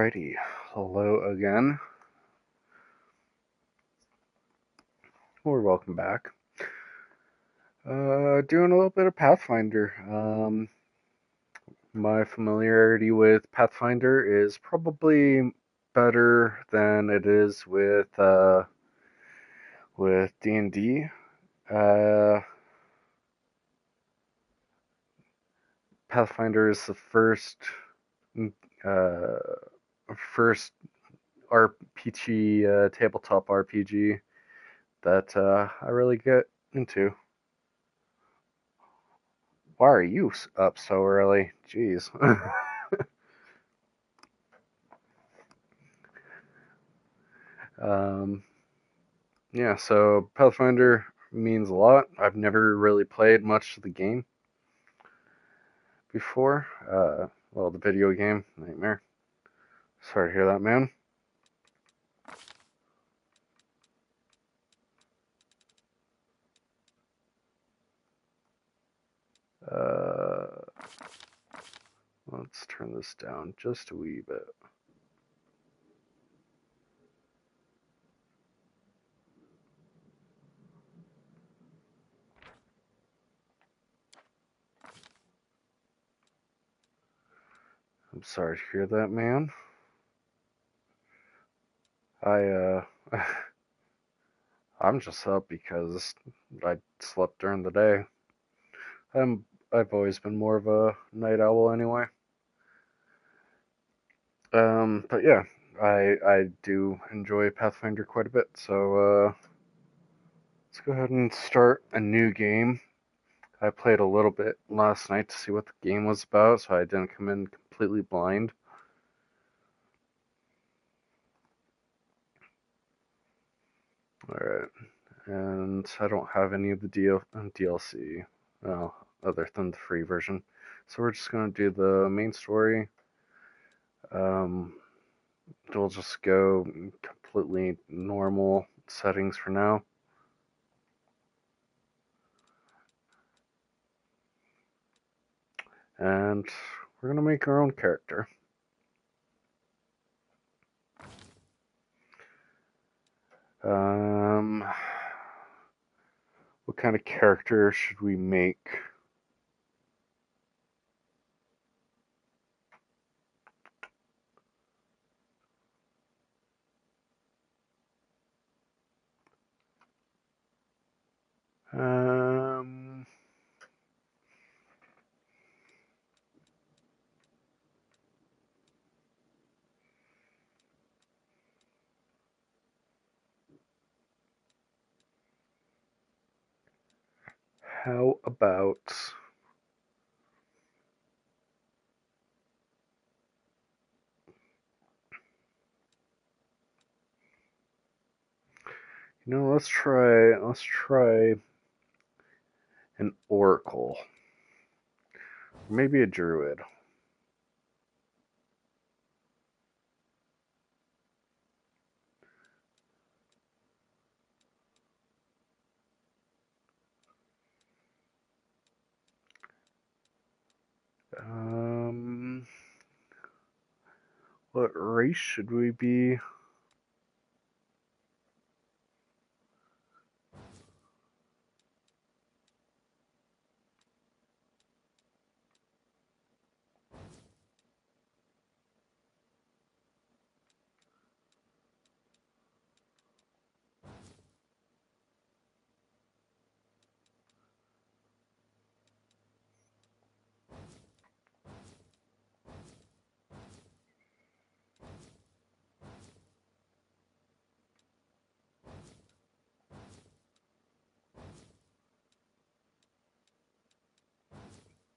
Alrighty, hello again, or welcome back. Doing a little bit of Pathfinder. My familiarity with Pathfinder is probably better than it is with D&D. Uh, Pathfinder is the uh, first RPG tabletop RPG that I really get into. Why are you up so early? Jeez. um, yeah, so Pathfinder means a lot. I've never really played much of the game before. Well, the video game, Nightmare. Sorry to hear that, man. Uh, let's turn this down just a wee bit. I'm sorry to hear that, man. I I'm just up because I slept during the day. I've always been more of a night owl anyway. But yeah, I do enjoy Pathfinder quite a bit. So let's go ahead and start a new game. I played a little bit last night to see what the game was about, so I didn't come in completely blind. Alright, and I don't have any of the DLC, well, other than the free version. So we're just going to do the main story. We'll just go completely normal settings for now. And we're going to make our own character. What kind of character should we make? Um, how about let's try an oracle. Maybe a druid. Um, what race should we be?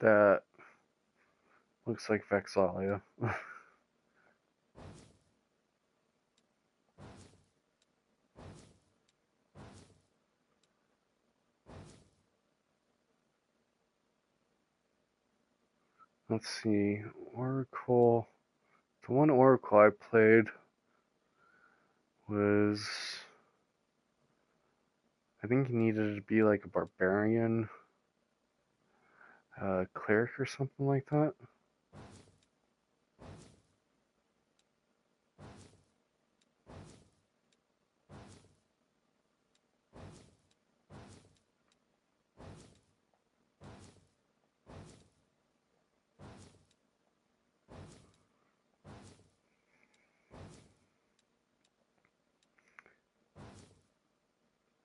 That looks like Vexalia. Let's see, oracle. The one oracle I played was, I think he needed to be like a barbarian, cleric or something like that.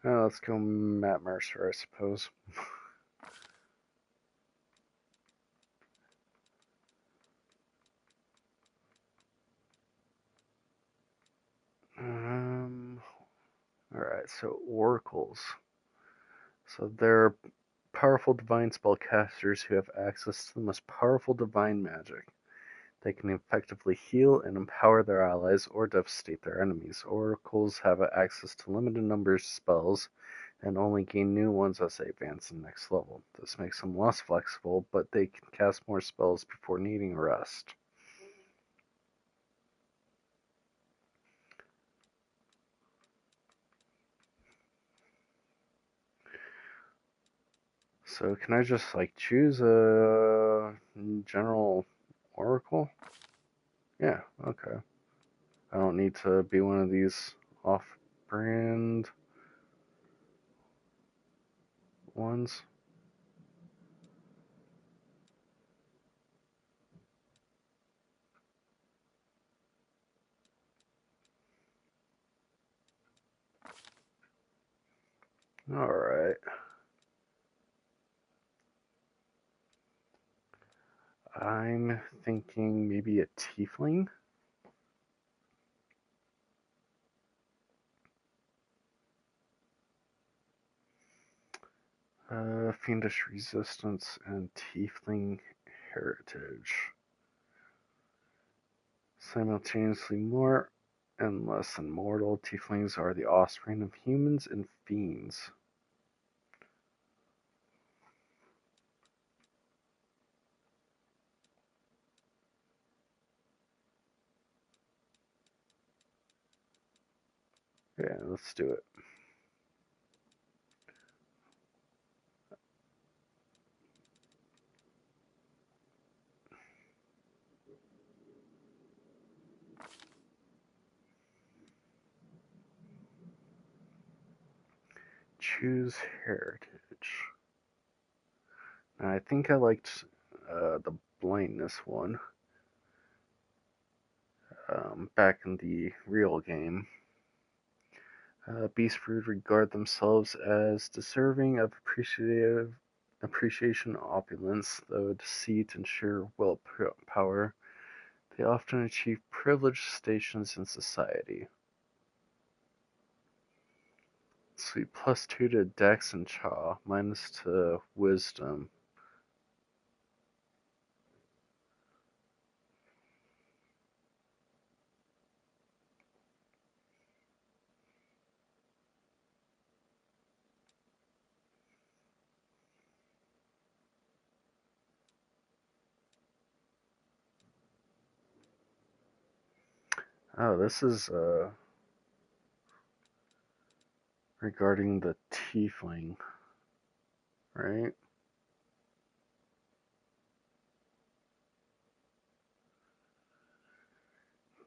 Let's go Matt Mercer, I suppose. Alright, so oracles. So they're powerful divine spellcasters who have access to the most powerful divine magic. They can effectively heal and empower their allies or devastate their enemies. Oracles have access to limited numbers of spells and only gain new ones as they advance to the next level. This makes them less flexible, but they can cast more spells before needing rest. So can I just choose a general oracle? Yeah, okay. I don't need to be one of these off-brand ones. Alright. I'm thinking maybe a tiefling. Fiendish resistance and tiefling heritage. Simultaneously more and less than mortal, tieflings are the offspring of humans and fiends. Yeah, let's do it. Choose heritage. Now, I think I liked the blindness one back in the real game. Beast brood regard themselves as deserving of appreciation, opulence, though deceit and sheer willpower. They often achieve privileged stations in society. See, +2 to Dex and Chaw, minus to Wisdom. Oh, this is regarding the Tiefling, right?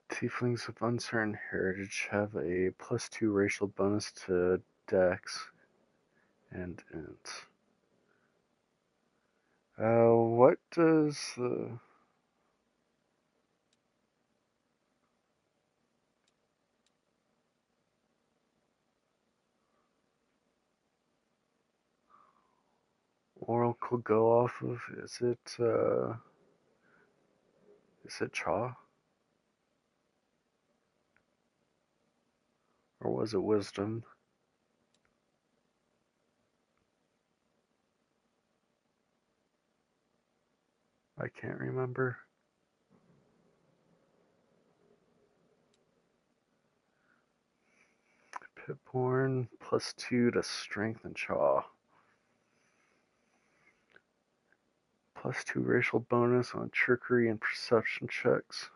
Tieflings of uncertain heritage have a +2 racial bonus to Dex and Int. What does the Oracle go off of? Is it Chaw? Or was it Wisdom? I can't remember. Pitborn, +2 to Strength and Chaw. +2 racial bonus on trickery and perception checks.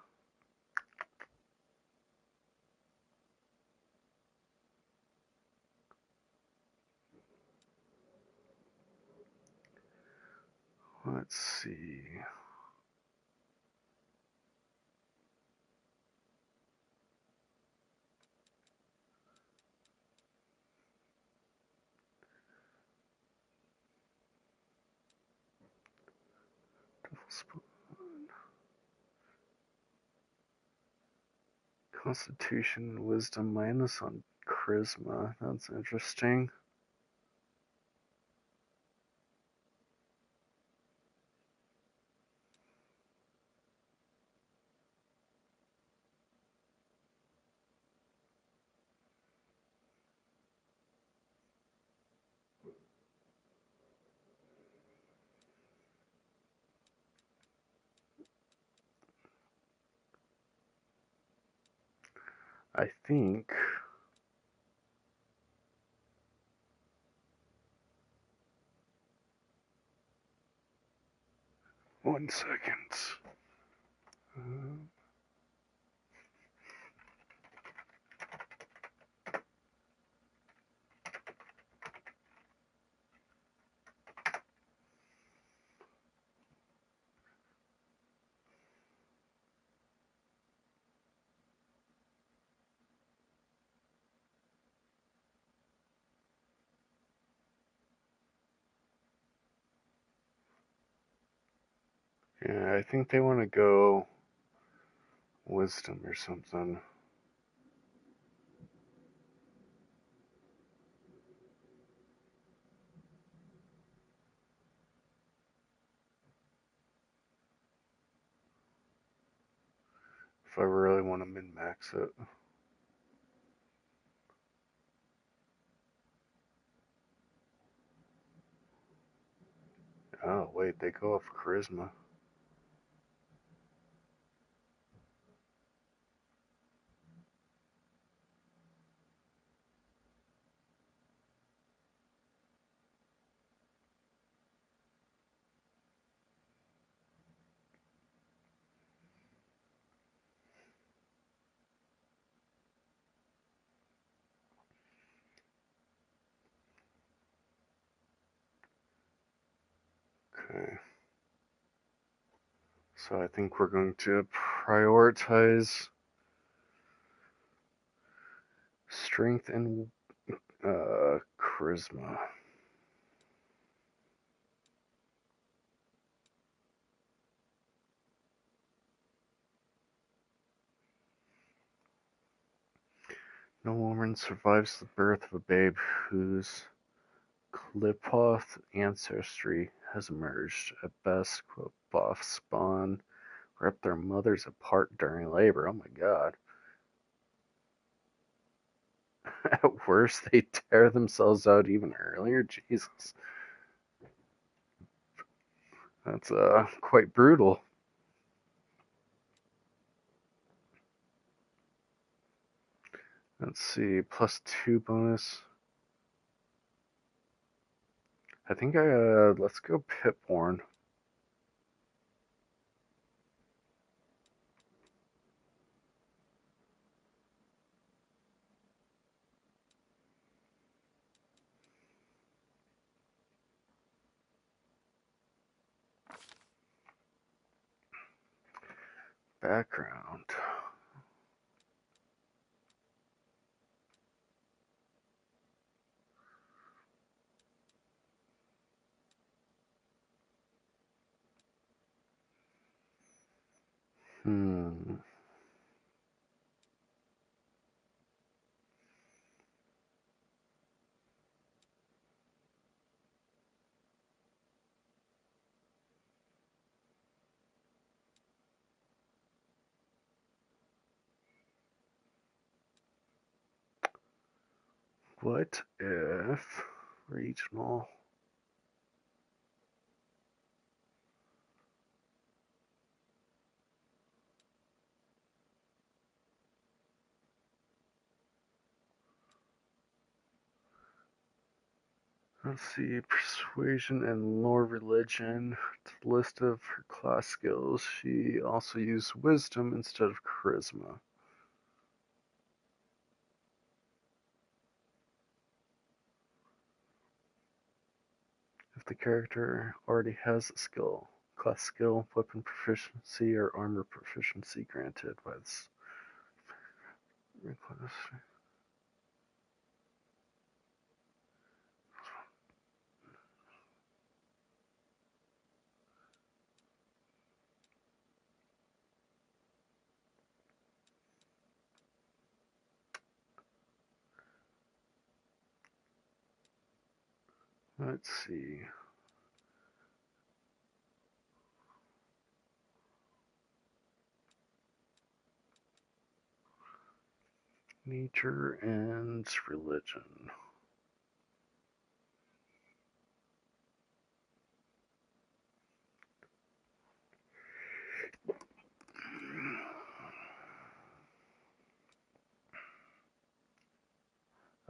Let's see. Constitution, Wisdom minus on Charisma. That's interesting. I think. One second. Yeah, I think they want to go wisdom or something. If I really want to min max it. Oh, wait, they go off charisma. Okay. So I think we're going to prioritize strength and charisma. No woman survives the birth of a babe whose Qliphoth ancestry has emerged. At best, Qliphoth spawn rip their mothers apart during labor. Oh my god. At worst, they tear themselves out even earlier. Jesus. That's quite brutal. Let's see, +2 bonus. I think let's go Pitborn. Background. Hmm. What if regional? Let's see, persuasion and lore religion. The list of her class skills. She also used wisdom instead of charisma. If the character already has a skill, class skill, weapon proficiency, or armor proficiency granted by this class. Let's see. Nature and religion.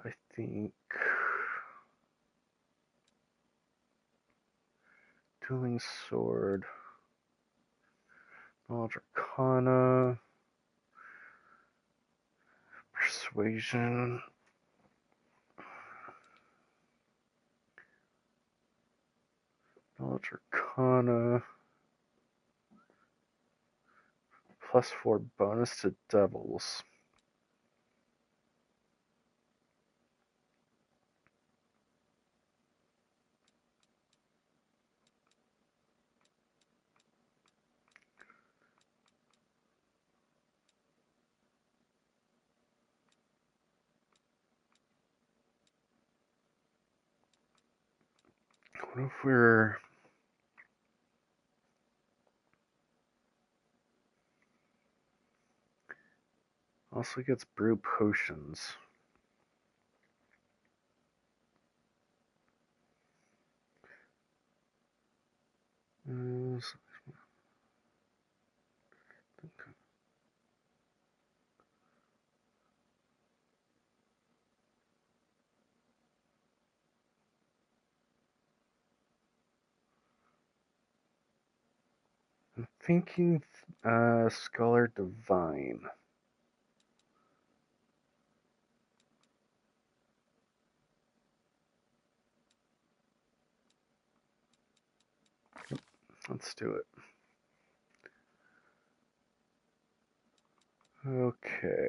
I think dueling sword, knowledge arcana, persuasion, knowledge arcana, +4 bonus to devils. What if we're also gets brew potions? I'm thinking Scholar Divine. Let's do it. Okay.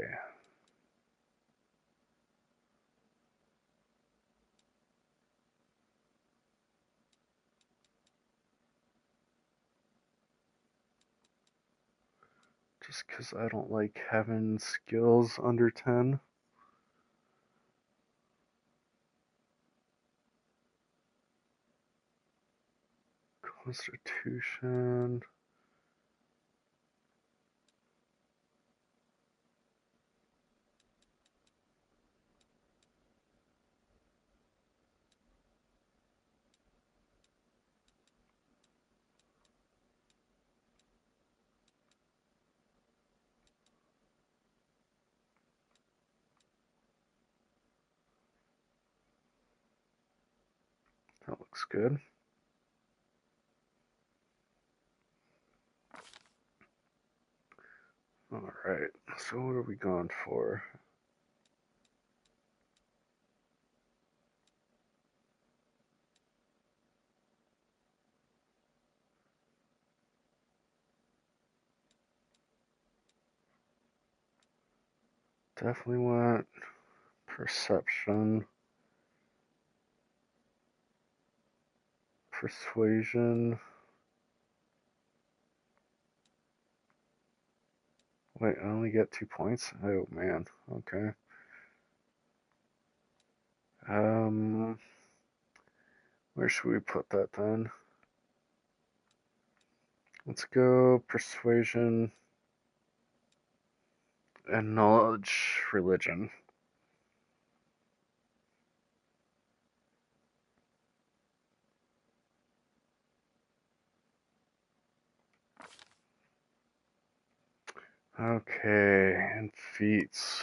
Just because I don't like having skills under 10. Constitution. That looks good. Alright, so what are we going for? Definitely want perception, persuasion. Wait, I only get 2 points? Oh man, okay. Where should we put that then? Let's go persuasion and knowledge religion. Okay, and feats.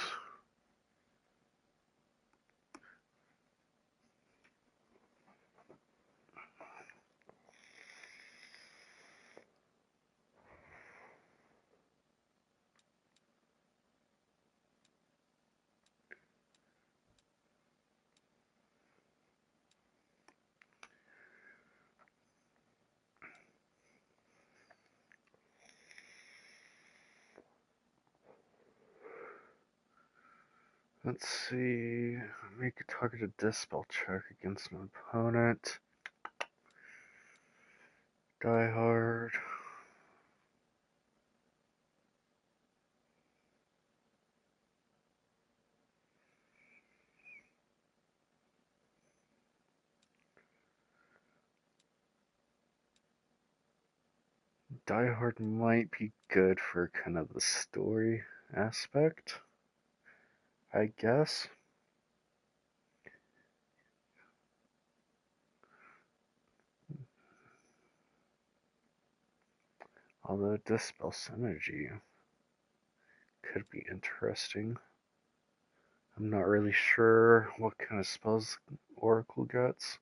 Let's see. Make a targeted dispel check against an opponent. Die hard. Die Hard might be good for kind of the story aspect, I guess. Although Dispel Synergy could be interesting. I'm not really sure what kind of spells Oracle gets.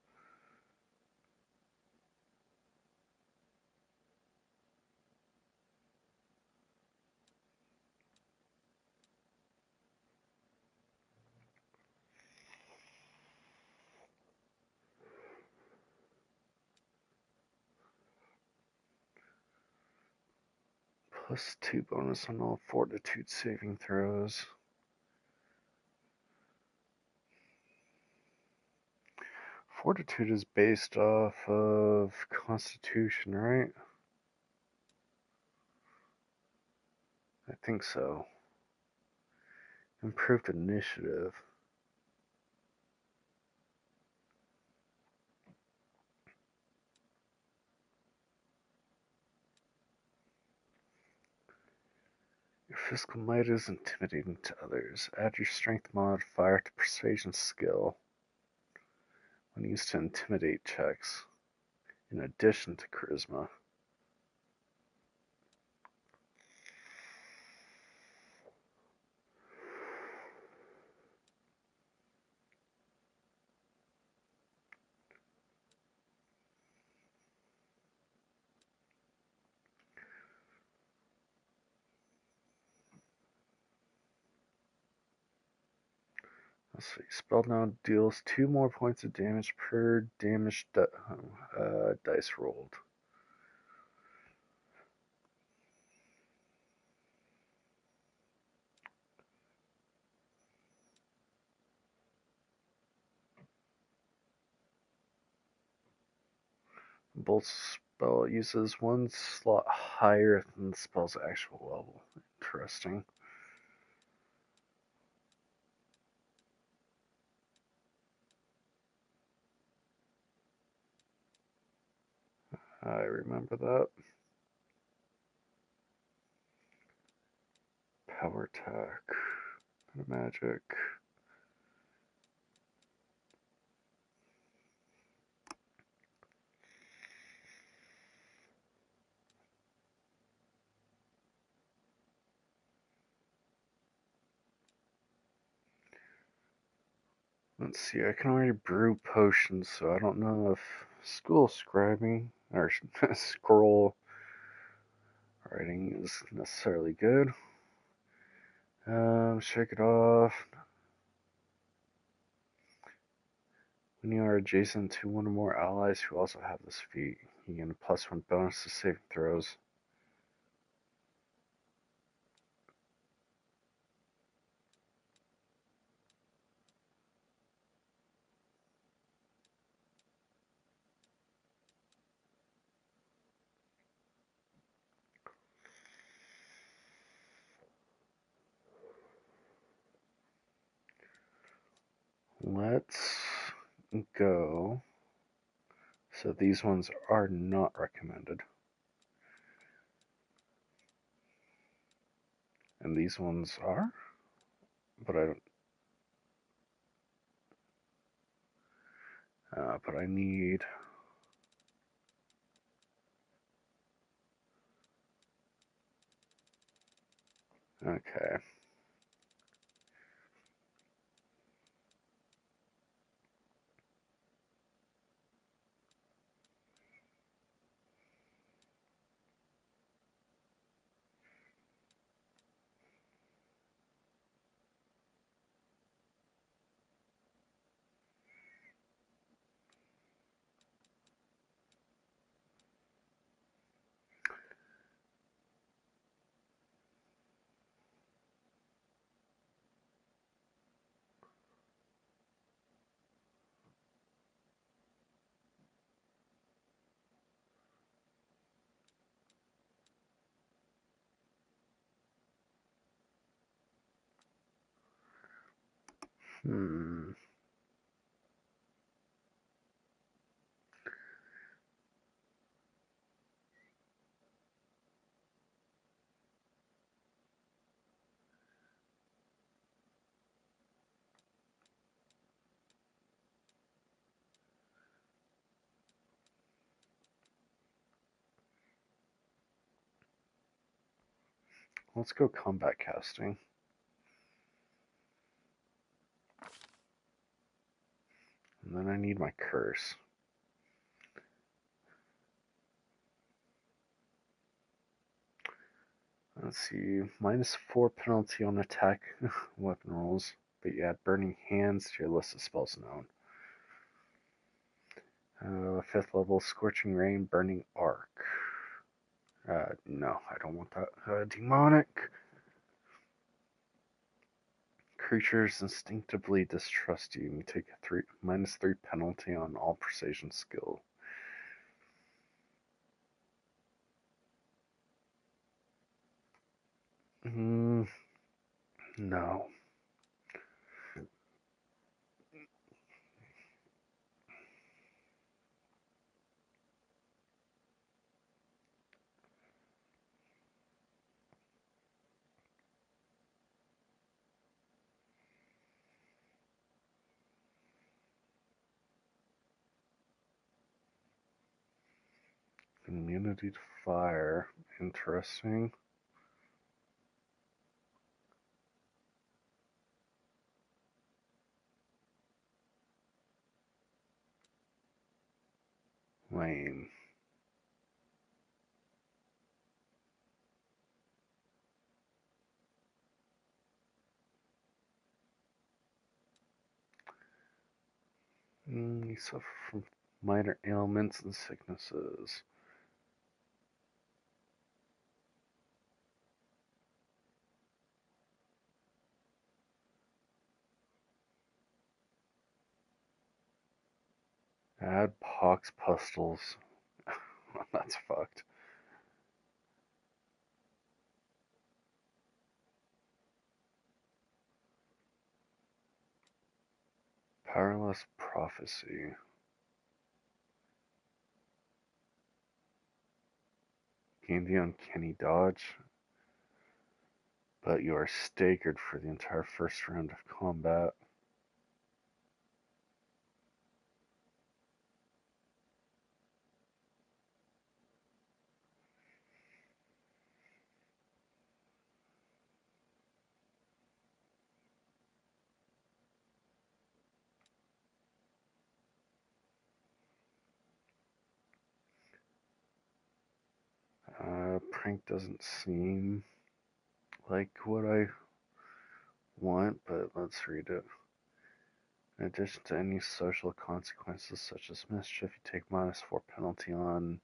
+2 bonus on all Fortitude saving throws. Fortitude is based off of Constitution, right? I think so. Improved initiative. Your physical might is intimidating to others. Add your strength modifier to persuasion skill when used to intimidate checks, in addition to charisma. Let's see. Spell now deals 2 more points of damage per damage dice rolled. Bolt spell uses 1 slot higher than the spell's actual level. Interesting. I remember that. Power attack. Magic. Let's see, I can already brew potions, so I don't know if school scribing or scroll writing is necessarily good. Shake it off. When you are adjacent to one or more allies who also have this feat, you gain a +1 bonus to saving throws. Let's go. So these ones are not recommended. And these ones are? But I don't. But I need. Okay. Hmm. Let's go combat casting. And then I need my curse. Let's see, -4 penalty on attack weapon rolls, but you add Burning Hands to your list of spells known. 5th level, Scorching Rain, Burning Arc. No, I don't want that. Demonic. Creatures instinctively distrust you. You take a -3 penalty on all precision skill. No. Immunity to fire. Interesting. Lame. You suffer from minor ailments and sicknesses. Add pox pustules. That's fucked. Powerless prophecy. Gain the uncanny dodge, but you are staggered for the entire first round of combat. Prank doesn't seem like what I want, but let's read it. In addition to any social consequences such as mischief, you take -4 penalty on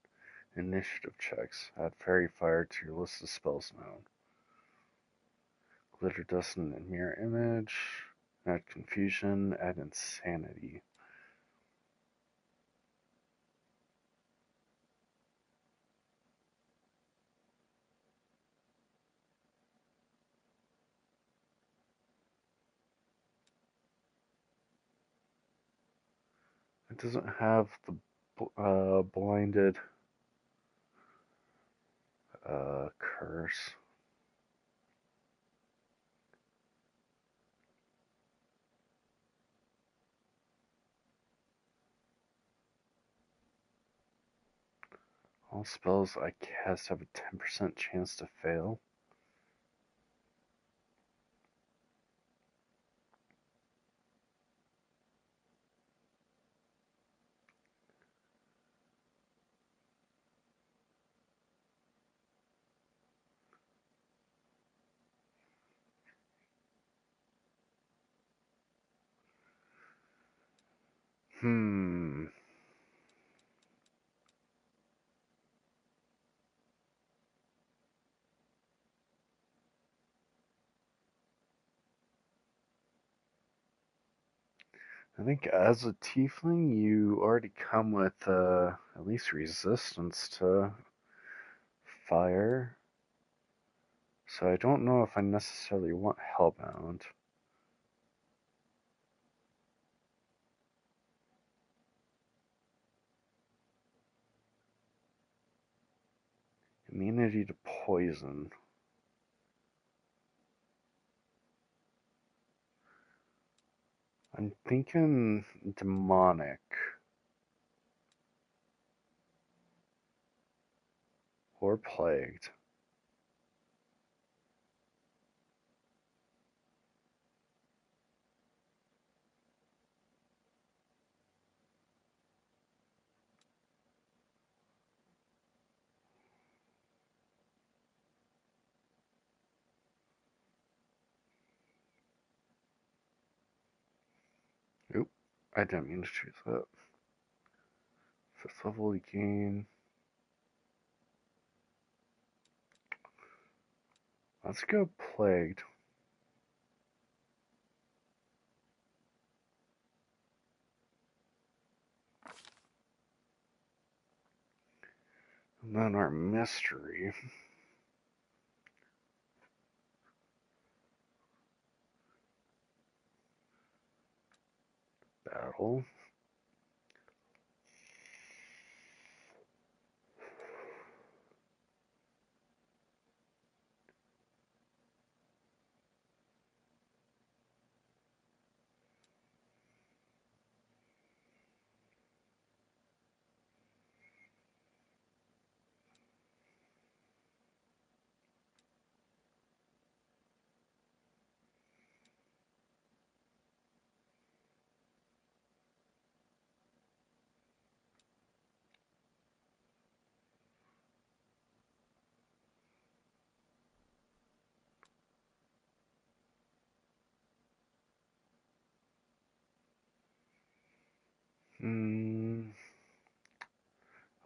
initiative checks. Add Fairy Fire to your list of spells known. Glitter Dust and Mirror Image. Add Confusion. Add Insanity. It doesn't have the blinded curse. All spells I cast have a 10% chance to fail. Hmm. I think as a tiefling, you already come with at least resistance to fire. So I don't know if I necessarily want Hellbound. Immunity to poison. I'm thinking demonic or plagued. I didn't mean to choose that. 5th level gain. Let's go Plagued. And then our mystery. Battle.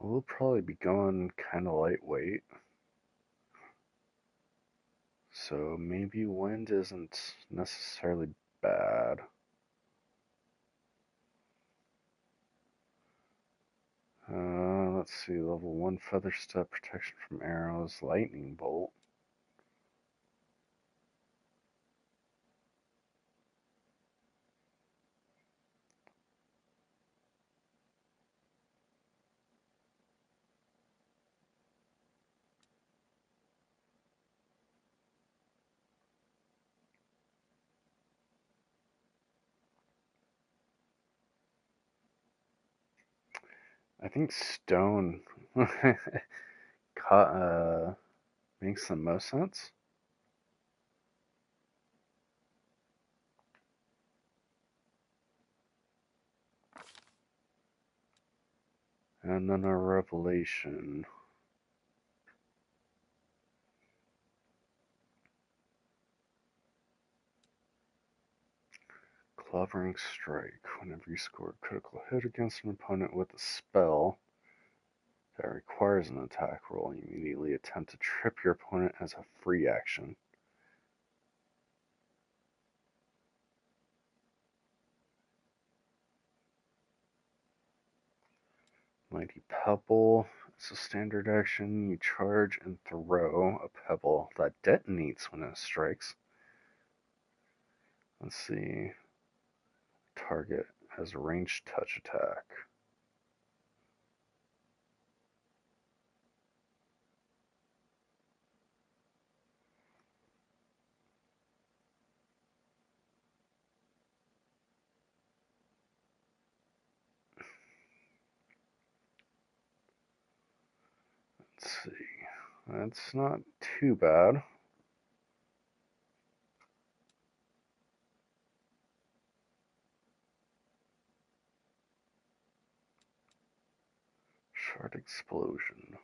We'll probably be going kind of lightweight. So maybe wind isn't necessarily bad. Let's see, level 1 Feather Step, protection from arrows, lightning bolt. I think stone makes the most sense. And then our revelation. Clovering Strike. Whenever you score a critical hit against an opponent with a spell that requires an attack roll, you immediately attempt to trip your opponent as a free action. Mighty Pebble. It's a standard action. You charge and throw a pebble that detonates when it strikes. Let's see. Target has a ranged touch attack. Let's see. That's not too bad. Shard Explosion.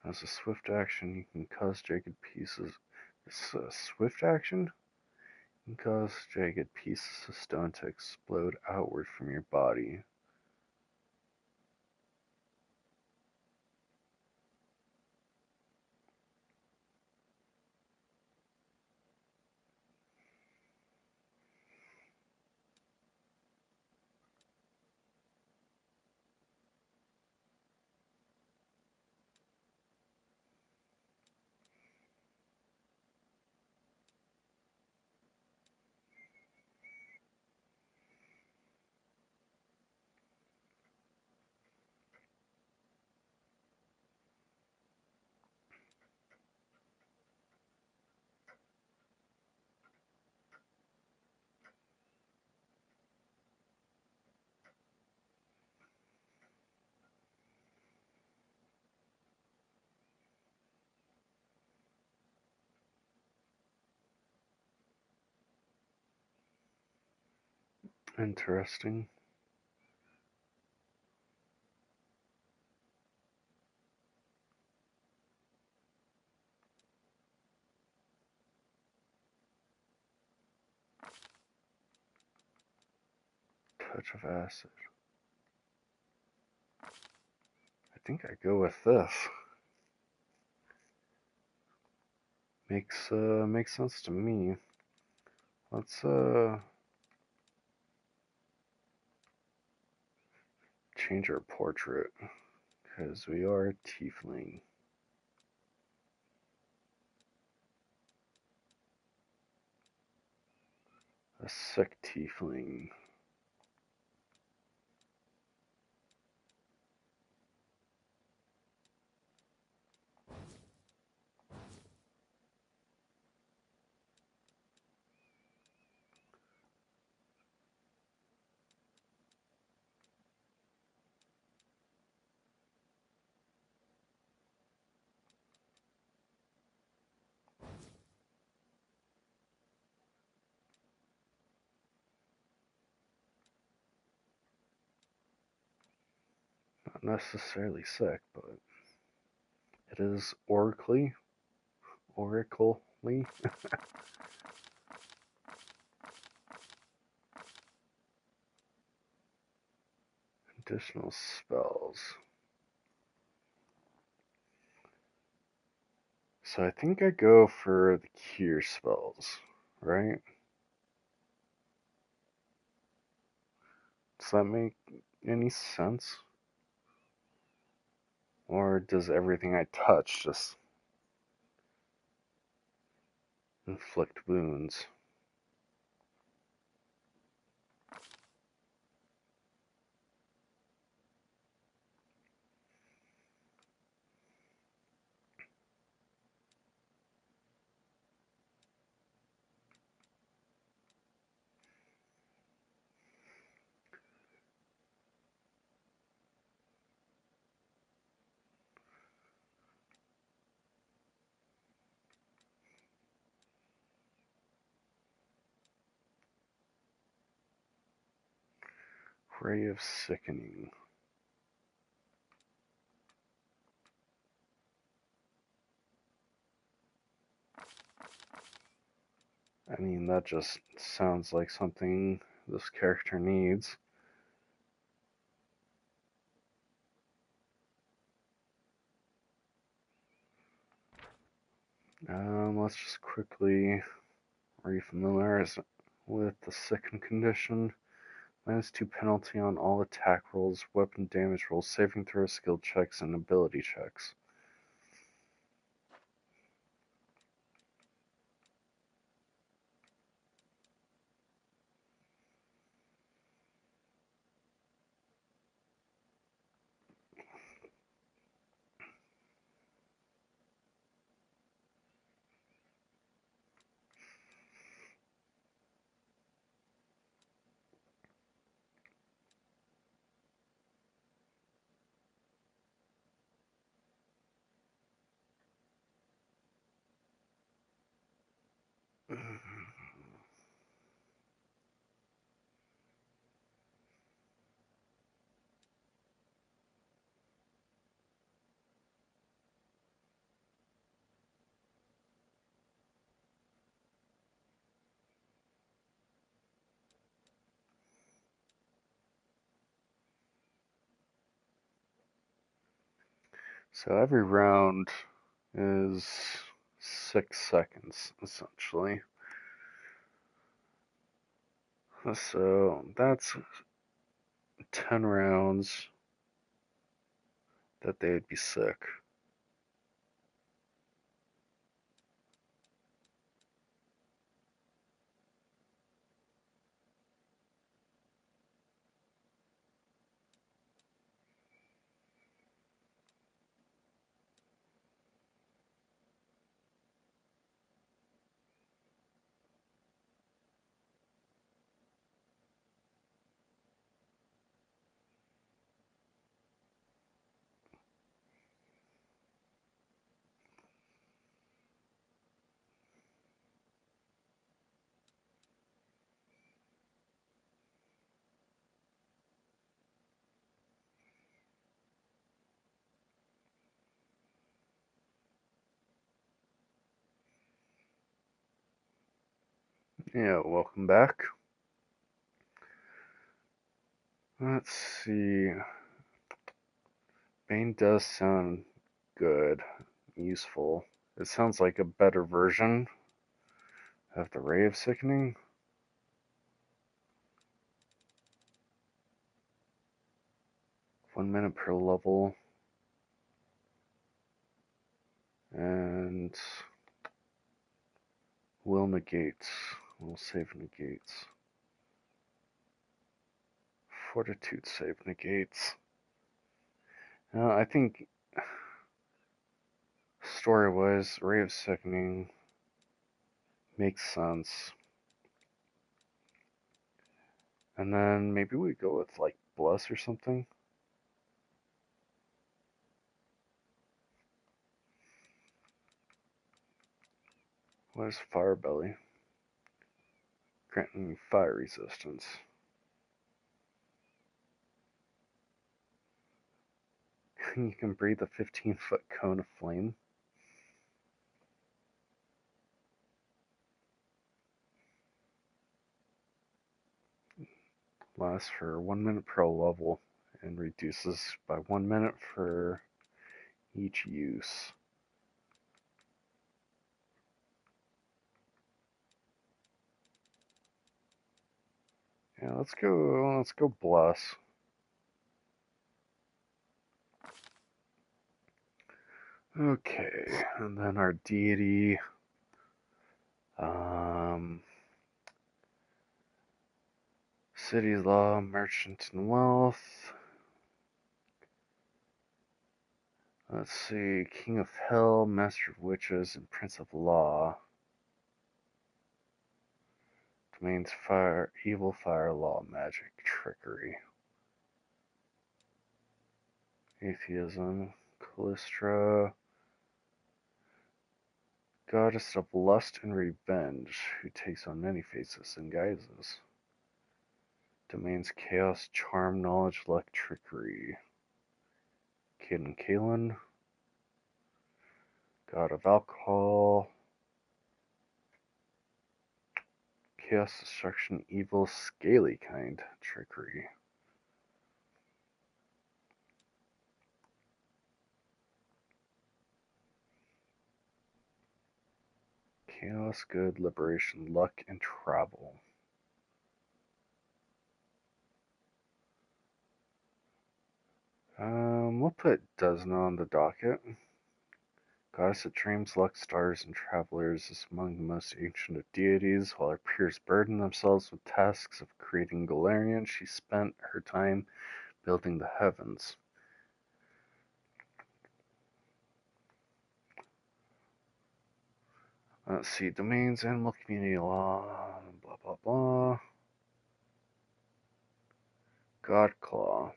As a swift action, you can cause jagged pieces. It's a swift action? You can cause jagged pieces of stone to explode outward from your body. Interesting. touch of acid. I think I go with this. Makes sense to me. Let's change our portrait because we are a tiefling. A sick tiefling. Not necessarily sick, but it is oracly. Additional spells. So I think I go for the cure spells, right? Does that make any sense? Or does everything I touch just inflict wounds? Ray of Sickening. I mean, that just sounds like something this character needs. Let's just quickly refamiliarize with the sickened condition. -2 penalty on all attack rolls, weapon damage rolls, saving throws, skill checks, and ability checks. So every round is 6 seconds, essentially. So that's 10 rounds that they'd be sick. Yeah, welcome back. Let's see. Bane does sound good, useful. It sounds like a better version of the Ray of Sickening. 1 minute per level. And will negates. Will save negates. Fortitude save negates. I think story-wise, Ray of Sickening makes sense. And then maybe we go with like Bless or something. What is Fire Belly? Granting fire resistance. You can breathe a 15-foot cone of flame. Lasts for 1 minute per level and reduces by 1 minute for each use. Yeah, let's go Bless. Okay, and then our deity, City's Law, Merchant and Wealth. Let's see, King of Hell, Master of Witches, and Prince of Law. Domains fire, evil, fire, law, magic, trickery. Atheism, Callistra, goddess of lust and revenge, who takes on many faces and guises. Domains chaos, charm, knowledge, luck, trickery. Kaden Kalen, god of alcohol, chaos, destruction, evil, scaly kind, trickery. Chaos, good, liberation, luck, and travel. We'll put Desna on the docket. Goddess of dreams, luck, stars, and travelers is among the most ancient of deities. While her peers burdened themselves with tasks of creating Golarion, she spent her time building the heavens. Let's see, domains, animal community law, blah blah blah. Godclaw.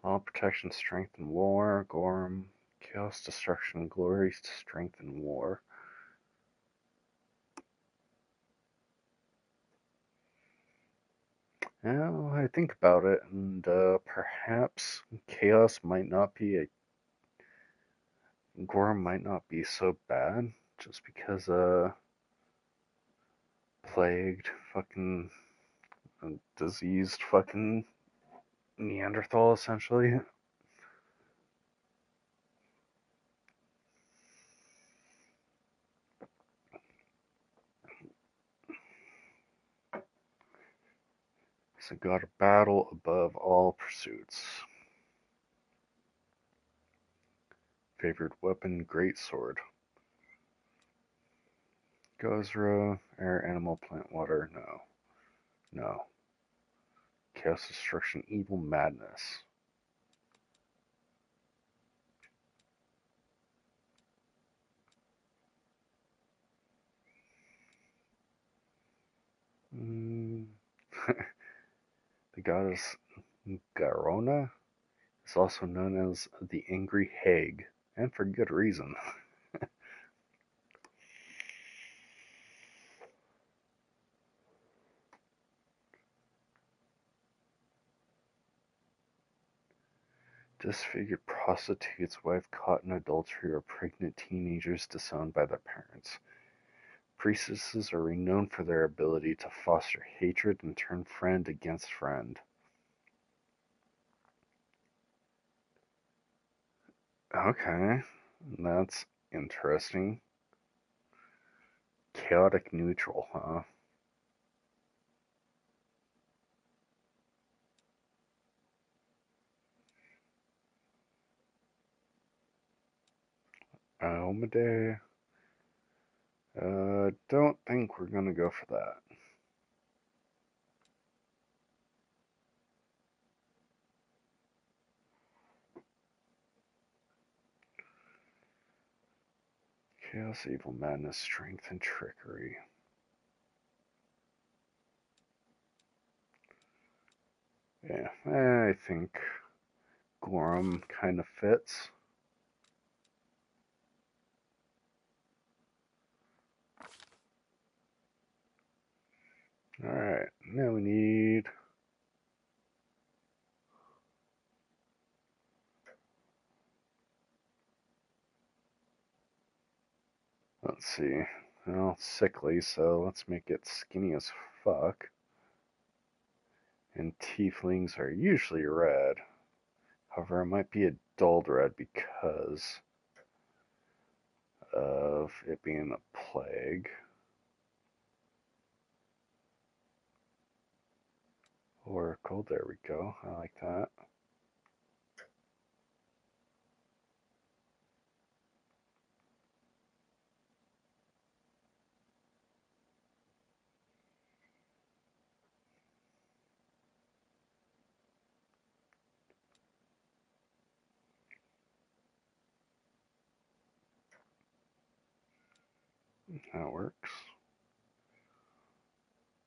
Law, protection, strength, and war. Gorm. Chaos, destruction, glory, strength, and war. Now I think about it, and perhaps chaos might not be a Gorm might not be so bad, just because plagued, fucking diseased, fucking Neanderthal essentially. He's a god of battle above all pursuits. Favored weapon, greatsword. Gozra, air, animal, plant, water, no. No. Chaos, destruction, evil, madness. Mm. The goddess Garona is also known as the Angry Hag, and for good reason. Disfigured prostitute's wife caught in adultery or pregnant teenagers disowned by their parents. Priestesses are renowned for their ability to foster hatred and turn friend against friend. Okay, that's interesting. Chaotic neutral, huh? Omade. Don't think we're gonna go for that. Chaos, evil, madness, strength, and trickery. Yeah, I think Gorham kind of fits. Alright, now we need... Let's see. Well, sickly, so let's make it skinny as fuck. And tieflings are usually red. However, it might be a dulled red because of it being a plague. Oracle, there we go. I like that. That works.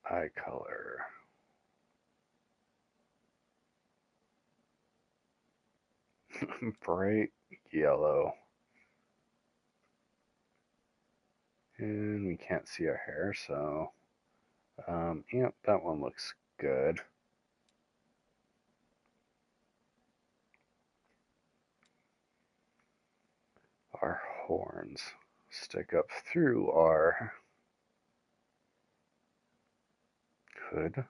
Eye color. Bright yellow. And we can't see our hair, so yep, that one looks good. Our horns stick up through our hood.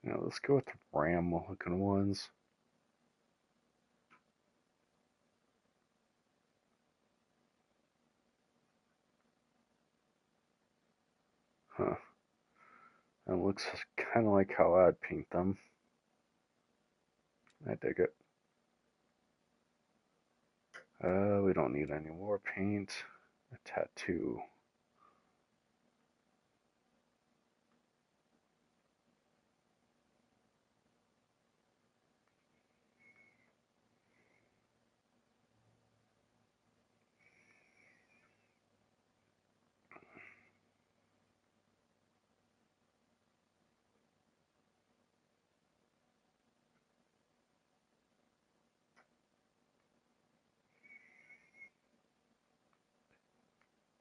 Yeah, let's go with the ram looking ones. Huh. That looks kind of like how I'd paint them. I dig it. We don't need any more paint. A tattoo.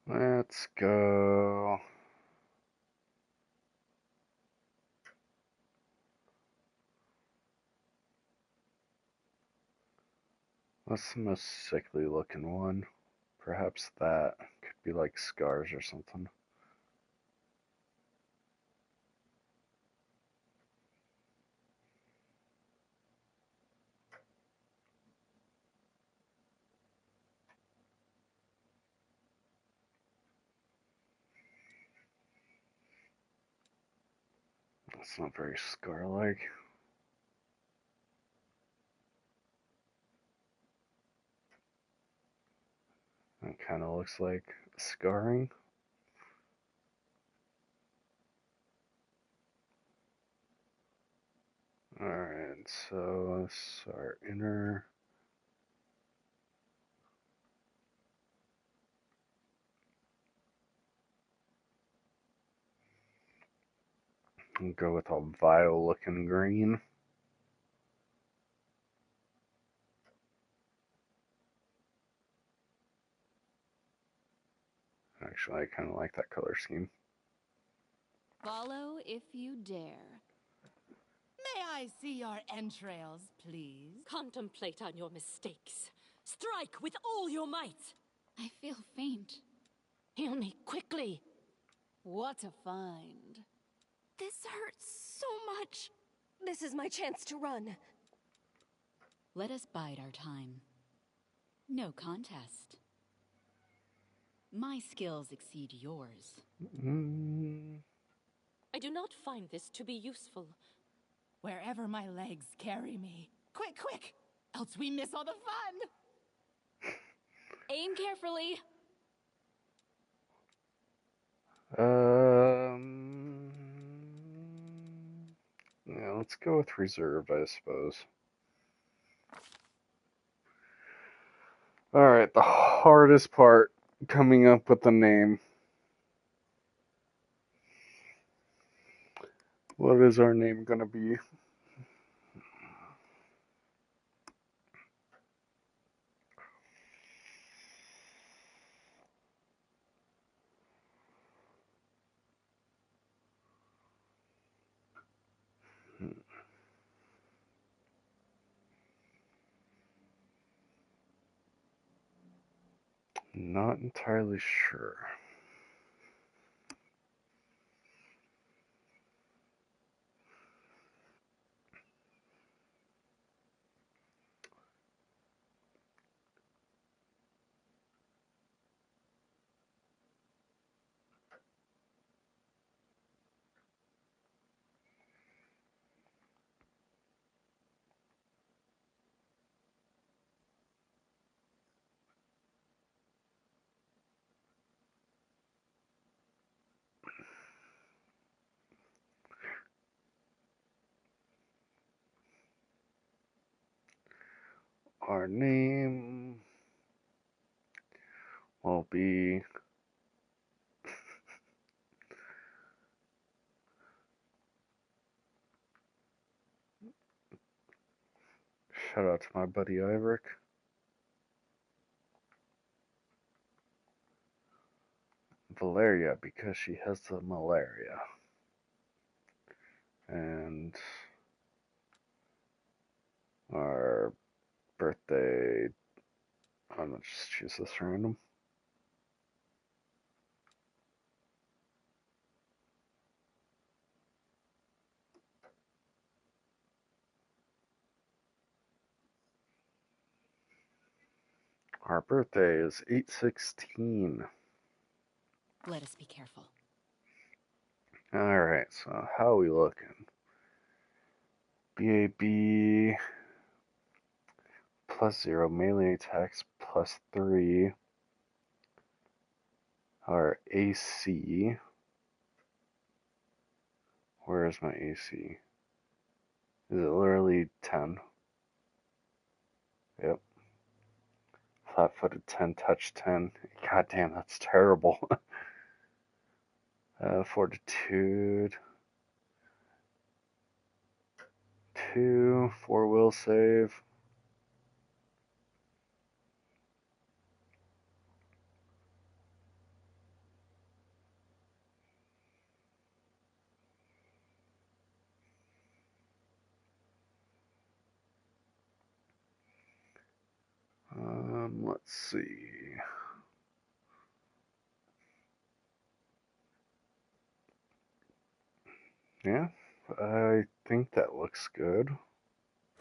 Let's go. What's the most sickly looking one? Perhaps that could be like scars or something. That's not very scar-like. It kind of looks like scarring. Alright, so that's our inner. We'll go with a vile looking green. Actually, I kind of like that color scheme. Follow if you dare. I see your entrails, please? Contemplate on your mistakes. Strike with all your might. I feel faint. Heal me quickly. What a find. This hurts so much. This is my chance to run. Let us bide our time. No contest. My skills exceed yours. I do not find this to be useful. Wherever my legs carry me. Quick, quick! Else we miss all the fun! Aim carefully. Yeah, let's go with reserved, I suppose. Alright, the hardest part, coming up with the name. What is our name gonna be? Not entirely sure. Our name will be shout out to my buddy Iverick. Valeria, because she has the malaria. And our birthday, I'm gonna just choose this random. Our birthday is 8/16. Let us be careful. Alright, so how are we looking? BAB +0, melee attacks +3. Our AC. Where is my AC? Is it literally 10? Yep. Flat-footed 10, touch 10. God damn, that's terrible. Fortitude 2, 4 will save. Let's see. Yeah, I think that looks good.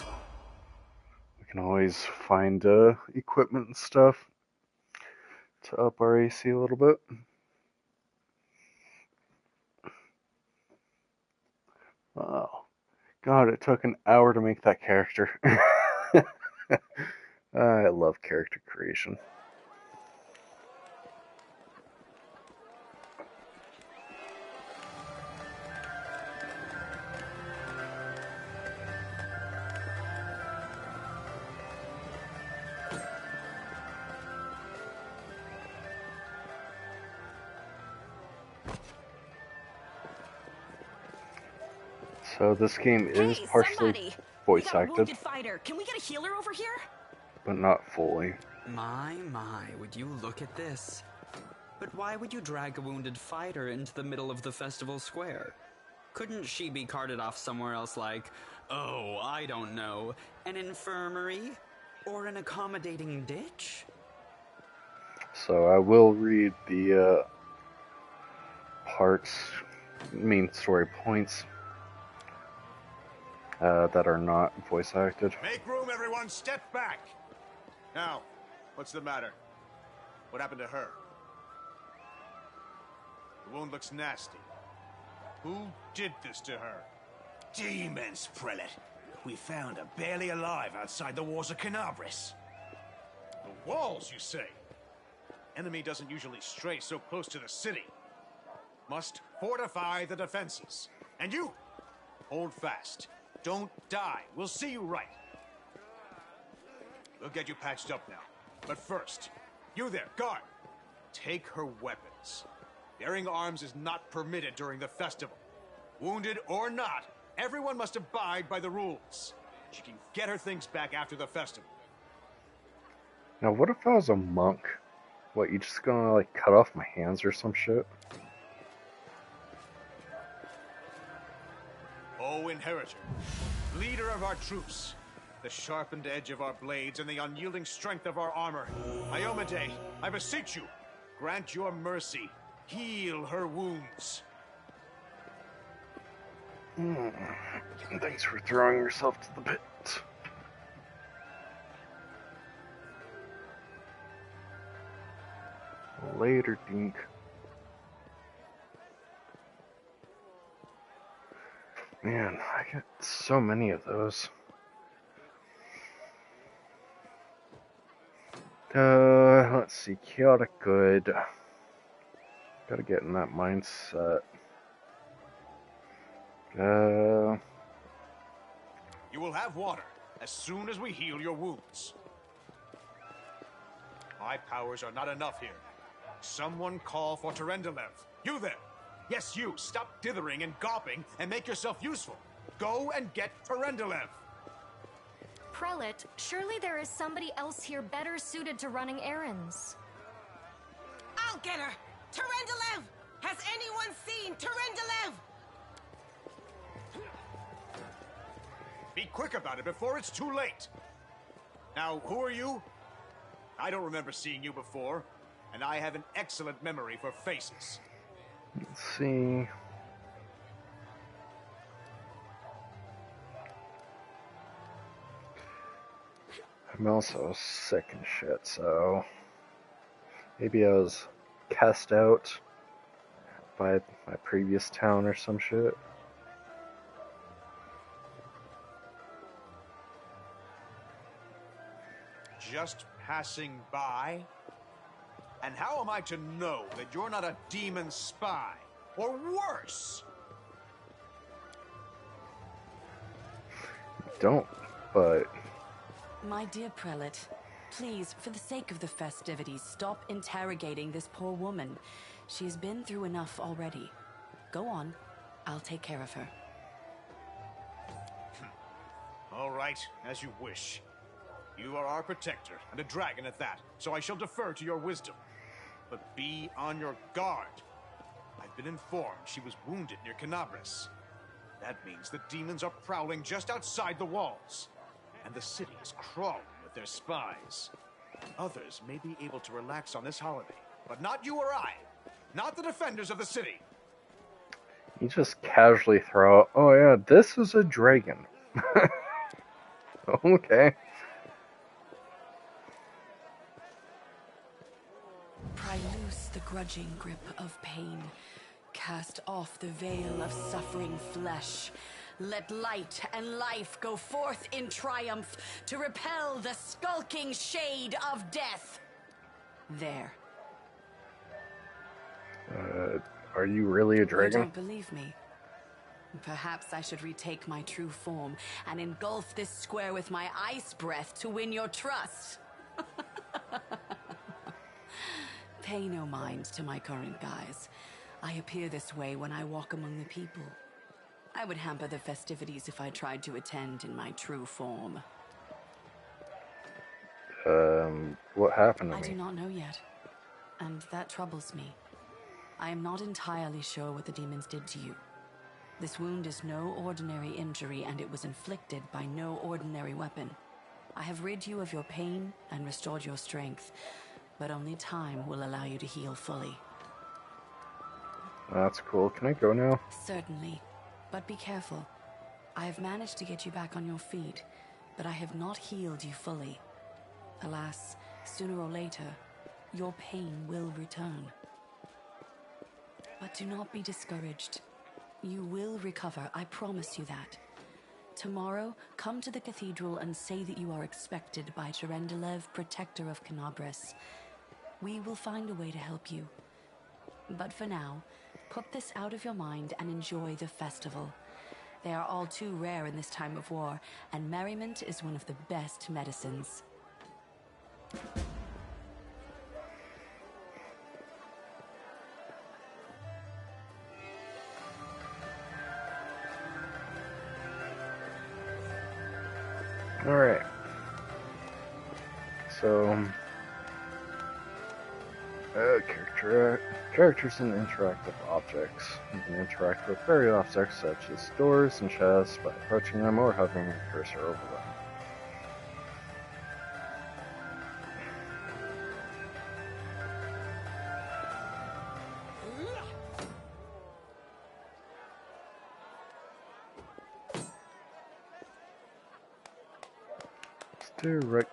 We can always find equipment and stuff to up our AC a little bit. Oh, God, it took an hour to make that character. I love character creation. So this game is partially voice acted, Fighter. Can we get a healer over here? but not fully. My, would you look at this? But why would you drag a wounded fighter into the middle of the festival square? Couldn't she be carted off somewhere else like, oh, I don't know, an infirmary? Or an accommodating ditch? So I will read the parts, main story points that are not voice acted. Make room, everyone! Step back! Now, what's the matter? What happened to her? The wound looks nasty. Who did this to her? Demons, Prelate. We found her barely alive outside the walls of Canabris. The walls, you say? Enemy doesn't usually stray so close to the city. Must fortify the defenses. And you, hold fast. Don't die. We'll see you right. We'll get you patched up now. But first, you there, guard. Take her weapons. Bearing arms is not permitted during the festival. Wounded or not, everyone must abide by the rules. She can get her things back after the festival. Now, what if I was a monk? What, you just gonna, like, cut off my hands or some shit? O Inheritor, leader of our troops, the sharpened edge of our blades and the unyielding strength of our armor, Iomedae, I beseech you, grant your mercy, heal her wounds. Thanks for throwing yourself to the pit. Later, Dink. Man, I get so many of those. Let's see, chaotic good. Gotta get in that mindset. You will have water as soon as we heal your wounds. My powers are not enough here. Someone call for Terendelev. You there! Yes, you! Stop dithering and gawping and make yourself useful. Go and get Terendelev! Prelate, surely there is somebody else here better suited to running errands. I'll get her! Terendelev! Has anyone seen Terendelev? Be quick about it before it's too late! Now, who are you? I don't remember seeing you before, and I have an excellent memory for faces. Let's see. I'm also sick and shit, so maybe I was cast out by my previous town or some shit. Just passing by? And how am I to know that you're not a demon spy? Or worse? Don't, but... My dear Prelate, please, for the sake of the festivities, stop interrogating this poor woman. She's been through enough already. Go on. I'll take care of her. All right, as you wish. You are our protector, and a dragon at that, so I shall defer to your wisdom. But be on your guard. I've been informed she was wounded near Canabris. That means the demons are prowling just outside the walls. And the city is crawling with their spies. Others may be able to relax on this holiday, but not you or I. Not the defenders of the city. You just casually throw out, oh yeah, this is a dragon. Okay. Pry loose the grudging grip of pain. Cast off the veil of suffering flesh. Let light and life go forth in triumph to repel the skulking shade of death. There. Are you really a You dragon? don't believe me? Perhaps I should retake my true form and engulf this square with my ice breath to win your trust. Pay no mind to my current guise. I appear this way when I walk among the people. I would hamper the festivities if I tried to attend in my true form. What happened to I me? do not know yet, and that troubles me. I am not entirely sure what the demons did to you. This wound is no ordinary injury, and it was inflicted by no ordinary weapon. I have rid you of your pain and restored your strength, but only time will allow you to heal fully. That's cool. Can I go now? Certainly, but be careful. I have managed to get you back on your feet, but I have not healed you fully. Alas, sooner or later, your pain will return. But do not be discouraged. You will recover, I promise you that. Tomorrow, come to the cathedral and say that you are expected by Tyrendelev, Protector of Kenabres. We will find a way to help you. But for now, put this out of your mind and enjoy the festival. They are all too rare in this time of war, and merriment is one of the best medicines. Alright. So, characters and interactive objects. You can interact with various objects such as doors and chests by approaching them or hovering your cursor over them. Let's do right.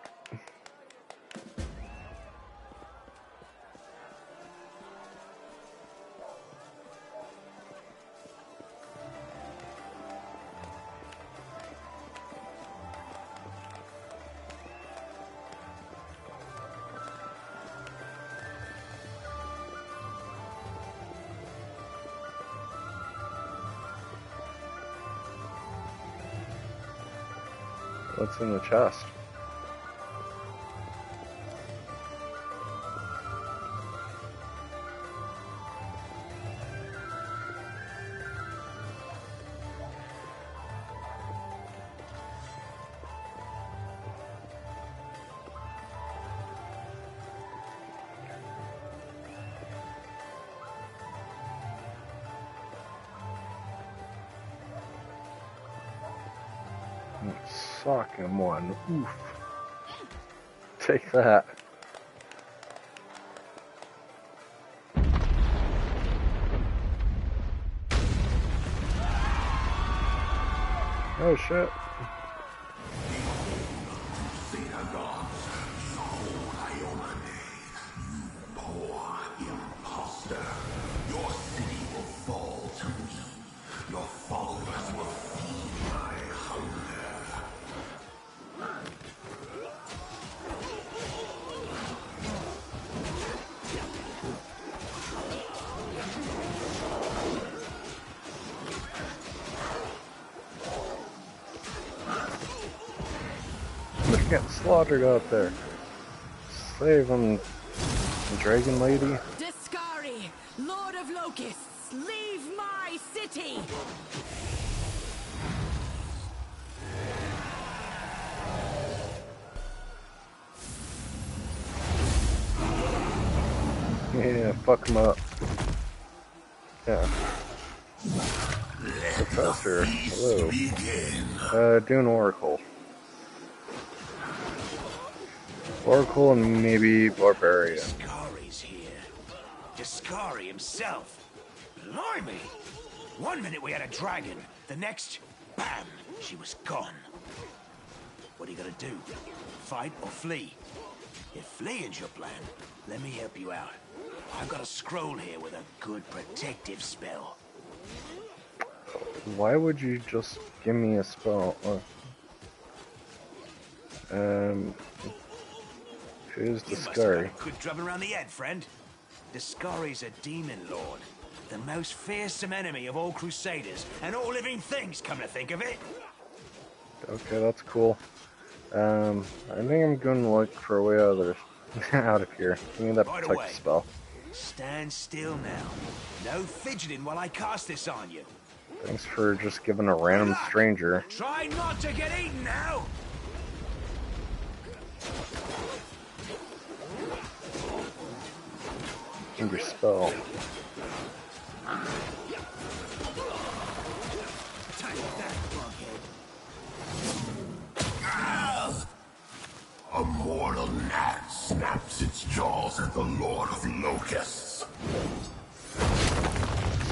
What's in the chest? Sock him one. Oof. Take that. Oh shit. They're getting slaughtered out there. Save them, Dragon Lady. Discari, Lord of Locusts, leave my city! Yeah, fuck him up. Yeah. Professor, hello. Dune Oracle. Oracle and maybe Barbarian. Discari's here. Discari himself. Blimey! One minute we had a dragon, the next, bam, she was gone. What are you gonna do? Fight or flee? If fleeing's your plan, let me help you out. I've got a scroll here with a good protective spell. Why would you just give me a spell? Who's Discari? Good drubbing around the head, friend. Discari's a demon lord. The most fearsome enemy of all crusaders and all living things, come to think of it. Okay, that's cool. I think I'm going to look for a way out of this, out of here. Give me that protect spell. Stand still now. No fidgeting while I cast this on you. Thanks for just giving a random stranger. Try not to get eaten now. Angry spell. snaps its jaws at the Lord of Locusts.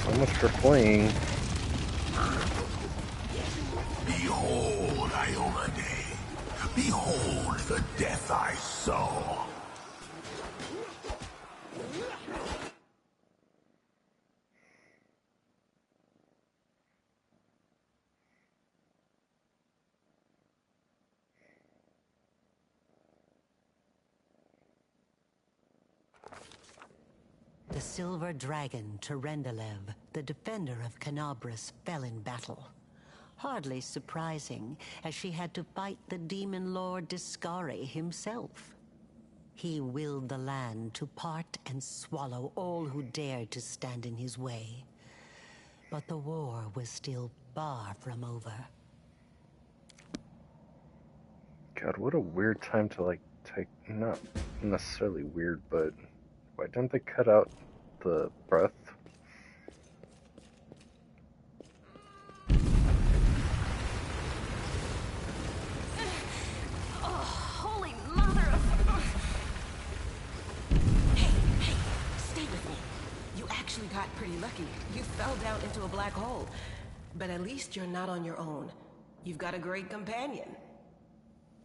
So much for playing. Behold, Iomedae. Behold the death I sow. The silver dragon, Terendelev, the defender of Canabras, fell in battle. Hardly surprising, as she had to fight the demon lord Discari himself. He willed the land to part and swallow all who dared to stand in his way. But the war was still far from over. God, what a weird time to, like, take... Not necessarily weird, but... Why didn't they cut out the breath? Holy mother of... Hey, stay with me. You actually got pretty lucky. You fell down into a black hole. But at least you're not on your own. You've got a great companion.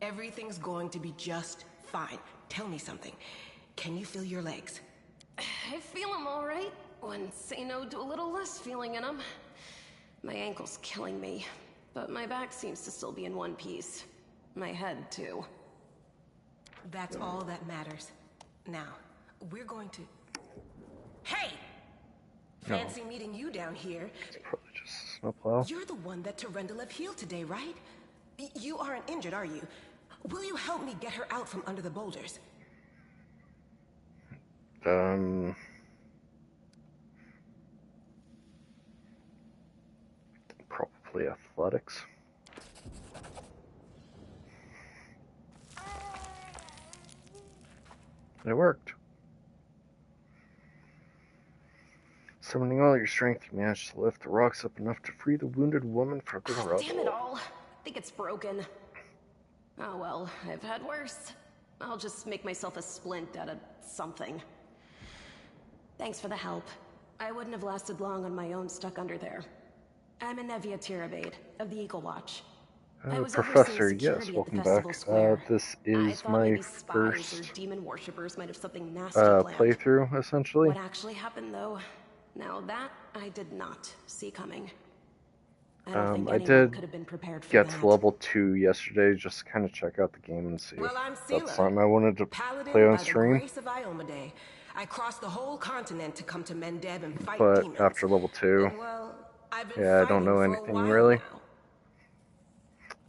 Everything's going to be just fine. Tell me something. Can you feel your legs? I feel them all right. When say no to a little less feeling in them. My ankle's killing me, but my back seems to still be in one piece. My head, too. That's all that matters. Now, we're going to... Hey! No. Fancy meeting you down here. It's probably just a snowplow. You're the one that Terendelev healed today, right? You aren't injured, are you? Will you help me get her out from under the boulders? Probably athletics. It worked. Summoning all your strength, you managed to lift the rocks up enough to free the wounded woman from the rubble. Damn it all. I think it's broken. Oh well, I've had worse. I'll just make myself a splint out of something. Thanks for the help. I wouldn't have lasted long on my own stuck under there. I'm Anevia Tirabade of the Eagle Watch. I was Professor, overseeing yes, security at the welcome festival back. square. This I is thought my maybe spies first or demon worshippers might have something nasty planned. playthrough, essentially. What actually happened, though? Now that I did not see coming. I don't think I anyone did could have been prepared for get that. to level 2 yesterday, just to kind of check out the game and see Well, I'm if Sela, that's something I wanted to Paladin play on by stream. the grace of Iomedae. I crossed the whole continent to come to Mendeb and fight But demons. after level 2, Well, I've been yeah, I don't fighting know for a anything while really. now.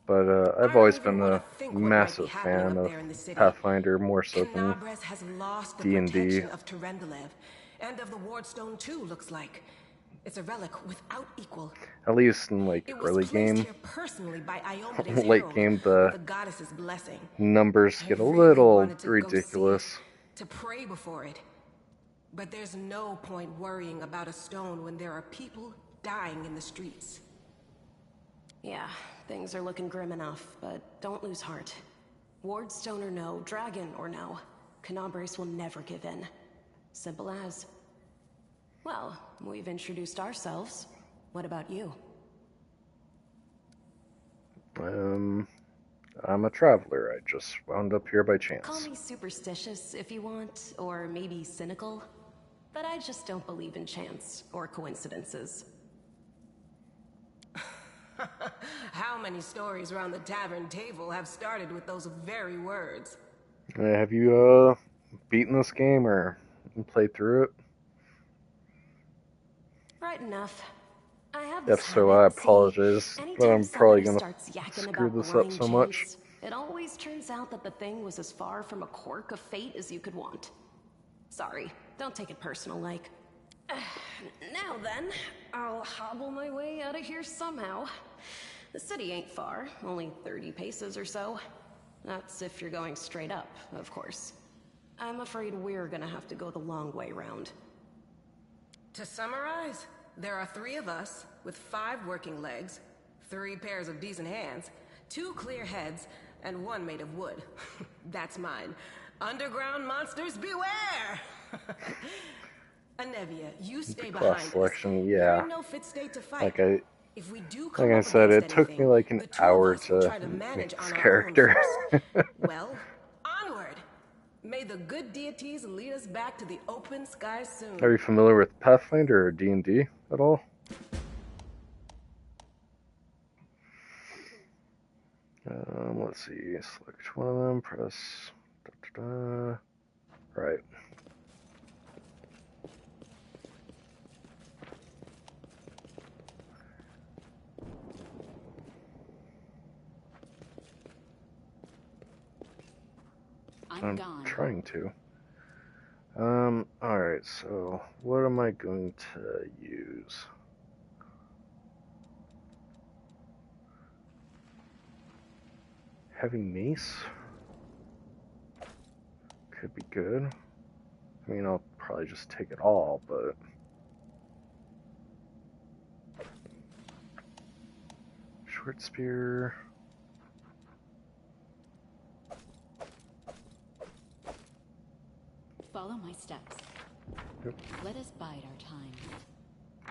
But I've always been a massive fan of Pathfinder, more so than Canabras has lost the D&D. protection of Terendelev, and of the Wardstone too, looks like. It's a relic without equal. At least in like It was early placed game. here personally by Iomedae's Late herald, game, the the goddess's blessing. numbers I get a really little wanted to go see it, ridiculous. to pray before it. But there's no point worrying about a stone when there are people dying in the streets. Yeah, things are looking grim enough, but don't lose heart. Wardstone or no, dragon or no, Canabras will never give in. Simple as. Well, we've introduced ourselves. What about you? I'm a traveler. I just wound up here by chance. Call me superstitious if you want, or maybe cynical. But I just don't believe in chance or coincidences. How many stories around the tavern table have started with those very words? Have you beaten this game or played through it? Right enough. I have If this so, habit, I see, apologize, but anytime I'm probably somebody gonna starts yakking screw about this up blind so much. chance, it always turns out that the thing was as far from a quirk of fate as you could want. Sorry, don't take it personal like. Now then, I'll hobble my way out of here somehow. The city ain't far, only 30 paces or so. That's if you're going straight up, of course. I'm afraid we're gonna have to go the long way round. To summarize, there are 3 of us with 5 working legs, 3 pairs of decent hands, 2 clear heads, and 1 made of wood. That's mine. Underground monsters beware! Anevia, you stay Class behind us. selection, You're yeah. in no fit state to fight. Like If we do come I up said, it against took me anything, like an the two of hour us will to try to manage make on this our character. own first. Well, onward! May the good deities lead us back to the open skies soon. Are you familiar with Pathfinder or D&D at all? Let's see. Select one of them. Press. Right. I'm trying to. Alright, so what am I going to use? Heavy mace? Could be good. I mean, I'll probably just take it all, but... Short spear... Follow my steps. Yep. Let us bide our time.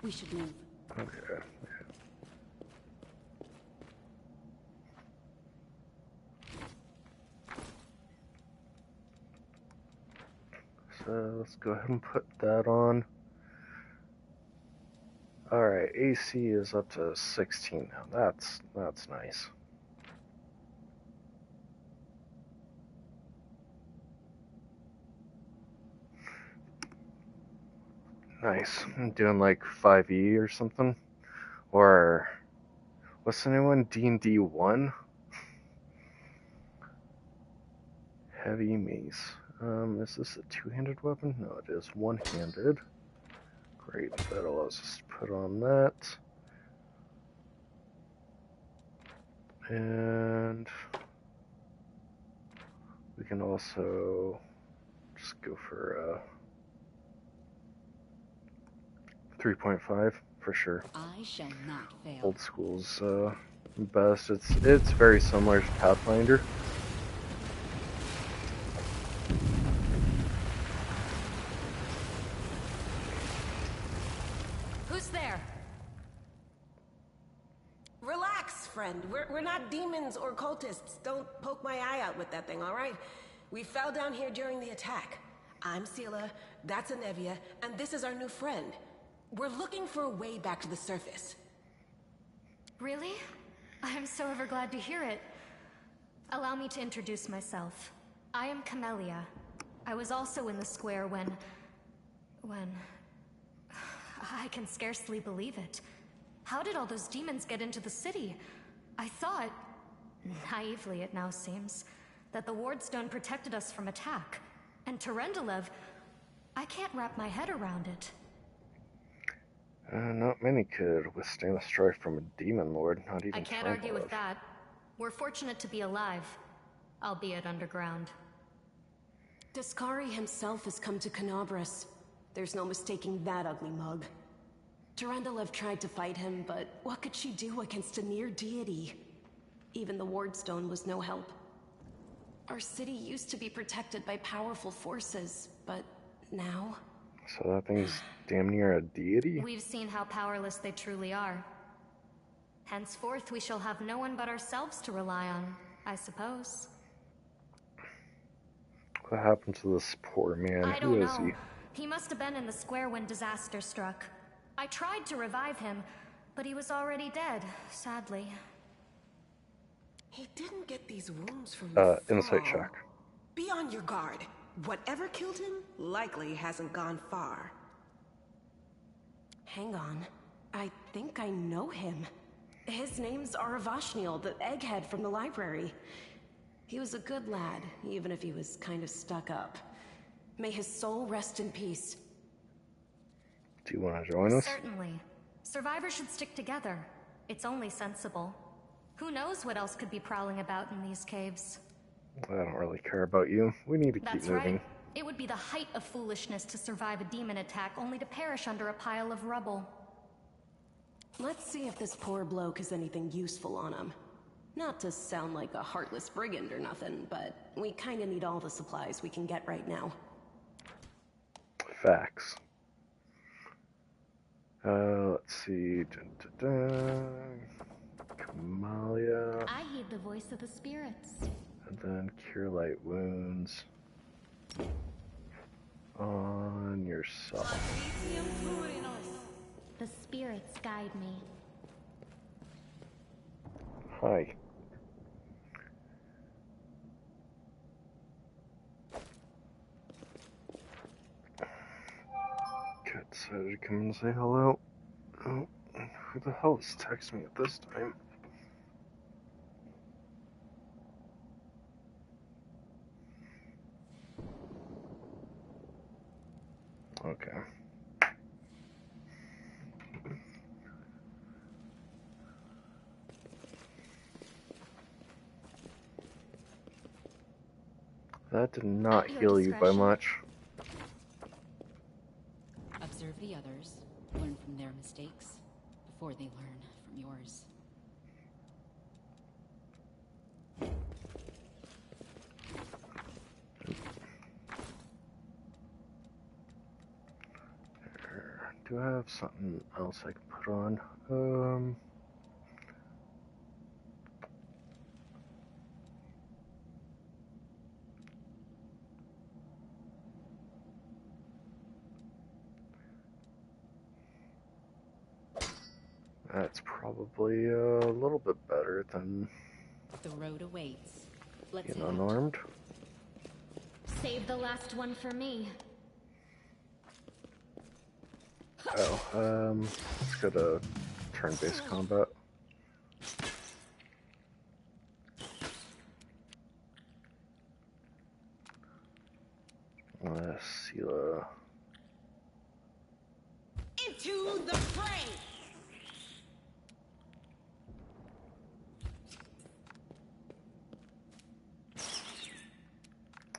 We should move. Okay. So let's go ahead and put that on. Alright, AC is up to 16 now. That's nice. Nice. I'm doing like 5e or something. Or what's the new one? D&D 1? Heavy mace. Is this a two-handed weapon? No, it is one-handed. Great, that allows us to put on that. And we can also just go for 3.5 for sure. I shall not fail. Old school's best. It's very similar to Pathfinder. Who's there? Relax, friend. We're not demons or cultists. Don't poke my eye out with that thing, all right? We fell down here during the attack. I'm Seela, that's Anevia, and this is our new friend. We're looking for a way back to the surface. Really? I'm so ever glad to hear it. Allow me to introduce myself. I am Camellia. I was also in the square when... I can scarcely believe it. How did all those demons get into the city? I thought, naively it now seems, that the Wardstone protected us from attack. And Terendelev, I can't wrap my head around it. Not many could withstand a strike from a demon lord, not even I can't argue with that. We're fortunate to be alive, albeit underground. Discari himself has come to Canabras. There's no mistaking that ugly mug. Terendelev tried to fight him, but what could she do against a near deity? Even the Wardstone was no help. Our city used to be protected by powerful forces, but now... So that thing's damn near a deity? We've seen how powerless they truly are. Henceforth, we shall have no one but ourselves to rely on, I suppose. What happened to this poor man? I Who don't is know. he? He must have been in the square when disaster struck. I tried to revive him, but he was already dead, sadly. He didn't get these wounds from the fall. Insight check. Be on your guard. Whatever killed him likely hasn't gone far. Hang on. I think I know him. His name's Aravashniel, the egghead from the library. He was a good lad, even if he was kind of stuck up. May his soul rest in peace. Do you want to join us? Certainly. Survivors should stick together. It's only sensible. Who knows what else could be prowling about in these caves? I don't really care about you. We need to keep That's moving. right. It would be the height of foolishness to survive a demon attack only to perish under a pile of rubble. Let's see if this poor bloke has anything useful on him. Not to sound like a heartless brigand or nothing, but we kinda need all the supplies we can get right now. Facts. Let's see. Dun, dun, dun. Kamalia. I heed the voice of the spirits. And then cure light wounds on yourself. The spirits guide me. Hi. Good, so to come and say hello. Oh, who the hell is texting me at this time? Okay. That did not heal you by much. Observe the others, learn from their mistakes, before they learn from yours. Do I have something else I can put on? That's probably a little bit better than The road awaits. Let's being head out. unarmed. Save the last one for me. Oh, let's go to turn-based combat. Seela. Into the fray!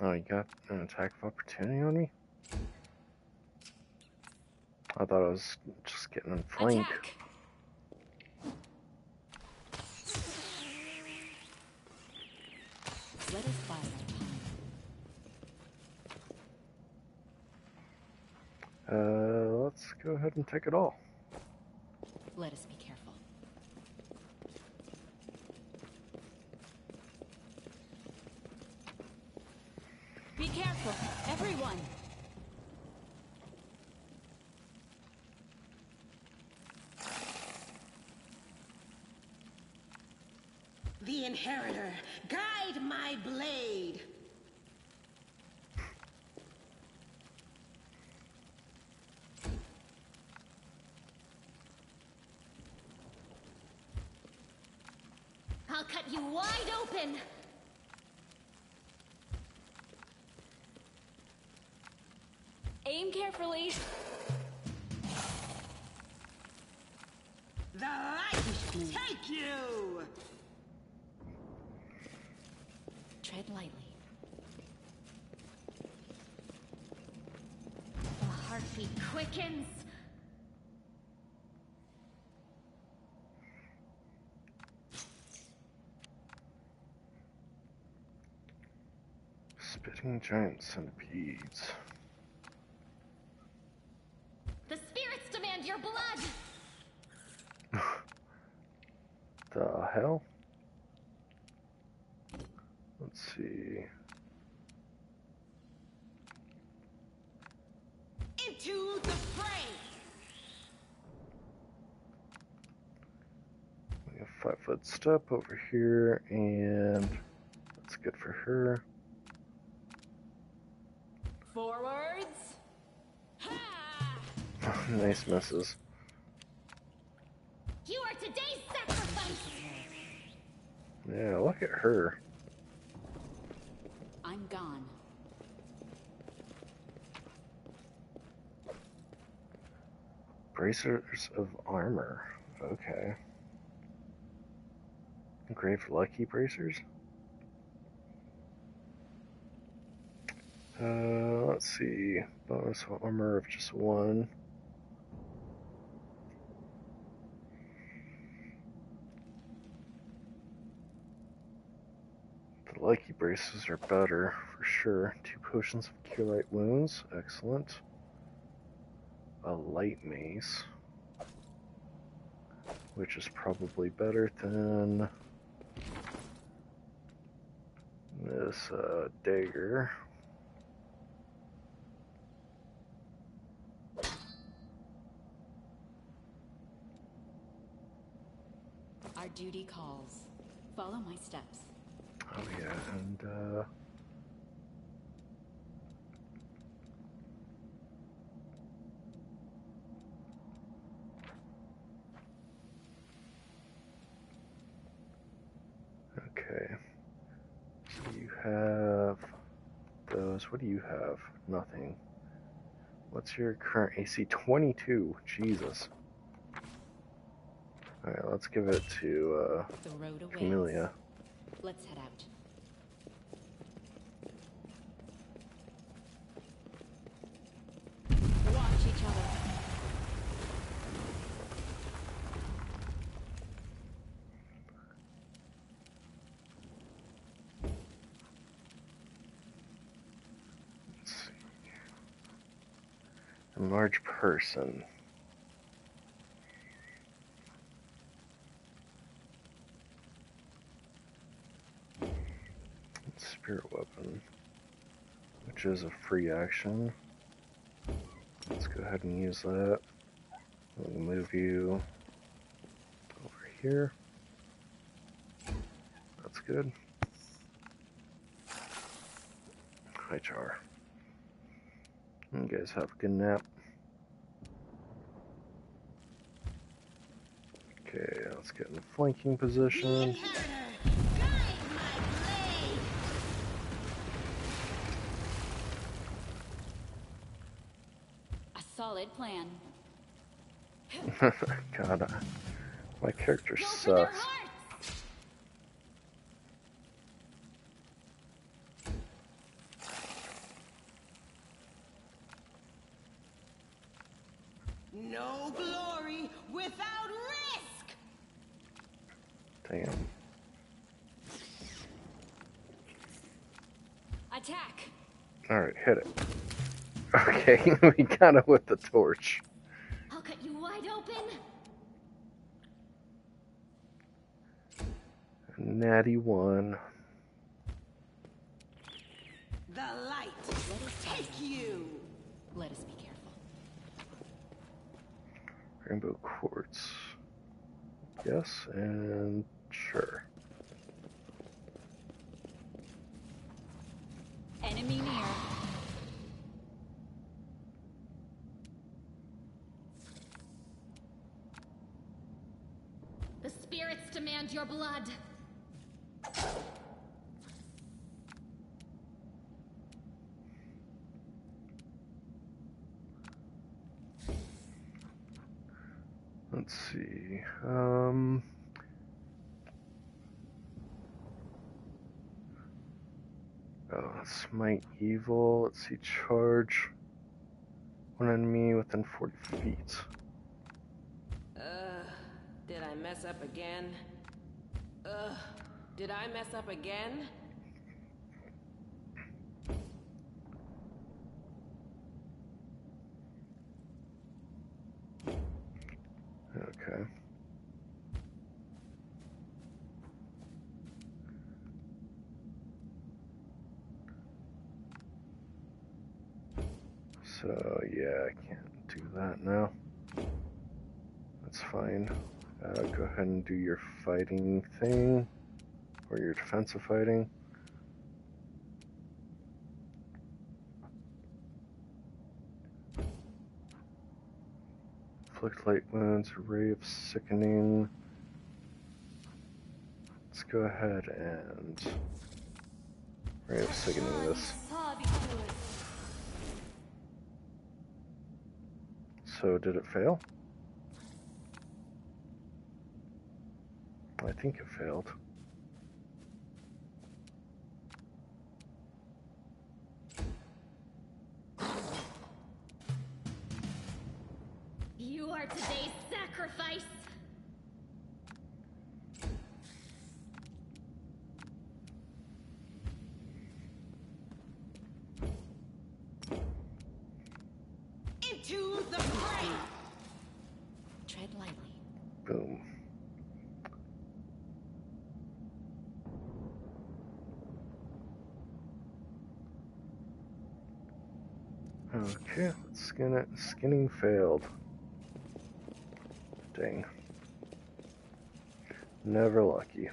Oh, you got an attack of opportunity on me? I thought I was just getting in flank. Attack! Let us bide our time. Let's go ahead and take it all. Let us be careful. Be careful, everyone! The Inheritor, guide my blade! I'll cut you wide open! Aim carefully. The light take you! Tread lightly. The heartbeat quickens. Spitting giant centipedes. The spirits demand your blood! The hell? Let's see. Into the fray! We have 5-foot step over here, and that's good for her. Forwards. Nice misses. You are today's sacrifice! Yeah, look at her. I'm gone. Bracers of armor. Okay. Engraved lucky bracers. Let's see. Bonus armor of just 1. The Lucky Braces are better, for sure. 2 potions of Cure Light Wounds, excellent. A Light Mace, which is probably better than this dagger. Our duty calls. Follow my steps. Oh yeah, and okay. So you have those. What do you have? Nothing. What's your current AC? 22. Jesus. Alright, let's give it to The road awaits. Camellia. Let's head out. Watch each other. Let's see. Enlarge person. Spirit weapon, which is a free action. Let's go ahead and use that. We'll move you over here. That's good. Hi, Char. You guys have a good nap. Okay, let's get in flanking position. Solid plan. God, my character sucks. No glory without risk! Damn. Attack! Alright, hit it. Okay, we got it with the torch. I'll cut you wide open. Natty 1. The light will take you! Let us be careful. Rainbow quartz. Yes, and sure. Enemy near. The spirits demand your blood. Let's see. Oh, smite evil. Let's see. Charge one enemy within 40 feet. Did I mess up again? Did I mess up again? Okay. So, yeah, I can't do that now. That's fine. Go ahead and do your fighting thing, or your defensive fighting. Inflict light wounds, ray of sickening. Let's go ahead and ray of sickening this. So did it fail? I think it failed. You are today's sacrifice. Choose the prey! Tread lightly. Boom. Okay, let's skin it. Skinning failed. Dang. Never lucky.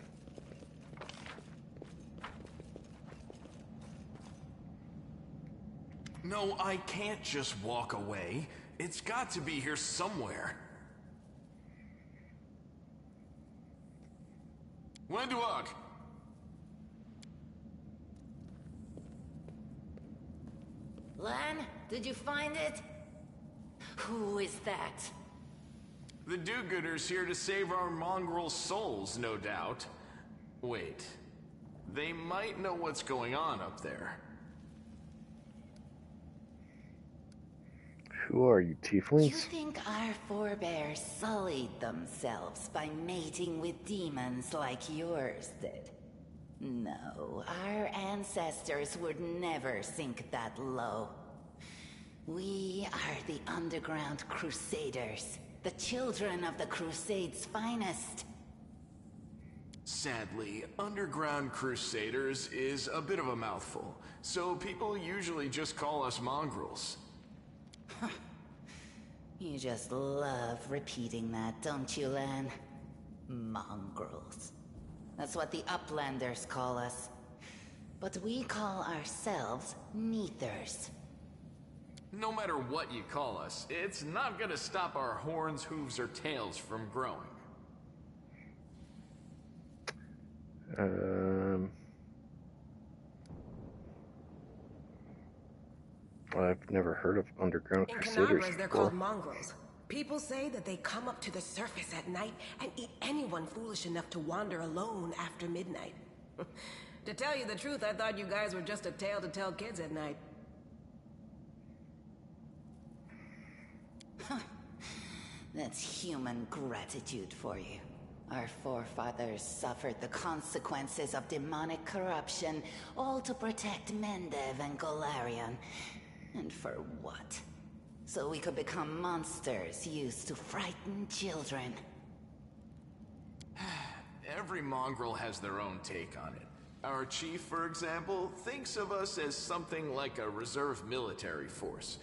No, I can't just walk away. It's got to be here somewhere. Wenduok! Lan, did you find it? Who is that? The do-gooders here to save our mongrel souls, no doubt. Wait. They might know what's going on up there. Who are you, tieflings? You think our forebears sullied themselves by mating with demons like yours did? No, our ancestors would never sink that low. We are the Underground Crusaders, the children of the Crusades' finest. Sadly, Underground Crusaders is a bit of a mouthful, so people usually just call us mongrels. You just love repeating that, don't you, Lan? Mongrels. That's what the Uplanders call us. But we call ourselves Neathers. No matter what you call us, it's not gonna stop our horns, hooves, or tails from growing. I've never heard of Underground In Crusaders Canabras, they're before. called mongrels. People say that they come up to the surface at night and eat anyone foolish enough to wander alone after midnight. To tell you the truth, I thought you guys were just a tale to tell kids at night. That's human gratitude for you. Our forefathers suffered the consequences of demonic corruption, all to protect Mendev and Golarion. And for what? So we could become monsters used to frighten children. Every mongrel has their own take on it. Our chief, for example, thinks of us as something like a reserve military force.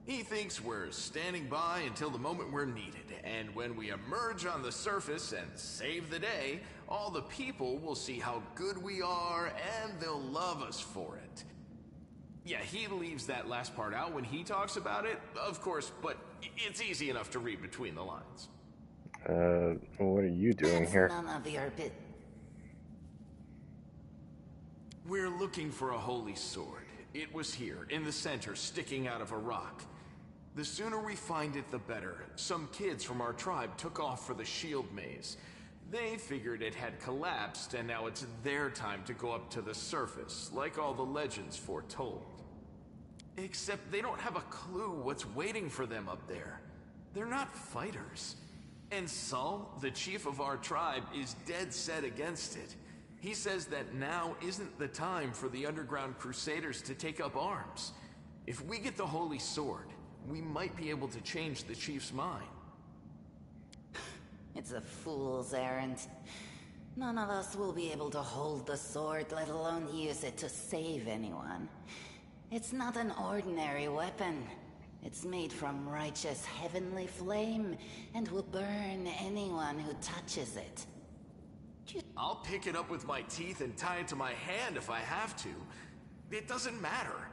He thinks we're standing by until the moment we're needed, and when we emerge on the surface and save the day, all the people will see how good we are, and they'll love us for it. Yeah, he leaves that last part out when he talks about it, of course, but it's easy enough to read between the lines. What are you doing That's here? none of your bit. We're looking for a holy sword. It was here, in the center, sticking out of a rock. The sooner we find it, the better. Some kids from our tribe took off for the shield maze. They figured it had collapsed, and now it's their time to go up to the surface, like all the legends foretold. Except they don't have a clue what's waiting for them up there. They're not fighters. And Saul, the chief of our tribe, is dead set against it. He says that now isn't the time for the Underground Crusaders to take up arms. If we get the Holy Sword, we might be able to change the chief's mind. It's a fool's errand. None of us will be able to hold the sword, let alone use it to save anyone. It's not an ordinary weapon. It's made from righteous heavenly flame, and will burn anyone who touches it. I'll pick it up with my teeth and tie it to my hand if I have to. It doesn't matter.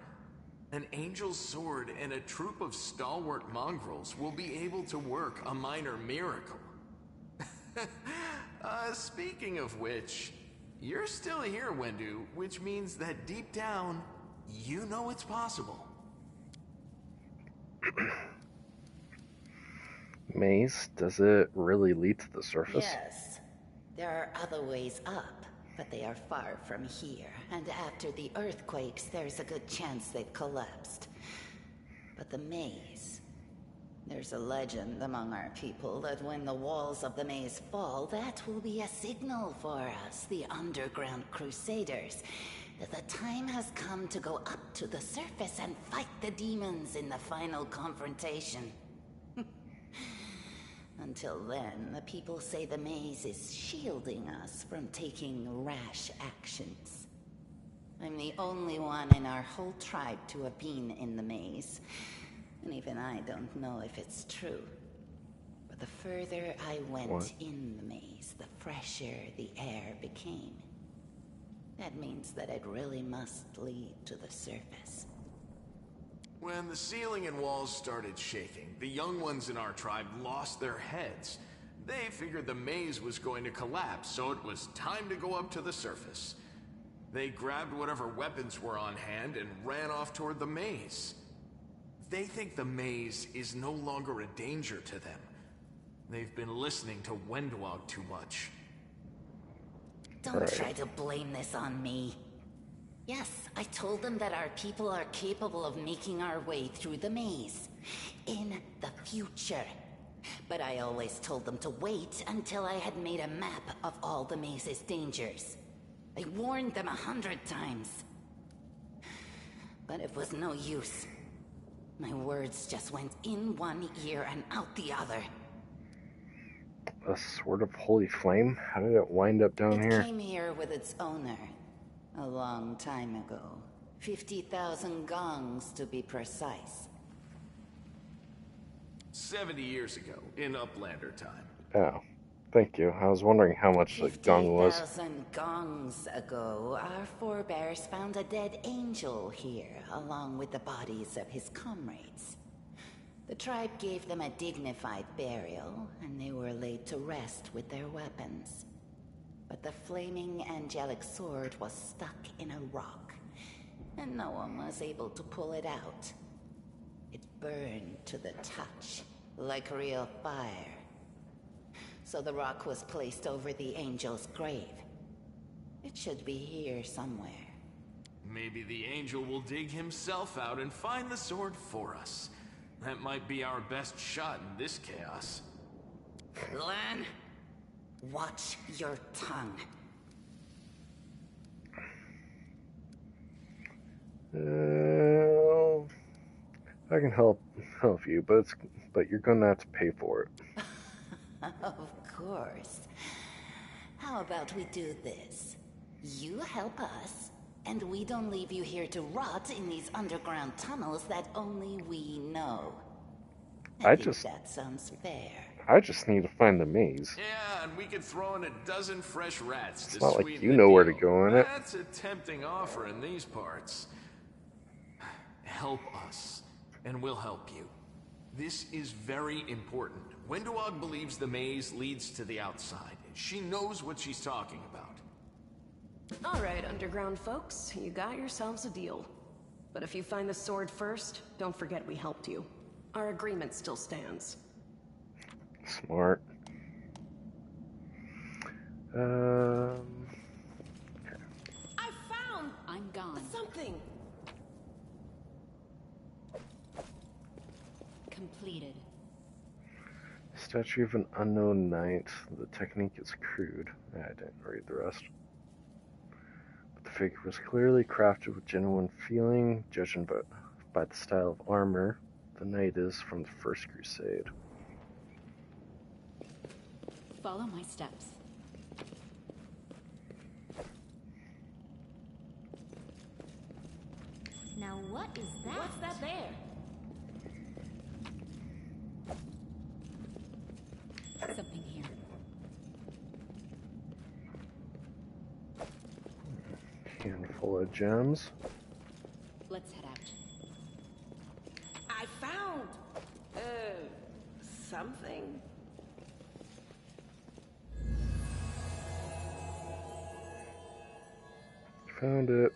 An angel's sword and a troop of stalwart mongrels will be able to work a minor miracle. Speaking of which, you're still here, Wendu, which means that deep down, you know it's possible. Maze, does it really lead to the surface? Yes. There are other ways up, but they are far from here, and after the earthquakes, there's a good chance they've collapsed. But the maze... There's a legend among our people that when the walls of the maze fall, that will be a signal for us, the Underground Crusaders, that the time has come to go up to the surface and fight the demons in the final confrontation. Until then, the people say the maze is shielding us from taking rash actions. I'm the only one in our whole tribe to have been in the maze, and even I don't know if it's true. But the further I went in the maze, the fresher the air became. That means that it really must lead to the surface. When the ceiling and walls started shaking, the young ones in our tribe lost their heads. They figured the maze was going to collapse, so it was time to go up to the surface. They grabbed whatever weapons were on hand and ran off toward the maze. They think the maze is no longer a danger to them. They've been listening to Wendwog too much. Don't try to blame this on me. Yes, I told them that our people are capable of making our way through the maze. In the future. But I always told them to wait until I had made a map of all the maze's dangers. I warned them 100 times. But it was no use. My words just went in one ear and out the other. A sort of holy flame? How did it wind up down here? It came here with its owner. A long time ago. 50,000 gongs to be precise. 70 years ago, in Uplander time. Oh, thank you. I was wondering how much the gong was. 50,000 gongs ago, our forebears found a dead angel here, along with the bodies of his comrades. The tribe gave them a dignified burial, and they were laid to rest with their weapons. But the flaming angelic sword was stuck in a rock, and no one was able to pull it out. It burned to the touch, like real fire. So the rock was placed over the angel's grave. It should be here somewhere. Maybe the angel will dig himself out and find the sword for us. That might be our best shot in this chaos. Lan, watch your tongue. I can help you, but you're gonna have to pay for it. Of course. How about we do this? You help us, and we don't leave you here to rot in these underground tunnels that only we know. I think that sounds fair. I just need to find the maze. Yeah, and we could throw in a dozen fresh rats It's to not like sweeten you the know where to deal. go in it. That's a tempting offer in these parts. Help us, and we'll help you. This is very important. Wendwog believes the maze leads to the outside. She knows what she's talking about. All right, underground folks, you got yourselves a deal. But if you find the sword first, don't forget we helped you. Our agreement still stands. Smart. I found I'm gone. something. Completed. Statue of an unknown knight. The technique is crude. I didn't read the rest. But the figure was clearly crafted with genuine feeling, judging by the style of armor. The knight is from the First Crusade. Follow my steps. Now what is that? What's that there? Something here. Handful of gems. Let's head out. I found something. Found it.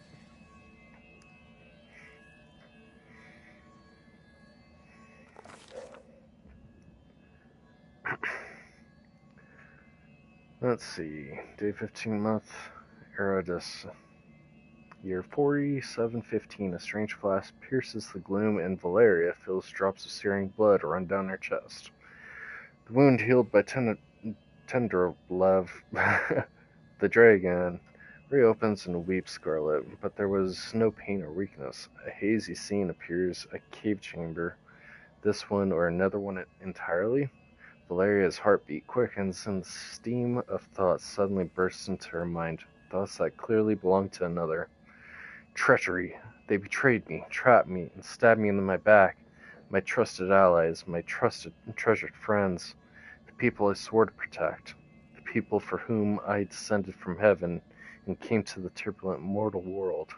Let's see. Day 15, month Erodus. Year 4715. A strange flash pierces the gloom, and Valeria feels drops of searing blood run down her chest. The wound healed by Tenderlev, the dragon, reopens and weeps Scarlet, but there was no pain or weakness. A hazy scene appears, a cave chamber. This one or another one entirely? Valeria's heartbeat quickens, and the stream of thoughts suddenly bursts into her mind, thoughts that clearly belong to another. Treachery. They betrayed me, trapped me, and stabbed me in my back. My trusted allies, my trusted and treasured friends, the people I swore to protect, the people for whom I descended from heaven and came to the turbulent mortal world.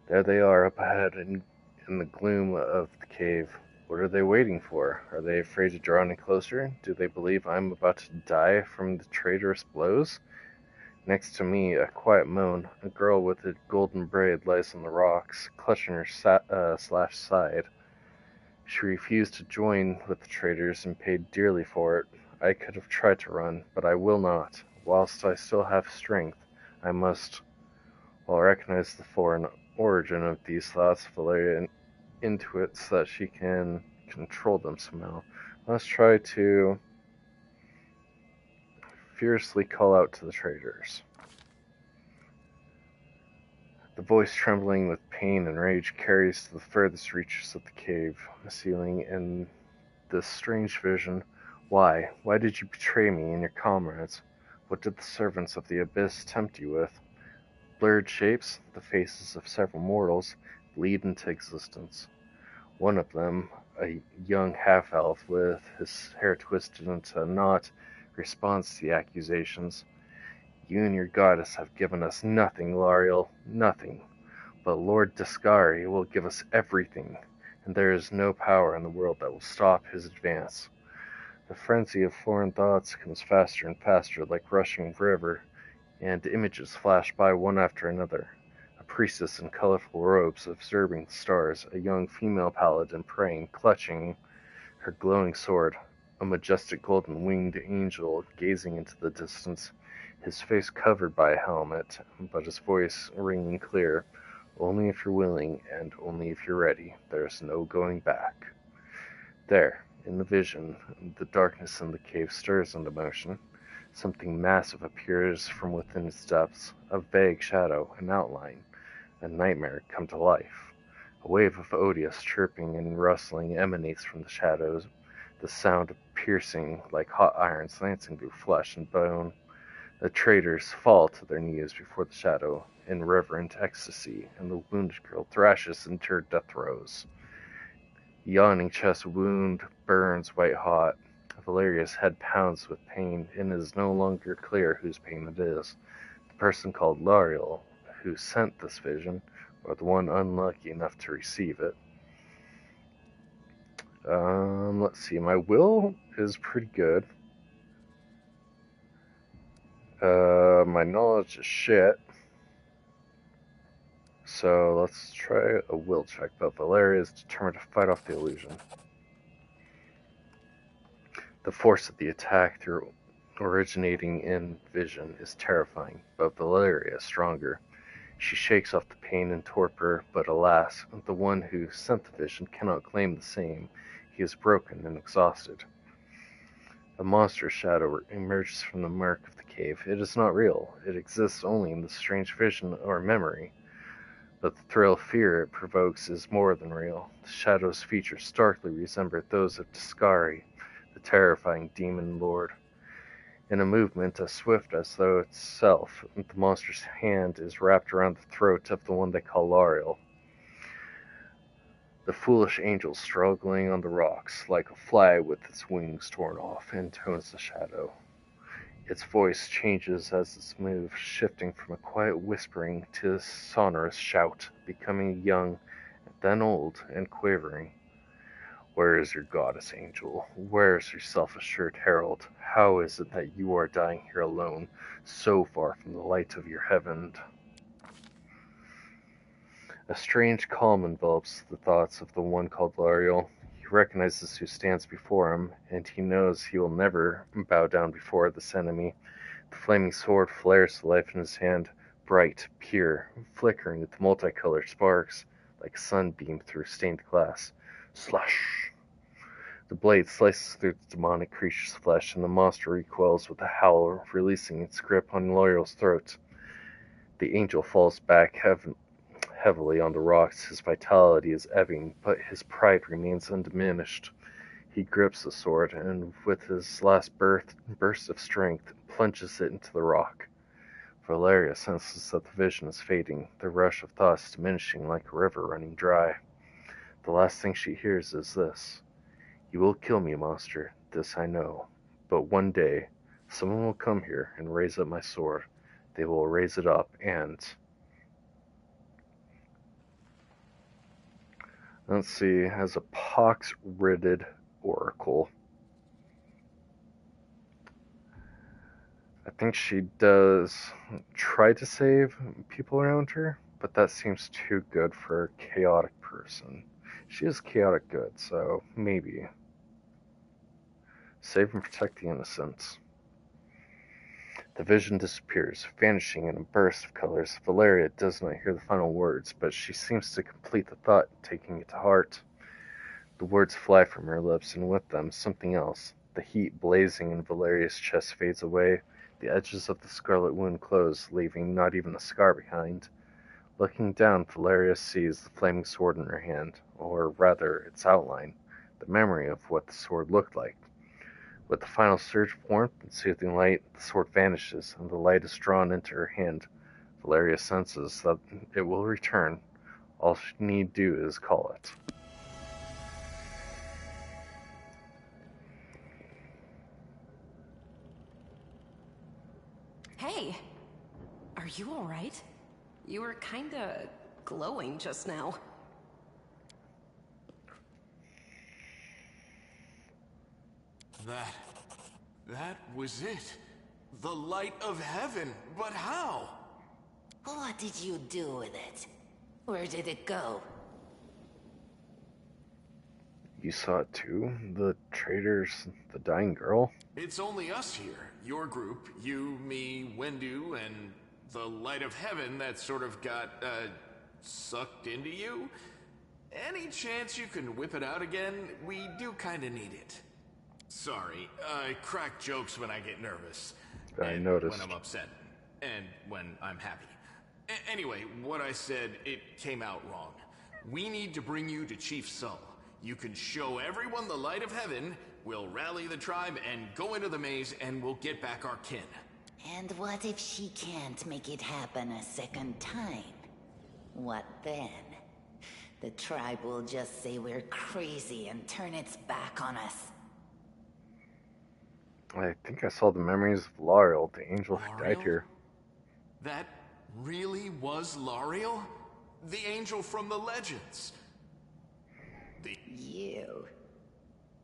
There they are up ahead in the gloom of the cave. What are they waiting for? Are they afraid to draw any closer? Do they believe I am about to die from the traitorous blows? Next to me, a quiet moan. A girl with a golden braid lies on the rocks, clutching her slashed side. She refused to join with the traitors and paid dearly for it. I could have tried to run, but I will not. Whilst I still have strength, I must. While I recognize the foreign origin of these thoughts, Valeria intuits that she can control them somehow. Let's try to fiercely call out to the traitors. The voice, trembling with pain and rage, carries to the furthest reaches of the cave, ceiling in this strange vision. Why? Why did you betray me and your comrades? What did the servants of the abyss tempt you with? Blurred shapes, the faces of several mortals, bleed into existence. One of them, a young half-elf with his hair twisted into a knot, responds to the accusations. You and your goddess have given us nothing, Lariel, nothing. But Lord Discari will give us everything, and there is no power in the world that will stop his advance. The frenzy of foreign thoughts comes faster and faster like rushing river, and images flash by one after another. A priestess in colorful robes observing the stars, a young female paladin praying, clutching her glowing sword, a majestic golden-winged angel gazing into the distance, his face covered by a helmet, but his voice ringing clear. Only if you're willing, and only if you're ready. There's no going back. There, in the vision, the darkness in the cave stirs into motion. Something massive appears from within its depths, a vague shadow, an outline, a nightmare come to life. A wave of odious chirping and rustling emanates from the shadows, the sound piercing like hot irons lancing through flesh and bone. The traitors fall to their knees before the shadow in reverent ecstasy, and the wounded girl thrashes into her death throes. Yawning chest wound burns white hot. Valeria's head pounds with pain, and it is no longer clear whose pain it is. The person called Lariel, who sent this vision, or the one unlucky enough to receive it. Let's see, my will is pretty good. My knowledge is shit. So let's try a will check, but Valeria is determined to fight off the illusion. The force of the attack through originating in vision is terrifying, but Valeria is stronger. She shakes off the pain and torpor, but alas, the one who sent the vision cannot claim the same. He is broken and exhausted. A monstrous shadow emerges from the murk of the cave. It is not real. It exists only in the strange vision or memory. But the thrill of fear it provokes is more than real. The shadow's features starkly resemble those of Discari, the terrifying demon lord. In a movement as swift as though itself, the monster's hand is wrapped around the throat of the one they call Lariel. The foolish angel struggling on the rocks, like a fly with its wings torn off, intones the shadow. Its voice changes as it moves, shifting from a quiet whispering to a sonorous shout, becoming young, then old, and quavering. Where is your goddess, angel? Where is your self-assured herald? How is it that you are dying here alone, so far from the light of your heaven? A strange calm envelops the thoughts of the one called Lariel. He recognizes who stands before him, and he knows he will never bow down before this enemy. The flaming sword flares to life in his hand, bright, pure, flickering with multicolored sparks, like a sunbeam through stained glass. Slash! The blade slices through the demonic creature's flesh, and the monster recoils with a howl, releasing its grip on Lariel's throat. The angel falls back heavily on the rocks. His vitality is ebbing, but his pride remains undiminished. He grips the sword and, with his last burst of strength, plunges it into the rock. Valeria senses that the vision is fading, the rush of thoughts diminishing like a river running dry. The last thing she hears is this: "You will kill me, monster, this I know. But one day, someone will come here and raise up my sword. They will raise it up and..." Let's see, has a pox-ridden oracle. I think she does try to save people around her, but that seems too good for a chaotic person. She is chaotic good, so maybe. Save and protect the innocents. The vision disappears, vanishing in a burst of colors. Valeria does not hear the final words, but she seems to complete the thought, taking it to heart. The words fly from her lips, and with them something else. The heat blazing in Valeria's chest fades away. The edges of the scarlet wound close, leaving not even a scar behind. Looking down, Valeria sees the flaming sword in her hand, or rather, its outline, the memory of what the sword looked like. With the final surge of warmth and soothing light, the sword vanishes, and the light is drawn into her hand. Valeria senses that it will return. All she need do is call it. Hey, are you all right? You were kinda glowing just now. That was it. The light of heaven. But how? What did you do with it? Where did it go? You saw it too? The traitors, the dying girl? It's only us here. Your group, you, me, Wendu, and the light of heaven that sort of got, sucked into you. Any chance you can whip it out again? We do kinda need it. Sorry, I crack jokes when I get nervous. I noticed. When I'm upset. And when I'm happy. Anyway, what I said, it came out wrong. We need to bring you to Chief Sull. You can show everyone the light of heaven, we'll rally the tribe and go into the maze, and we'll get back our kin. And what if she can't make it happen a second time? What then? The tribe will just say we're crazy and turn its back on us. I think I saw the memories of Laurel, the angel who died here. That really was Laurel? The angel from the legends. You.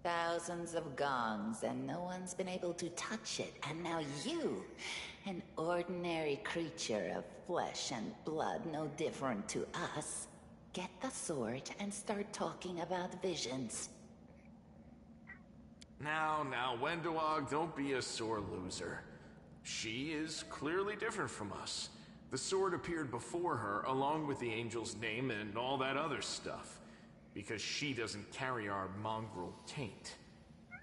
Thousands of gongs and no one's been able to touch it. And now you, an ordinary creature of flesh and blood, no different to us, get the sword and start talking about visions. Now, Wenduog, don't be a sore loser. She is clearly different from us. The sword appeared before her, along with the angel's name and all that other stuff. Because she doesn't carry our mongrel taint.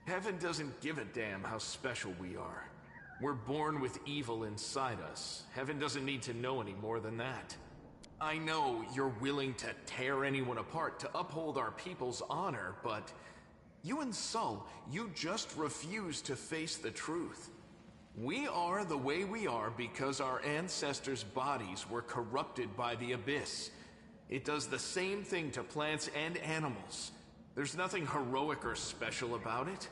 Heaven doesn't give a damn how special we are. We're born with evil inside us. Heaven doesn't need to know any more than that. I know you're willing to tear anyone apart to uphold our people's honor, but you and Sull, you just refuse to face the truth. We are the way we are because our ancestors' bodies were corrupted by the Abyss. It does the same thing to plants and animals. There's nothing heroic or special about it.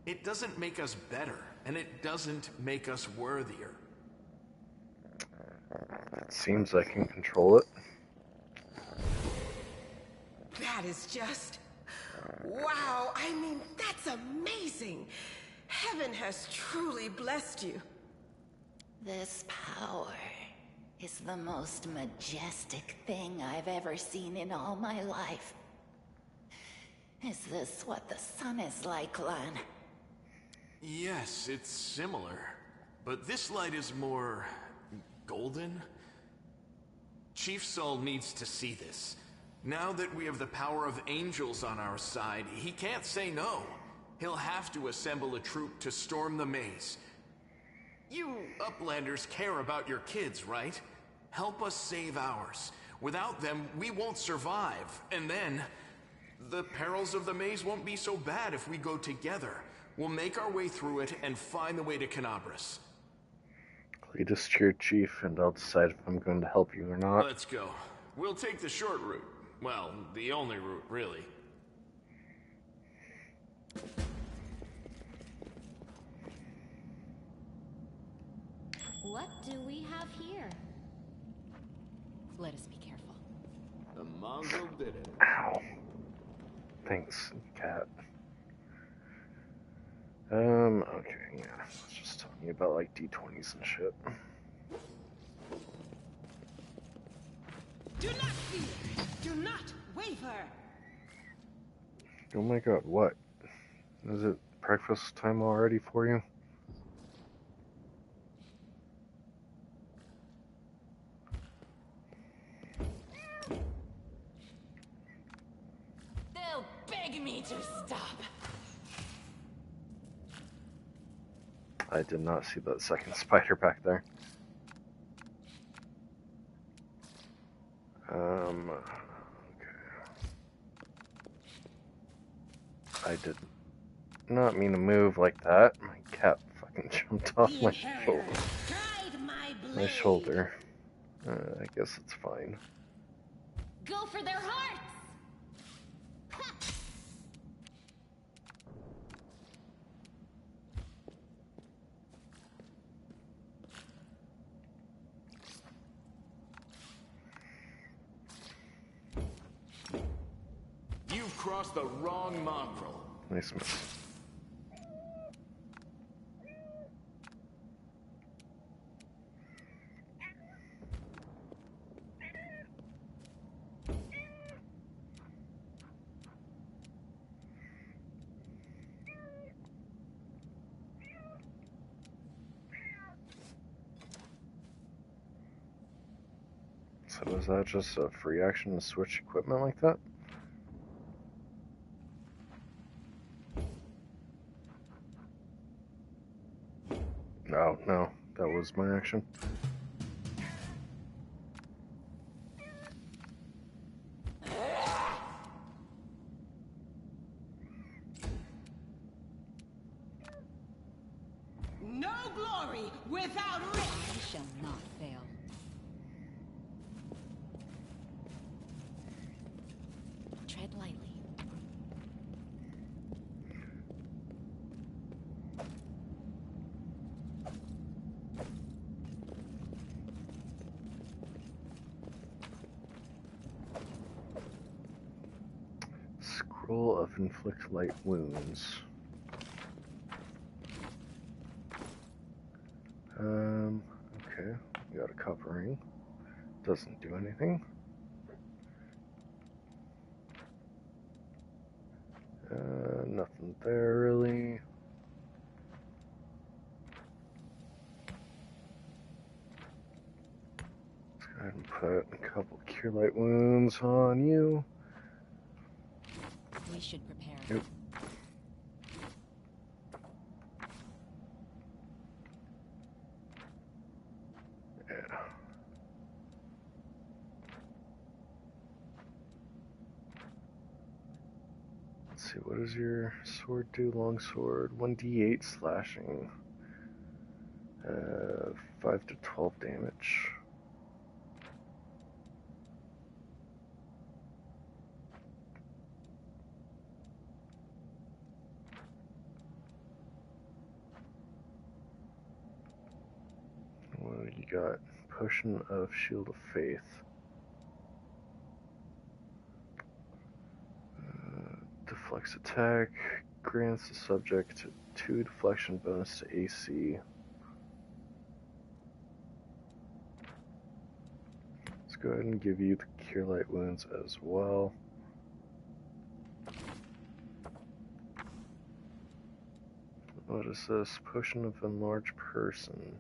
It doesn't make us better, and it doesn't make us worthier. It seems I can control it. That is just... wow, I mean, that's amazing! Heaven has truly blessed you. This power is the most majestic thing I've ever seen in all my life. Is this what the sun is like, Lan? Yes, it's similar. But this light is more... golden? Chief Sull needs to see this. Now that we have the power of angels on our side, he can't say no. He'll have to assemble a troop to storm the maze. You Uplanders care about your kids, right? Help us save ours. Without them, we won't survive. And then, The perils of the maze won't be so bad if we go together. We'll make our way through it and find the way to Canabras. Lead us to your chief, and I'll decide if I'm going to help you or not. Let's go. We'll take the short route. Well, the only route, really. What do we have here? Let us be careful. The Mongol did it. Ow. Thanks, cat. Okay, yeah. I was just talking about, like, D20s and shit. Do not fear! Do not waver! Oh my god, what? Is it breakfast time already for you? They'll beg me to stop. I did not see that second spider back there. Okay. I did not mean to move like that. My cat fucking jumped off my shoulder. My shoulder. I guess it's fine. Go for their hearts! You've crossed the wrong mongrel. Nice miss. So is that just a free action to switch equipment like that? Oh, no. That was my action. No glory without risk! We shall not fail. Tread lightly. Scroll of inflict light wounds. Okay, we got a covering. Doesn't do anything. Nothing there really. Let's go ahead and put a couple cure light wounds on you. We should prepare. Yep. Yeah. Let's see, what does your sword do? Long sword, 1d8 slashing, 5 to 12 damage. What do you got? Potion of Shield of Faith. Deflects attack, grants the subject 2 deflection bonus to AC. Let's go ahead and give you the Cure Light Wounds as well. What is this? Potion of Enlarged Person.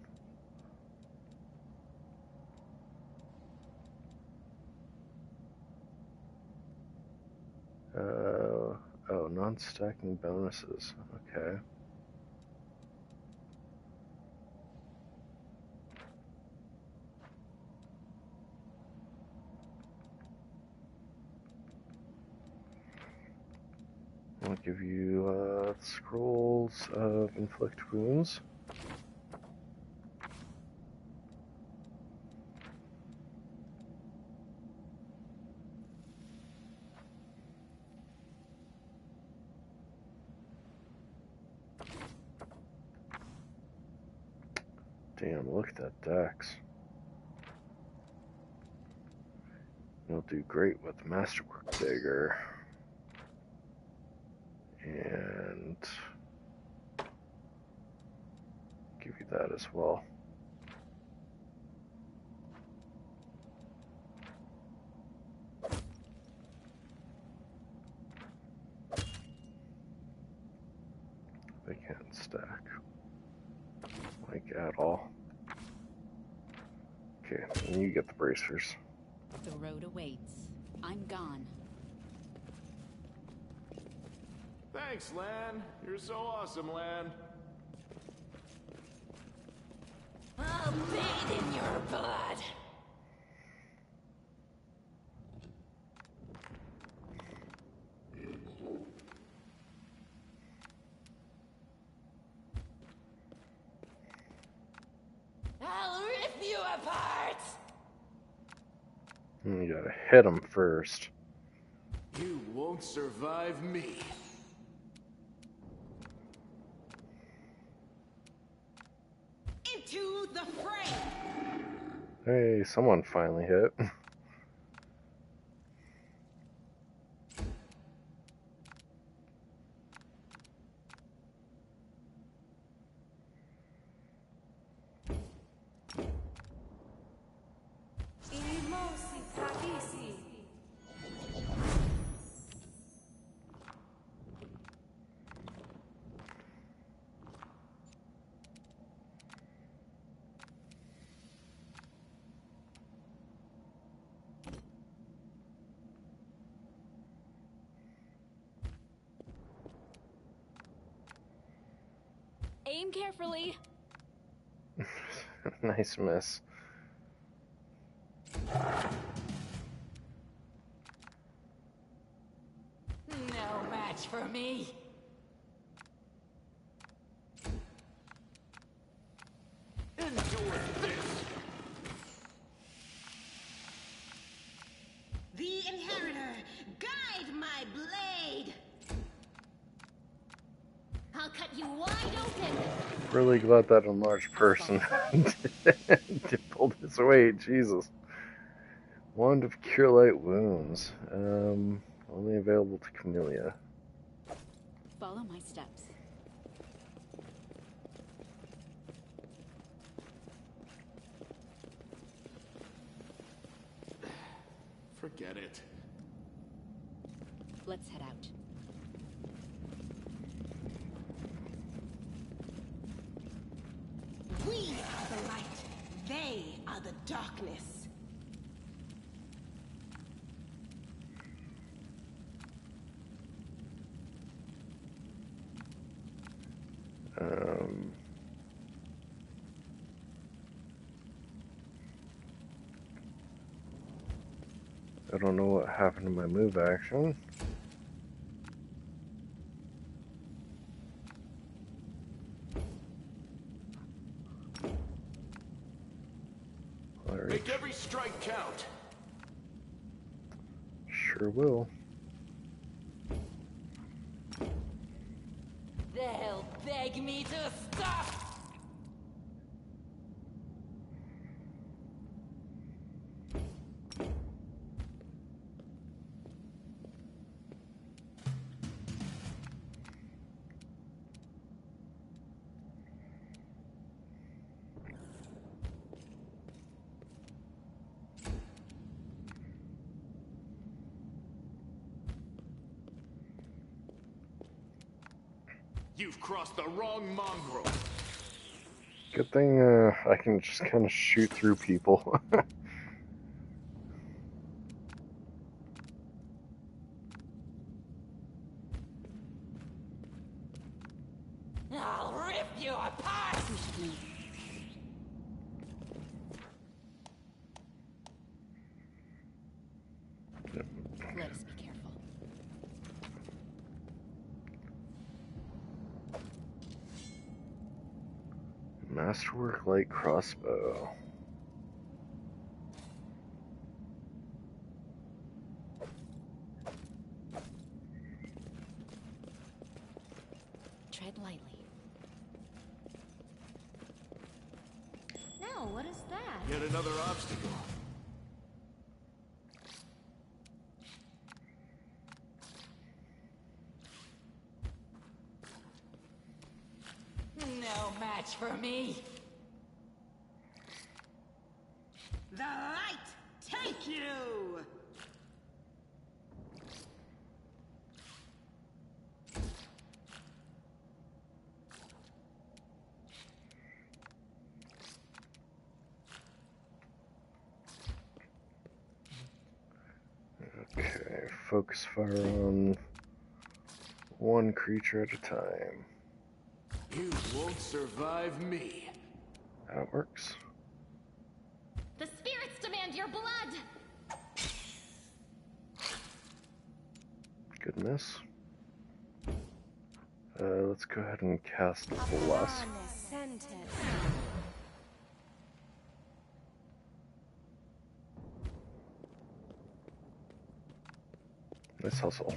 Oh, non-stacking bonuses. Okay. I'll give you scrolls of inflict wounds. Damn, look at that dex. You'll do great with the Masterwork Dagger. And give you that as well. They can't stack. Like at all. Okay, and you get the bracers. The road awaits. I'm gone. Thanks, Lan. You're so awesome, Lan. I'll bathe in your blood. I'll rip you apart. You gotta hit him first. You won't survive me. Into the fray! Hey, someone finally hit. Aim carefully. Nice miss. No match for me. Endure this. The Inheritor, guide my blade! I'll cut you wide open! Really glad that enlarged person pulled his weight. Jesus. Wand of Cure Light Wounds. Only available to Camellia. Follow my steps. Forget it. Let's head out. We are the light. They are the darkness. I don't know what happened to my move action. Make every strike count. Sure will. They'll beg me to stop. You've crossed the wrong mongrel. Good thing I can just kind of shoot through people. I'll rip you apart. Let us be careful. Masterwork light crossbow. Tread lightly. Now, what is that? Yet another obstacle. No match for me. The light take you! Okay, focus fire on one creature at a time. You won't survive me. That works. The spirits demand your blood! Good miss. Let's go ahead and cast Bless. Nice hustle.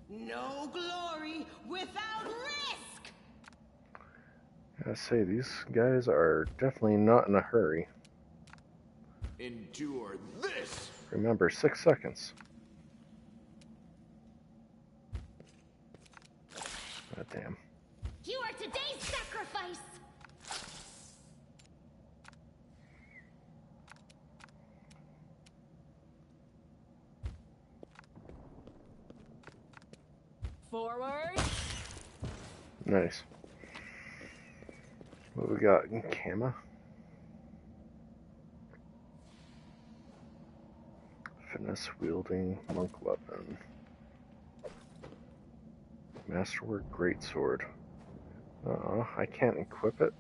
No glory without risk! I say, these guys are definitely not in a hurry. Endure this! Remember, 6 seconds. God damn. You are today's sacrifice! Forward. Nice. What we got? Kama? Finesse wielding monk weapon. Masterwork greatsword. I can't equip it.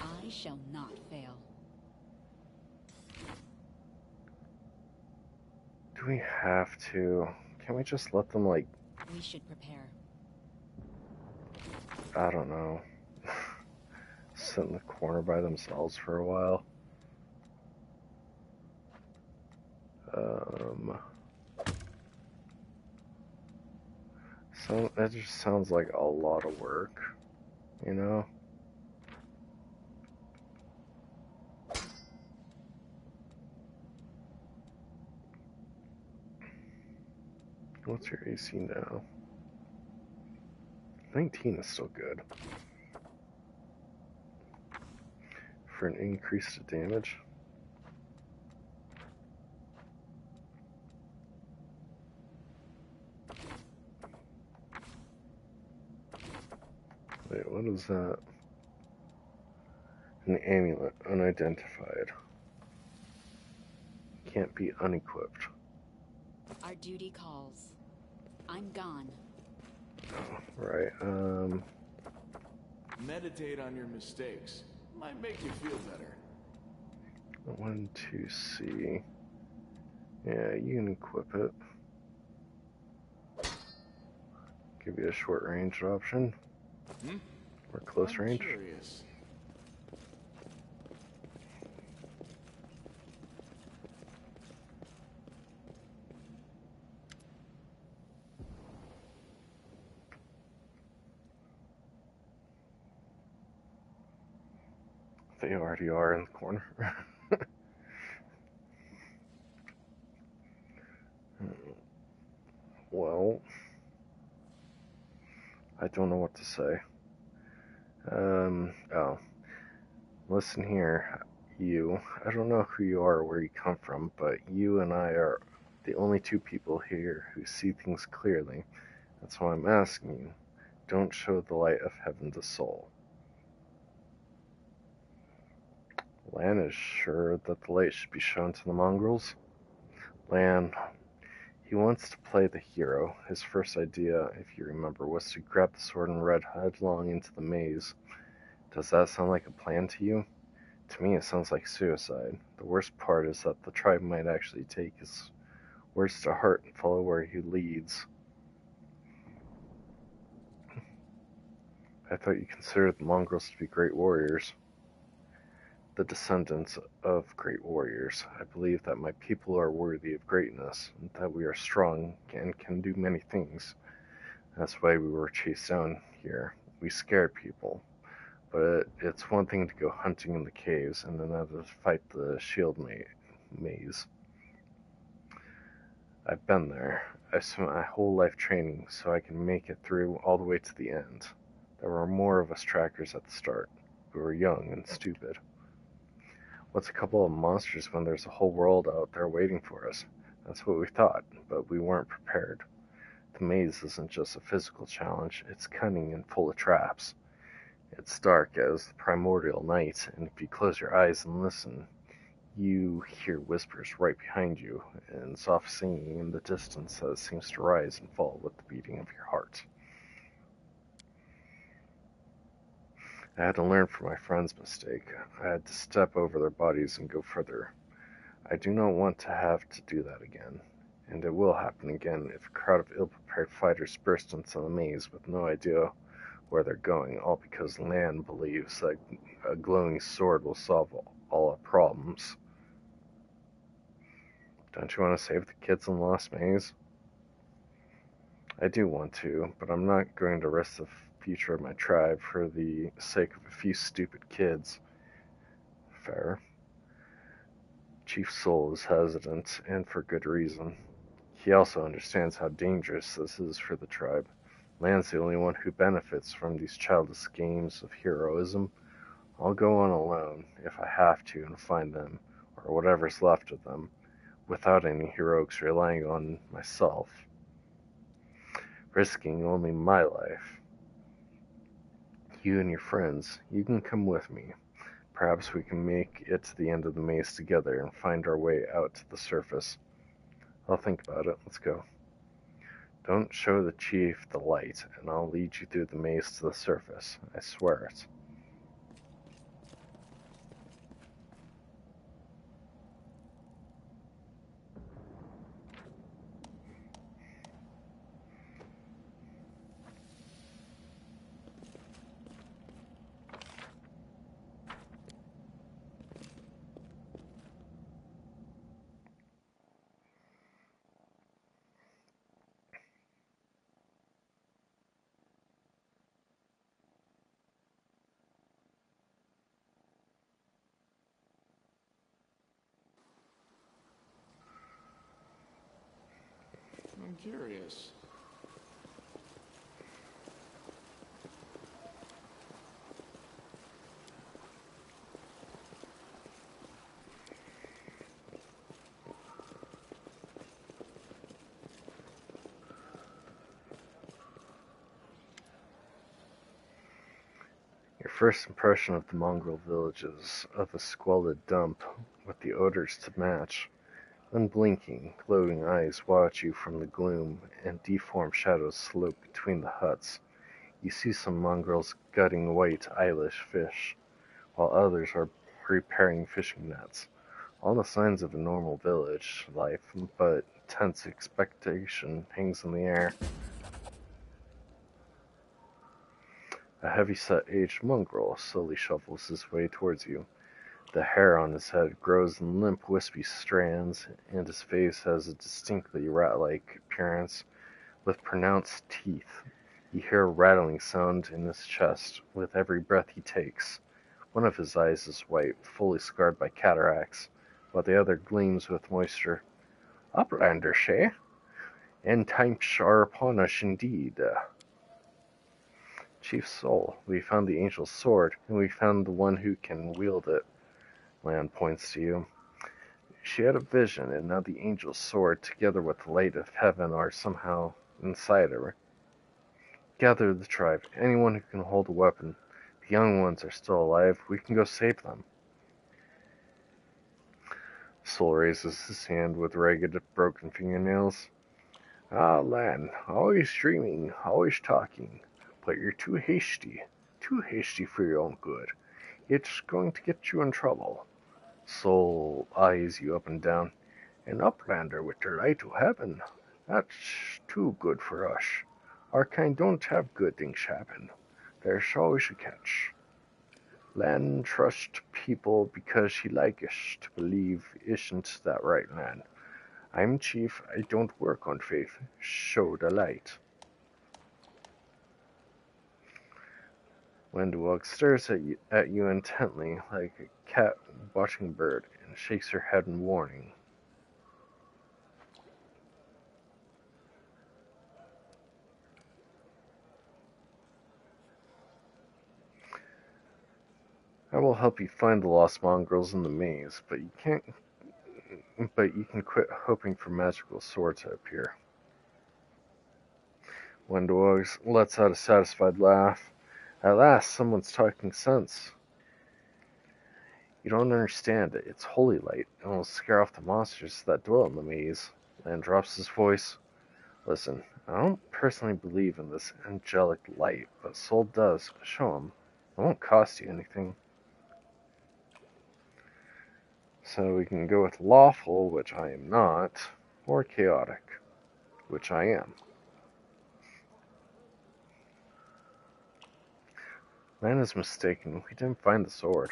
I shall not fail. Do we have to? Can we just let them, like... We should prepare. I don't know. Sit in the corner by themselves for a while. So that just sounds like a lot of work, you know? What's your AC now? 19 is still good. For an increase to damage. Wait, what is that? An amulet, unidentified. Can't be unequipped. Our duty calls. I'm gone. Oh, right, Meditate on your mistakes. Might make you feel better. 1, 2C. Yeah, you can equip it. Give you a short range option. Or close range. Curious. They already are in the corner. Well, I don't know what to say. Oh. Listen here, you. I don't know who you are or where you come from, but you and I are the only two people here who see things clearly. That's why I'm asking you. Don't show the light of heaven to Soul. Lan is sure that the light should be shown to the mongrels. Lan, he wants to play the hero. His first idea, if you remember, was to grab the sword and ride headlong into the maze. Does that sound like a plan to you? To me, it sounds like suicide. The worst part is that the tribe might actually take his words to heart and follow where he leads. I thought you considered the mongrels to be great warriors. The descendants of great warriors. I believe that my people are worthy of greatness, and that we are strong and can do many things. That's why we were chased down here. We scared people. But it's one thing to go hunting in the caves, and another to fight the shield maze. I've been there. I've spent my whole life training so I can make it through all the way to the end. There were more of us trackers at the start. We were young and stupid. What's a couple of monsters when there's a whole world out there waiting for us? That's what we thought, but we weren't prepared. The maze isn't just a physical challenge, it's cunning and full of traps. It's dark as the primordial night, and if you close your eyes and listen, you hear whispers right behind you, and soft singing in the distance that seems to rise and fall with the beating of your heart. I had to learn from my friend's mistake. I had to step over their bodies and go further. I do not want to have to do that again, and it will happen again if a crowd of ill-prepared fighters burst into the maze with no idea where they're going, all because Lan believes that a glowing sword will solve all our problems. Don't you want to save the kids in the Lost Maze? I do want to, but I'm not going to risk the future of my tribe for the sake of a few stupid kids. Fair. Chief Soul is hesitant, and for good reason. He also understands how dangerous this is for the tribe. Lan's the only one who benefits from these childish games of heroism. I'll go on alone, if I have to, and find them, or whatever's left of them, without any heroics relying on myself, risking only my life. You and your friends, you can come with me. Perhaps we can make it to the end of the maze together and find our way out to the surface. I'll think about it. Let's go. Don't show the chief the light, and I'll lead you through the maze to the surface. I swear it. I'm curious. Your first impression of the mongrel village is of a squalid dump with the odors to match. Unblinking, glowing eyes watch you from the gloom, and deformed shadows slope between the huts. You see some mongrels gutting white eyelash fish, while others are repairing fishing nets. All the signs of a normal village life, but tense expectation hangs in the air. A heavy-set aged mongrel slowly shuffles his way towards you. The hair on his head grows in limp, wispy strands, and his face has a distinctly rat-like appearance, with pronounced teeth. You hear a rattling sound in his chest with every breath he takes. One of his eyes is white, fully scarred by cataracts, while the other gleams with moisture. Uplanders, eh? End times are upon us indeed. Chief Soul, we found the angel's sword, and we found the one who can wield it. Lan points to you. She had a vision, and now the angel's sword, together with the light of heaven, are somehow inside her. Gather the tribe, anyone who can hold a weapon. The young ones are still alive. We can go save them. Soul raises his hand with ragged, broken fingernails. Ah, Lan, always dreaming, always talking. But you're too hasty, too hasty for your own good. It's going to get you in trouble. Soul eyes you up and down. An uplander with the light of heaven. That's too good for us. Our kind don't have good things happen. There's always a catch. Lan trusts people because he likes to believe isn't that right, Lan? I'm chief, I don't work on faith. Show the light. Wendewog stares at you intently, like a cat watching a bird, and shakes her head in warning. I will help you find the lost mongrels in the maze, but you can quit hoping for magical swords to appear. Wendewog lets out a satisfied laugh. At last, someone's talking sense. You don't understand it. It's holy light. It will scare off the monsters that dwell in the maze. Lan drops his voice. Listen, I don't personally believe in this angelic light, but Soul does. Show him. It won't cost you anything. So we can go with lawful, which I am not, or chaotic, which I am. Lan is mistaken. We didn't find the sword.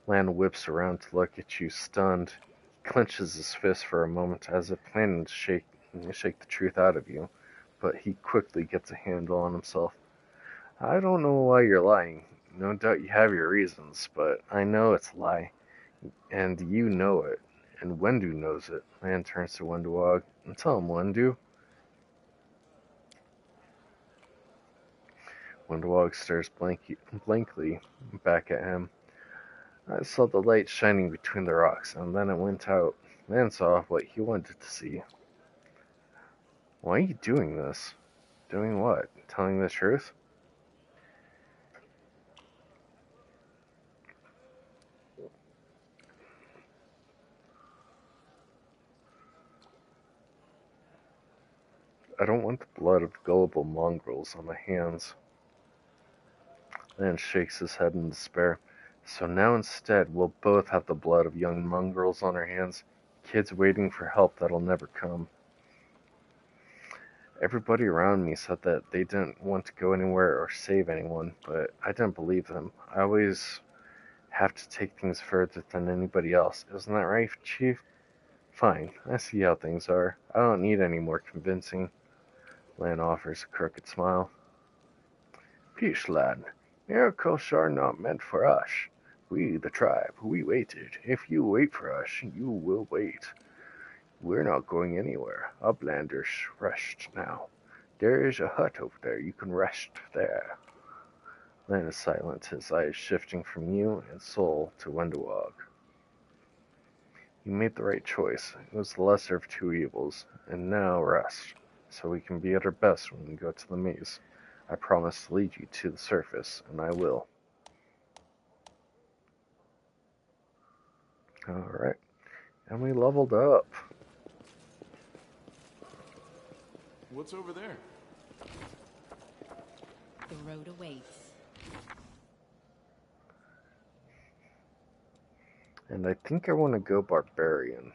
Lan whips around to look at you, stunned. He clenches his fist for a moment as if planning to shake the truth out of you, but he quickly gets a handle on himself. I don't know why you're lying. No doubt you have your reasons, but I know it's a lie. And you know it. And Wendu knows it. Lan turns to Wendewog. And tell him, Wendu. Wendewog stares blankly back at him. I saw the light shining between the rocks, and then it went out. Lan saw what he wanted to see. Why are you doing this? Doing what? Telling the truth? I don't want the blood of gullible mongrels on my hands. Lan shakes his head in despair. So now instead, we'll both have the blood of young mongrels on our hands, kids waiting for help that'll never come. Everybody around me said that they didn't want to go anywhere or save anyone, but I didn't believe them. I always have to take things further than anybody else. Isn't that right, Chief? Fine, I see how things are. I don't need any more convincing. Lan offers a crooked smile. Peace, lad. Miracles are not meant for us. We, the tribe, we waited. If you wait for us, you will wait. We're not going anywhere. Uplanders, rest now. There is a hut over there. You can rest there. Lan is silent, his eyes shifting from you and Soul to Wendewog. You made the right choice. It was the lesser of two evils. And now rest, so we can be at our best when we go to the maze. I promise to lead you to the surface, and I will. Alright. And we leveled up. What's over there? The road awaits. And I think I want to go Barbarian.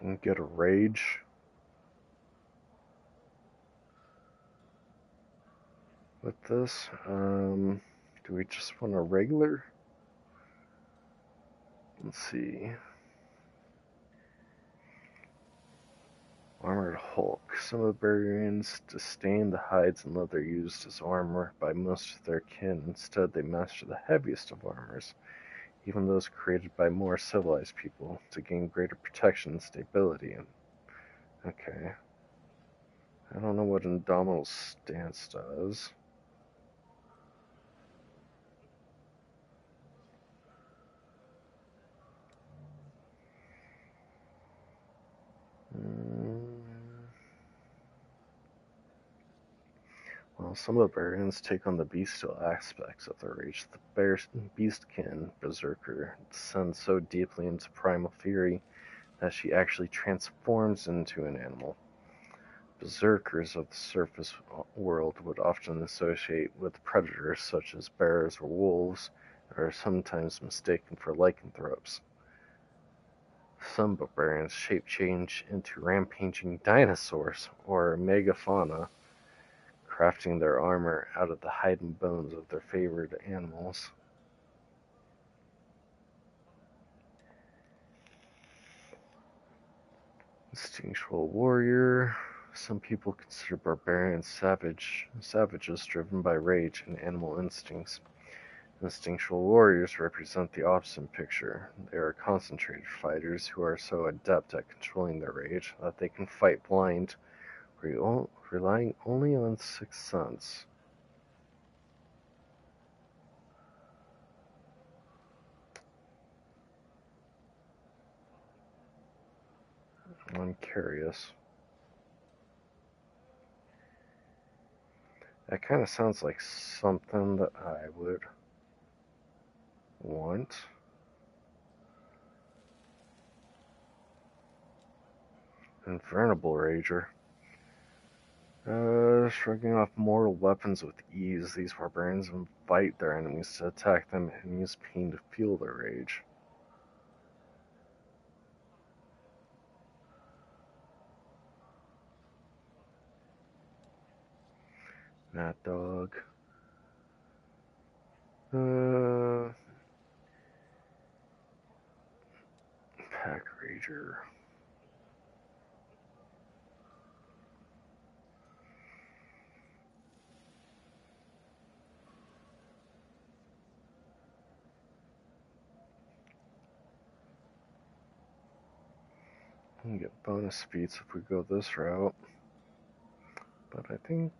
And get a rage. With this, do we just want a regular? Let's see. Armored Hulk. Some of the barbarians disdain the hides and leather used as armor by most of their kin. Instead, they master the heaviest of armors, even those created by more civilized people, to gain greater protection and stability. Okay. I don't know what Indomitable Stance does. Well, some of the barbarians take on the bestial aspects of their rage. The beastkin berserker descends so deeply into primal fury that she actually transforms into an animal. Berserkers of the surface world would often associate with predators such as bears or wolves, and are sometimes mistaken for lycanthropes. Some barbarians shape change into rampaging dinosaurs or megafauna, crafting their armor out of the hide and bones of their favored animals. Instinctual warrior. Some people consider barbarians savages driven by rage and animal instincts. Instinctual warriors represent the opposite picture. They are concentrated fighters who are so adept at controlling their rage that they can fight blind, relying only on sixth sense. I'm curious. That kind of sounds like something that I would want. Invulnerable Rager. Shrugging off mortal weapons with ease, these barbarians invite their enemies to attack them and use pain to fuel their rage. Mad Dog. Pack Rager. We can get bonus feats if we go this route. But I think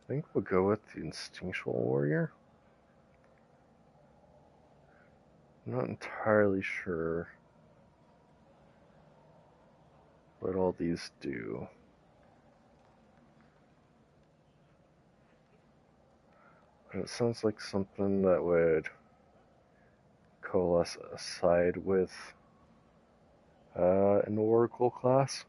we'll go with the Instinctual Warrior. I'm not entirely sure what all these do. But it sounds like something that would coalesce aside with an Oracle class.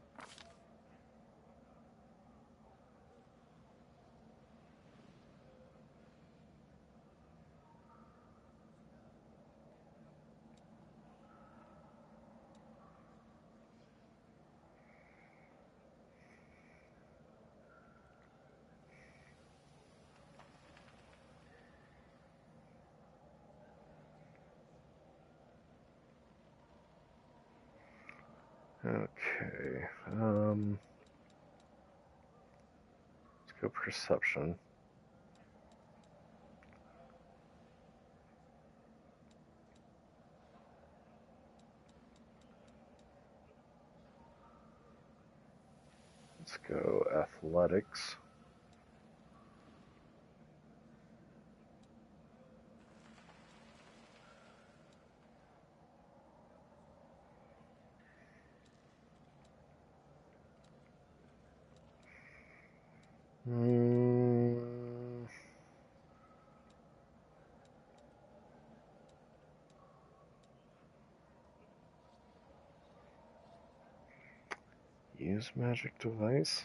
Okay, let's go Perception. Let's go Athletics. Use magic device.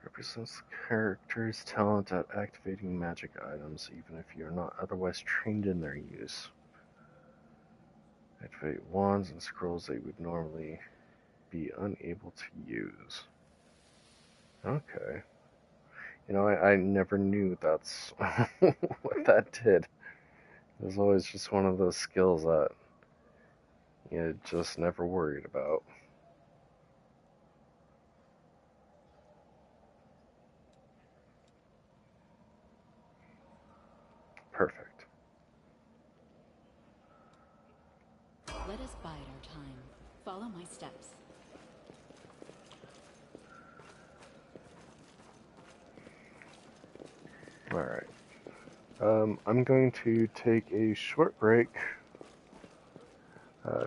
Represents the character's talent at activating magic items, even if you are not otherwise trained in their use. Activate wands and scrolls they would normally be unable to use. Okay. You know, I never knew that's what that did. It was always just one of those skills that you just never worried about. Perfect. bide our time. Follow my steps. Alright. I'm going to take a short break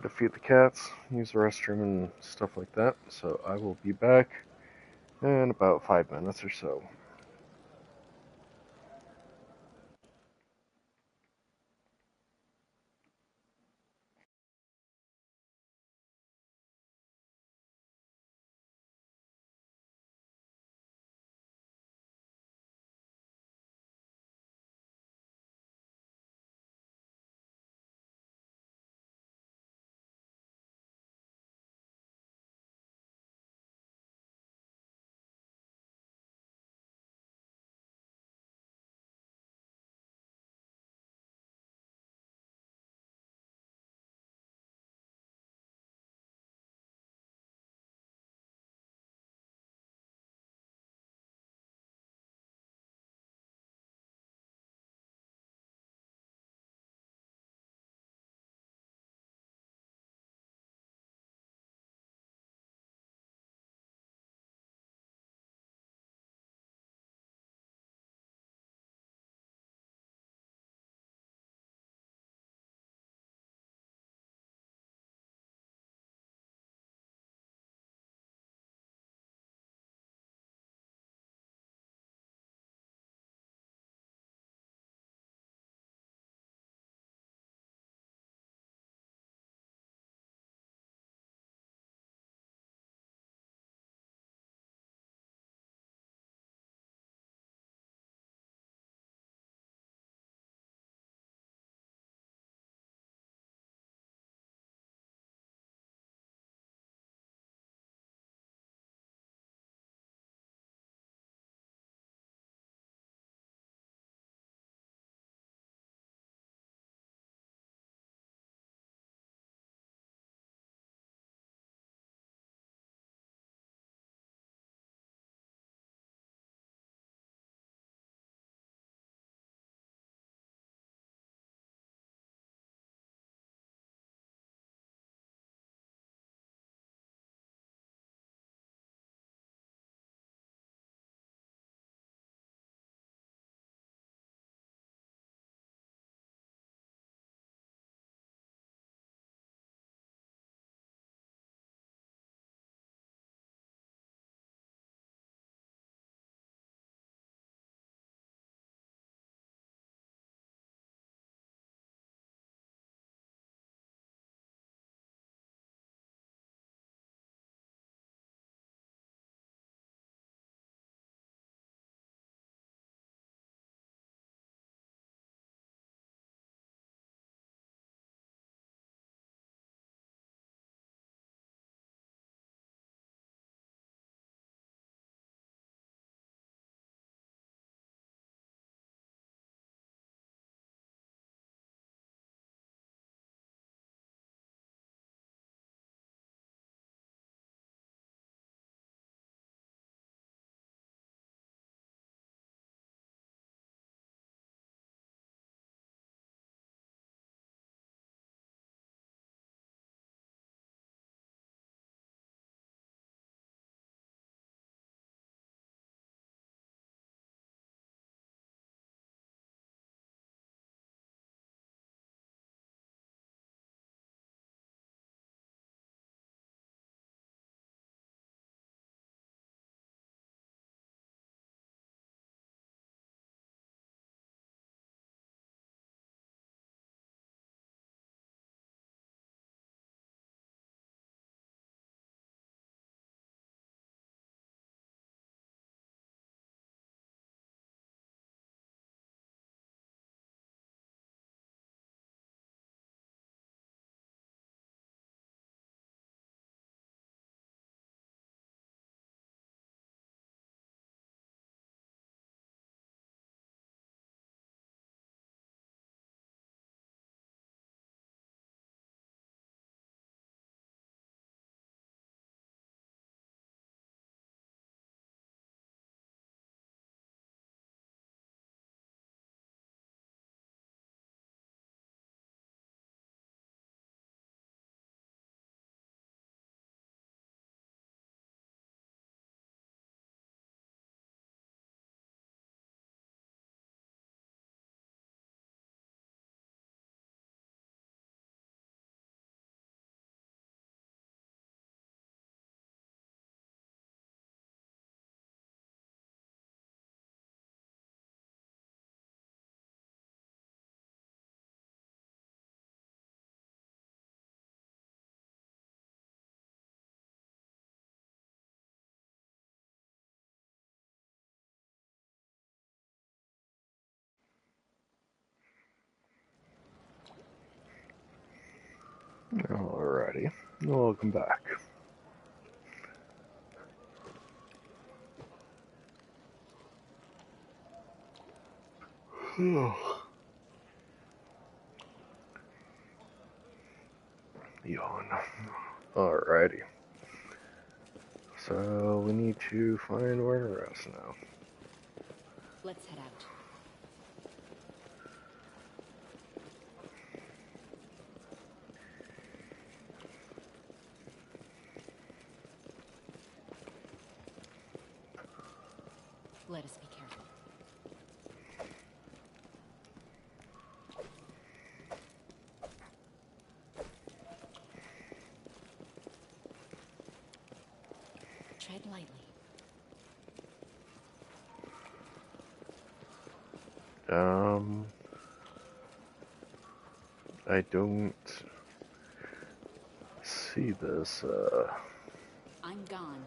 to feed the cats, use the restroom, and stuff like that. So I will be back in about 5 minutes or so. Alrighty, welcome back. Yawn. Alrighty. So we need to find where to rest now. Let's head out. Let us be careful. Tread lightly. I don't see this, I'm gone.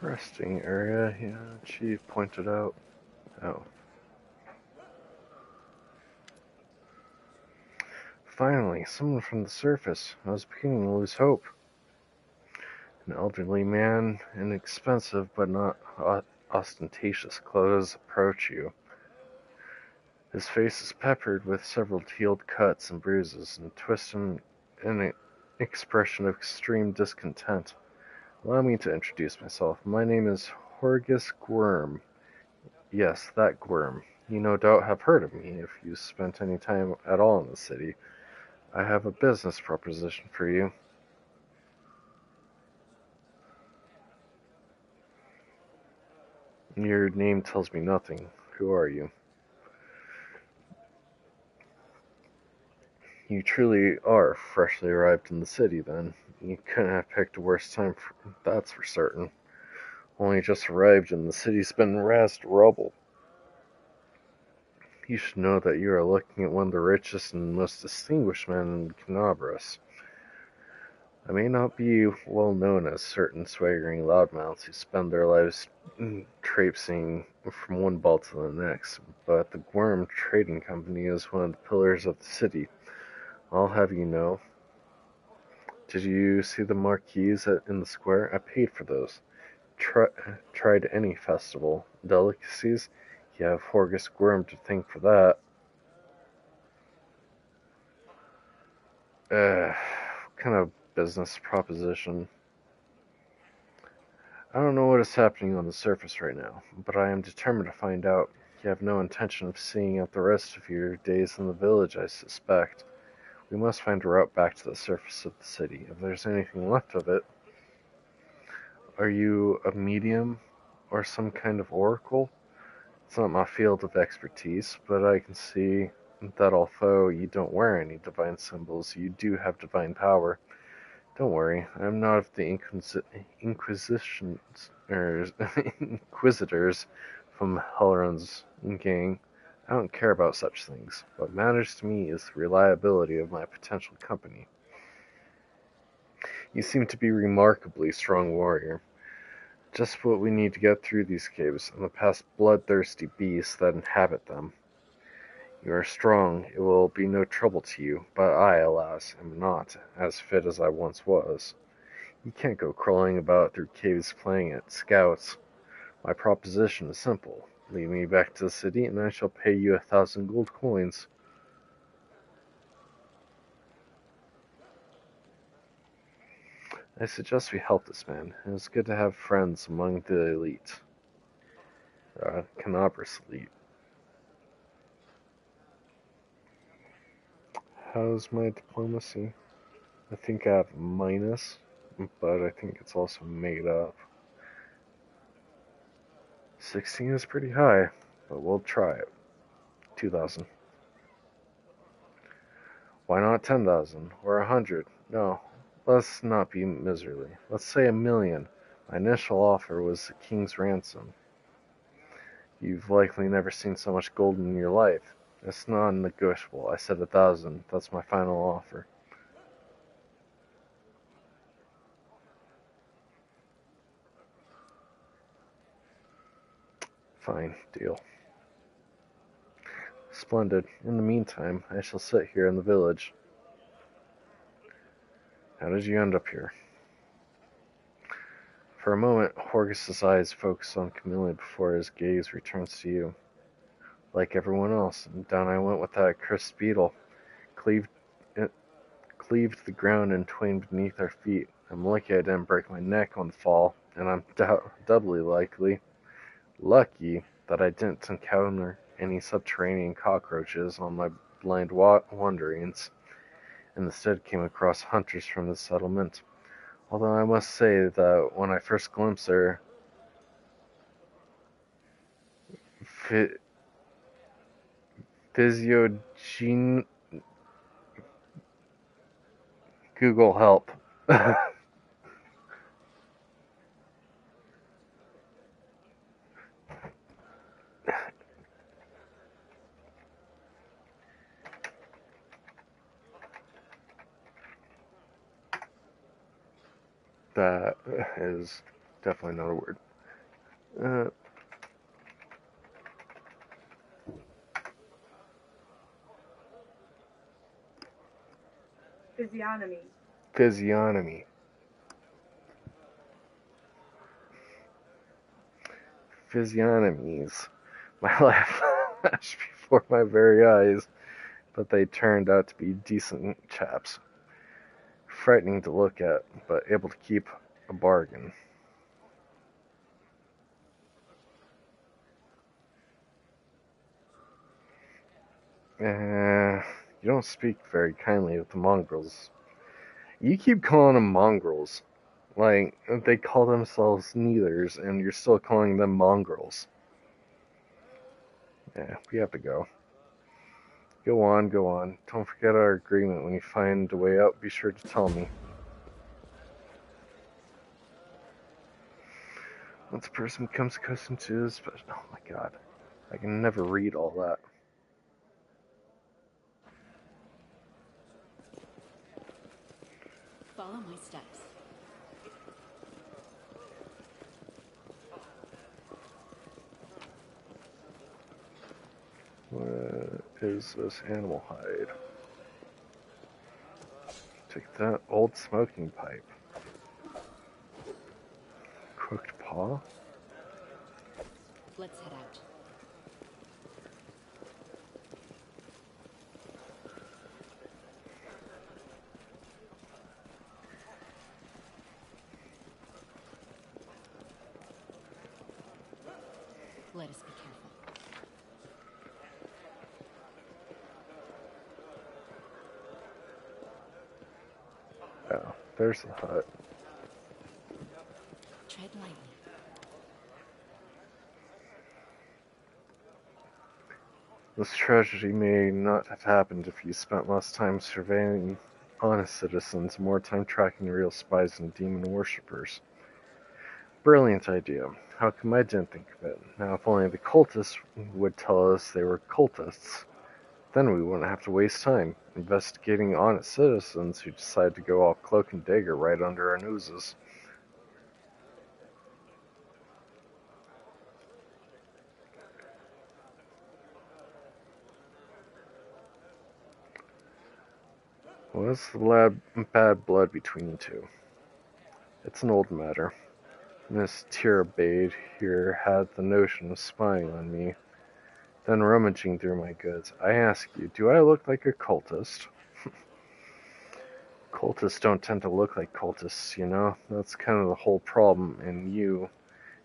resting area. Yeah, Chief pointed out. Oh. Finally, someone from the surface. I was beginning to lose hope. An elderly man in expensive but not ostentatious clothes approach you. His face is peppered with several healed cuts and bruises, and twisted in an expression of extreme discontent. Allow me to introduce myself. My name is Horgus Gwyrm. Yes, that Gwyrm. You no doubt have heard of me if you spent any time at all in the city. I have a business proposition for you. Your name tells me nothing. Who are you? You truly are freshly arrived in the city, then. You couldn't have picked a worse time, that's for certain. Only just arrived and the city's been razed to rubble. You should know that you are looking at one of the richest and most distinguished men in Canabras. I may not be well known as certain swaggering loudmouths who spend their lives traipsing from one ball to the next, but the Gwyrm Trading Company is one of the pillars of the city. I'll have you know. Did you see the marquees in the square? I paid for those. Tried any festival. Delicacies? You have Horgus Gwyrm to thank for that. What kind of business proposition? I don't know what is happening on the surface right now, but I am determined to find out. You have no intention of seeing out the rest of your days in the village, I suspect. We must find a route back to the surface of the city, if there's anything left of it. Are you a medium or some kind of oracle? It's not my field of expertise, but I can see that although you don't wear any divine symbols, you do have divine power. Don't worry, I'm not of the Inquisitors from Helron's gang. I don't care about such things. What matters to me is the reliability of my potential company. You seem to be a remarkably strong warrior. Just what we need to get through these caves and the past bloodthirsty beasts that inhabit them. You are strong, it will be no trouble to you, but I, alas, am not as fit as I once was. You can't go crawling about through caves playing at scouts. My proposition is simple. Lead me back to the city, and I shall pay you 1,000 gold coins. I suggest we help this man. It is good to have friends among the elite. Canabras elite. How's my diplomacy? I think I have a minus, but I think it's also made up. 16 is pretty high, but we'll try it. 2,000. Why not 10,000 or 100? No, let's not be miserly. Let's say 1,000,000. My initial offer was the king's ransom. You've likely never seen so much gold in your life. It's non-negotiable. I said 1,000. That's my final offer. Fine, deal. Splendid. In the meantime, I shall sit here in the village. How did you end up here? For a moment, Horgus's eyes focus on Camilla before his gaze returns to you. Like everyone else, down I went with that cursed beetle. It cleaved the ground in twain beneath our feet. I'm lucky I didn't break my neck on the fall, and I'm doubly lucky that I didn't encounter any subterranean cockroaches on my blind wanderings, and instead came across hunters from the settlement. Although I must say that when I first glimpsed her physiogeny, Google help. That is definitely not a word. Physiognomy. Physiognomy. Physiognomies. My life flashed before my very eyes, but they turned out to be decent chaps. Frightening to look at, but able to keep a bargain. You don't speak very kindly of the mongrels. You keep calling them mongrels. Like, they call themselves neithers, and you're still calling them mongrels. Yeah, we have to go. Go on. Don't forget our agreement. When you find a way out, be sure to tell me. Once a person becomes accustomed to this, but oh my god, I can never read all that. Follow my steps. What is this animal hide? Take that old smoking pipe. Cooked paw? Let's head out. Let us be careful. Oh, there's the hut. Tread lightly. This tragedy may not have happened if you spent less time surveying honest citizens, more time tracking real spies and demon worshippers. Brilliant idea. How come I didn't think of it? Now, if only the cultists would tell us they were cultists, then we wouldn't have to waste time investigating honest citizens who decide to go all cloak and dagger right under our noses. What's the bad blood between you two? It's an old matter. Miss Tirabade here had the notion of spying on me, then rummaging through my goods. I ask you, do I look like a cultist? Cultists don't tend to look like cultists, you know? That's kind of the whole problem, and you,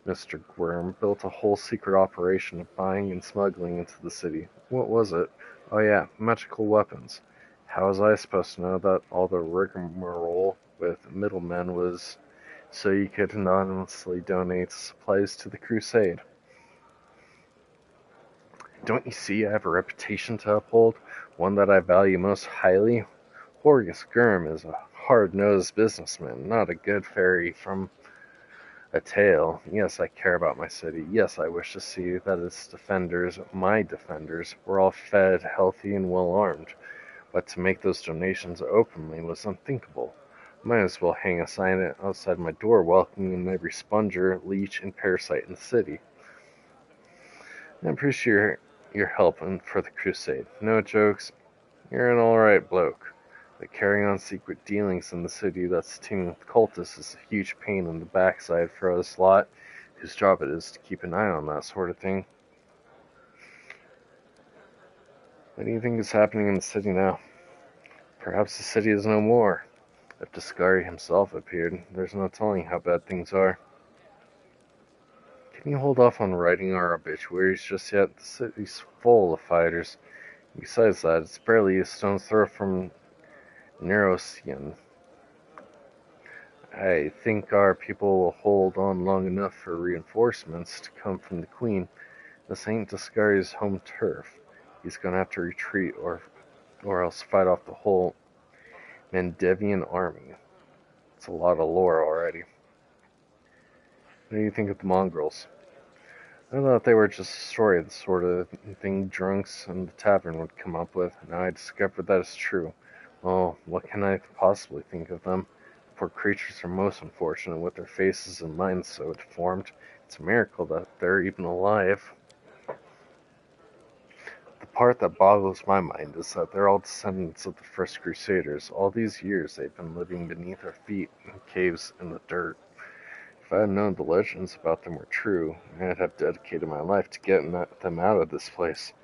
Mr. Gwyrm, built a whole secret operation of buying and smuggling into the city. What was it? Oh yeah, magical weapons. How was I supposed to know that all the rigmarole with middlemen was so you could anonymously donate supplies to the crusade? Don't you see I have a reputation to uphold, one that I value most highly? Horgus Gwyrm is a hard-nosed businessman, not a good fairy from a tale. Yes, I care about my city. Yes, I wish to see that its defenders, my defenders, were all fed, healthy, and well-armed. But to make those donations openly was unthinkable. Might as well hang a sign outside my door welcoming every sponger, leech, and parasite in the city. I'm pretty sure your help for the crusade. No jokes, you're an alright bloke. But carrying on secret dealings in the city that's teeming with cultists is a huge pain in the backside for us lot, whose job it is to keep an eye on that sort of thing. What do you think is happening in the city now? Perhaps the city is no more. If Discari himself appeared, there's no telling how bad things are. Can you hold off on writing our obituaries just yet? The city's full of fighters. Besides that, it's barely a stone's throw from Nerosian. I think our people will hold on long enough for reinforcements to come from the Queen. This ain't Discari's home turf. He's gonna have to retreat or else fight off the whole Mendevian army. It's a lot of lore already. What do you think of the mongrels? I thought they were just a story, the sort of thing drunks in the tavern would come up with. Now I discovered that it's true. Well, what can I possibly think of them? Poor creatures are most unfortunate with their faces and minds so deformed. It's a miracle that they're even alive. The part that boggles my mind is that they're all descendants of the first Crusaders. All these years they've been living beneath our feet in caves in the dirt. If I had known the legends about them were true, I'd have dedicated my life to getting them out of this place.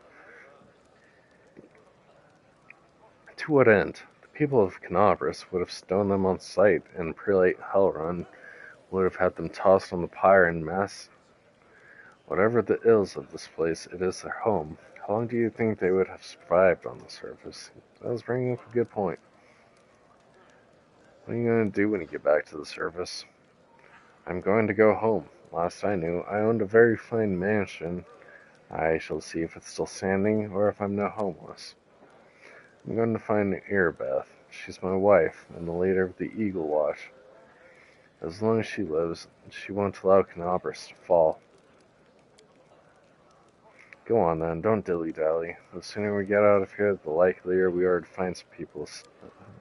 To what end? The people of Canabras would have stoned them on sight, and Prelate Halrun would have had them tossed on the pyre en masse. Whatever the ills of this place, it is their home. How long do you think they would have survived on the surface? That was bringing up a good point. What are you going to do when you get back to the surface? I'm going to go home. Last I knew, I owned a very fine mansion. I shall see if it's still standing, or if I'm now homeless. I'm going to find Erebeth. She's my wife, and the leader of the Eagle Watch. As long as she lives, she won't allow Canabras to fall. Go on then, don't dilly-dally. The sooner we get out of here, the likelier we are to find some people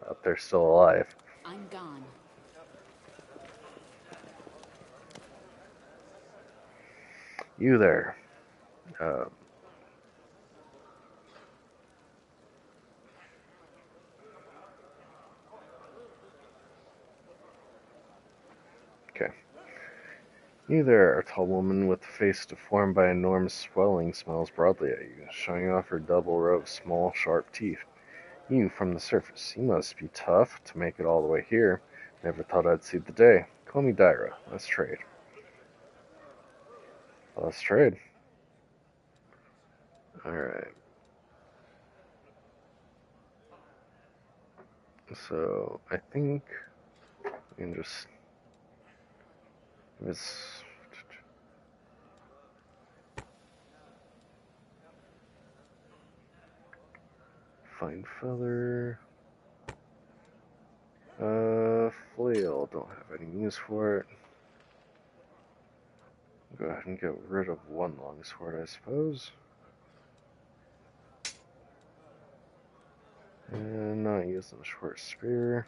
up there still alive. I'm gone. You there. Okay. You there, a tall woman with a face deformed by enormous swelling smiles broadly at you, showing off her double row of small, sharp teeth. You, from the surface, you must be tough to make it all the way here. Never thought I'd see the day. Call me Dyra. Let's trade. Let's trade. Alright. So, I think we can just... Fine feather. Flail. Don't have any use for it. Go ahead and get rid of one longsword, I suppose. And not using a short spear.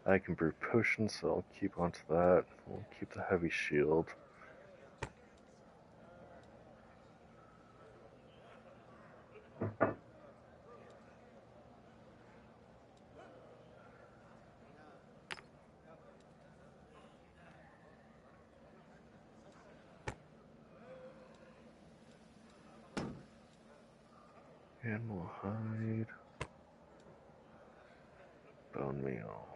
I can brew potions, so I'll keep onto that. We'll keep the heavy shield. Animal hide. Bone meal.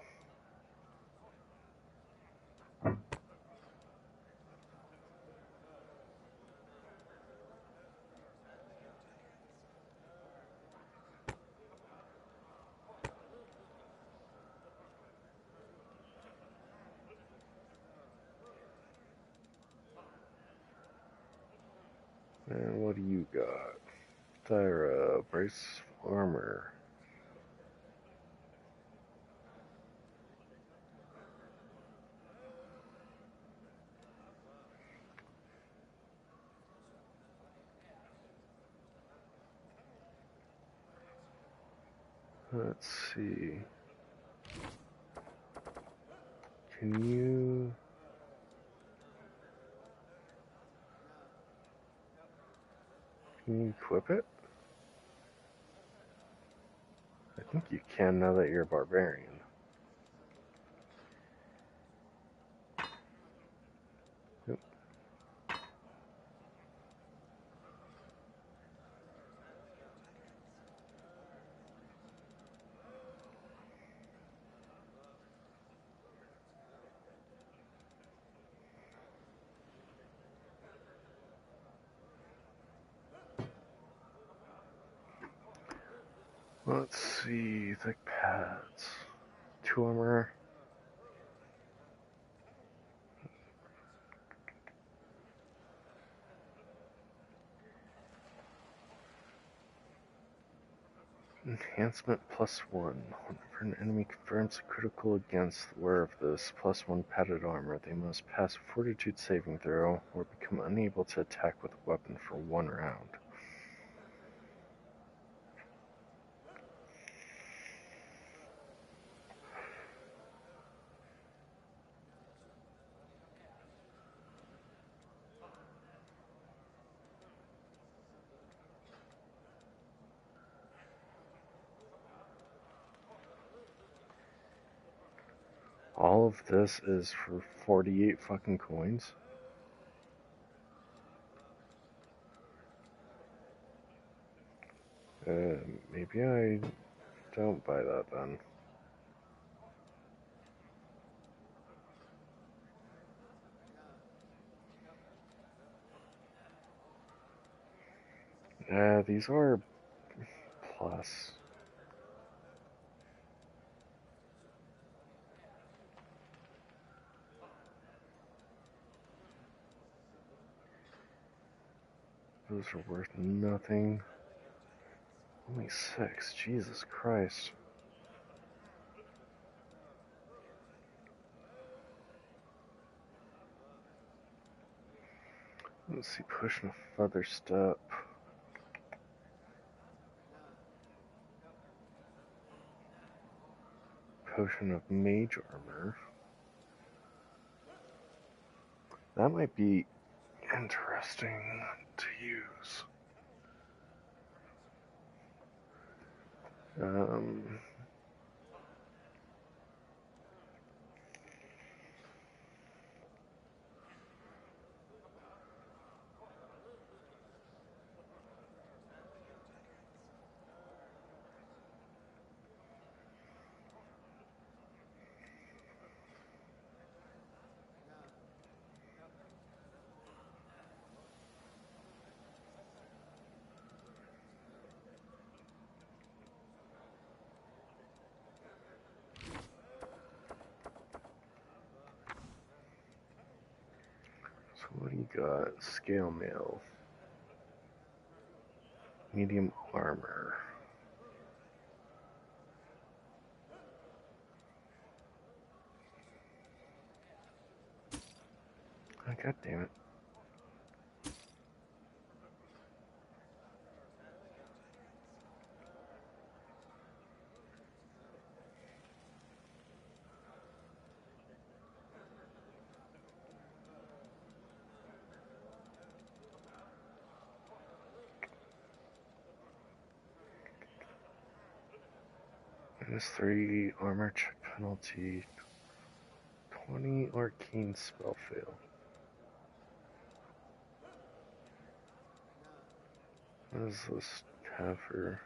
And what do you got? Thyra, brace armor. Let's see. Can you... Can you equip it? I think you can now that you're a barbarian. Yep. Let's see, thick pads. 2 armor. Enhancement +1. Whenever an enemy confirms a critical against the wearer of this +1 padded armor, they must pass a fortitude saving throw or become unable to attack with a weapon for 1 round. All of this is for 48 fucking coins. Maybe I don't buy that then. These are plus. Those are worth nothing. Only 6, Jesus Christ. Let's see, pushing a feather step. Potion of mage armor. That might be interesting to use. So what do you got? Scale mail. Medium armor. Oh, God damn it. -3 armor check penalty. 20 arcane spell fail. What does this have for?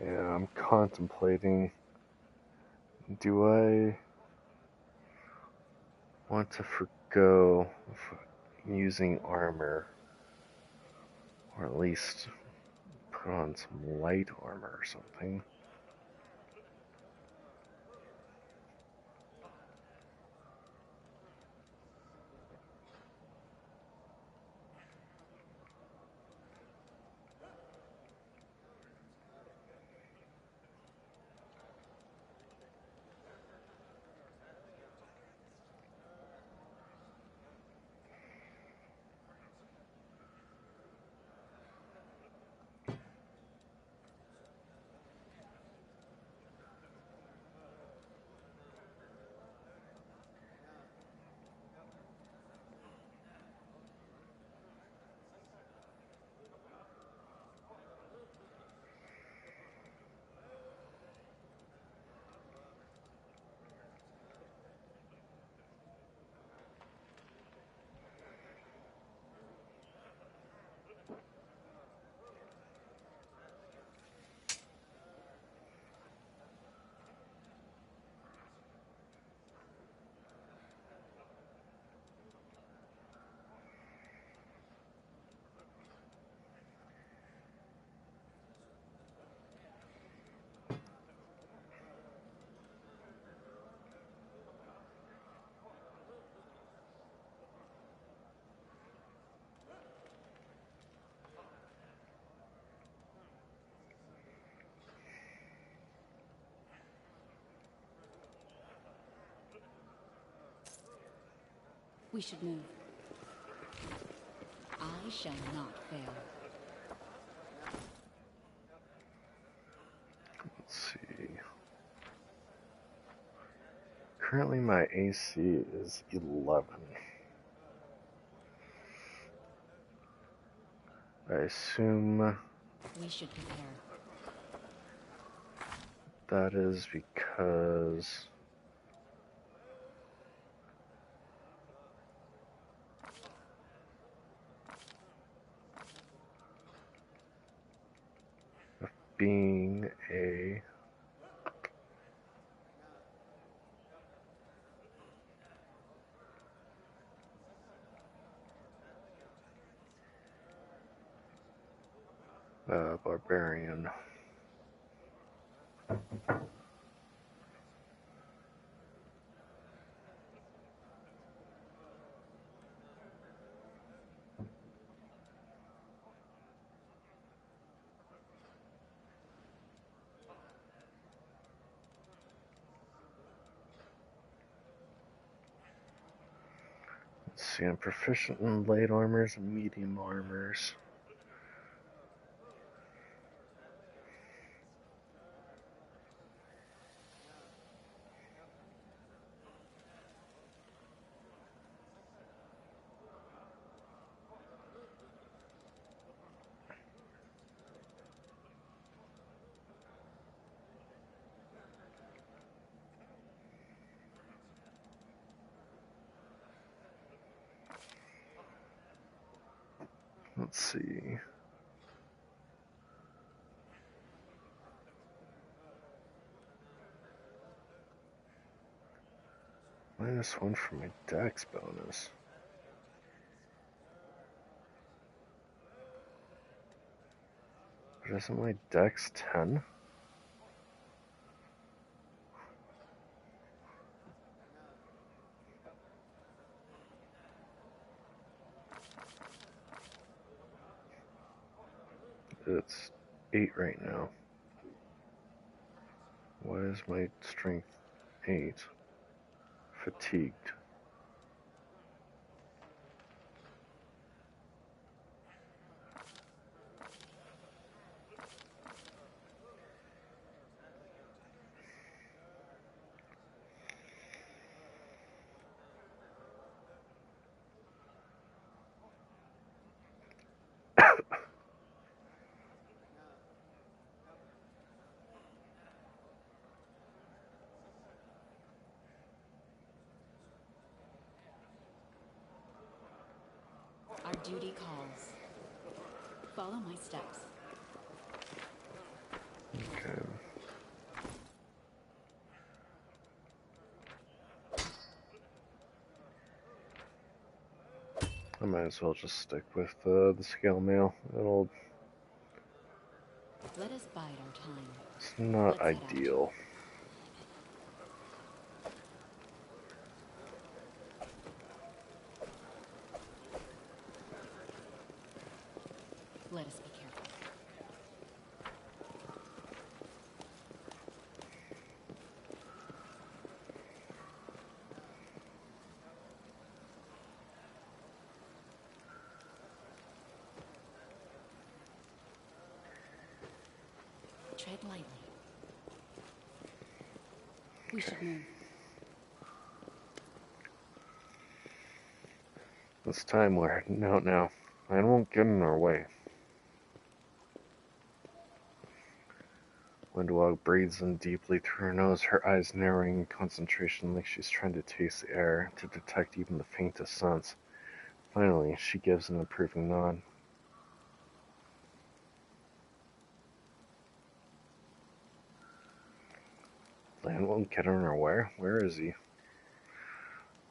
Yeah, I'm contemplating. Do I want to forgo using armor? Or at least put on some light armor or something. We should move. I shall not fail. Let's see. Currently my AC is 11. I assume We should prepare. that is because of being a barbarian. Let's see, I'm proficient in light armors and medium armors. Let's see. -1 for my dex bonus. But isn't my dex 10? It's 8 right now. Why is my strength 8? Fatigued. Our duty calls. Follow my steps. Okay. I might as well just stick with the scale mail. Let us bide our time. It's not ideal. Let us be careful. Tread lightly. We should move. It's time, we're heading out now. I won't get in our way. Windwalk breathes in deeply through her nose, her eyes narrowing in concentration like she's trying to taste the air, to detect even the faintest sense. Finally, she gives an approving nod. Lan won't get in our way? Where is he?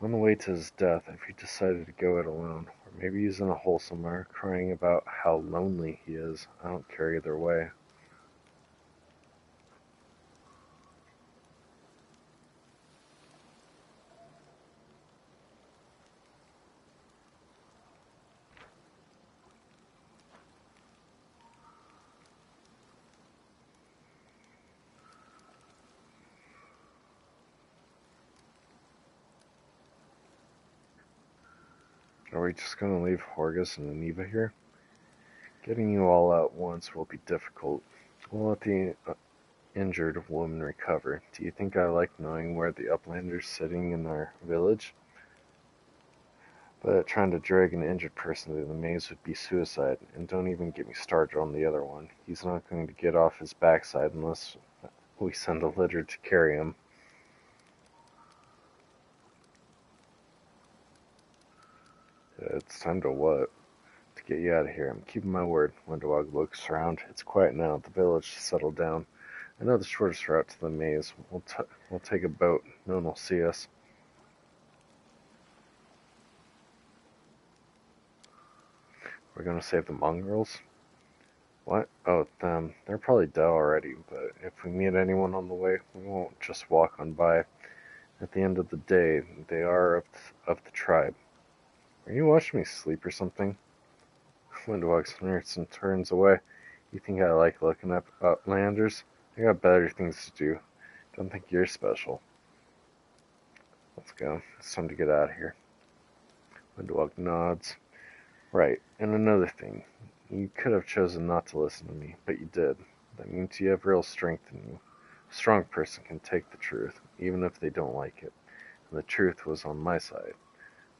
On the way to his death, if he decided to go it alone, or maybe he's in a hole somewhere, crying about how lonely he is. I don't care either way. Are we just going to leave Horgus and Aneva here? Getting you all out once will be difficult. We'll let the injured woman recover. Do you think I like knowing where the Uplander's sitting in our village? But trying to drag an injured person to the maze would be suicide, and don't even get me started on the other one. He's not going to get off his backside unless we send a litter to carry him. It's time to what? To get you out of here. I'm keeping my word. Wendawag looks around. It's quiet now. The village has settled down. I know the shortest route to the maze. We'll take a boat. No one will see us. We're gonna save the mongrels? What? Oh, them. They're probably dead already, but if we meet anyone on the way, we won't just walk on by. At the end of the day, they are of the tribe. Are you watching me sleep or something? Windwalks snorts and turns away. You think I like looking at Outlanders? I got better things to do. Don't think you're special. Let's go. It's time to get out of here. Windwalk nods. Right, and another thing. You could have chosen not to listen to me, but you did. That means you have real strength in you. A strong person can take the truth, even if they don't like it. And the truth was on my side.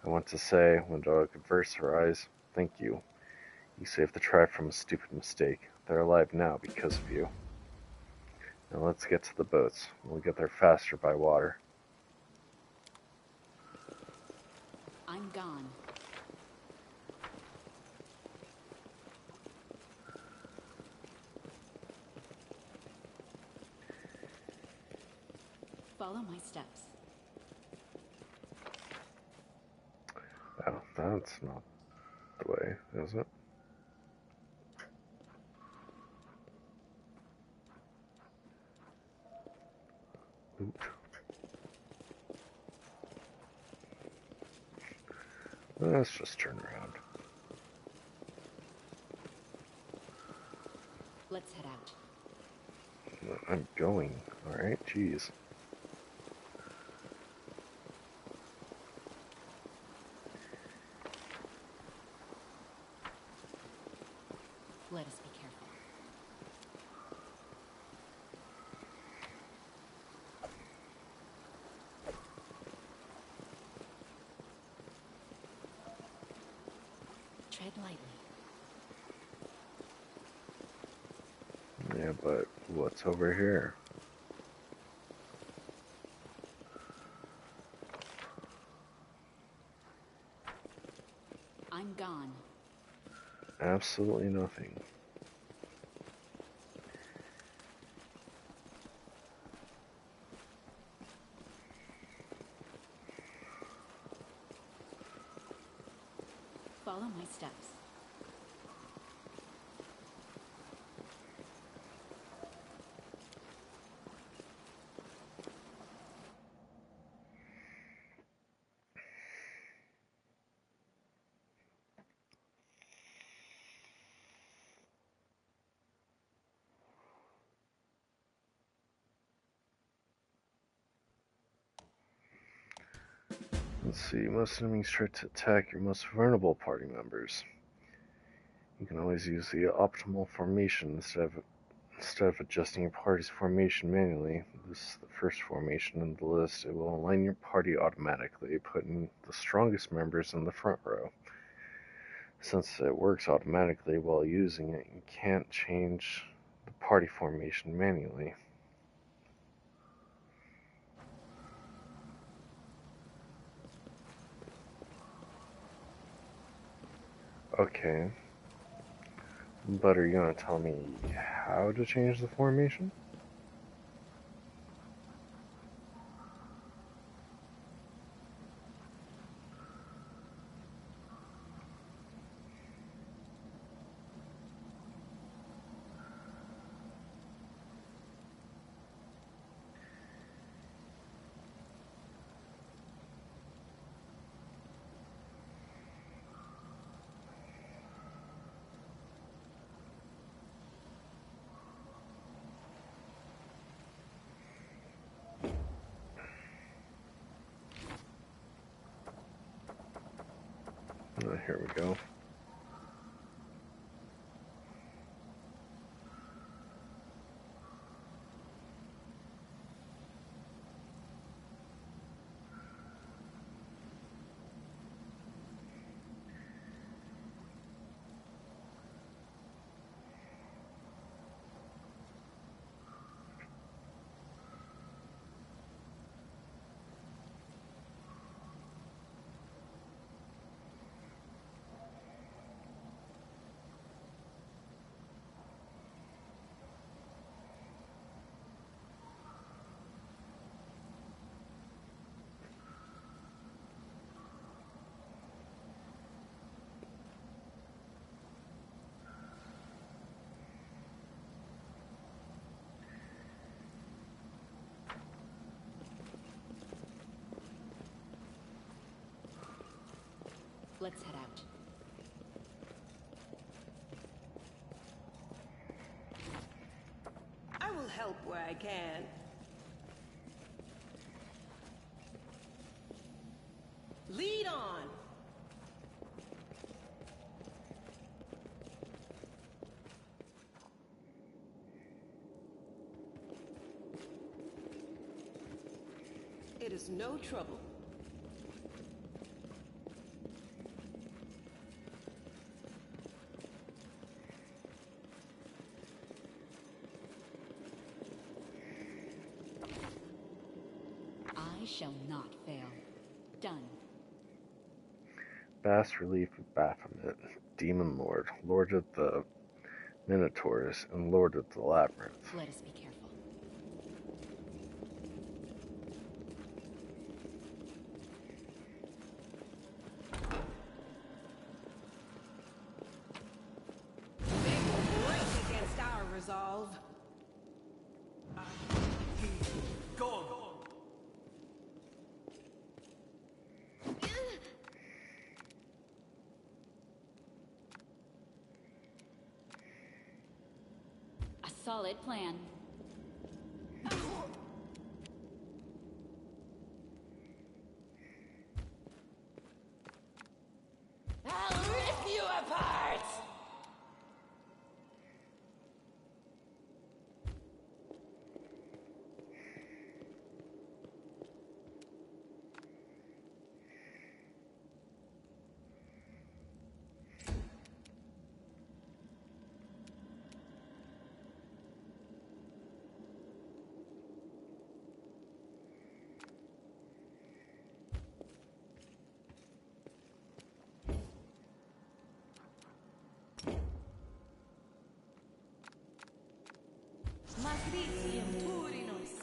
I want to say, when Dog averts her eyes, thank you. You saved the tribe from a stupid mistake. They're alive now because of you. Now let's get to the boats. We'll get there faster by water. I'm gone. Follow my steps. Oh, that's not the way, is it? Oop. Let's just turn around. Let's head out. I'm going, alright? Jeez. Let us be careful. Tread lightly. Yeah, but what's over here? I'm gone. Absolutely nothing. Follow my steps. Let's see, most enemies try to attack your most vulnerable party members. You can always use the optimal formation instead of adjusting your party's formation manually. This is the first formation in the list. It will align your party automatically, putting the strongest members in the front row. Since it works automatically while using it, you can't change the party formation manually. Okay. But are you gonna tell me how to change the formation? here we go. Let's head out. I will help where I can. Lead on! It is no trouble. I shall not fail. Done. Bas Relief of Baphomet, Demon Lord, Lord of the Minotaurs, and Lord of the Labyrinth. Let us be careful. They will break against our resolve. Go! A solid plan. I'll rip you apart! Matricium Turinus.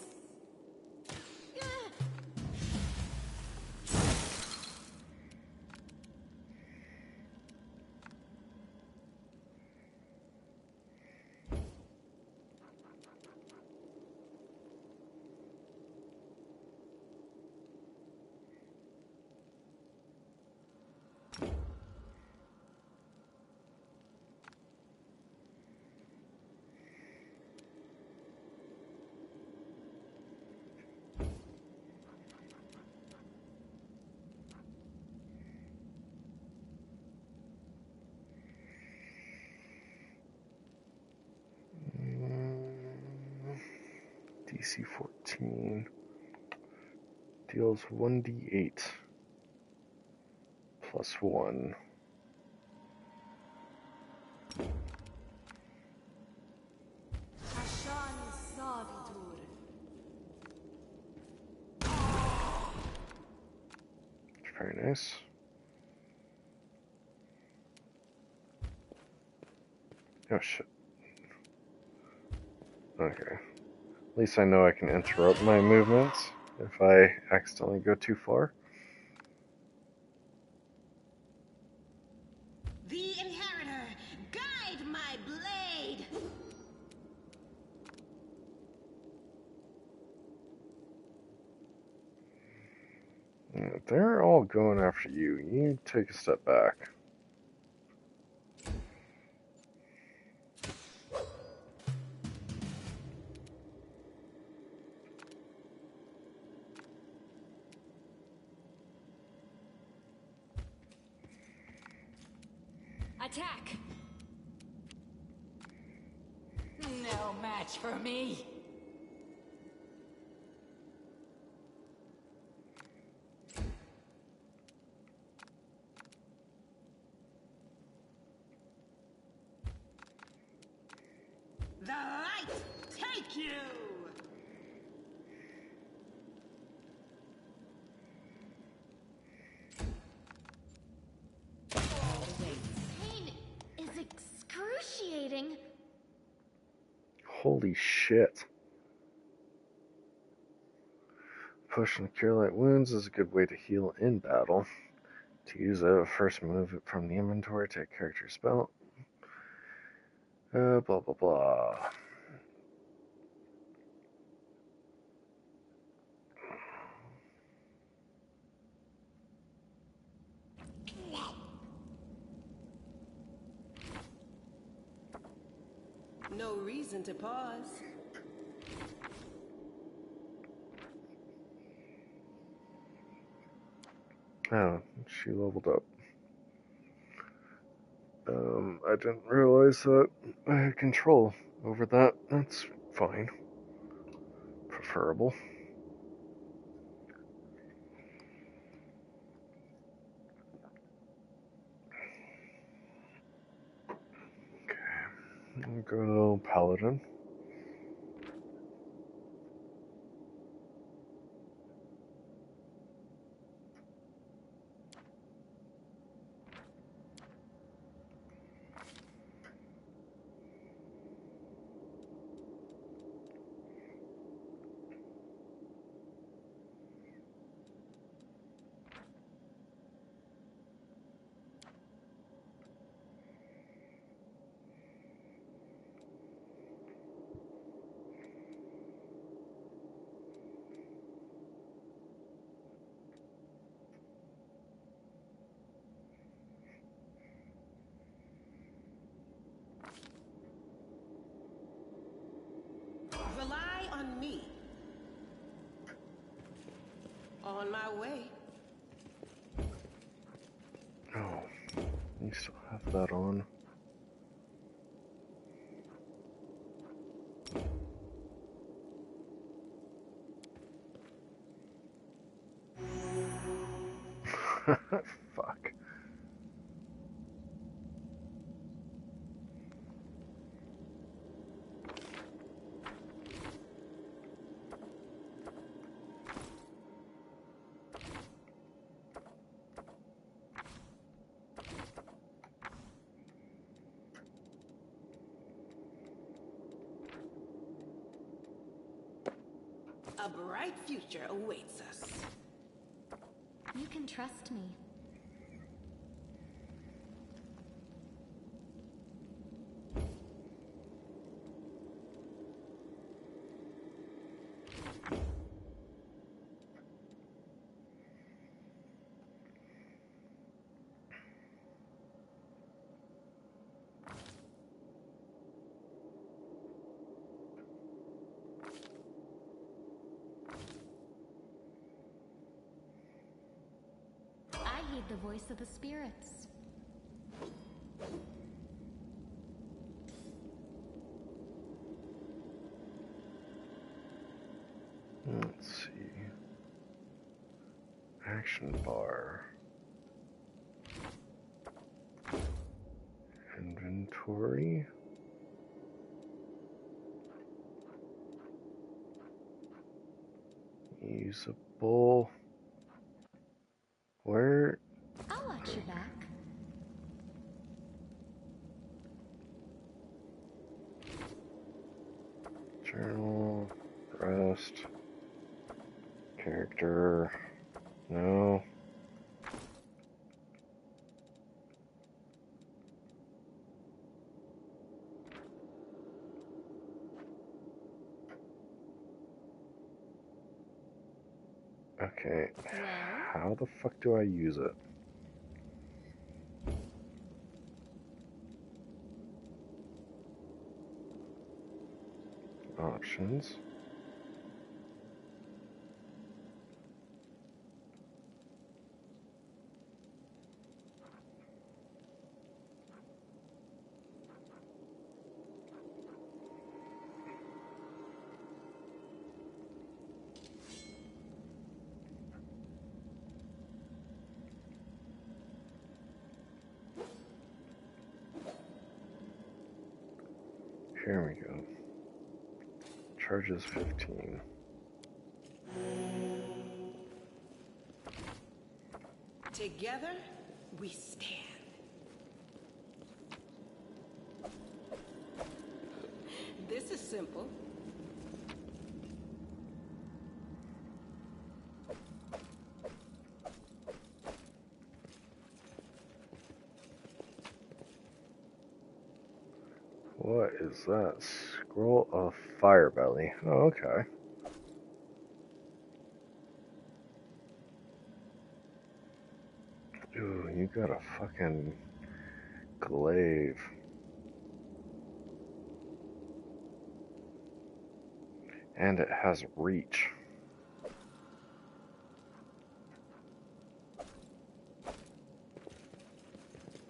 DC 14 deals 1d8 plus 1. Ashani Savitur. Very nice. Oh shit. Okay. At least I know I can interrupt my movements if I accidentally go too far. The Inheritor, guide my blade! Yeah, they're all going after you. You take a step back. Attack! No match for me. The light take you! Pain is excruciating. Holy shit. Push and cure light wounds is a good way to heal in battle. To use it, first move it from the inventory, take character spell. Blah blah blah. No reason to pause. Oh, she leveled up. I didn't realize that I had control over that. That's fine. Preferable. Okay. I'll go Paladin. Rely on me. On my way. Oh, you still have that on. Fuck. A bright future awaits us. You can trust me. I heed the voice of the spirits. Let's see. Action bar. Inventory. Usable. Where? I'll watch your back. Journal. Rest. Character. No. Okay. How the fuck do I use it? Options. Here we go. Charges 15. Together, we stand. This is simple. What is that? Scroll of Firebelly. Oh, okay. Ooh, you got a fucking glaive. And it has reach.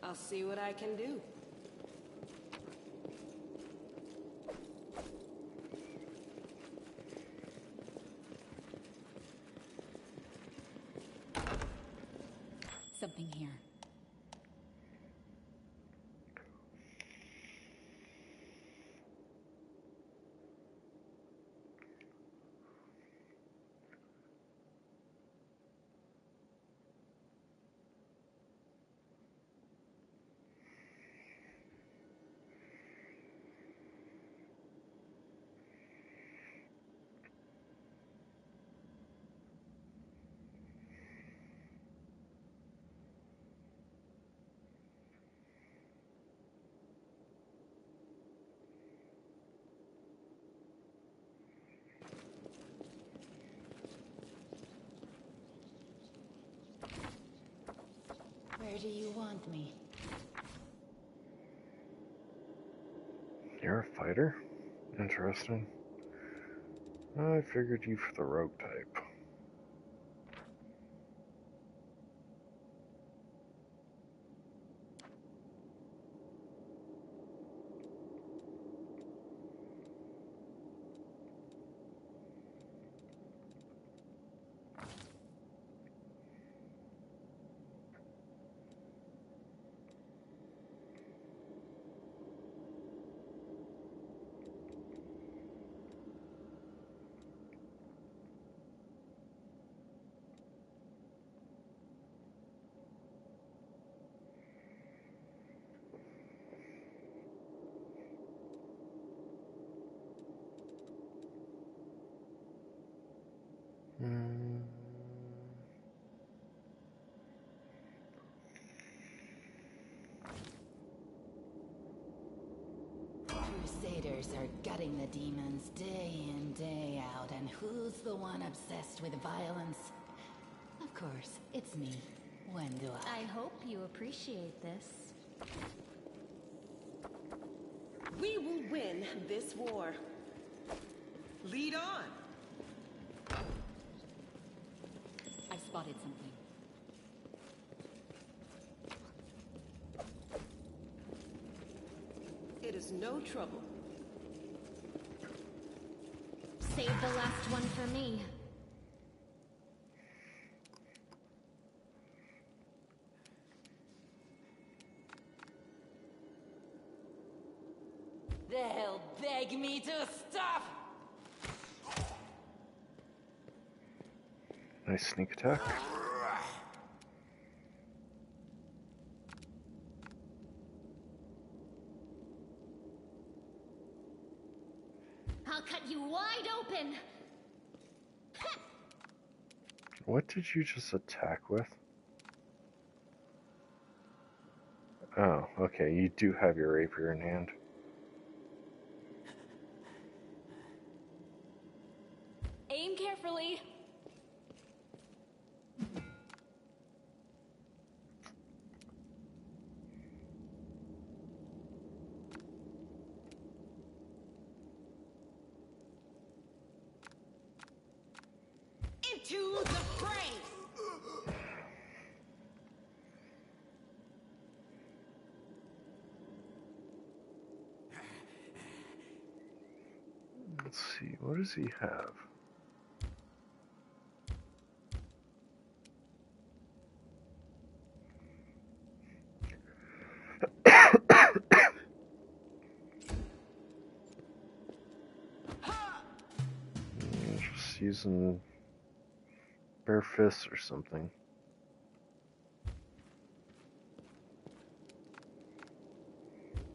I'll see what I can do. Something here. Where do you want me? You're a fighter? Interesting. I figured you for the rogue type. Crusaders are gutting the demons day in, day out, and who's the one obsessed with violence? Of course, it's me. When do I? I hope you appreciate this. We will win this war. Lead on! I've spotted something. It is no trouble. Save the last one for me. They'll beg me to stop! Nice sneak attack. I'll cut you wide open! What did you just attack with? Oh, okay, you do have your rapier in hand. Aim carefully. Into the fray! Let's see, what does he have? just using bare fists or something.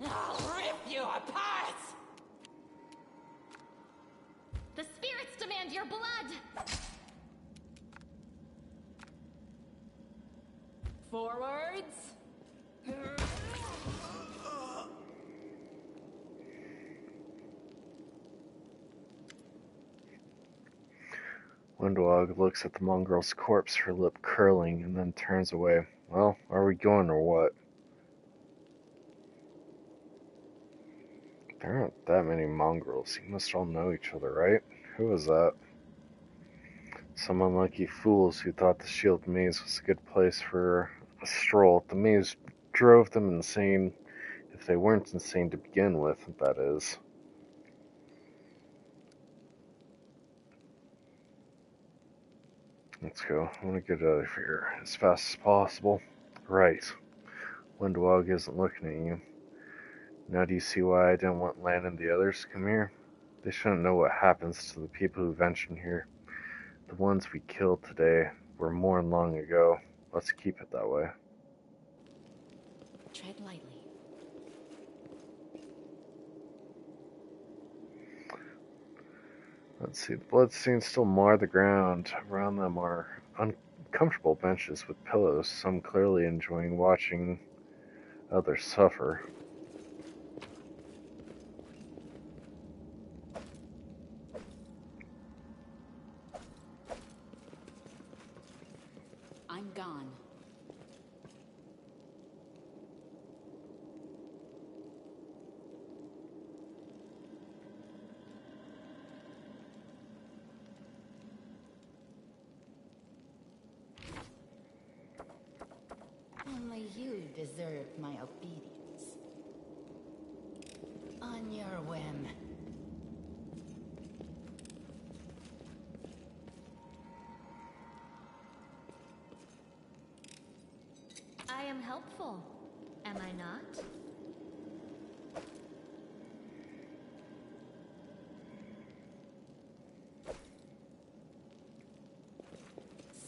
I'll rip you apart! The spirits demand your blood! Forwards! Windwog looks at the mongrel's corpse, her lip curling, and then turns away. Well, are we going or what? There aren't that many mongrels. You must all know each other, right? Who was that? Some unlucky fools who thought the Shield Maze was a good place for a stroll. The maze drove them insane, if they weren't insane to begin with, that is. Let's go. I want to get out of here as fast as possible. Right. Windwog isn't looking at you. Now do you see why I didn't want Lan and the others to come here? They shouldn't know what happens to the people who venture here. The ones we killed today were mourned long ago. Let's keep it that way. Tread lightly. Let's see, the bloodstains still mar the ground. Around them are uncomfortable benches with pillows, some clearly enjoying watching others suffer. I'm gone. Only you deserve my obedience. On your whim. I am helpful, am I not?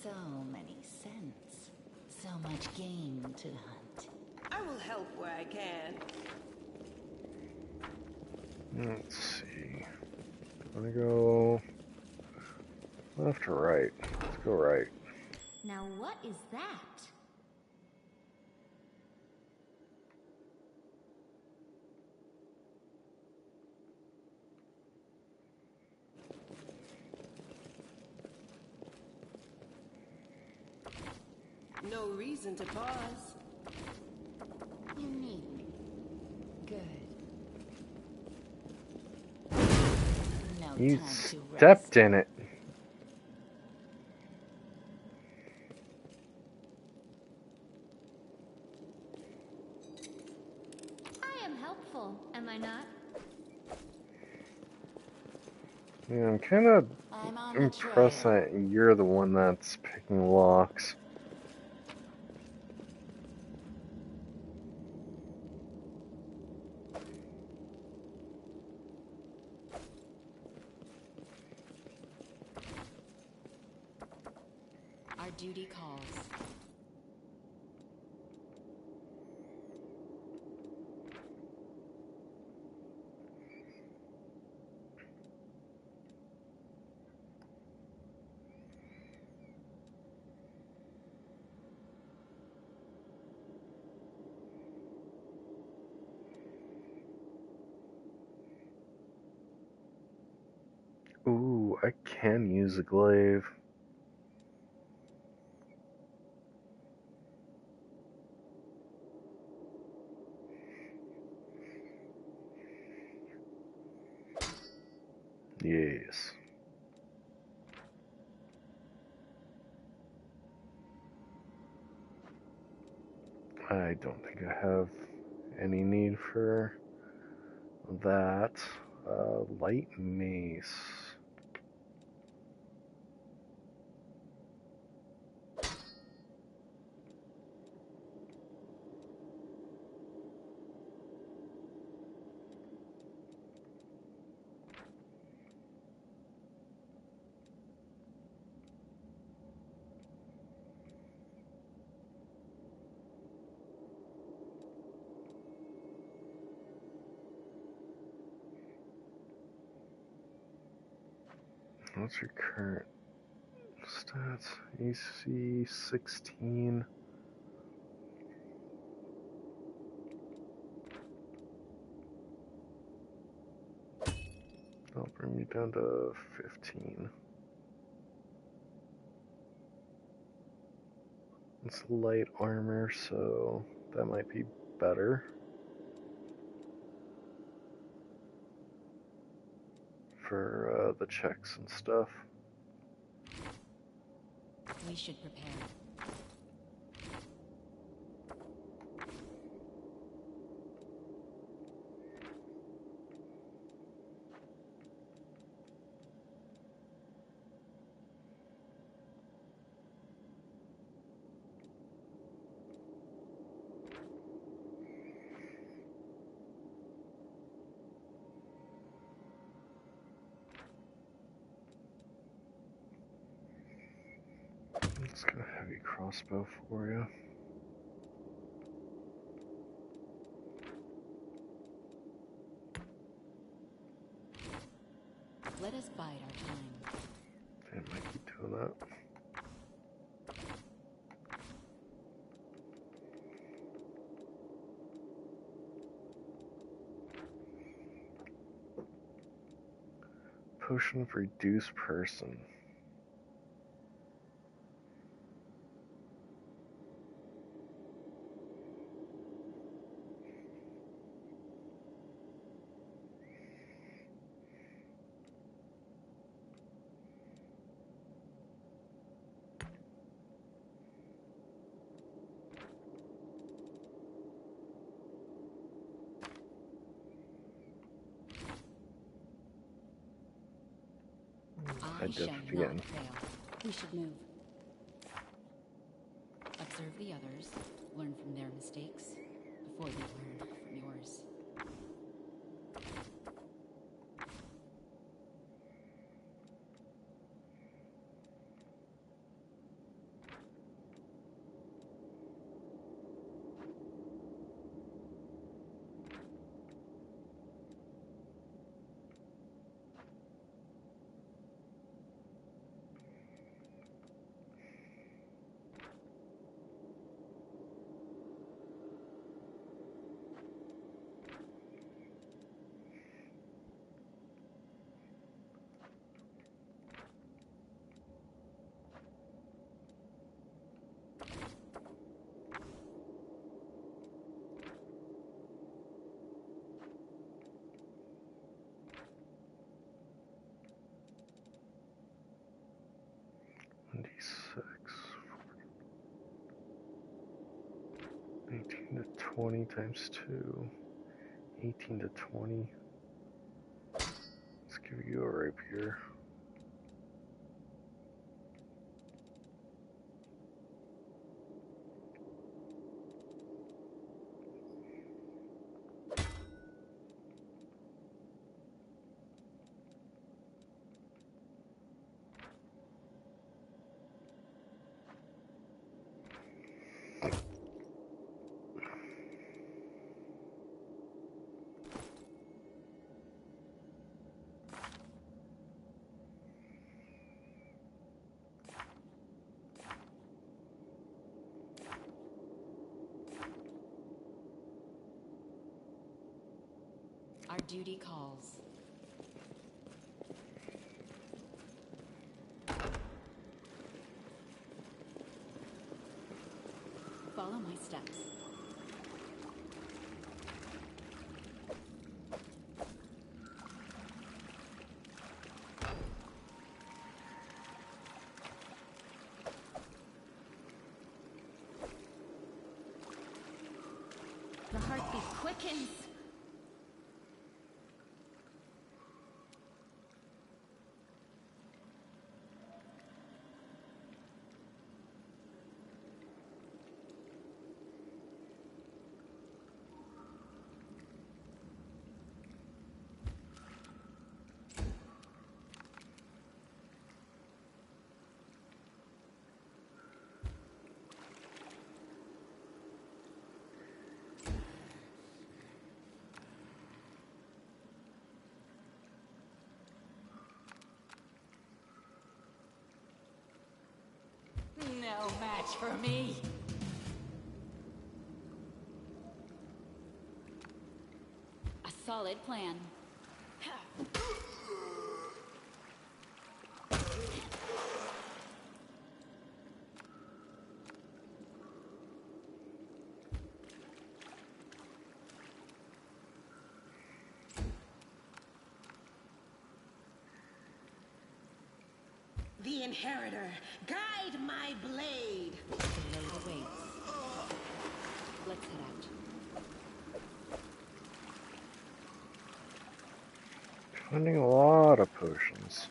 So many scents. So much game to hunt. I will help where I can. Let's see. I'm gonna go left or right? Let's go right. Now what is that? No reason to pause. Unique. Good. No You time to rest. stepped in it. I am helpful, am I not? Yeah, I'm kind of I'm on the impressed trail. that you're the one that's picking locks. Our duty calls. Ooh, I can use a glaive. Yes. I don't think I have any need for that. Light mace. What's your current stats? AC 16. That'll bring me down to 15. It's light armor, so that might be better for the checks and stuff. We should prepare. Let's go heavy crossbow for you. Let us bide our time. They might keep doing that. Potion of reduce person. I did it again. We should move. Observe the others, learn from their mistakes, before they learn from yours. D6. 18 to 20 times 2. 18 to 20. Let's give you a rapier. Our duty calls. Follow my steps. The heartbeat quickens. match for me. A solid plan. The Inheritor, guide my blade. The load awaits. Let's head out. Finding a lot of potions.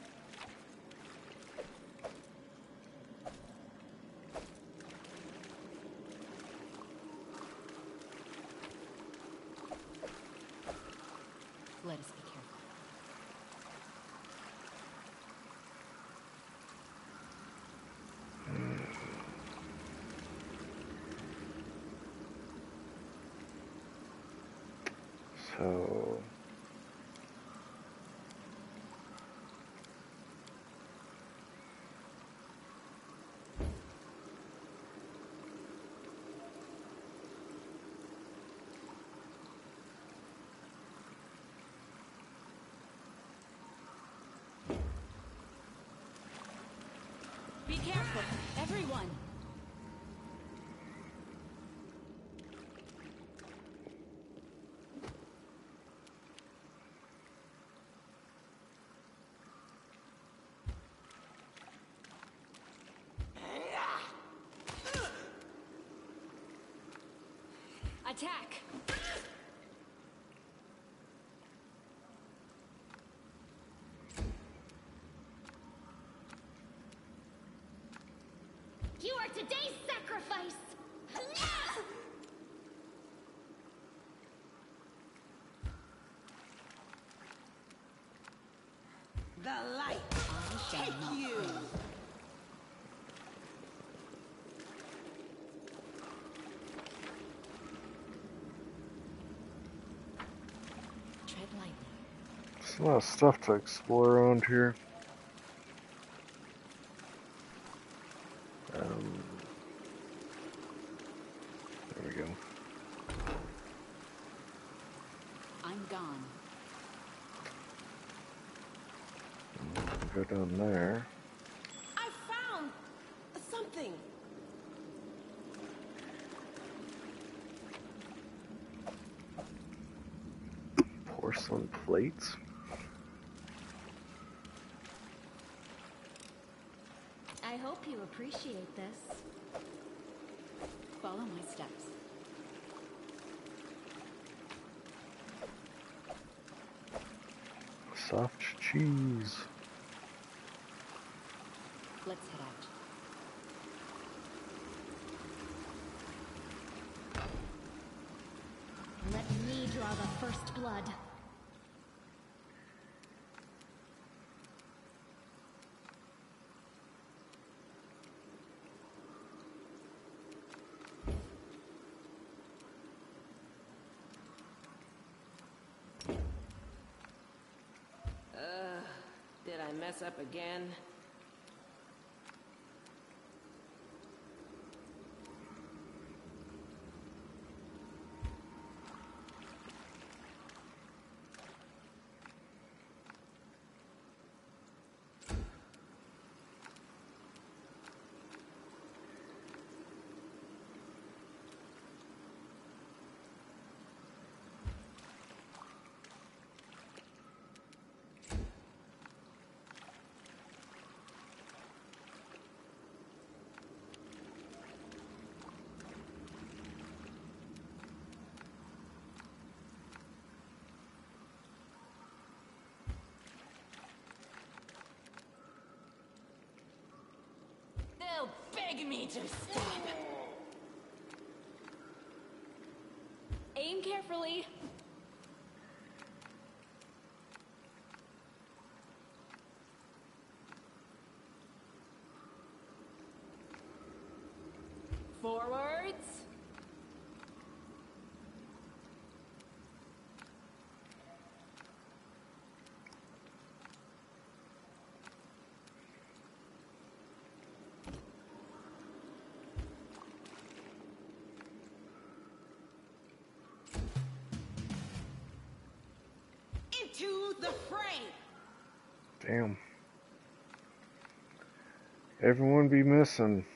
Let us be careful. So Be careful, everyone. Attack! You are today's sacrifice! The light take you. Tread lightly. there's a lot of stuff to explore around here. There we go. I'm gone. Go down there. I found something. Porcelain plates. I hope you appreciate this. Follow my steps. Soft cheese. Let's head out. Let me draw the first blood. Did I mess up again? They'll beg me to stop. Aim carefully. Forwards. the fray! Damn. Everyone be missing.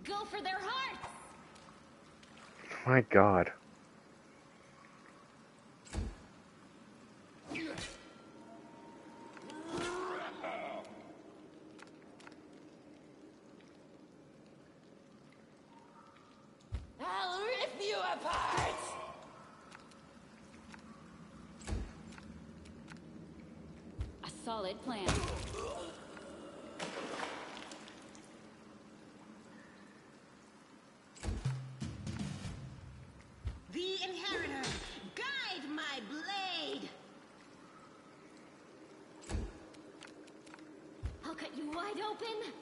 Go for their hearts! My God. I'll rip you apart! A solid plan. The Inheritor, guide my blade! I'll cut you wide open.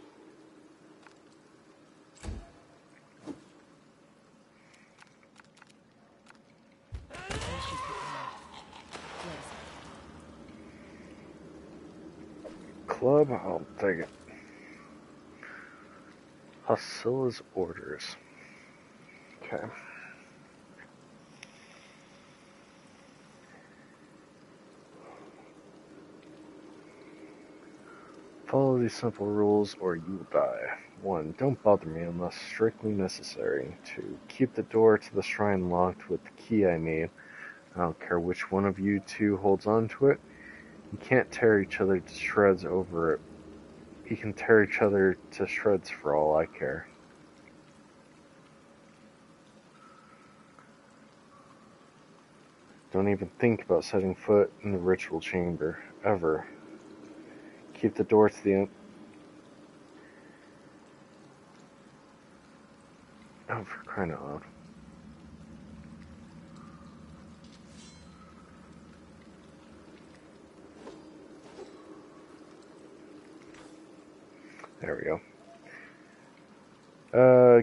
Club, I'll take it. Hoscilla's orders. Okay. Follow these simple rules or you will die. 1. Don't bother me unless strictly necessary. 2. Keep the door to the shrine locked with the key I made. I don't care which one of you two holds on to it. You can't tear each other to shreds over it. You can tear each other to shreds for all I care. Don't even think about setting foot in the ritual chamber, ever. Keep the door to the oh, for crying out loud. There we go.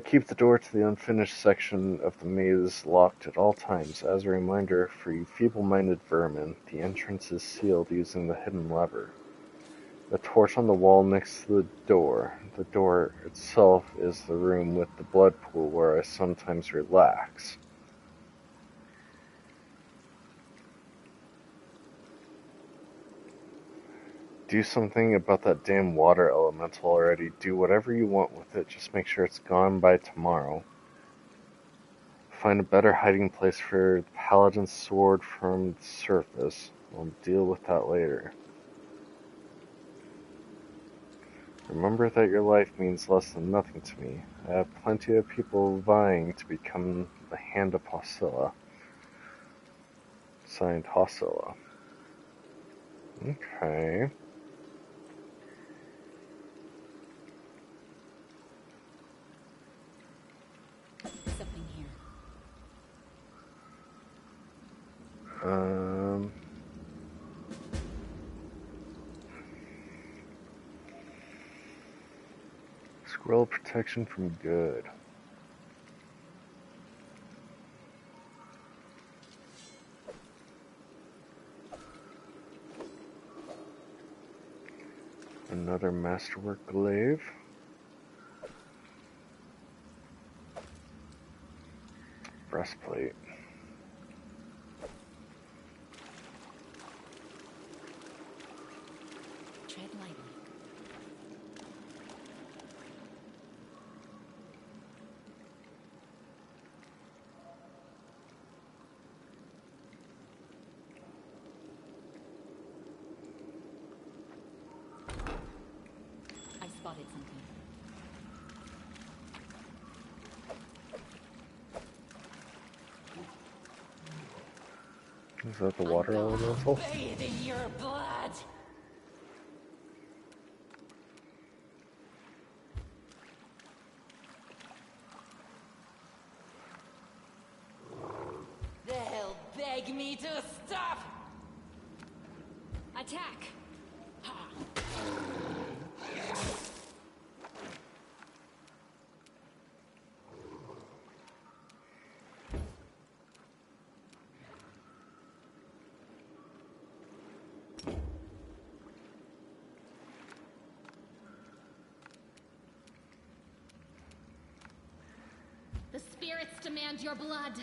Keep the door to the unfinished section of the maze locked at all times. As a reminder, for you feeble-minded vermin, the entrance is sealed using the hidden lever. The torch on the wall next to the door. The door itself is the room with the blood pool where I sometimes relax. Do something about that damn water elemental already. Do whatever you want with it. Just make sure it's gone by tomorrow. Find a better hiding place for the paladin's sword from the surface. I'll deal with that later. Remember that your life means less than nothing to me. I have plenty of people vying to become the Hand of Hoscilla. Signed, Hoscilla. Okay. Something here. Scroll protection from good. Another masterwork glaive. Breastplate. Tread lightly. I spotted something. Is that the water elemental? Bathe in your blood! They'll beg me to stop! Attack! The spirits demand your blood.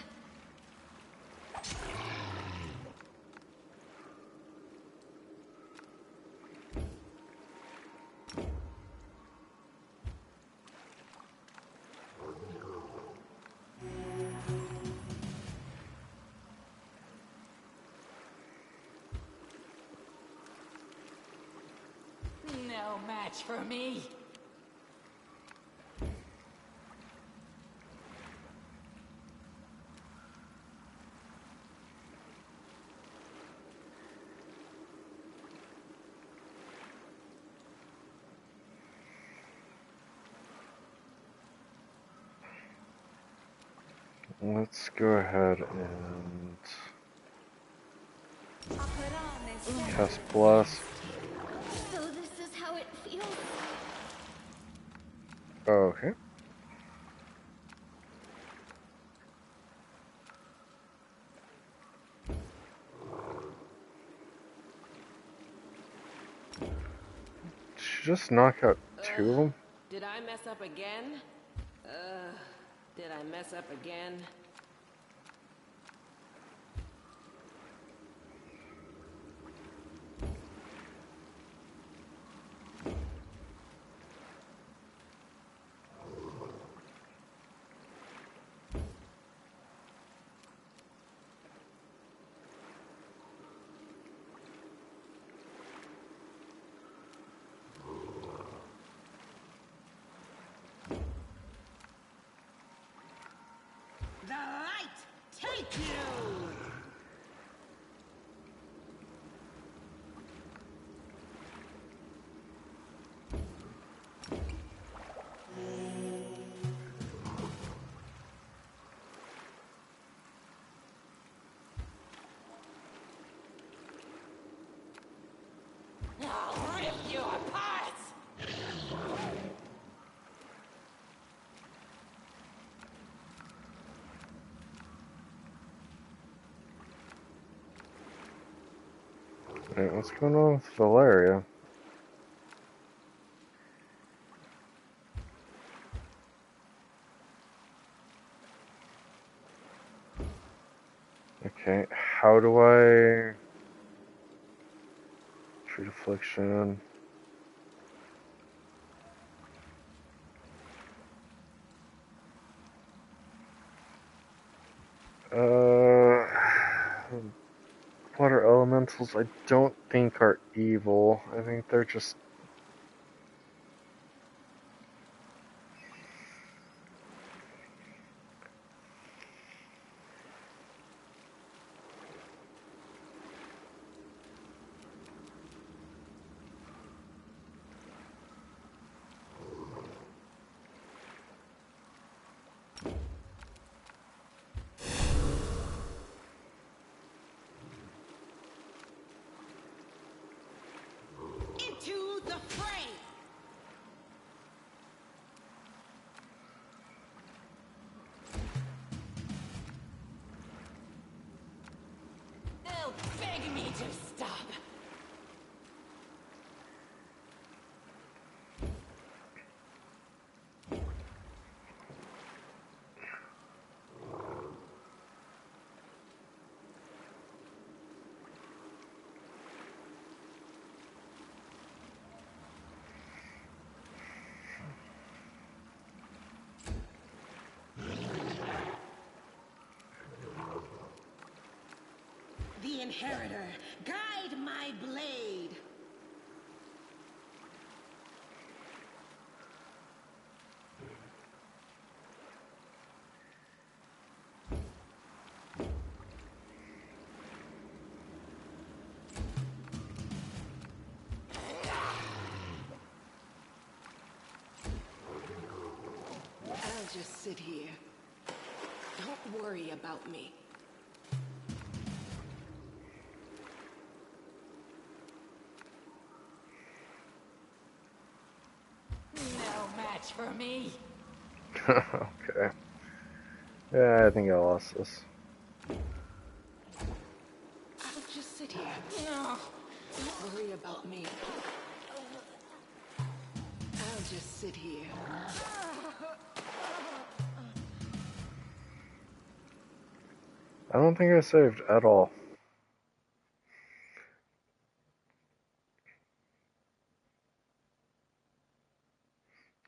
No match for me. Let's go ahead and cast Bless. So this is how it feels. Okay. Did she just knock out two of them? Did I mess up again? Did I mess up again? The light take you! I'll rip you apart! Wait, what's going on with Valeria? Okay, how do I treat affliction? Water elementals I don't think are evil. I think they're just Into the fray! They'll beg me to stop. The Inheritor, guide my blade! I'll just sit here. Don't worry about me. No match for me. okay. Yeah, I think I lost this. I'll just sit here. No, don't worry about me. I'll just sit here. I don't think I saved at all.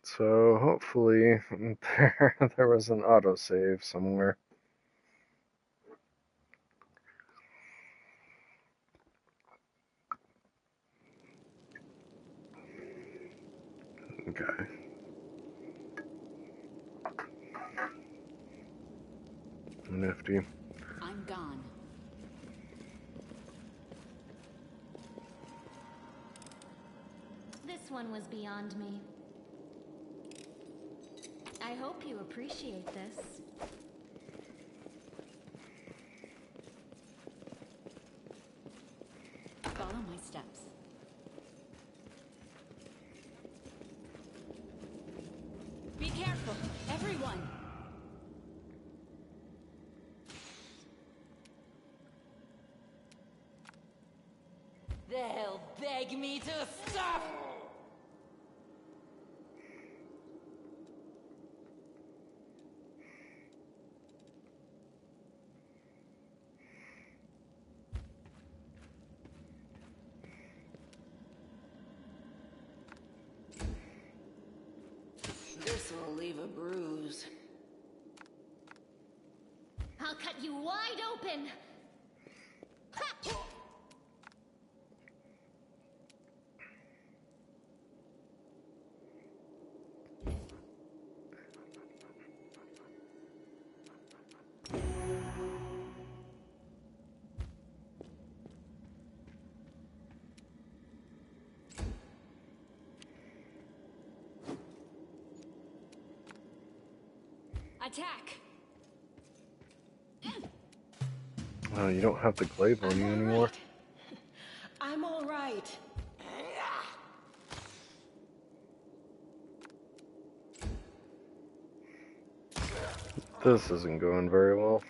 So hopefully there was an autosave somewhere. nifty. I'm gone. This one was beyond me. I hope you appreciate this. Follow my steps. Be careful, everyone! They'll beg me to stop! This will leave a bruise. I'll cut you wide open! Ha! Attack! Oh, you don't have the glaive on you anymore. I'm all right. This isn't going very well.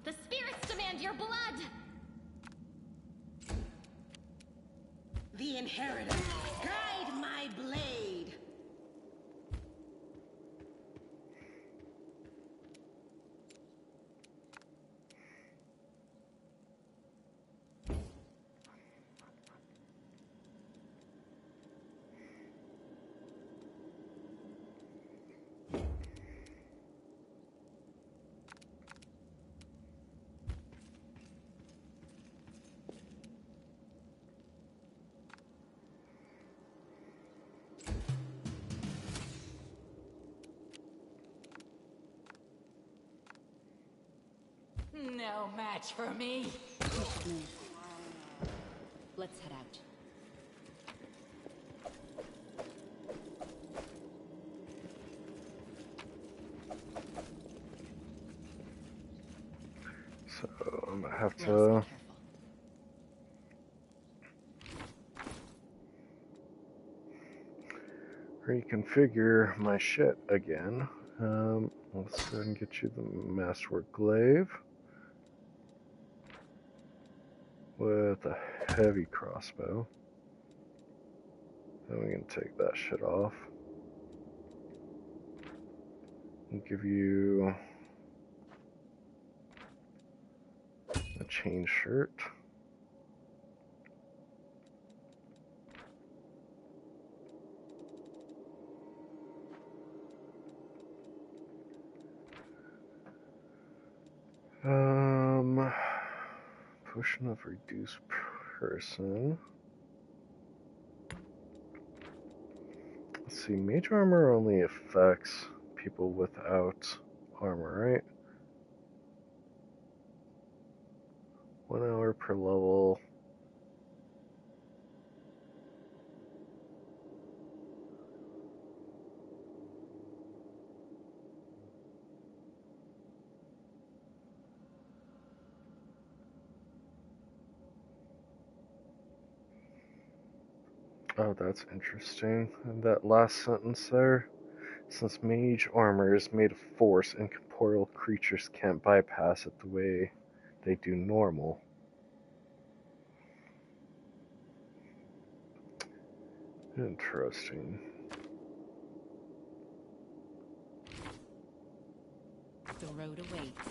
The spirits demand your blood! The Inheritor, guide my blade. No match for me. Let's head out. So I'm gonna have to reconfigure my shit again. Let's go ahead and get you the Masterwork Glaive with a heavy crossbow. Then we can take that shit off and give you a chain shirt. Potion of reduced person. Let's see, mage armor only affects people without armor, right? 1 hour per level. Oh, that's interesting. And that last sentence there, since mage armor is made of force, incorporeal creatures can't bypass it the way they do normal. Interesting. The road awaits.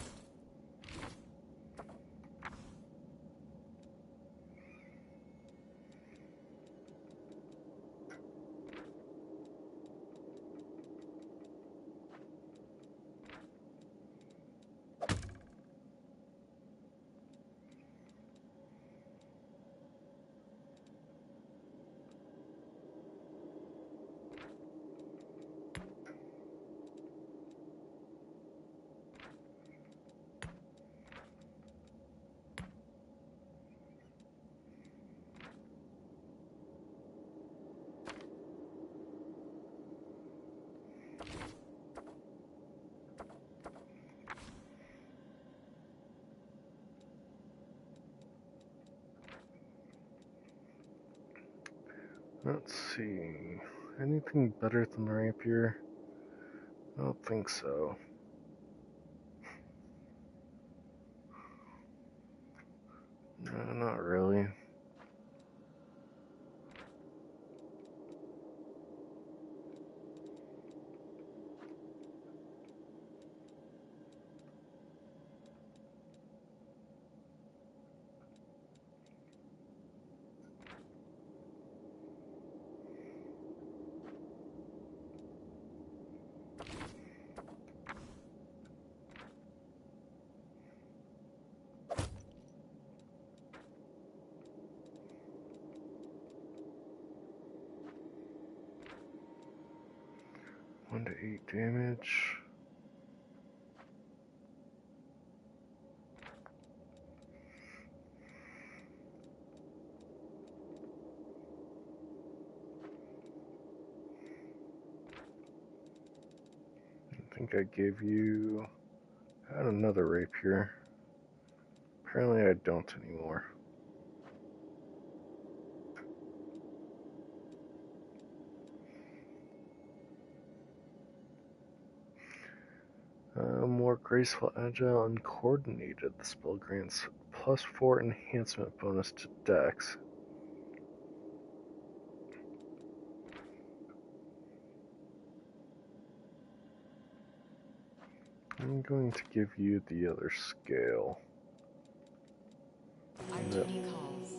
Let's see. Anything better than the rapier? I don't think so. No, not really. One to 8 damage. I think I gave you... I had another rapier. Apparently I don't anymore. More graceful, agile, and coordinated. The spell grants +4 enhancement bonus to Dex. I'm going to give you the other scale. Our duty calls.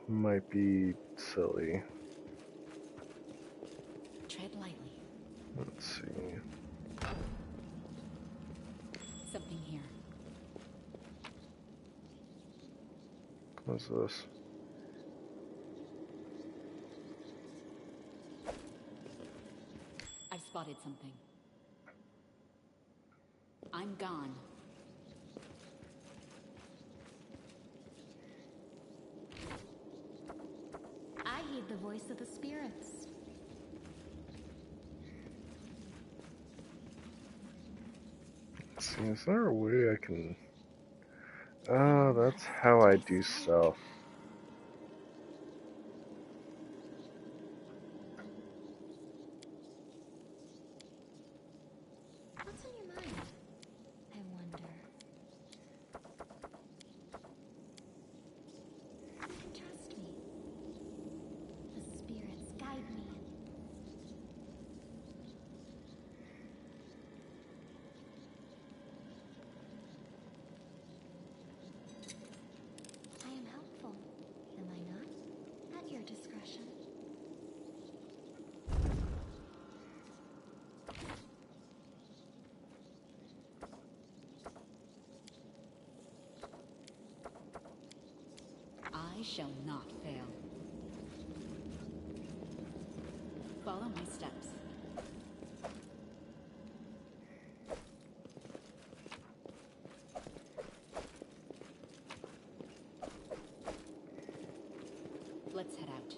Might be silly. Tread lightly. Let's see. Something here. What's this? I've spotted something. I'm gone. I heed the voice of the spirits. Let's see, is there a way I can... Oh, that's how I do stuff. What's in your mind? I wonder. Trust me. The spirits guide me. I am helpful, am I not? At your discretion. I shall not fail. Follow my steps. Let's head out.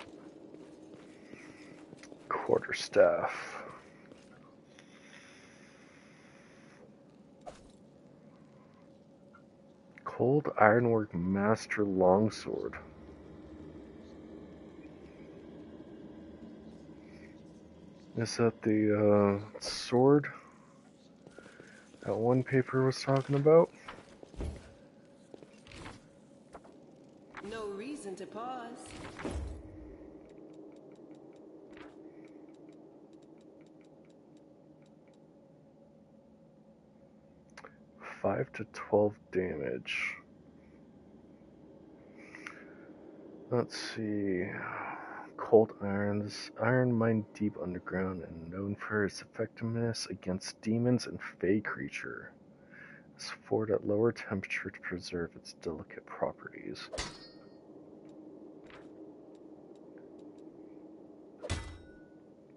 Quarterstaff. Cold Ironwork Master Longsword. Is that the sword that one paper was talking about? No reason to pause. Five to 12 damage. Let's see. Cold Irons. Iron mined deep underground and known for its effectiveness against demons and fey creature. It's forged at lower temperature to preserve its delicate properties.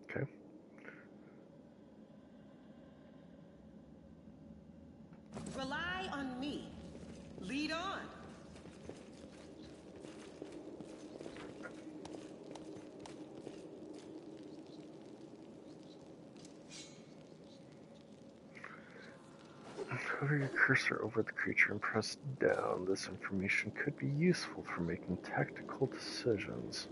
Okay. Rely on me. Lead on. Hover your cursor over the creature and press down. This information could be useful for making tactical decisions.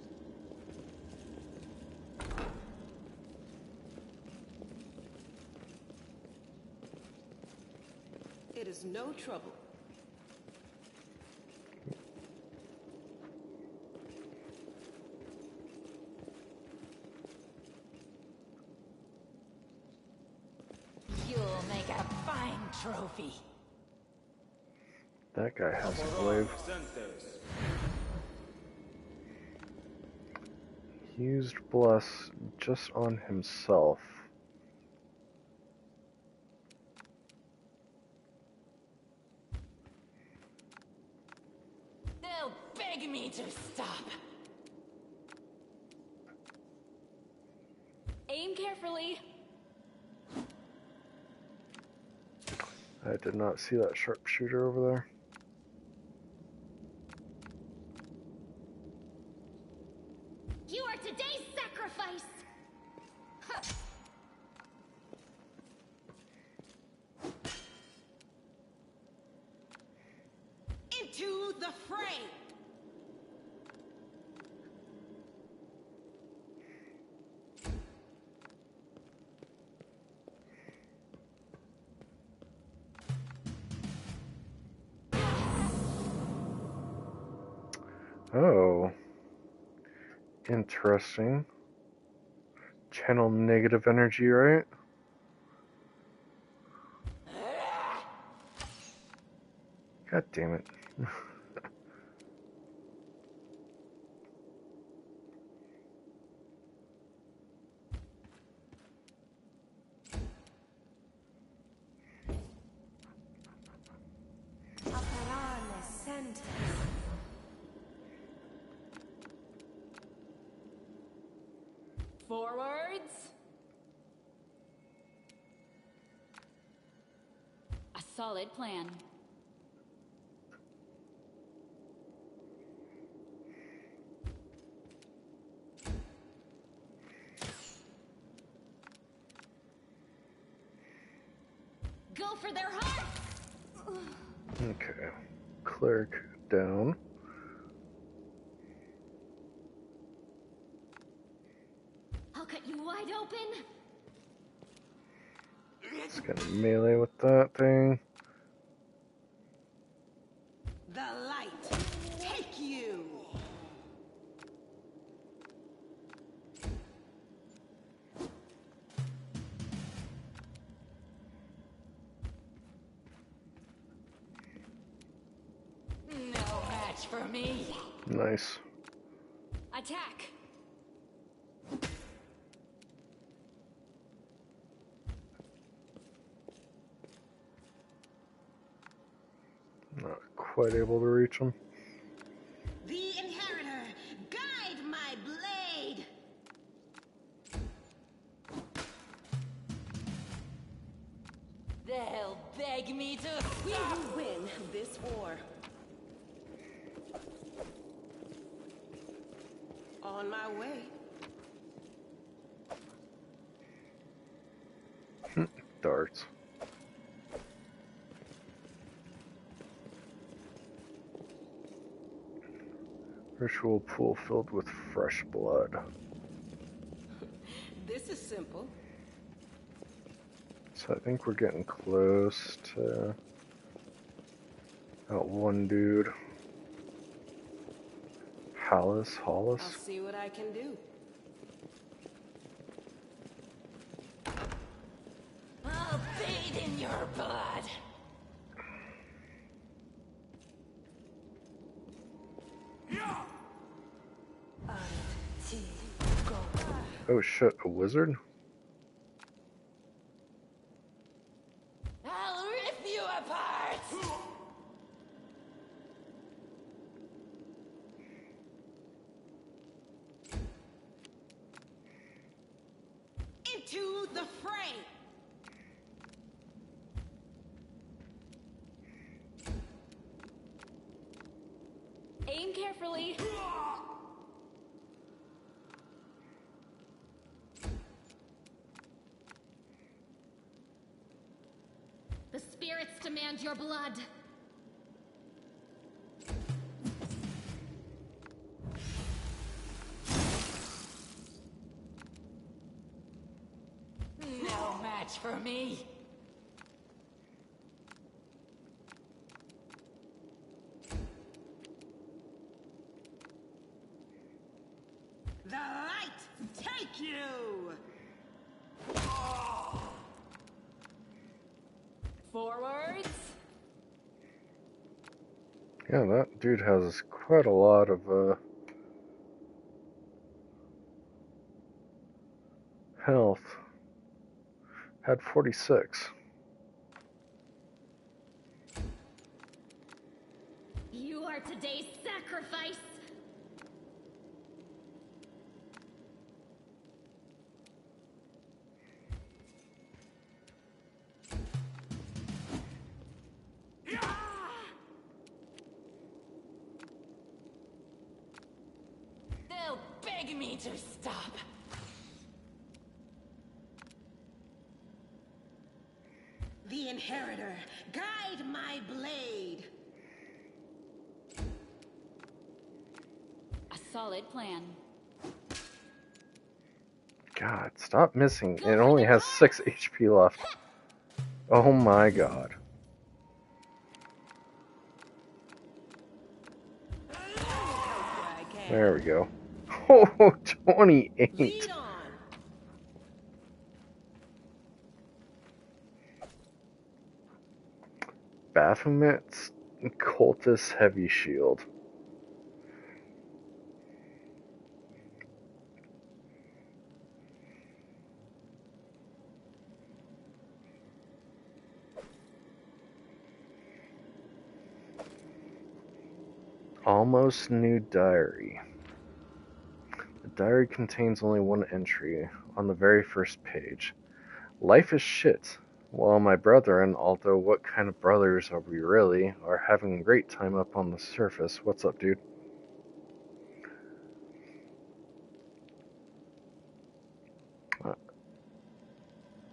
us no trouble. You'll make a fine trophy. That guy has a glaive. He used Bless just on himself. They'll beg me to stop. Aim carefully. I did not see that sharpshooter over there. You are today's sacrifice! Into the fray! Oh. Interesting. Channel negative energy, right? God damn it. Forwards. A solid plan. Go for their hearts! Okay. Cleric down. I'll cut you wide open! It's gonna melee with that thing. The light, take you! No match for me. Nice. Attack. Not quite able to reach him. The Inheritor, guide my blade! They'll beg me to We stop. will win this war. On my way. Darts. Ritual pool filled with fresh blood. This is simple. So I think we're getting close to that one dude. Hollis. I'll see what I can do. I'll bathe in your blood. Oh shit, a wizard? I'll rip you apart. Into the fray! Aim carefully. The spirits demand your blood. No match for me. you! Forwards! Yeah, that dude has quite a lot of health. Had 46. You are today's sacrifice! They'll beg me to stop. The Inheritor, guide my blade. A solid plan. God, stop missing. It only has 6 HP left. Oh my god. There we go. Oh, 28. Baphomet's Cultist Heavy Shield. Almost New Diary. The diary contains only one entry on the very first page. Life is shit. Well, my brethren, although what kind of brothers are we really, are having a great time up on the surface. What's up, dude?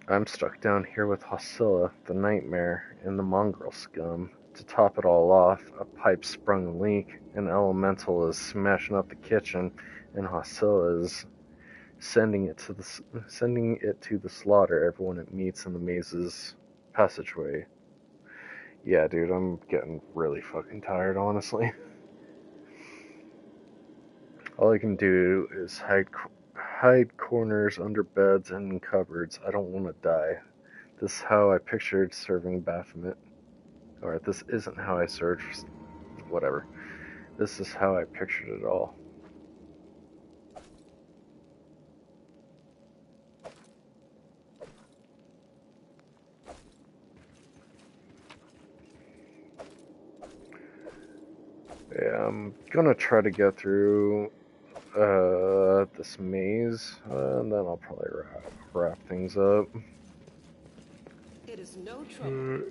I'm stuck down here with Hosilla, the nightmare, and the mongrel scum. To top it all off, a pipe sprung a leak, an elemental is smashing up the kitchen, and Hosilla is sending it to the slaughter everyone it meets in the maze's passageway. Yeah, dude, I'm getting really fucking tired, honestly. All I can do is hide corners under beds and in cupboards. I don't want to die. This is how I pictured serving Baphomet. Or this isn't how I served. Whatever. This is how I pictured it all. Yeah, I'm gonna try to get through this maze, and then I'll probably wrap things up. It is no trouble.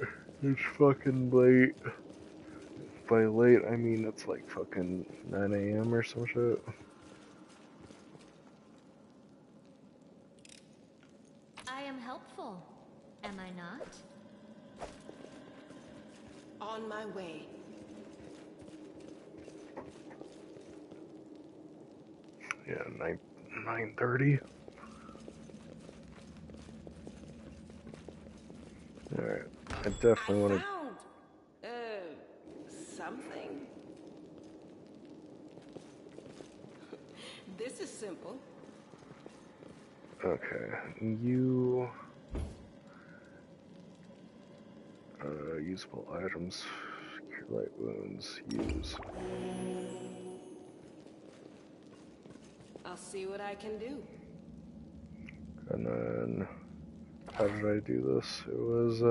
It's fucking late. By late, I mean it's like fucking 9 a.m. or some shit. I am helpful, am I not? On my way. Yeah, 9:30. Alright, I definitely want to... Something. This is simple. Okay, you... usable items, cure light wounds, use. I'll see what I can do. And then, how did I do this? It was,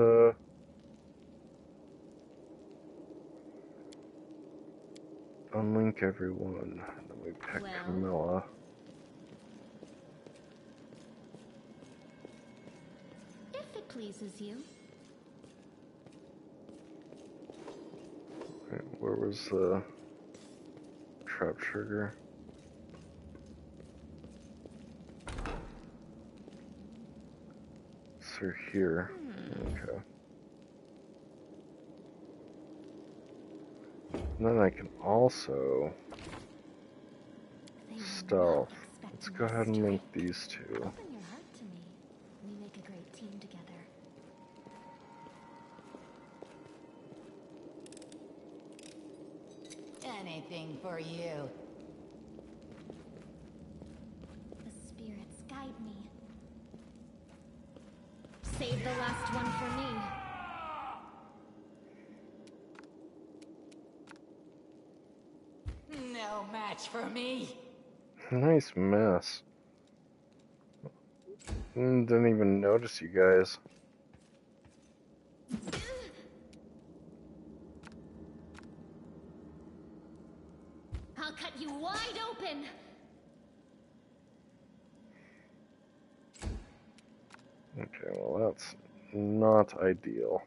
unlink everyone, and then we pick Camilla. If it pleases you. Okay, where was the trap trigger? So here, okay. And then I can also stealth. Let's go ahead and link these two. Open your heart to me. We make a great team together. Anything for you. The spirits guide guide me. Save the last one for me. No match for me. Nice mess. Didn't even notice you guys. I'll cut you wide open. Okay, well that's not ideal.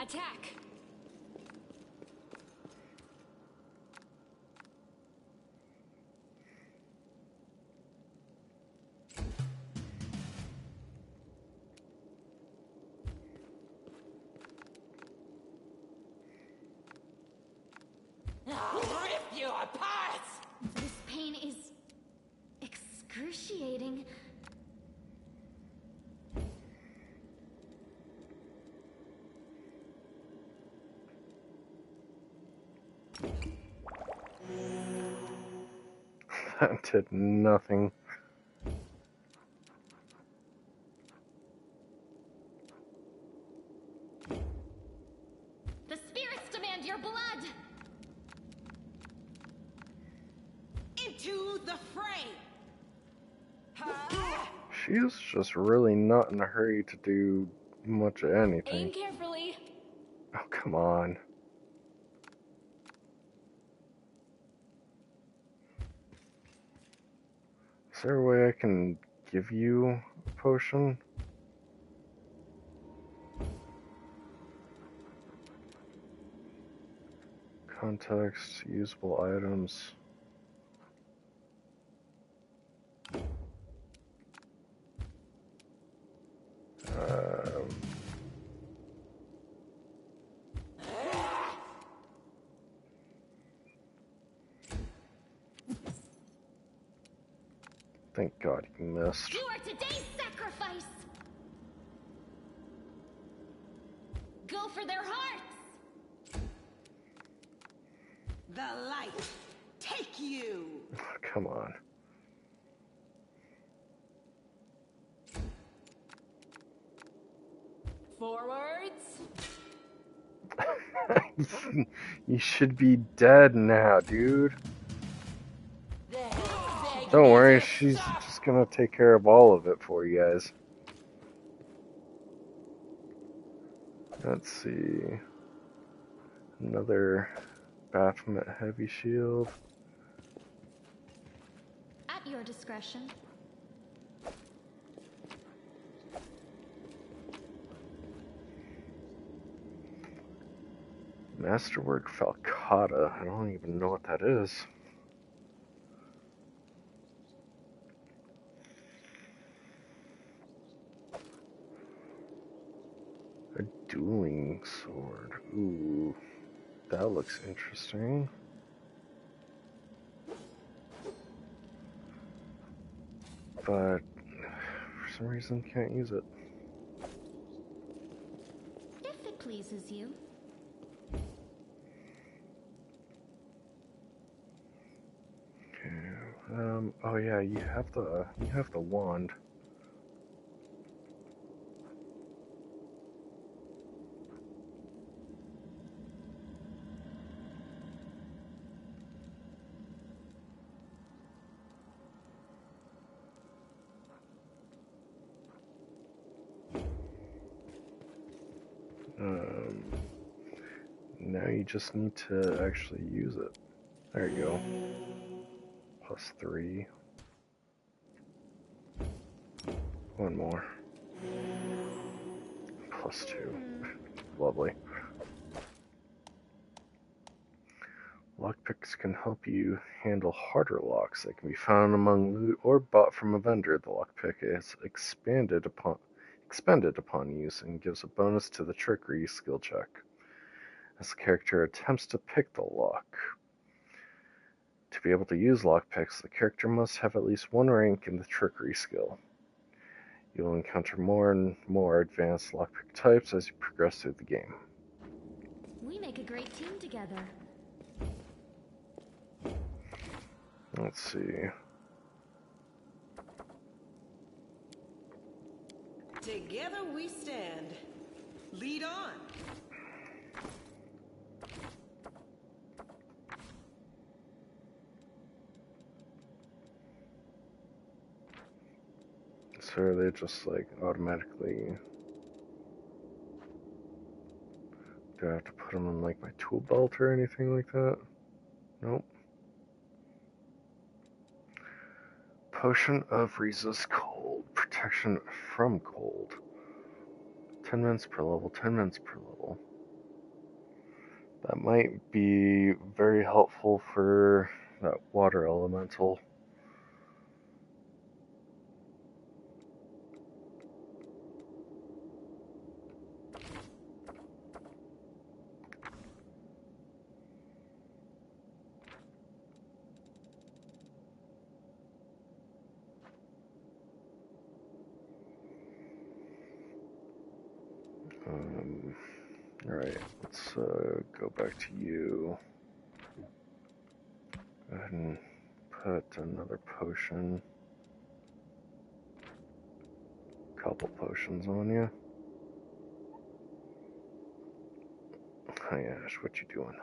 Attack! I'll rip you apart! This pain is excruciating. That did nothing. The spirits demand your blood! Into the fray! She is just really not in a hurry to do much of anything. Aim carefully. Oh, come on. Is there a way I can give you a potion? Context, usable items. Thank God you missed. You are today's sacrifice! Go for their hearts! The light, take you! Come on. Forwards! You should be dead now, dude. Don't worry, she's just gonna take care of all of it for you guys. Let's see. Another Baphomet heavy shield. At your discretion. Masterwork Falcata. I don't even know what that is. A dueling sword. Ooh, that looks interesting. But for some reason can't use it. If it pleases you. Okay. Oh yeah, you have the wand. Now you just need to actually use it. There you go. +3. One more. +2. Lovely. Lockpicks can help you handle harder locks that can be found among loot or bought from a vendor. The lockpick is expended upon use and gives a bonus to the trickery skill check as the character attempts to pick the lock. To be able to use lockpicks, the character must have at least one rank in the trickery skill. You will encounter more and more advanced lockpick types as you progress through the game. We make a great team together. Let's see. Together we stand. Lead on. So are they just like automatically... Do I have to put them in like my tool belt or anything like that? Nope. Potion of resist cold. Protection from cold. 10 minutes per level, 10 minutes per level. That might be very helpful for that water elemental. Alright, let's go back to you. Go ahead and put another potion. Couple potions on you. Hi Ash, what you doing?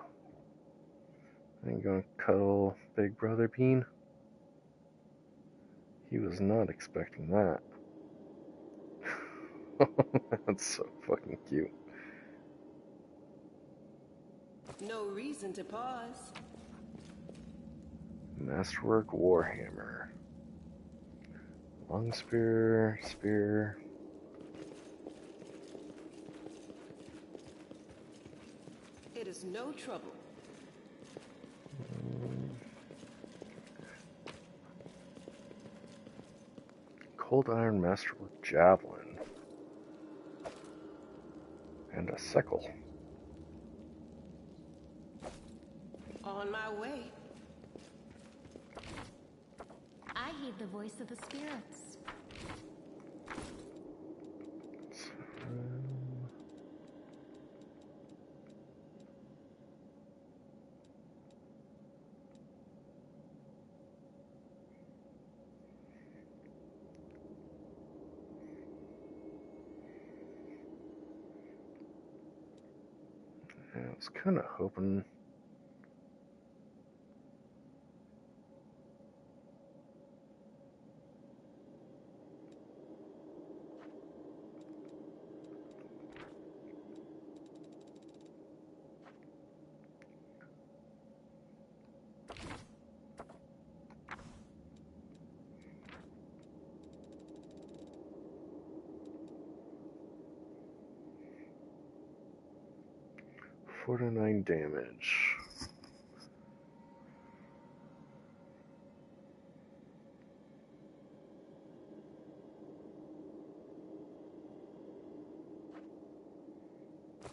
Are you gonna cuddle Big Brother Bean? He was not expecting that. That's so fucking cute. No reason to pause. Masterwork Warhammer. Long spear, spear. It is no trouble. Cold Iron Masterwork Javelin. And a sickle. On my way. I heed the voice of the spirits. Yeah, I was kind of hoping. $49 damage.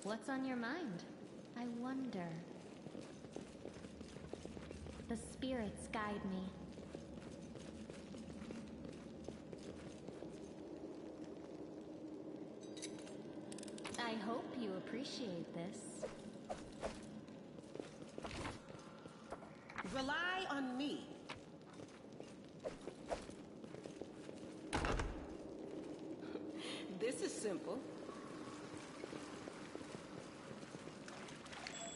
What's on your mind? I wonder. The spirits guide me. I hope you appreciate this. Rely on me. This is simple.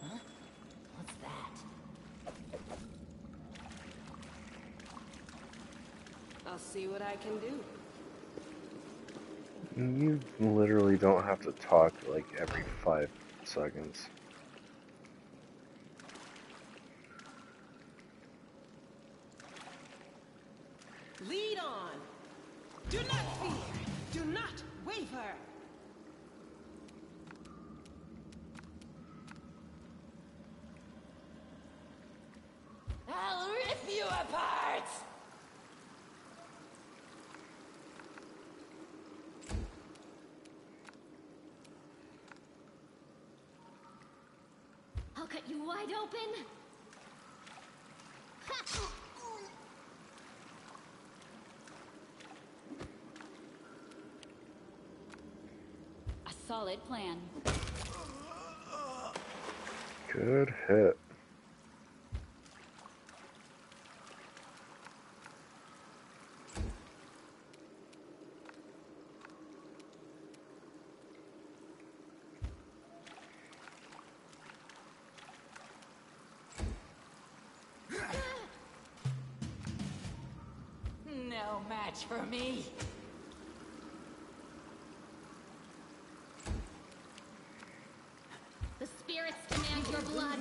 Huh? What's that? I'll see what I can do. You literally don't have to talk like every 5 seconds. Lead on. Do not fear. Do not waver. I'll rip you apart! I'll cut you wide open. Ha! A solid plan. Good hit. No match for me. The spirits demand your blood.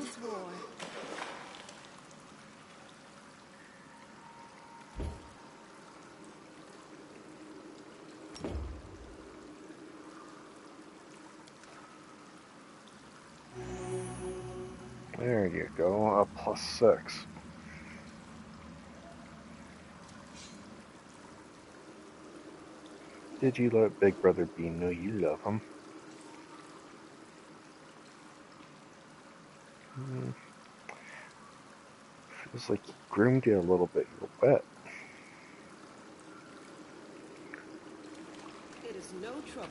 There you go, a +6. Did you let Big Brother B know you love him? Feels like he groomed you a little bit, you're wet. It is no trouble.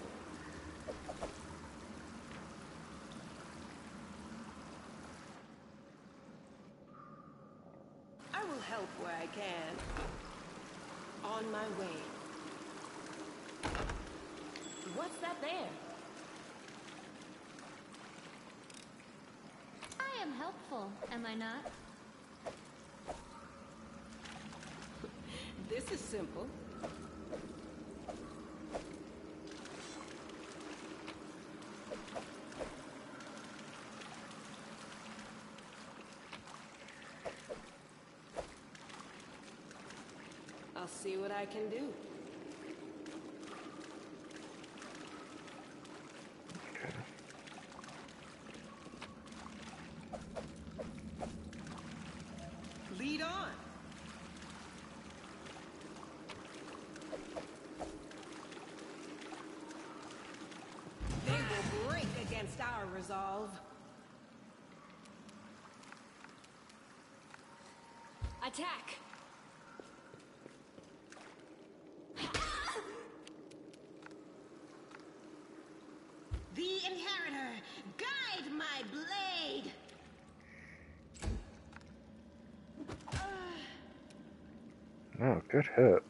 I will help where I can. On my way. What's that there? I am helpful, am I not? This is simple. I'll see what I can do. Lead on. They will break against our resolve. Attack! The Inheritor, guide my blade! Oh, good hit.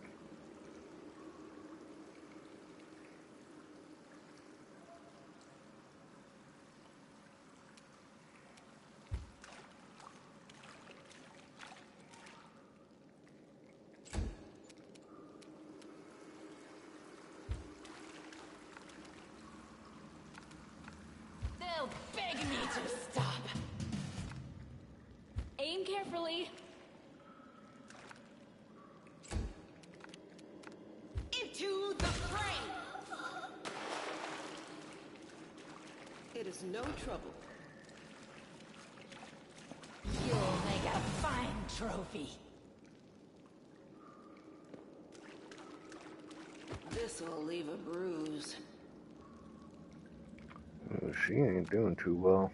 They'll beg me to stop. Aim carefully. Into the fray! It is no trouble. You'll make a fine trophy. This will leave a bruise. Oh, she ain't doing too well.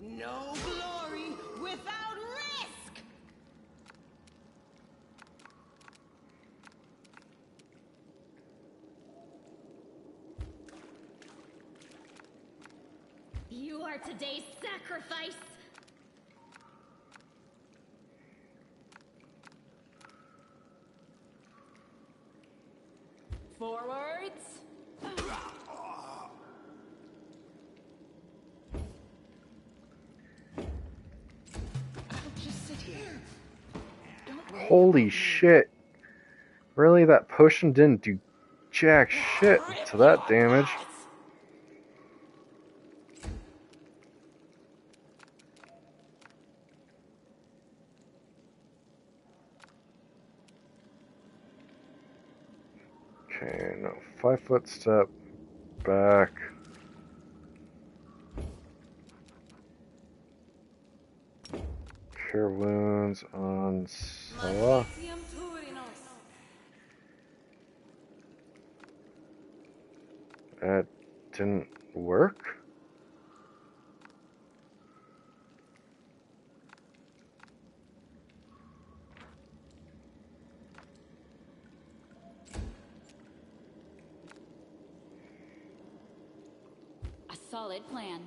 No glory without risk! You are today's sacrifice! Forwards. I'll just sit here. Don't worry. Holy shit. Really, that potion didn't do jack shit to that damage. Okay, no. 5-foot step back. Cure wounds on Salah. That didn't work? A solid plan.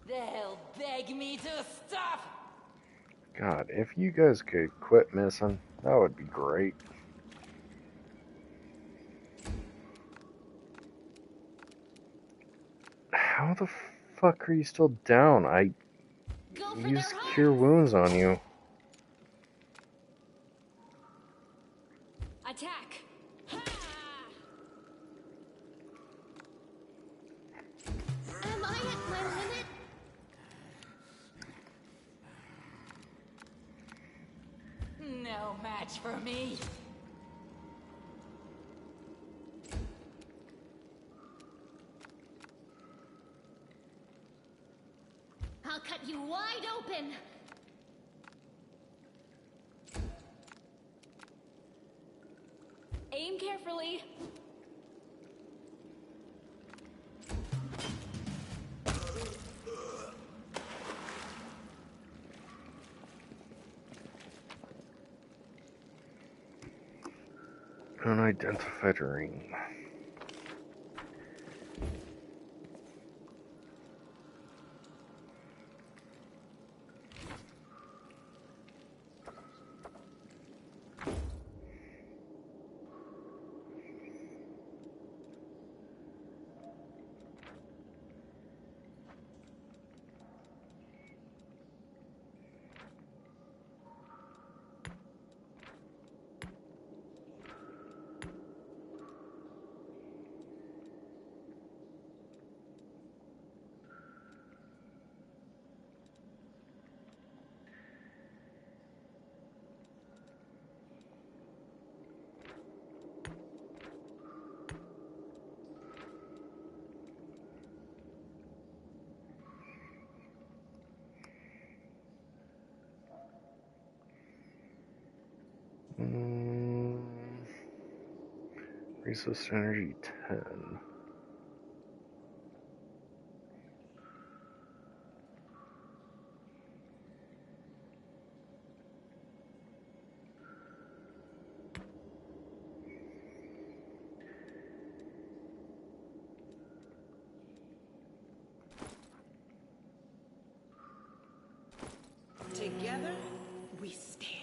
They'll beg me to stop! God, if you guys could quit missing, that would be great. How the fuck are you still down? I used Cure Wounds on you. Attack! Am I at my limit? No match for me. I'll cut you wide open! Aim carefully. Unidentified ring. Resource energy 10. Together, we stand.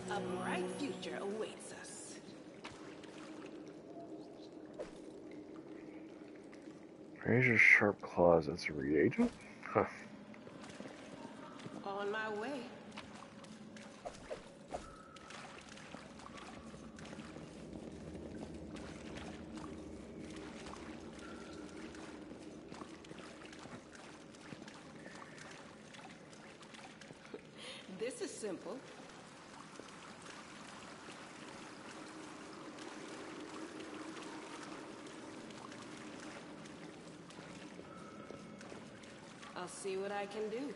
A bright future awaits us. Razor Sharp Claws as a reagent? Huh. On my way. This is simple. I'll see what I can do.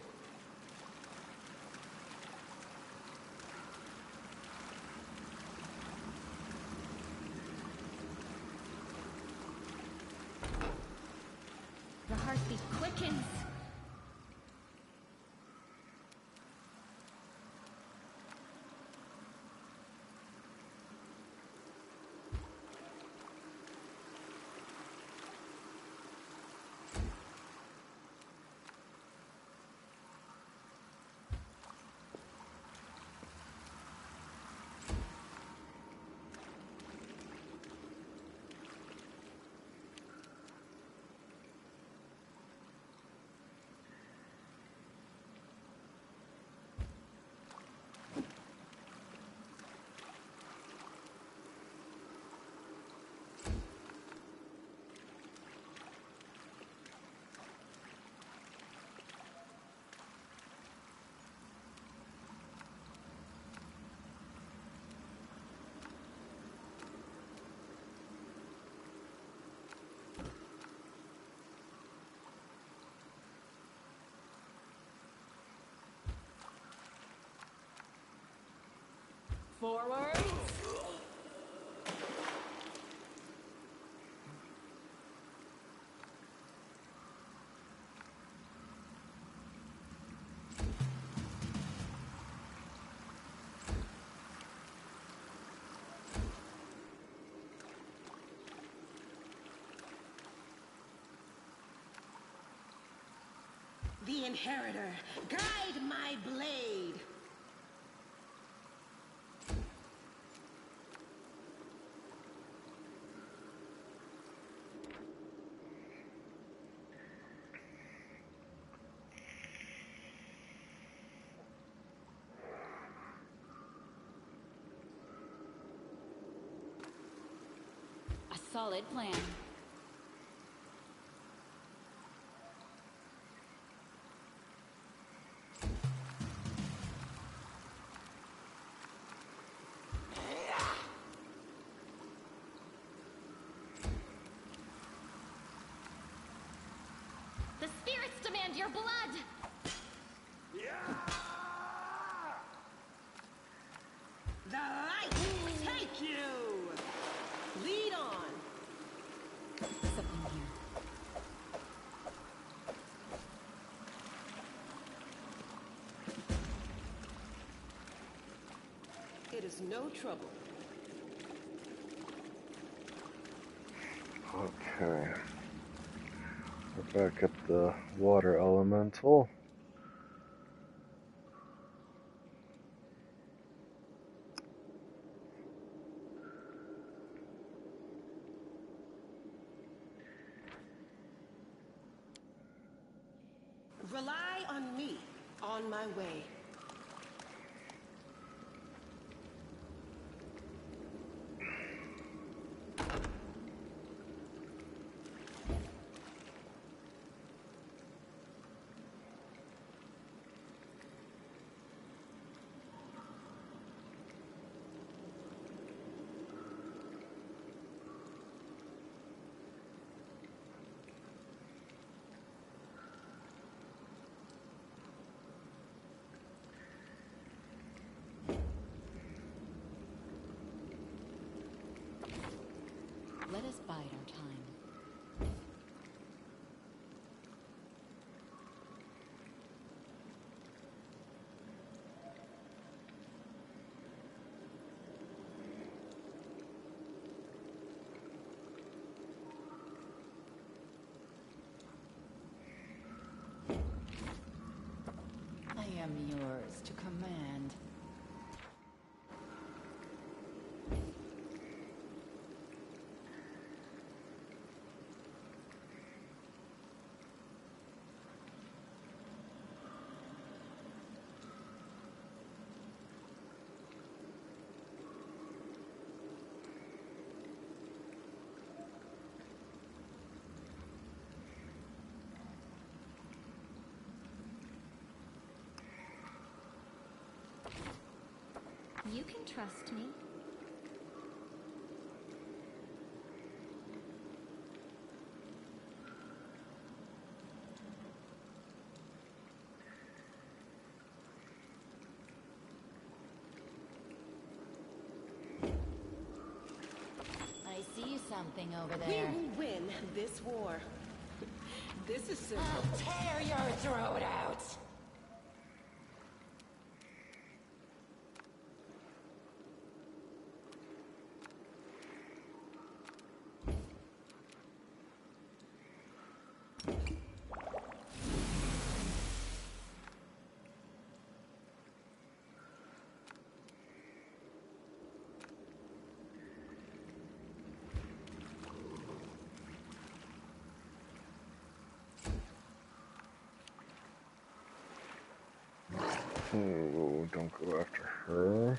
The heartbeat quickens. Forward. The Inheritor, guide my blade! A solid plan. The spirits demand your blood! The light take you! Lead on! Something here. It is no trouble. Okay. We're back at the water elemental. Rely on me. On my way. Let us bide our time. I am yours to command. You can trust me. I see something over We there. will win this war. This is simple. I'll tear your throat out. Oh, don't go after her.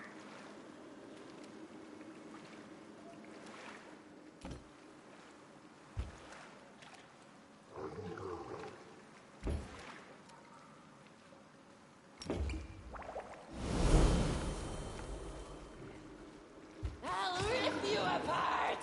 I'll rip you apart!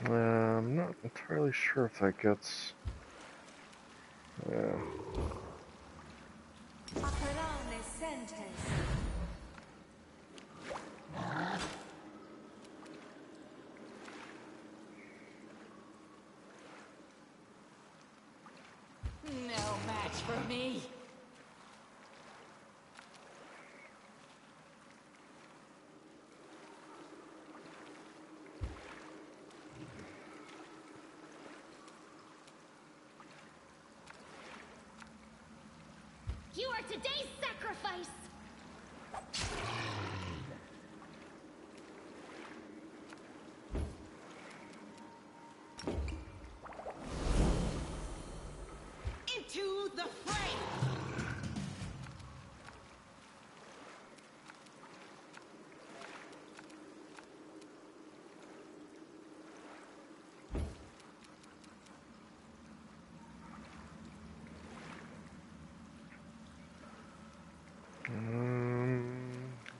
I'm not entirely sure if that gets... Yeah. No match for me. You are today's sacrifice! Into the fray!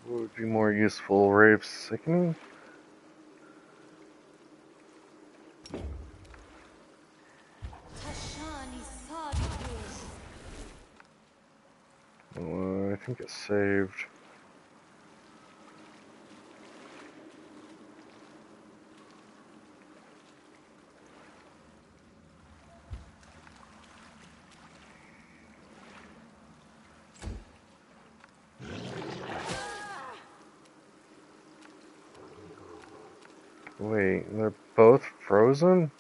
What would be more useful? Ray of Sickening? I think it's saved. Wait, they're both frozen?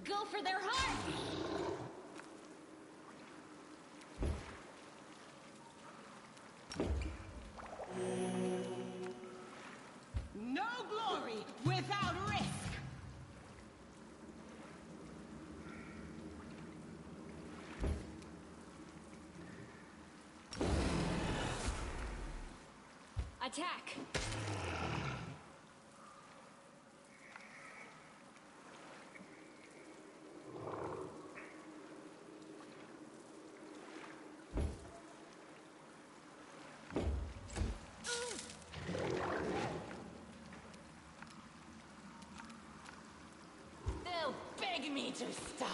Go for their heart! No glory without risk! Attack! They'll beg me to stop.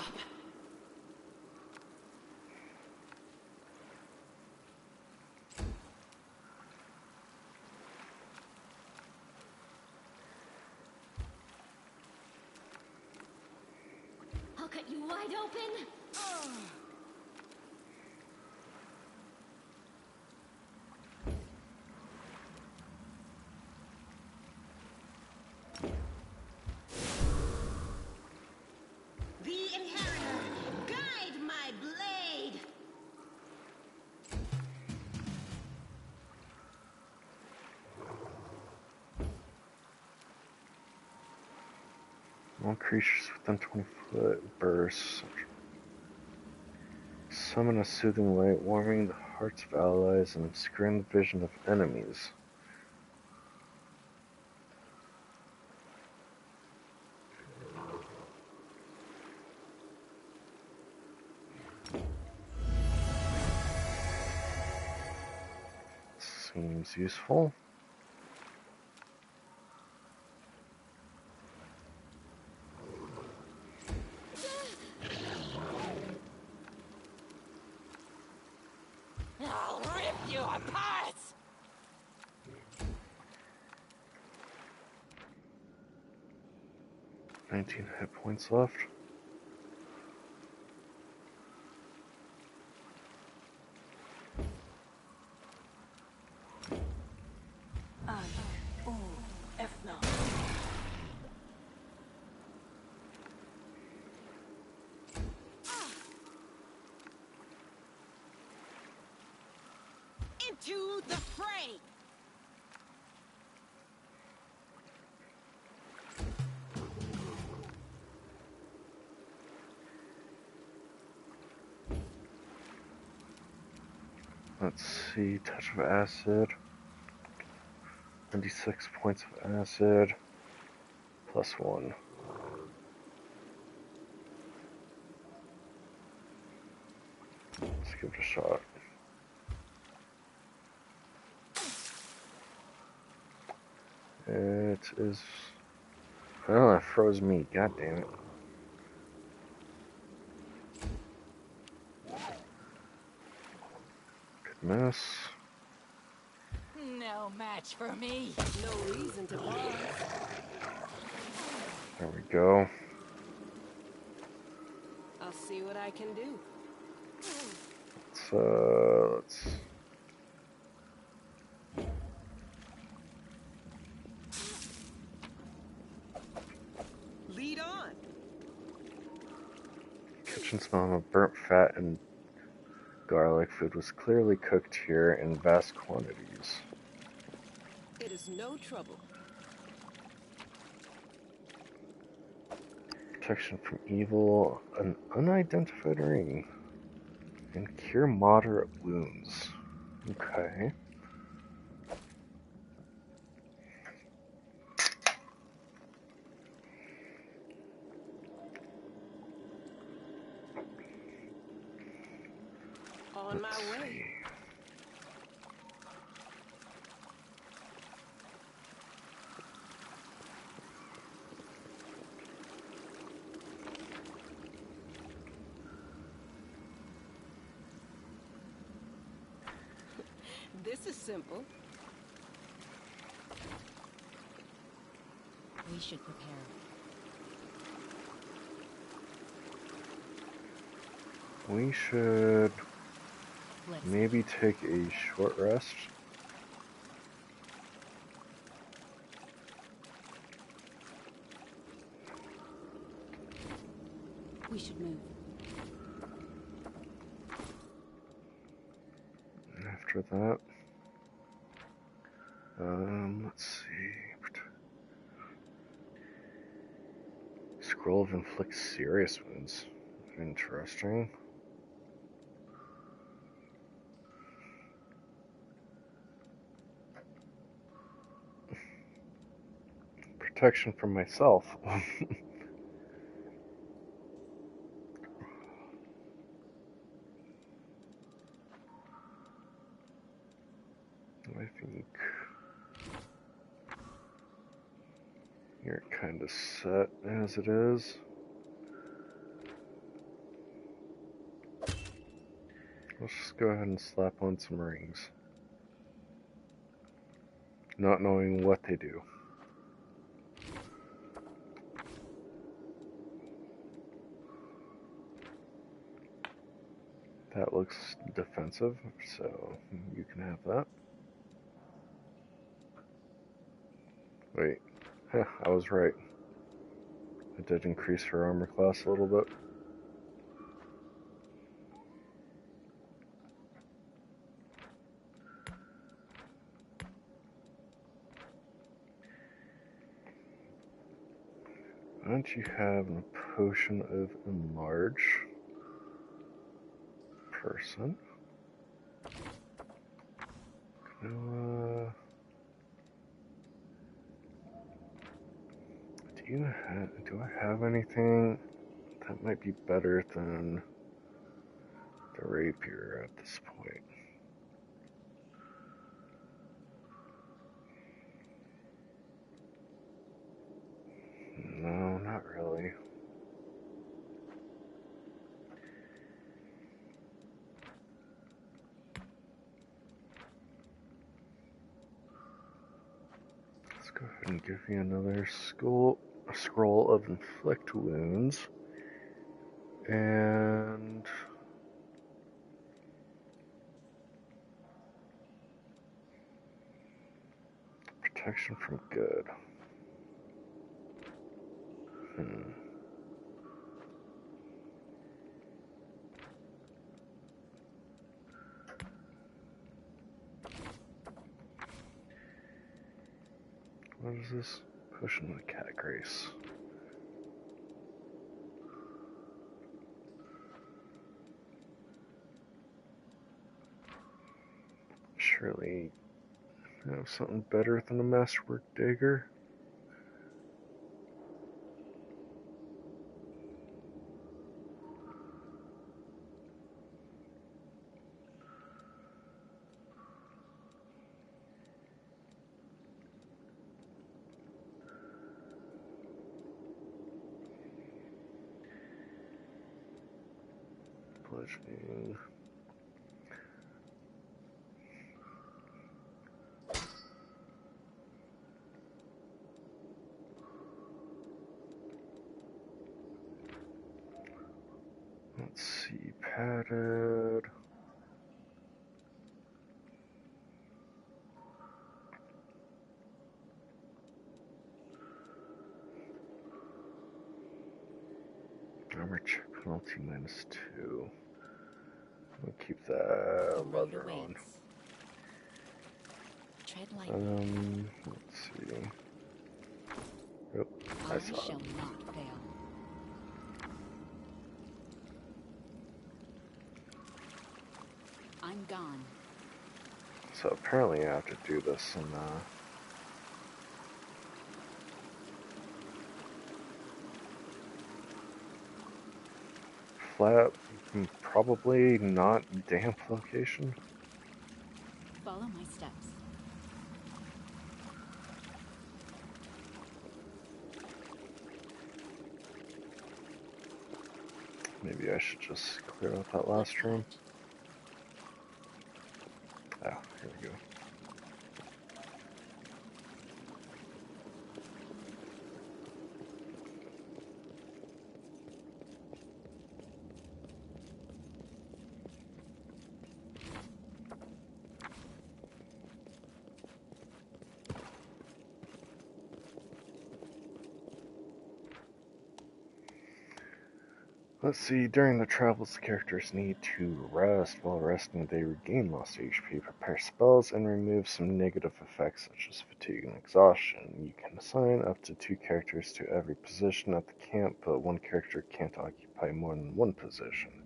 I'll cut you wide open. The Inheritor, guide my blade! All creatures within 20-foot bursts. Summon a soothing light, warming the hearts of allies and obscuring the vision of enemies. Seems useful. I'll rip you apart! 19 hit points left. Into the fray! Let's see, touch of acid. 96 points of acid. +1. Let's give it a shot. It is... Oh, that froze me. God damn it. Good miss. No match for me. No reason to pause. There we go. I'll see what I can do. Let's Lead on. kitchen smell of burnt fat and garlic. Food was clearly cooked here in vast quantities. It is no trouble. Protection from evil, an unidentified ring, and cure moderate wounds. Okay. On my way. This is simple. We should prepare. We should maybe take a short rest. We should move. After that, let's see. Scroll of inflict serious wounds. Interesting. protection from myself. I think you're kind of set as it is. Let's just go ahead and slap on some rings, not knowing what they do. That looks defensive, so you can have that. Wait, I was right. It did increase her armor class a little bit. Why don't you have a potion of enlarge person? Do I have anything that might be better than the rapier at this point? No, not really. Let's go ahead and give you another scroll of inflict wounds. And protection from good. What is this? Potion of cat grace. Surely I have something better than a masterwork dagger. Bludgeoning. Let's see, padded. Armor check penalty -2. We'll keep that leather on. Tread lightly. Let's see. Oh, I saw shall it. not fail. I'm gone. So apparently I have to do this in flat, probably not damp location. Follow my steps. Maybe I should just clear out that last room. Ah, here we go. Let's see, during the travels, the characters need to rest. While resting, they regain lost HP, prepare spells, and remove some negative effects such as fatigue and exhaustion. You can assign up to 2 characters to every position at the camp, but 1 character can't occupy more than 1 position.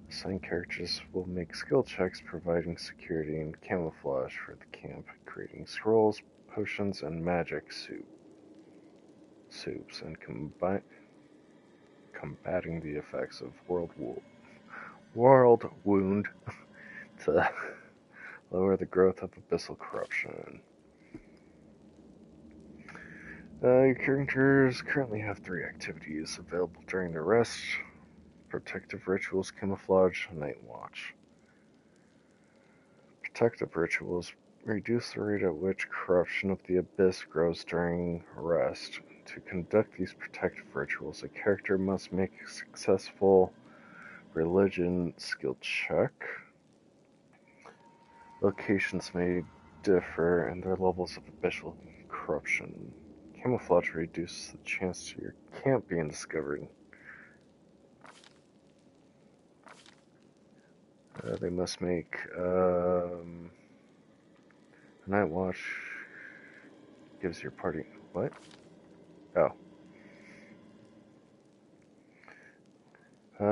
Assigned characters will make skill checks providing security and camouflage for the camp, creating scrolls, potions and magic soups, and combating the effects of world wound to lower the growth of abyssal corruption. Your characters currently have 3 activities available during their rest: protective rituals, camouflage, night watch. Protective rituals reduce the rate at which corruption of the abyss grows during rest. To conduct these protective rituals, a character must make a successful religion skill check. Locations may differ in their levels of abyssal corruption. Camouflage reduces the chance to your camp being discovered. They must make night watch gives your party what? Oh.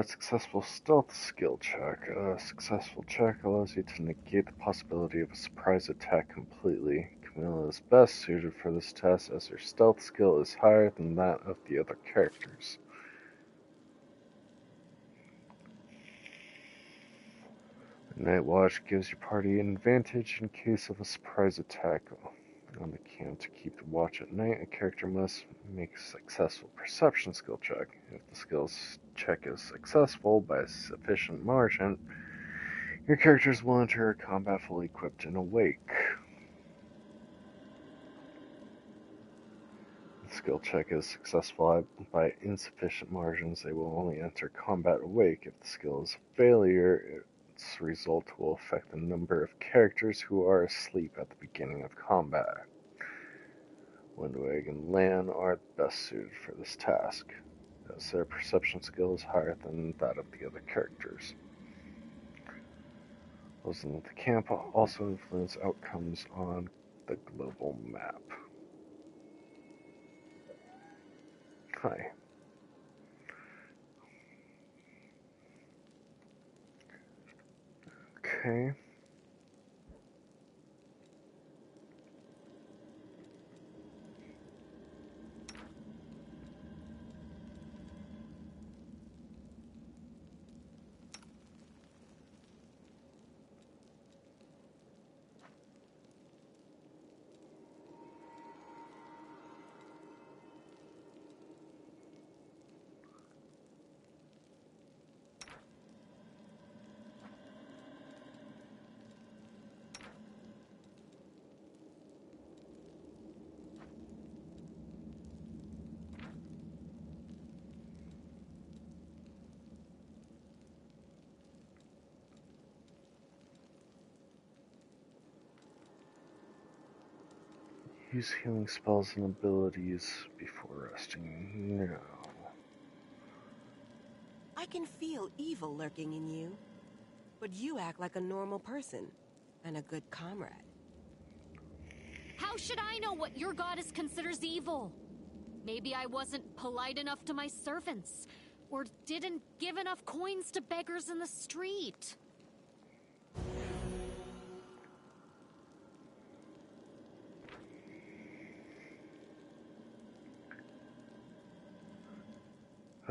Successful stealth skill check. A successful check allows you to negate the possibility of a surprise attack completely. Camilla is best suited for this task as her stealth skill is higher than that of the other characters. Night Watch gives your party an advantage in case of a surprise attack on the camp. To keep the watch at night, a character must make a successful perception skill check. If the skills check is successful by a sufficient margin, your characters will enter combat fully equipped and awake. If the skill check is successful by insufficient margins, they will only enter combat awake. If the skill is a failure, its result will affect the number of characters who are asleep at the beginning of combat. Windwag and Lan are best suited for this task, as their perception skill is higher than that of the other characters. Closing of the camp also influence outcomes on the global map. Hi. Okay. Use healing spells and abilities before resting. No. I can feel evil lurking in you, but you act like a normal person and a good comrade. How should I know what your goddess considers evil? Maybe I wasn't polite enough to my servants, or didn't give enough coins to beggars in the street.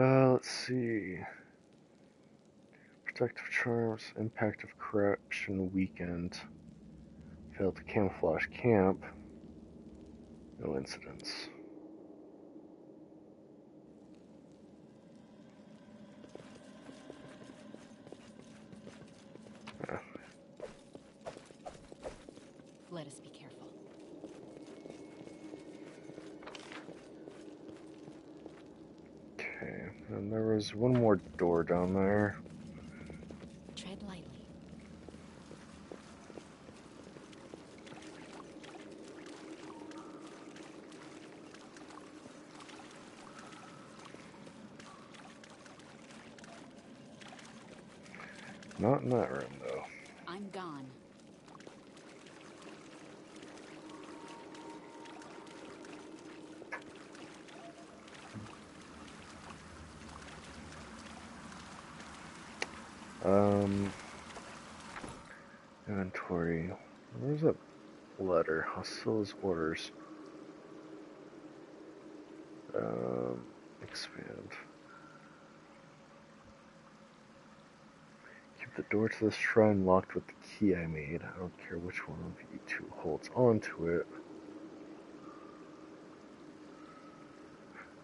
Let's see. Protective charms, impact of corruption weakened. Failed to camouflage camp. No incidents. Let us be careful. Okay, and there was one more door down there. Tread lightly. Not in that room, though. I'm gone. Inventory. Where's a letter. Hostilities orders. Expand. Keep the door to this shrine locked with the key I made. I don't care which one of you two holds on to it.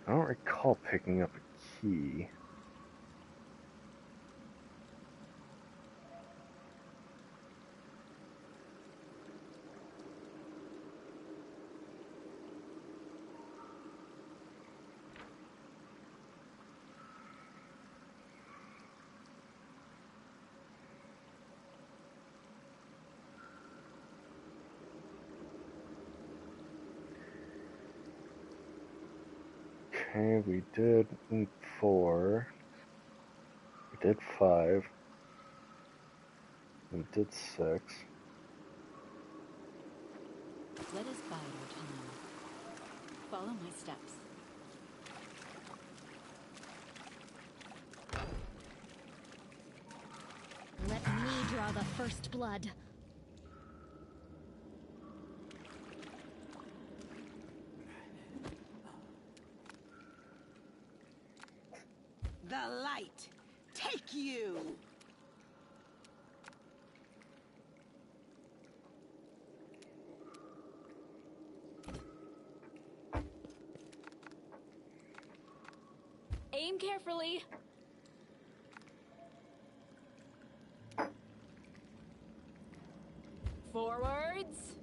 I don't recall picking up a key. Okay, we did 4. We did 5. We did 6. Let us bide our time. Follow my steps. Let me draw the first blood. The light, take you! Aim carefully. Forwards.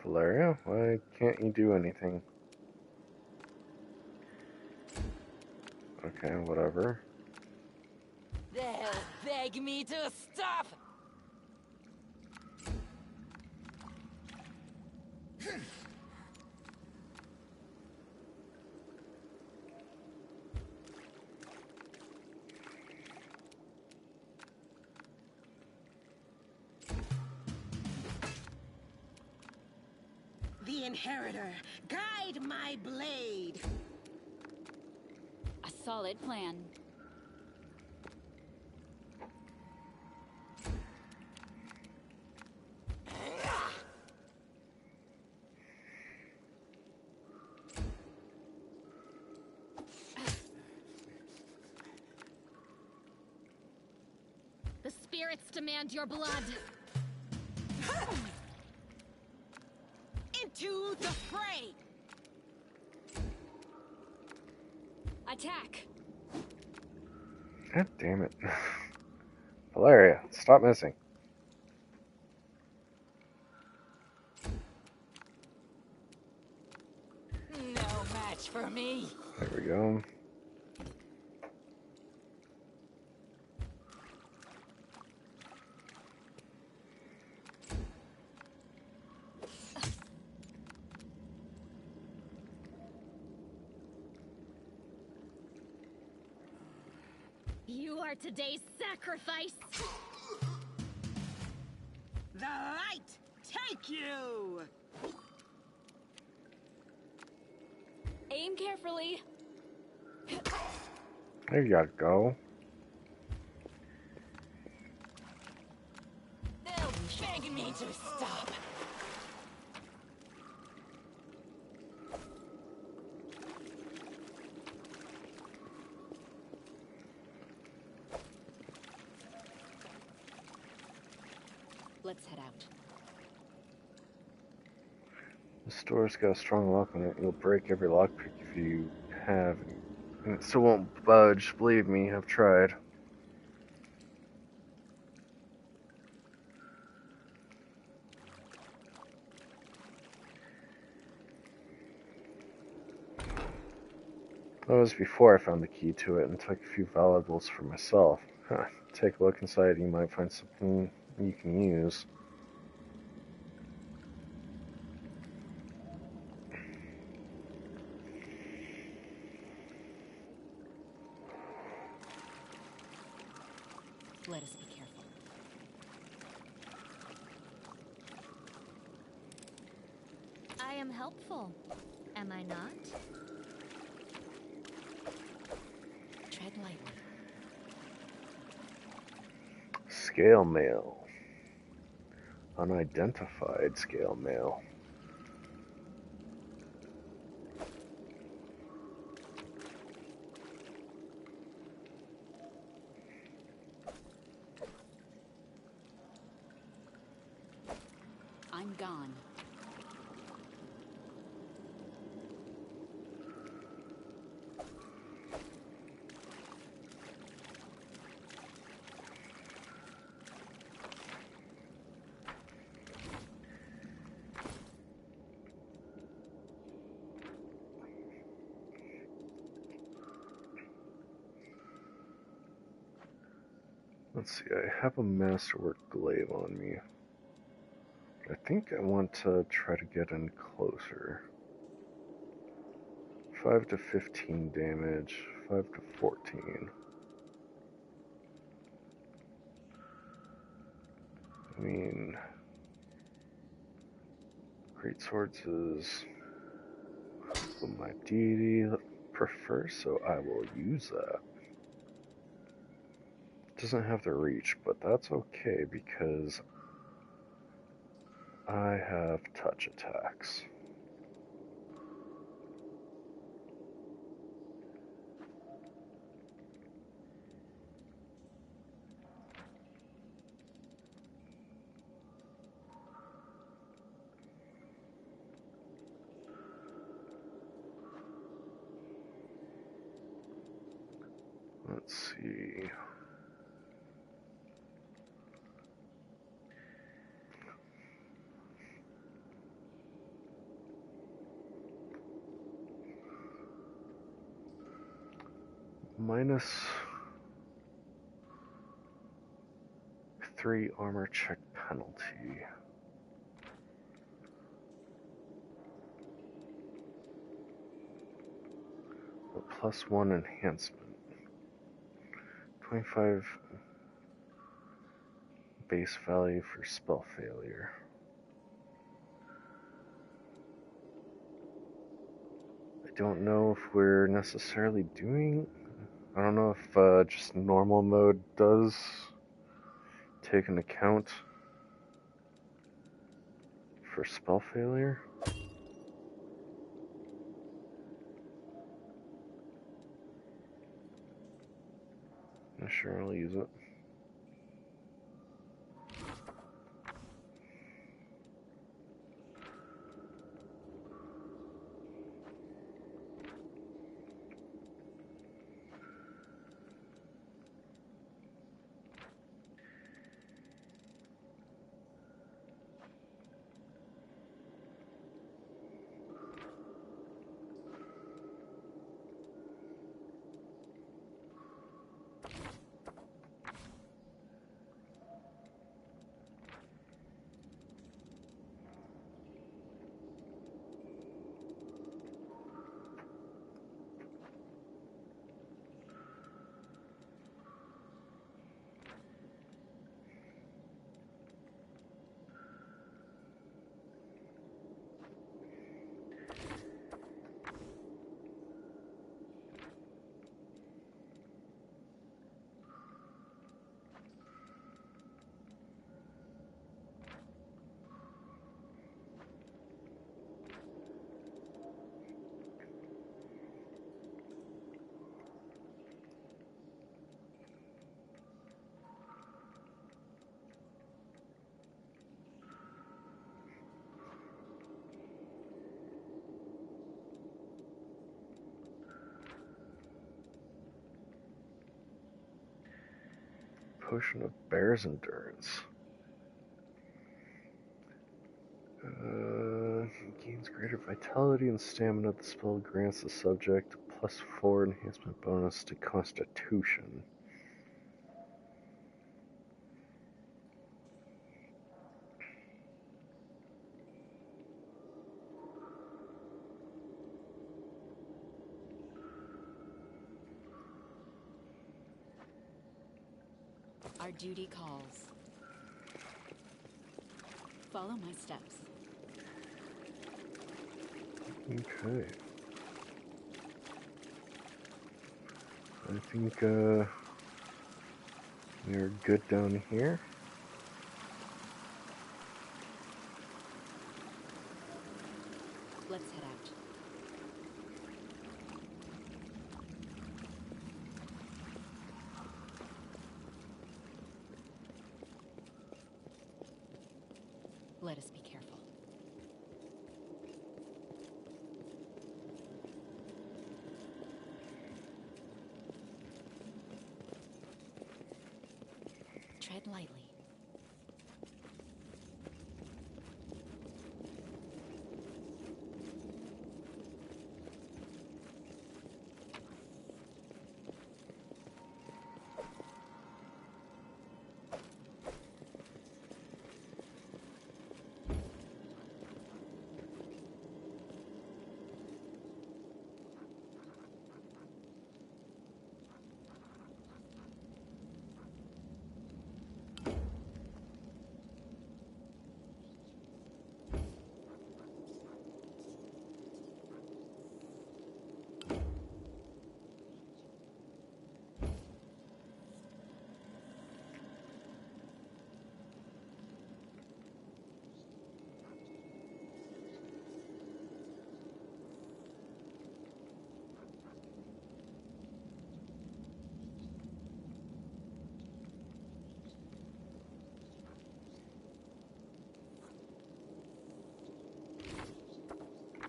Valeria, why can't you do anything? Okay, whatever. They'll beg me to stop! The Inheritor, guide my blade! A solid plan. The spirits demand your blood. Into the fray! Attack! God damn it. Valeria, stop missing. No match for me. There we go. You are today's sacrifice. The light, take you! Aim carefully. There you go. They'll beg me to stop. Let's head out. This door's got a strong lock on it. You'll break every lockpick if you have, and it still won't budge. Believe me, I've tried. That was before I found the key to it and took a few valuables for myself. Huh. Take a look inside, you might find something you can use. Let us be careful. I am helpful, am I not? Tread lightly. Scale mail. Unidentified scale mail. I'm gone. Let's see, I have a masterwork glaive on me. I think I want to try to get in closer. 5 to 15 damage, 5 to 14. I mean, great swords is what my deity prefers, so I will use that. Doesn't have the reach, but that's okay because I have touch attacks. Let's see. -3 armor check penalty. A +1 enhancement. 25 base value for spell failure. I don't know if we're necessarily doing... I don't know if just normal mode does take an account for spell failure. I'm sure I'll use it. Potion of Bear's Endurance. Gains greater vitality and stamina. The spell grants the subject a +4 enhancement bonus to Constitution. Our duty calls. Follow my steps. Okay. I think we're good down here. Let's head out. Let us be careful. Tread lightly.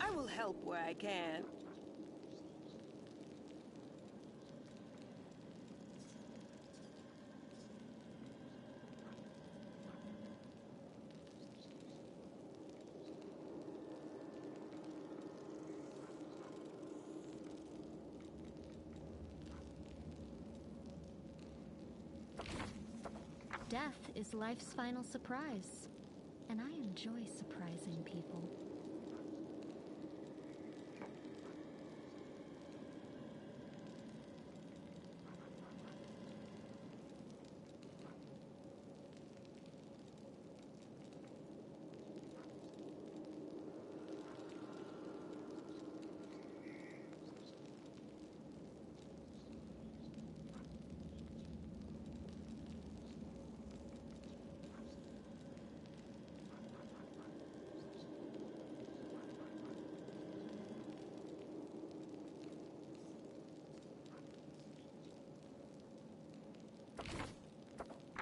I will help where I can. Death is life's final surprise, and I enjoy surprising people.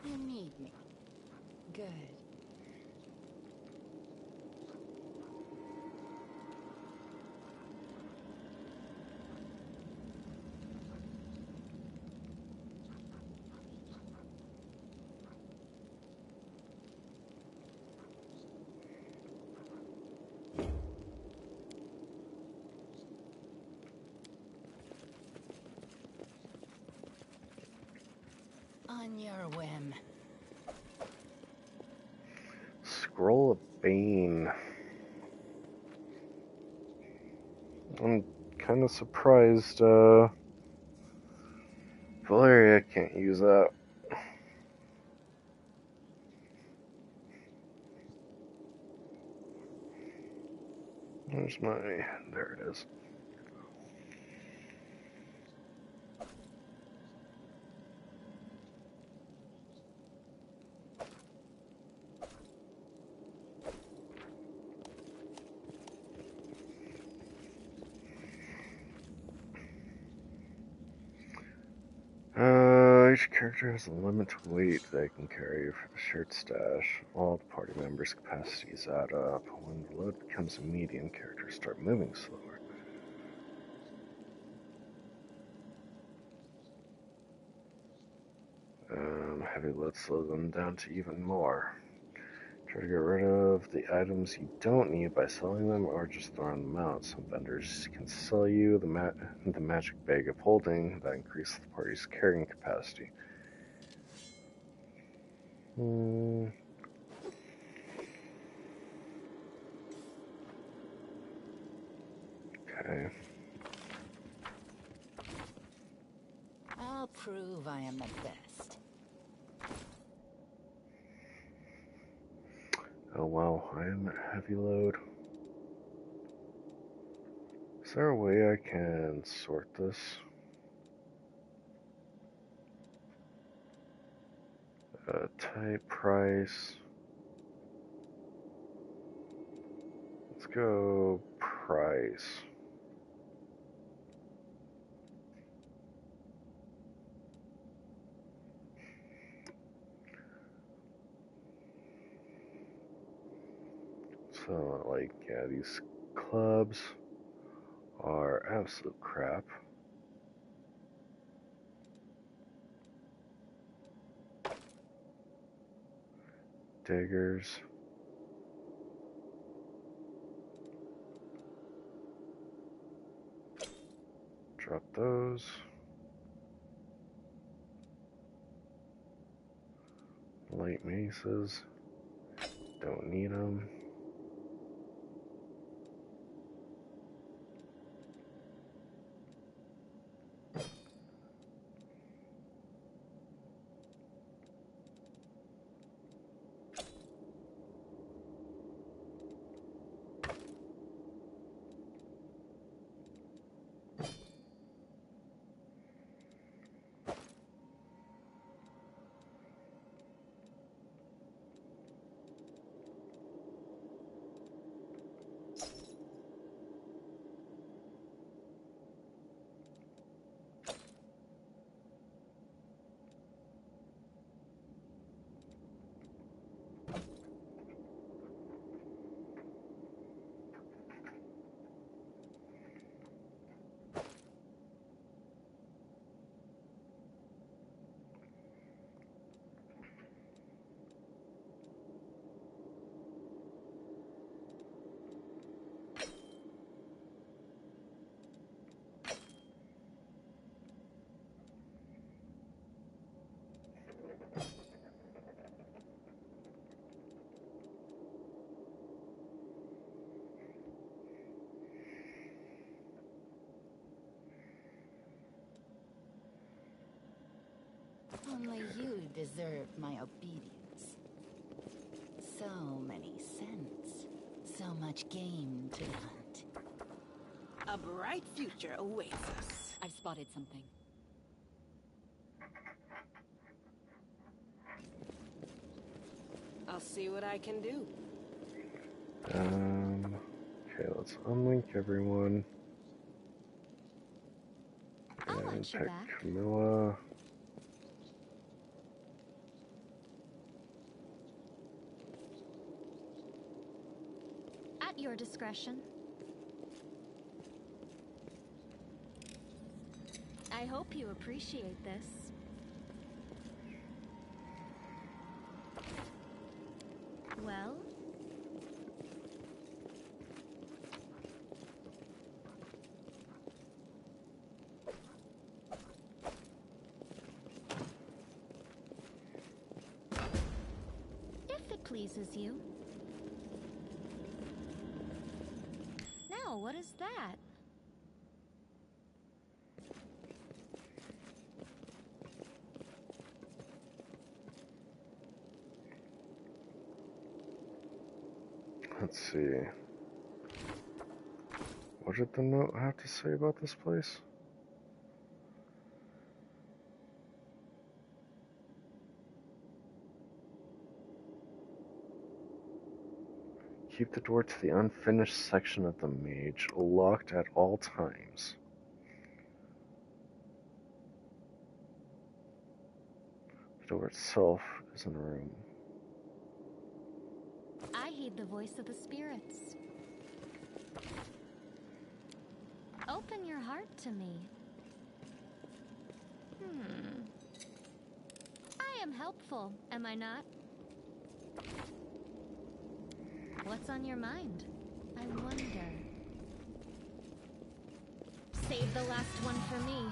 You need me. Good. On your whim. Scroll of Bane. I'm kind of surprised Valeria can't use that. There's my... there it is. Each character has a limit to weight they can carry for the shared stash. All the party members' capacities add up. When the load becomes a medium, characters start moving slower. Heavy loads slow them down to even more. Try to get rid of the items you don't need by selling them or just throwing them out. Some vendors can sell you the magic bag of holding that increases the party's carrying capacity. Okay. I'll prove I am the best. Oh wow, I am at heavy load. Is there a way I can sort this? Type price. Let's go price. So, like, yeah, these clubs are absolute crap. Daggers. Drop those. Light maces. Don't need them. Only you deserve my obedience. So many scents, so much game to hunt. A bright future awaits us. I've spotted something. I'll see what I can do. Okay, let's unlink everyone. And pick Camilla. At your discretion. I hope you appreciate this. Well? If it pleases you. Now, what is that? Let's see. What did the note have to say about this place? Keep the door to the unfinished section of the mage locked at all times. The door itself is in a room. I heed the voice of the spirits. Open your heart to me. I am helpful, am I not? What's on your mind? I wonder. Save the last one for me.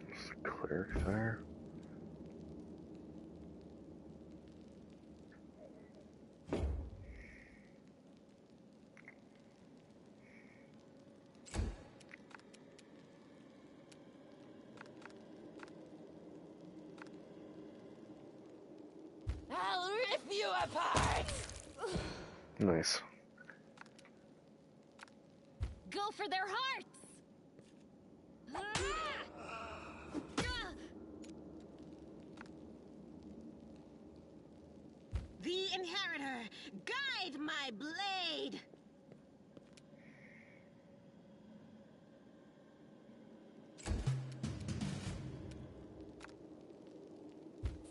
There's a cleric there. you apart! Nice. Go for their hearts! The Inheritor, guide my blade!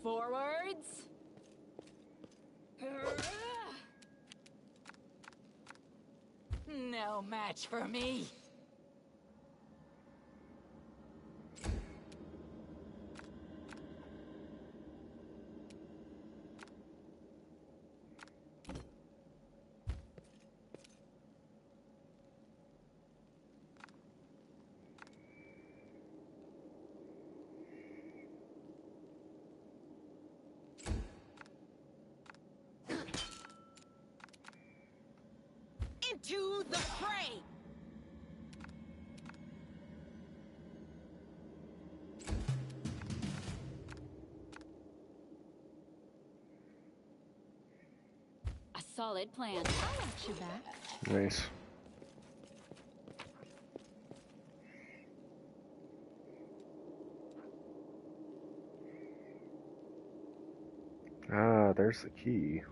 Forwards! No match for me. Into the fray! A solid plan. I'll watch you back. Nice. Ah, there's the key.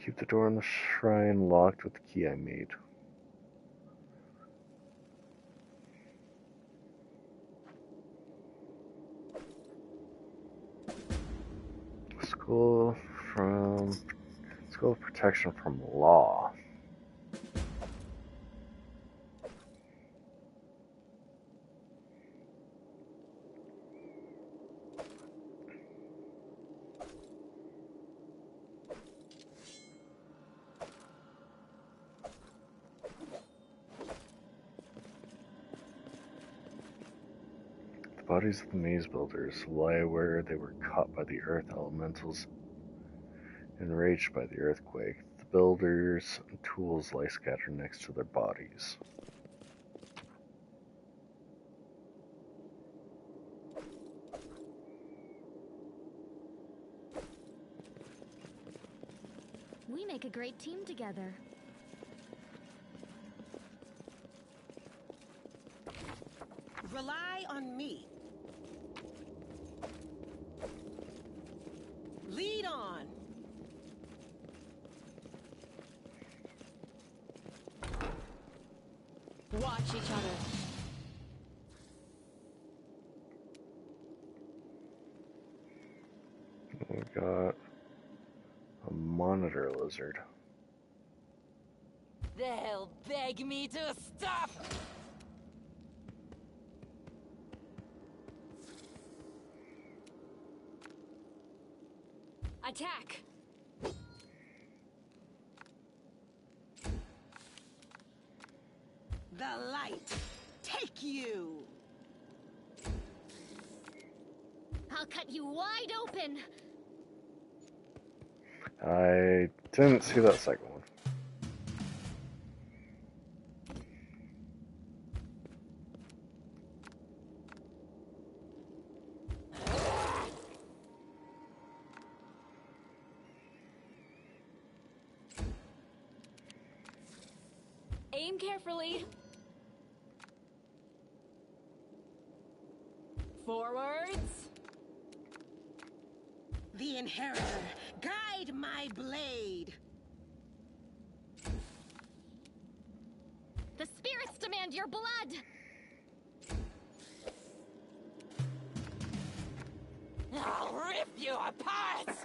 Keep the door on the shrine locked with the key I made. School of Protection from Law. The bodies of the maze builders lie where they were caught by the earth elementals, enraged by the earthquake. The builders' tools lie scattered next to their bodies. We make a great team together. Rely on me. Lead on. Watch each other. We got a monitor lizard. They'll beg me to stop! Attack! The light, take you! I'll cut you wide open! I didn't see that second one. Aim carefully. Forwards. The Inheritor, guide my blade. The spirits demand your blood! I'll rip you apart!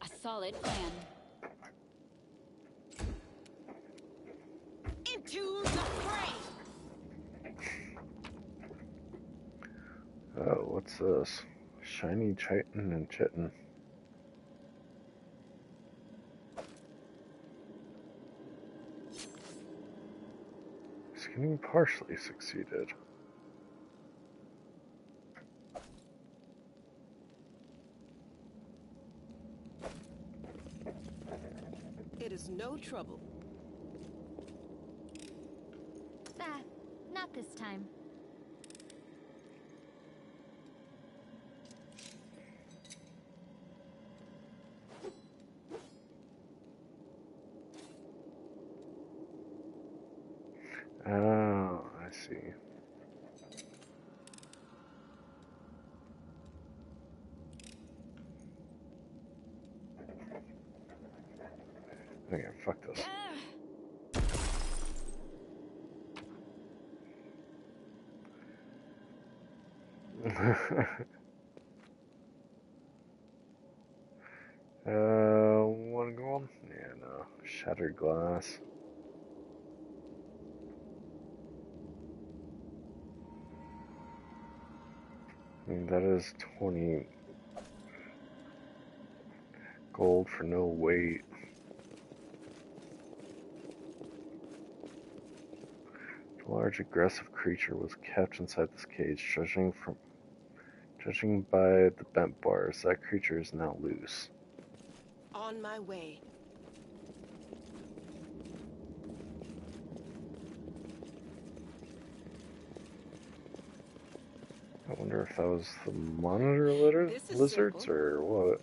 A solid plan. Into the fray! Oh, what's this? Shiny chitin and chitin. Skinning partially succeeded. was no trouble. Not this time. Oh, I see. Okay, fuck this. One gold? Yeah, no. Shattered glass. I mean, that is 20 gold for no weight. The large aggressive creature was kept inside this cage, judging by the bent bars, that creature is now loose. On my way. I wonder if that was the monitor lizards simple. or what?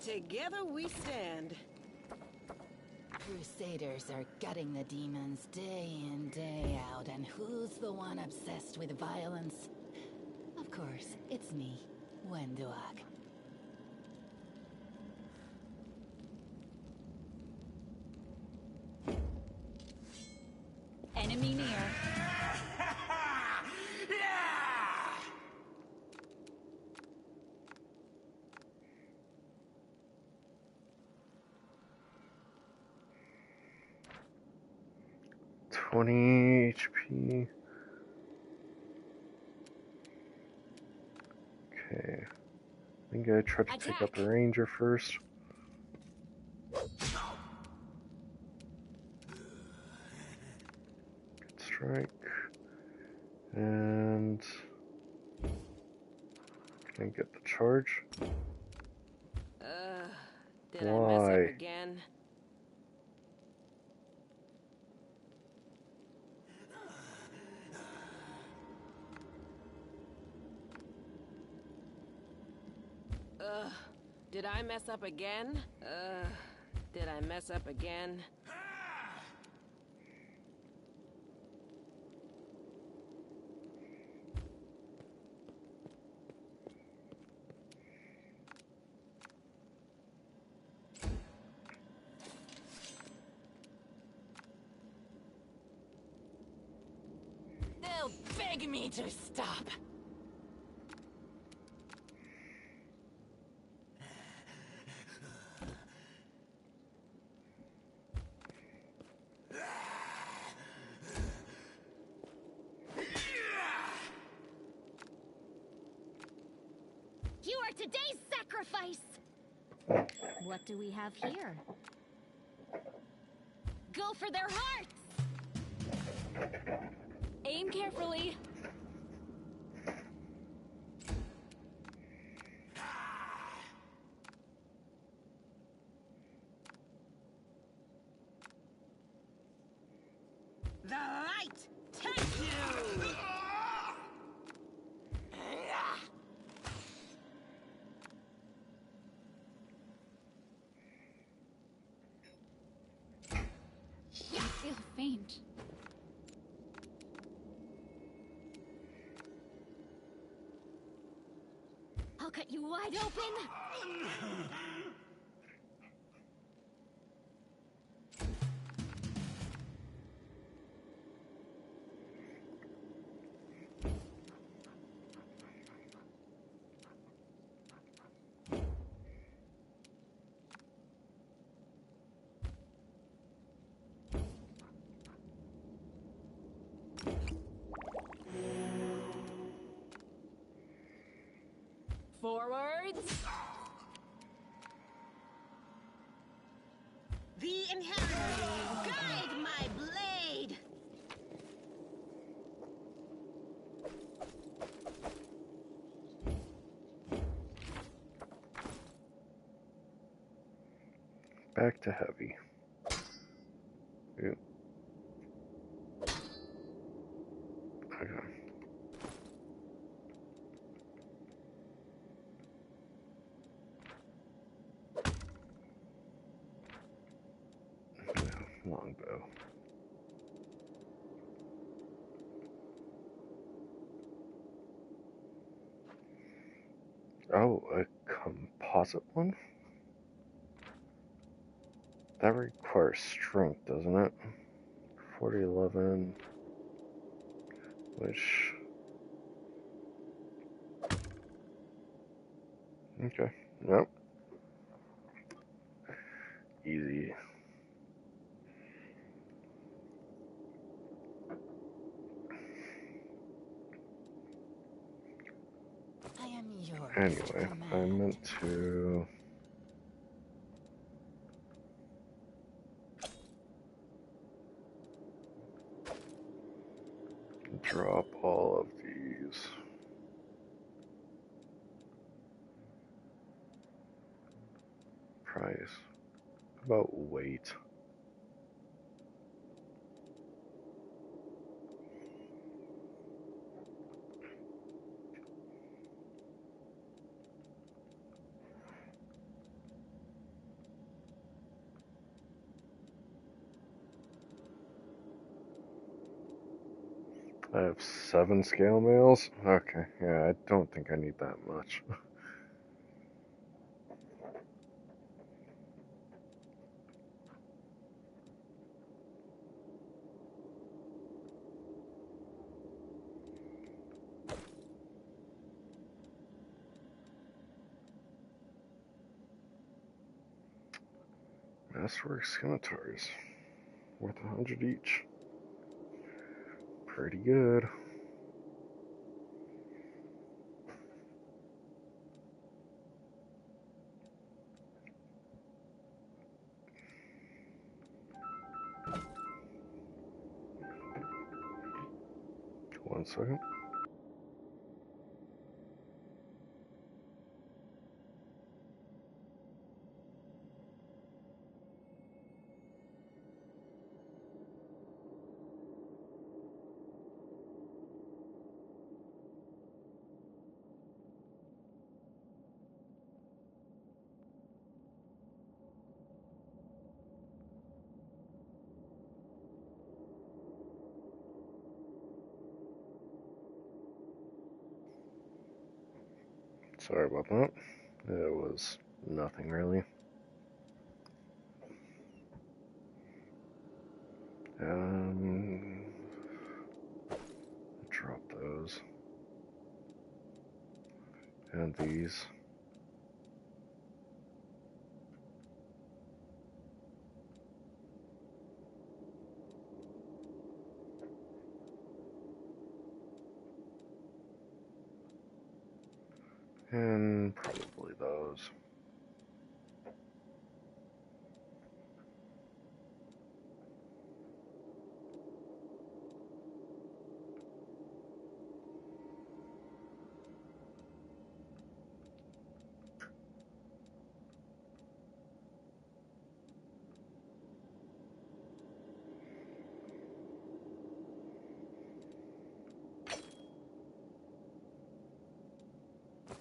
Together we stand. Crusaders are gutting the demons day in, day out, and who's the one obsessed with violence? Of course, it's me, Wenduak. Enemy near. $20 HP. Okay. I think I tried to take out the ranger first. Good strike. And can I get the charge? Did I mess Why? up again? Did I mess up again? Did I mess up again? They'll beg me to stop. You are today's sacrifice! What do we have here? Go for their hearts! Aim carefully. The light takes you! I feel faint. I'll cut you wide open! Forwards! The inheritor, guide my blade! Back to heavy. Ew. Okay. Longbow. Oh, a composite one? That requires strength, doesn't it? 4011, which... Okay, nope. Easy. I am yours. Anyway, I meant to... drop all of these. Price. About weight. I have 7 scale mails? Okay, yeah, I don't think I need that much. Masterwork scimitars. Worth 100 each. Pretty good. One second. Sorry about that. It was nothing really. Drop those. And these. And probably those.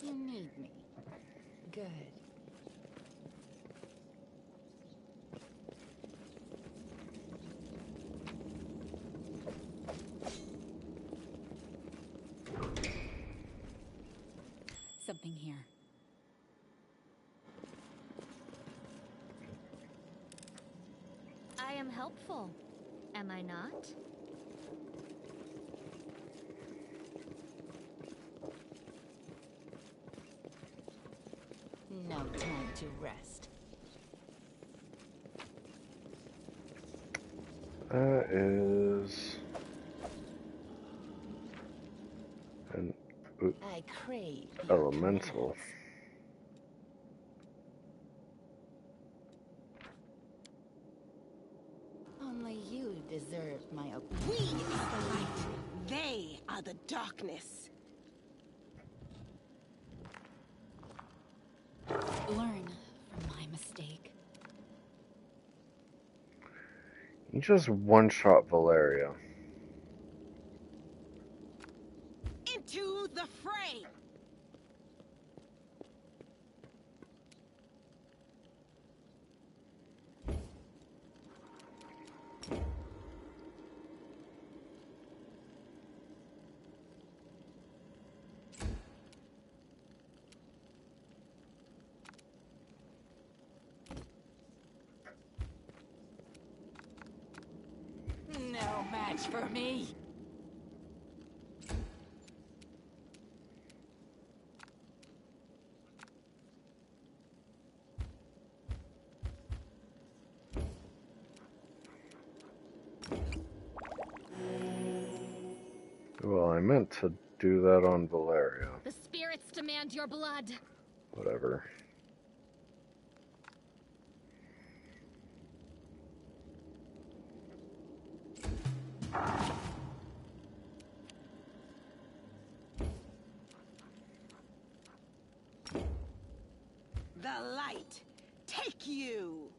You need me. Good. Something here. I am helpful, am I not? No time to rest. That is an I crave your Elemental. Only you deserve my We are the light. They are the darkness. Learn from my mistake. You just one-shot Valeria. Into the fray. No match for me. Well, I meant to do that on Valeria. The spirits demand your blood. Whatever. The light. Take you.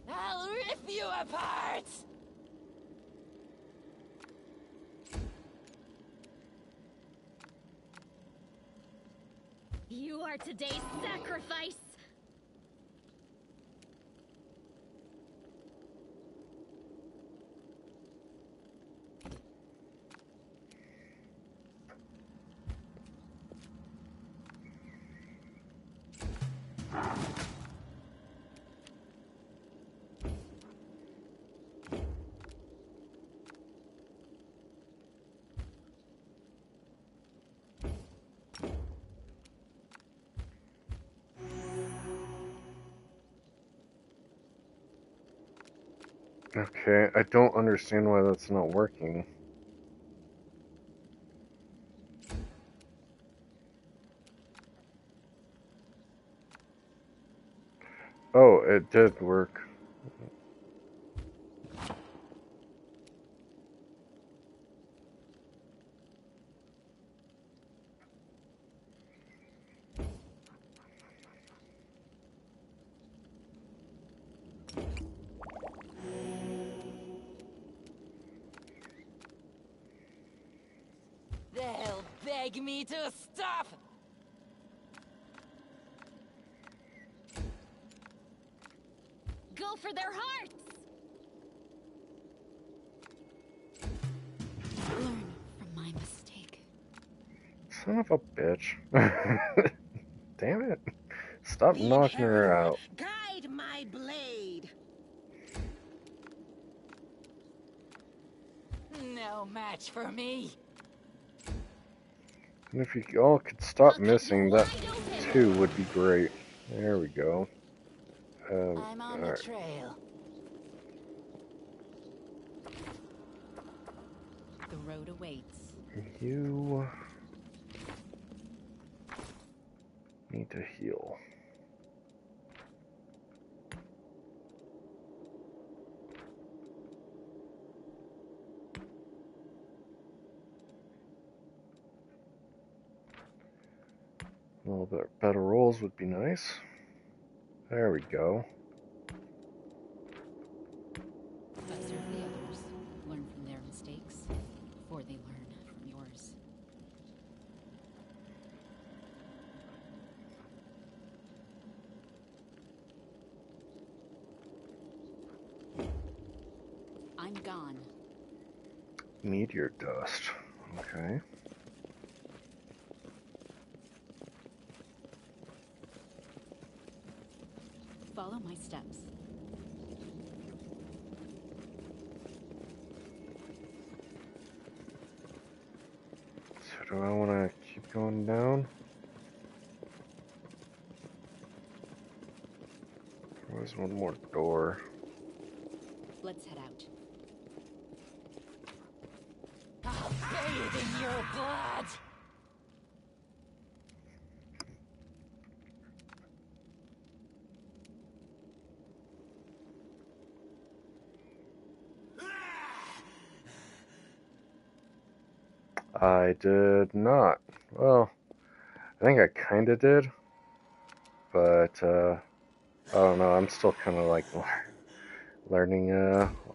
I'll rip you apart. You are today's sacrifice. Okay, I don't understand why that's not working. Oh, it did work. They'll beg me to stop. Go for their hearts. Learn from my mistake. Son of a bitch. Damn it. Stop Lead knocking her everyone. out. Guide my blade. No match for me. And if you all could stop missing, that too would be great. There we go. I'm on the Alright. trail. The road awaits. You need to heal. A little bit better rolls would be nice. There we go. Observe the others. Learn from their mistakes before they learn from yours. I'm gone. Meteor dust. Okay. Follow my steps. So do I going down. There's one more door. Let's head out. I'll bathe in your blood! I did not. Well, I think I kind of did. But, I don't know. I'm still kind of like learning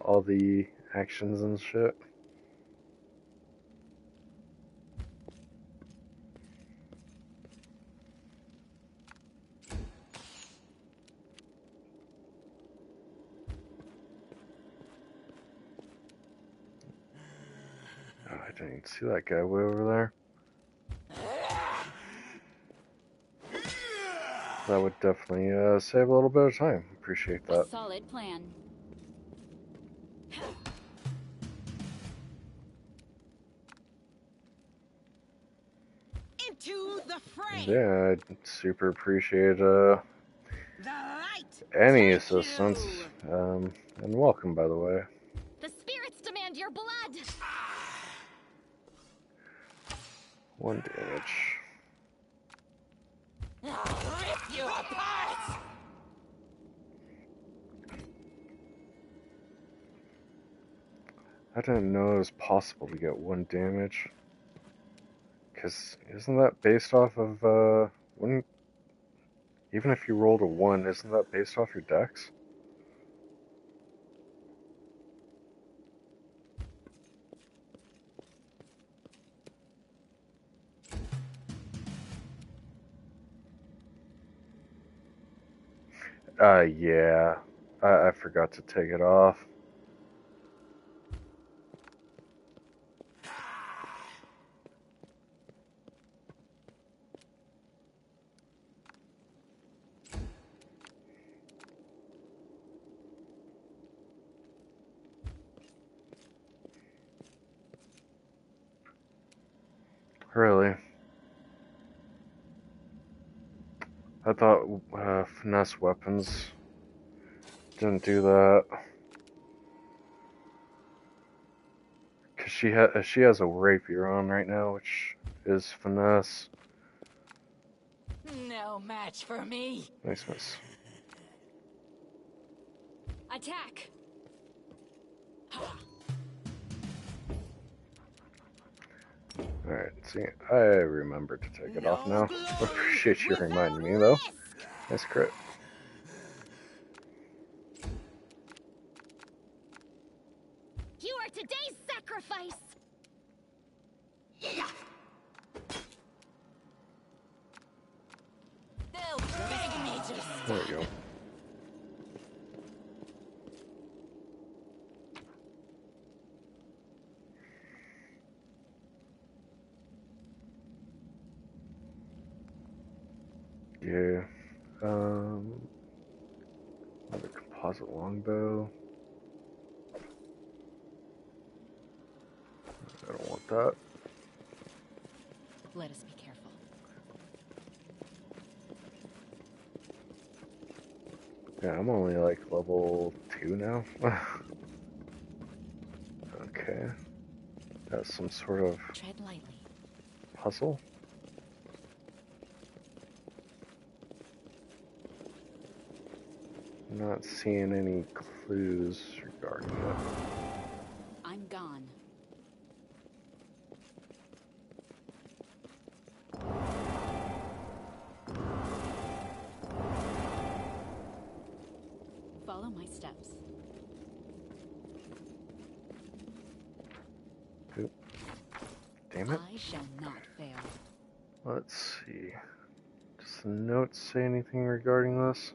all the actions and shit. Oh, I didn't even see that guy way over there. That would definitely save a little bit of time. Appreciate that. A solid plan. Into the fray. Yeah, I'd super appreciate any assistance. And welcome, by the way. The spirits demand your blood. 1 damage. I'll rip you apart! I didn't know it was possible to get 1 damage. Because isn't that based off of, wouldn't... Even if you rolled a 1, isn't that based off your dex? Yeah. I forgot to take it off. Really? I thought finesse weapons didn't do that. Cause she has a rapier on right now, which is finesse. No match for me. Nice miss. Attack. Alright, see, I remembered to take it off now. Appreciate you reminding me, though. Nice crit. You are today's sacrifice. They'll beg me to stop. There we go. Yeah. Another composite longbow. I don't want that. Let us be careful. Yeah, I'm only like level 2 now. Okay. That's some sort of Tread lightly. puzzle. Not seeing any clues regarding it. I'm gone. Follow my steps. Oop. Damn it. I shall not fail. Let's see. Does the note say anything regarding this?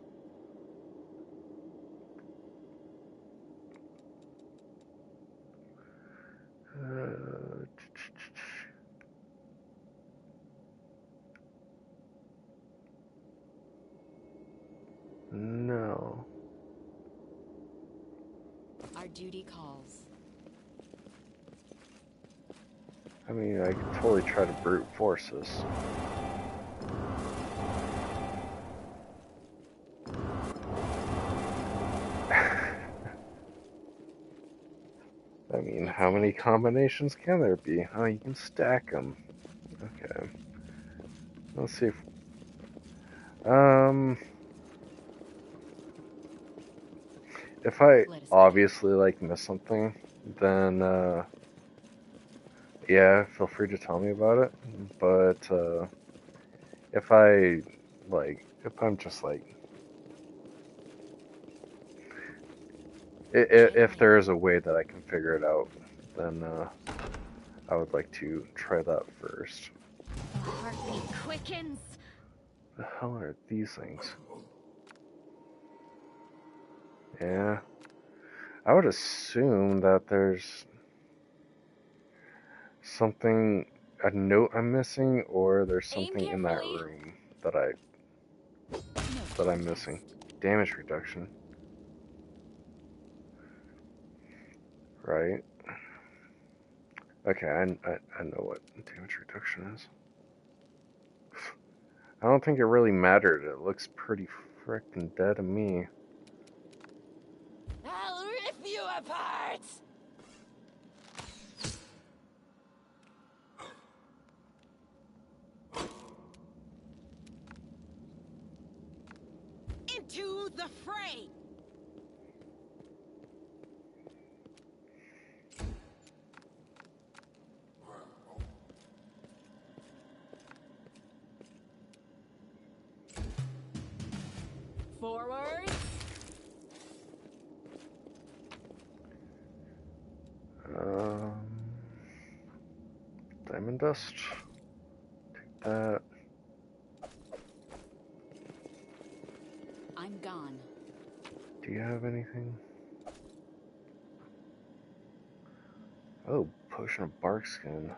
No. Our duty calls. I mean, I could totally try to brute force this. I mean, how many combinations can there be? Oh, you can stack them. Okay. Let's see if... If I obviously, like, miss something, then, yeah, feel free to tell me about it. But, if I, like, if I'm just, like... If there is a way that I can figure it out, then, I would like to try that first. The heartbeat quickens. The hell are these things? Yeah. I would assume that there's something, a note I'm missing, or there's something in that room that I'm missing. Damage reduction. Right. Okay, I know what damage reduction is. I don't think it really mattered. It looks pretty frickin' dead to me. I'll rip you apart! Into the fray! Forward! Diamond dust. Take that. I'm gone. Do you have anything? Oh, potion of bark skin.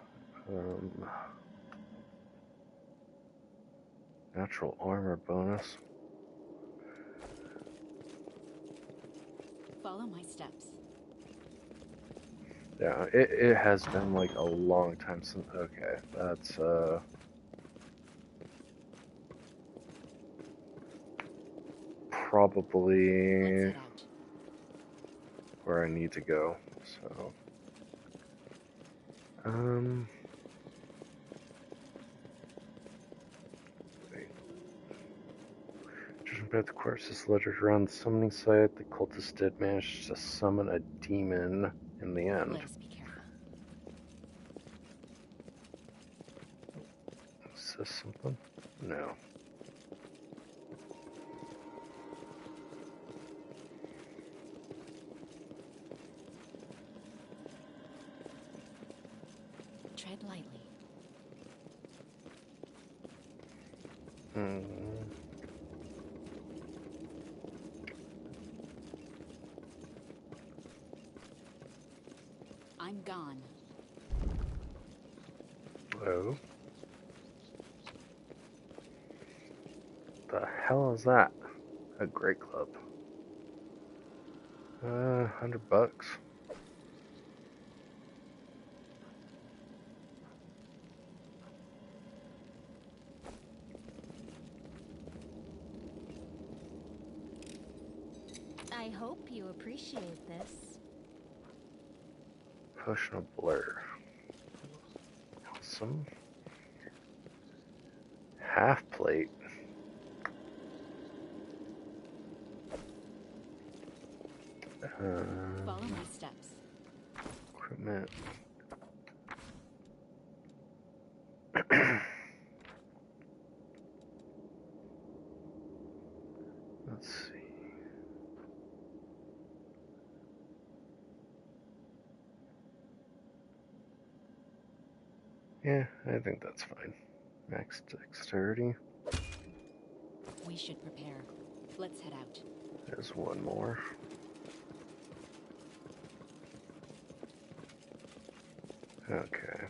Natural armor bonus. Follow my steps. Yeah, it has been like a long time since. Okay, that's probably where I need to go. So, wait. Judging by the corpses littered around the summoning site, the cultists did manage to summon a demon in the end. Is this something? No. Tread lightly. I'm gone. Oh. The hell is that? A great club. $100. I hope you appreciate this. Potion of blur. Awesome. Half plate. Follow my steps. Equipment. Let's see. Yeah, I think that's fine. Max dexterity. We should prepare. Let's head out. There's one more. Okay.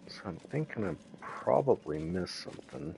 So I'm thinking I probably missed something.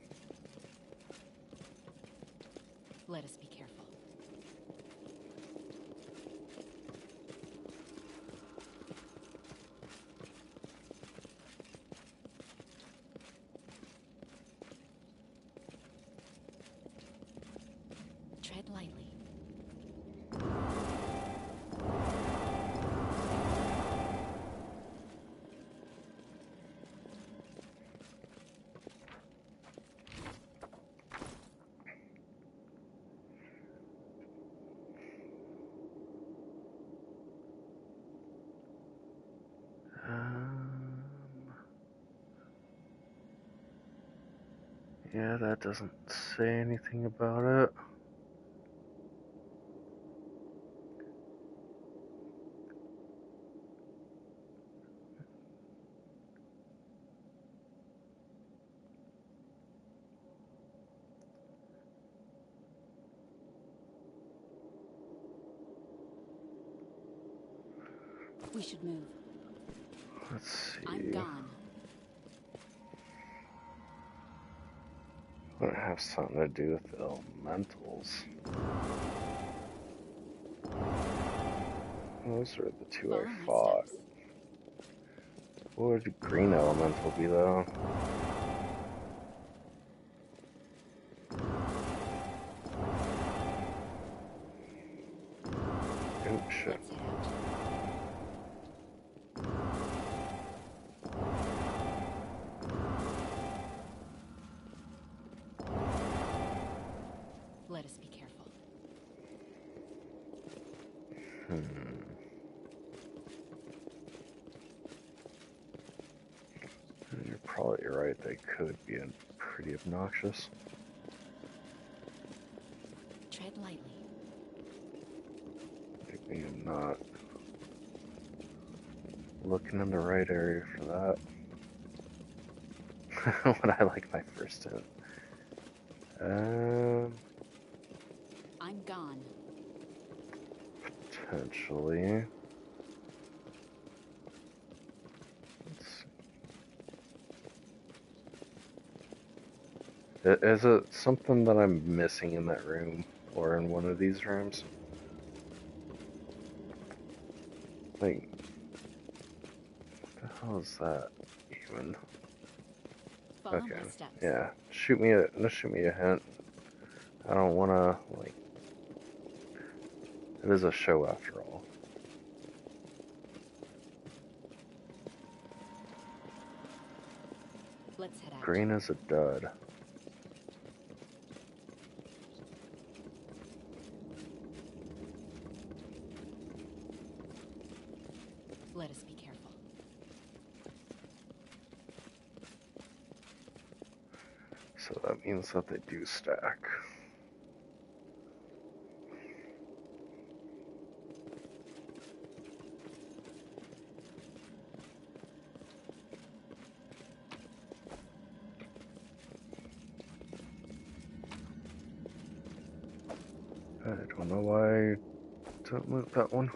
Yeah, that doesn't say anything about it. We should move. Let's see. I'm gone. Would it have something to do with the elementals? Those are the two I fought. What would green elemental be though? Oh shit. Let us be careful. You're probably right, they could be pretty obnoxious. Tread lightly. Maybe I'm not looking in the right area for that. Would I like my first hit? I'm gone. Potentially. Is it something that I'm missing in that room or in one of these rooms? Like, what the hell is that even? Follow Okay, my steps. yeah. Shoot me a hint. I don't want to like. It is a show after all. Let's head out. Green is a dud. Let us be careful. So that means that they do stack. I don't know why I don't loot that one.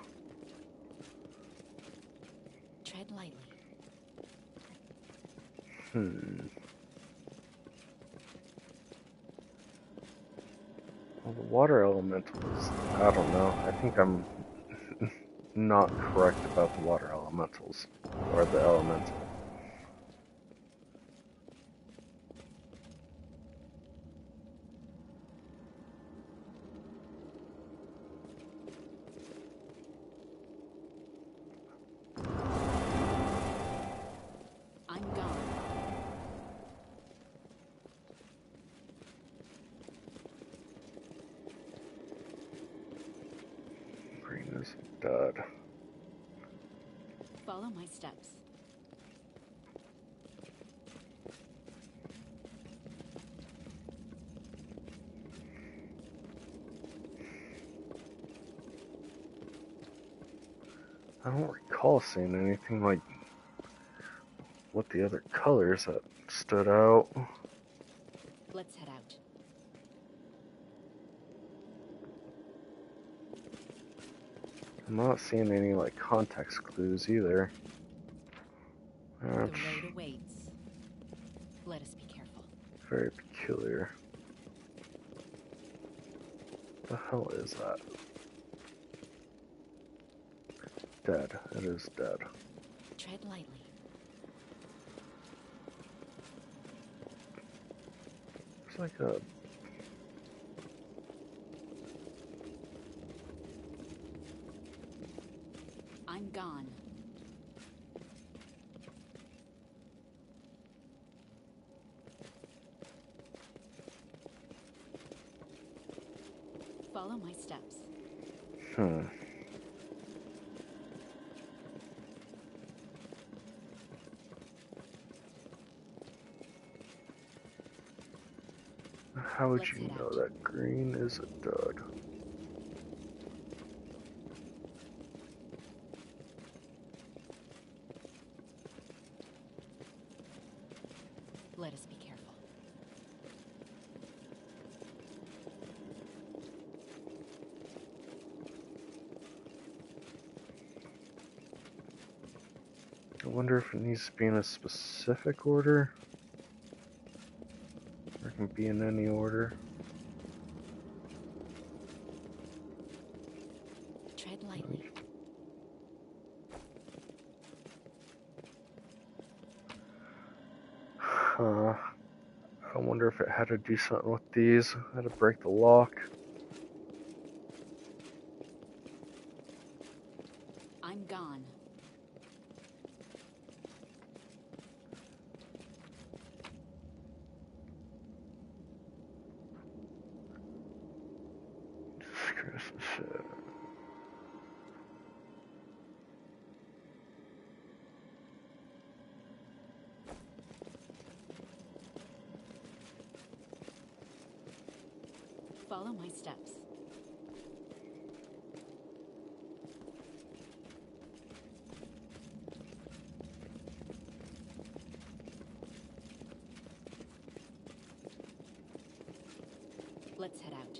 Tread lightly. Well, the water elementals, I don't know. I think I'm not correct about the water elementals, or the elemental. I'm gone. Green is a dud. Follow my steps. I don't recall seeing anything like what the other colors that stood out. Let's head out. I'm not seeing any like context clues either. The road awaits. Let us be careful. Very peculiar. What the hell is that? Dead. It is dead. Tread lightly. It's like a... I'm gone. Follow my steps. How would you know that green is a dud? Let us be careful. I wonder if it needs to be in a specific order. Or it can be in any order. Tread lightly. I wonder if it had to do something with these. I had to break the lock. I'm gone. Follow my steps. Let's head out.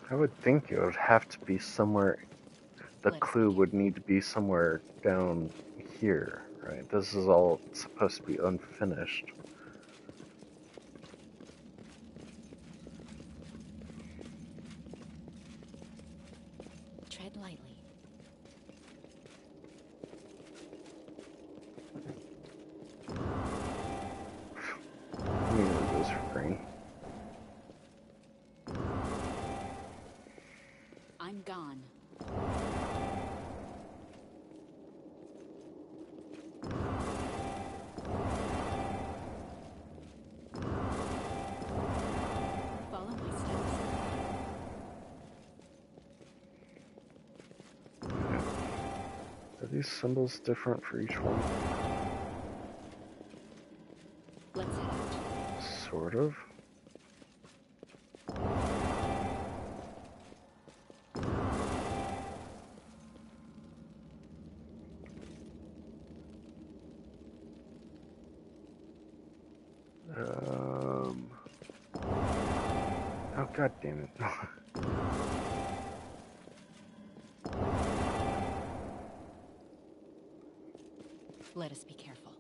I would think it would have to be somewhere. The clue would need to be somewhere down here, right? This is all supposed to be unfinished. Tread lightly. Neither goes for green. I'm gone. Follow my steps. Are these symbols different for each one? Let's head out. Sort of. Oh, god damn it. Let us be careful.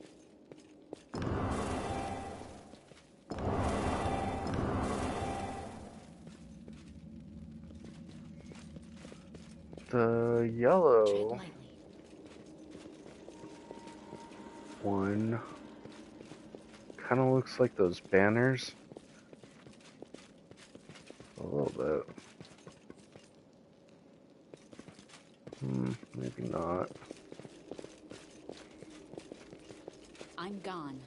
The yellow one kind of looks like those banners. A little bit. Maybe not. I'm gone.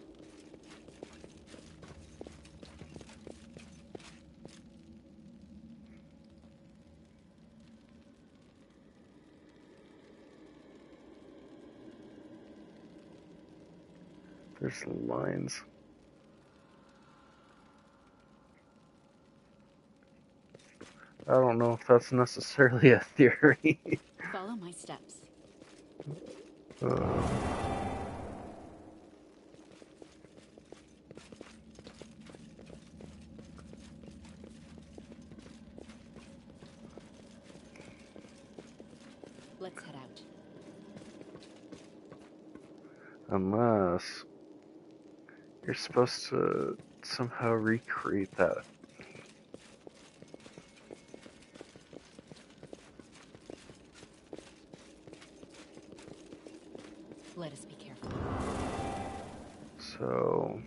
There's lines. I don't know if that's necessarily a theory. Follow my steps. Let's head out. Unless you're supposed to somehow recreate that. Let us be careful. So,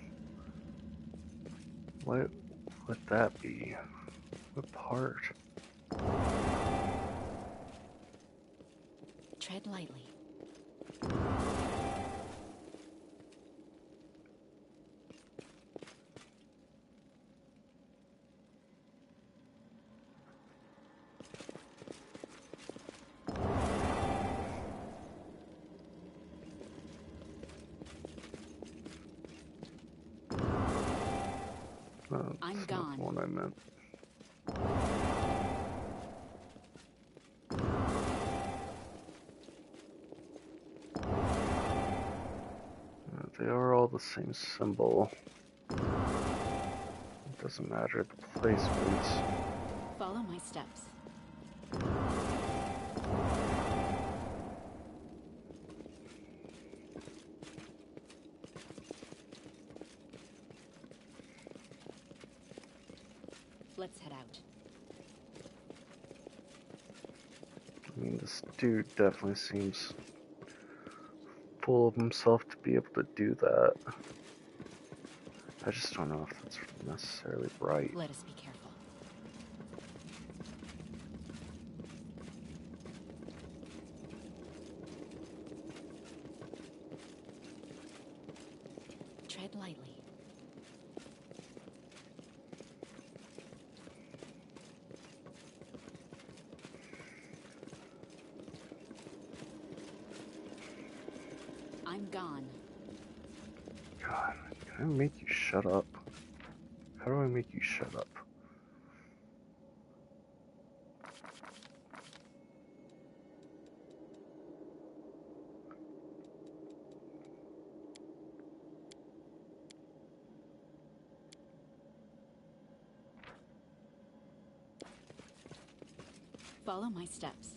what would that be? What part? Tread lightly. I'm not gone. the one I meant. They are all the same symbol. It doesn't matter the placements. Follow my steps. Let's head out. I mean, this dude definitely seems full of himself to be able to do that. I just don't know if that's necessarily right. Let us be careful. Tread lightly. I'm gone. God, can I make you shut up? How do I make you shut up? Follow my steps.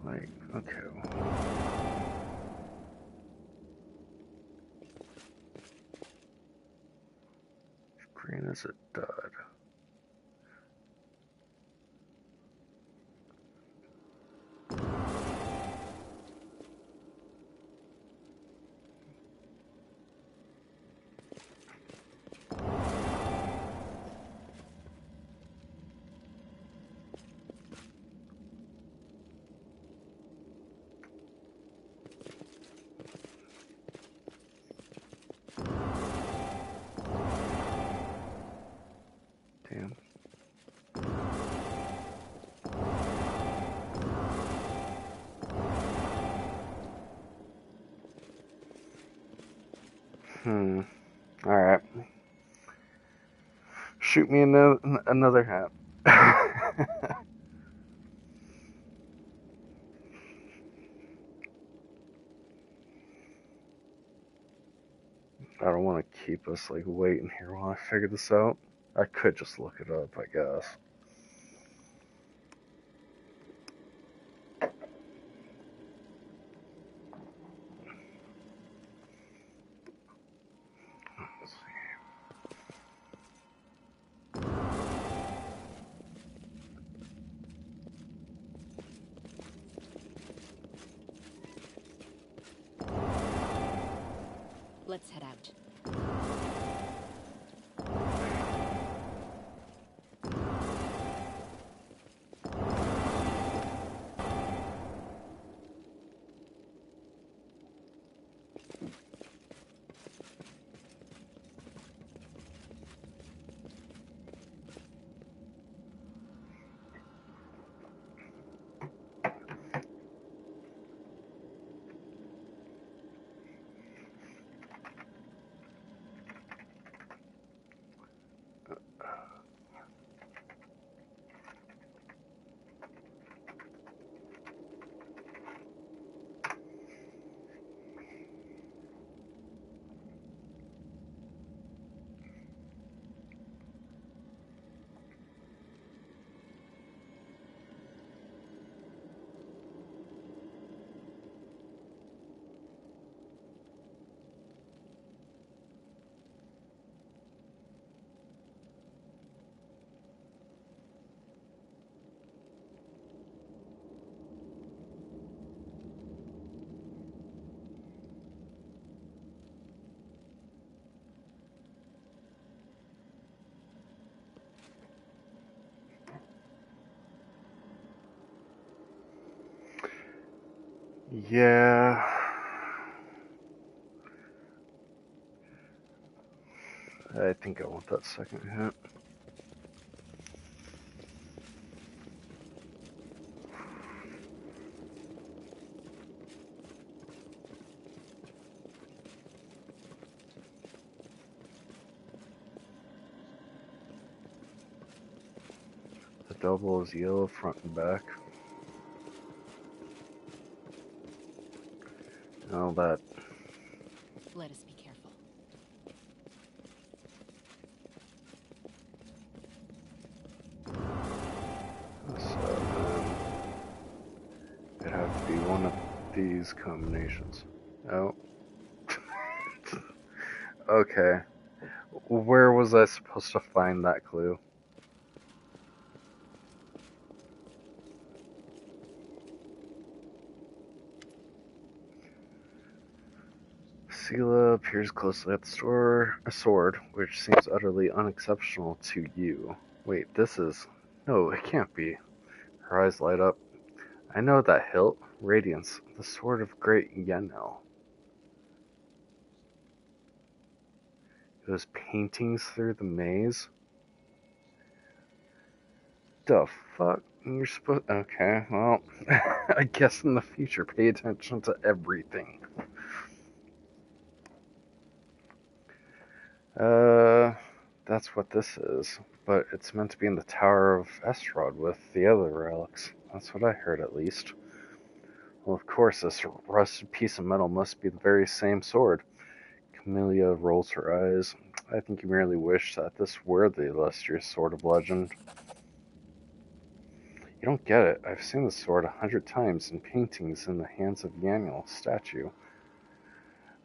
Like, okay. Green as a dud. Damn. Alright. Shoot me another hat. I don't want to keep us like waiting here while I figure this out. I could just look it up, I guess. Let's see. Let's head out. Yeah. I think I want that second hit. The double is yellow front and back. All that. Let us be careful. So, it'd have to be one of these combinations. Oh. Okay. Where was I supposed to find that clue? Seela appears closely at the store, a sword, which seems utterly unexceptional to you. Wait, this is... No, it can't be. Her eyes light up. I know that hilt. Radiance. The sword of great Yenel. Those paintings through the maze? The fuck? You're supposed... Okay, well... I guess in the future, pay attention to everything. That's what this is. But it's meant to be in the Tower of Estrad with the other relics. That's what I heard, at least. Well, of course, this rusted piece of metal must be the very same sword. Camellia rolls her eyes. I think you merely wish that this were the illustrious sword of legend. You don't get it. I've seen the sword 100 times in paintings in the hands of Yaniel statue.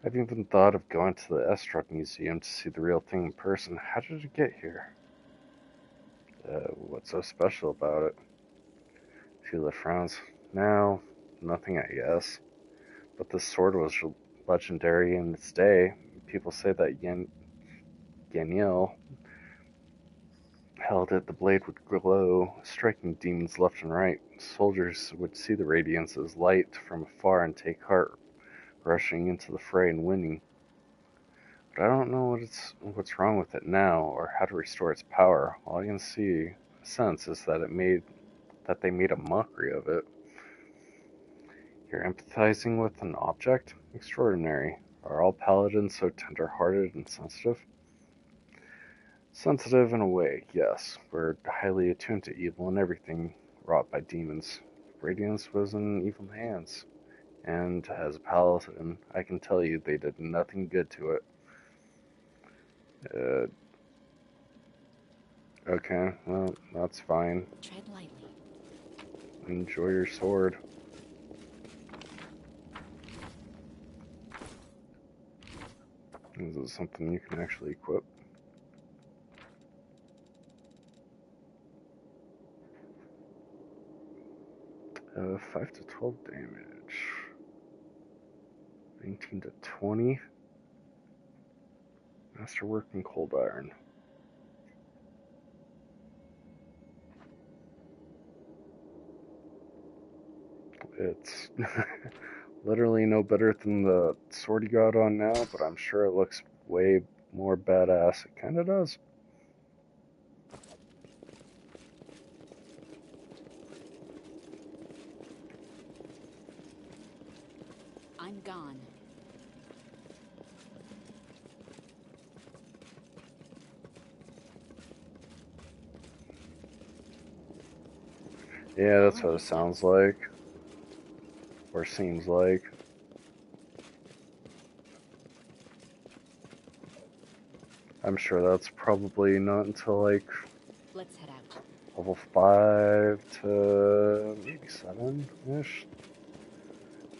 I've even thought of going to the Estrad Museum to see the real thing in person. How did it get here? What's so special about it? Seela frowns. No, nothing, I guess. But this sword was legendary in its day. People say that Yaniel held it, the blade would glow, striking demons left and right. Soldiers would see the radiance as light from afar and take heart, rushing into the fray and winning. But I don't know what's wrong with it now, or how to restore its power. All I can sense is that they made a mockery of it. You're empathizing with an object? Extraordinary. Are all paladins so tender-hearted and sensitive? Sensitive in a way, yes. We're highly attuned to evil and everything wrought by demons. Radiance was in evil hands, and as a paladin, I can tell you they did nothing good to it. Okay, well, that's fine. Tread lightly. Enjoy your sword. Is it something you can actually equip? 5 to 12 damage. 19 to 20. Masterwork and Cold Iron. It's literally no better than the sword you got on now, but I'm sure it looks way more badass. It kinda does. I'm gone. Yeah, that's what it sounds like. Or seems like. I'm sure that's probably not until like Let's head out. level 5 to maybe 7-ish.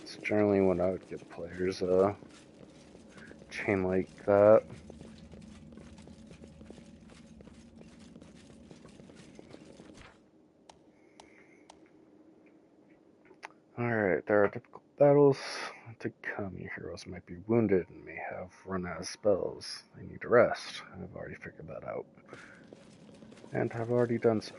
It's generally when I would give players a chain like that. Alright, there are difficult battles to come. Your heroes might be wounded and may have run out of spells. They need to rest. I've already figured that out. And have already done so.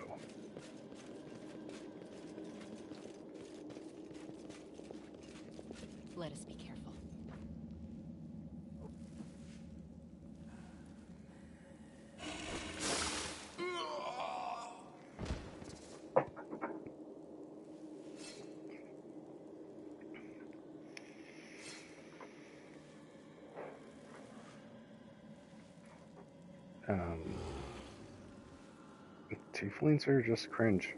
Tieflings are just cringe.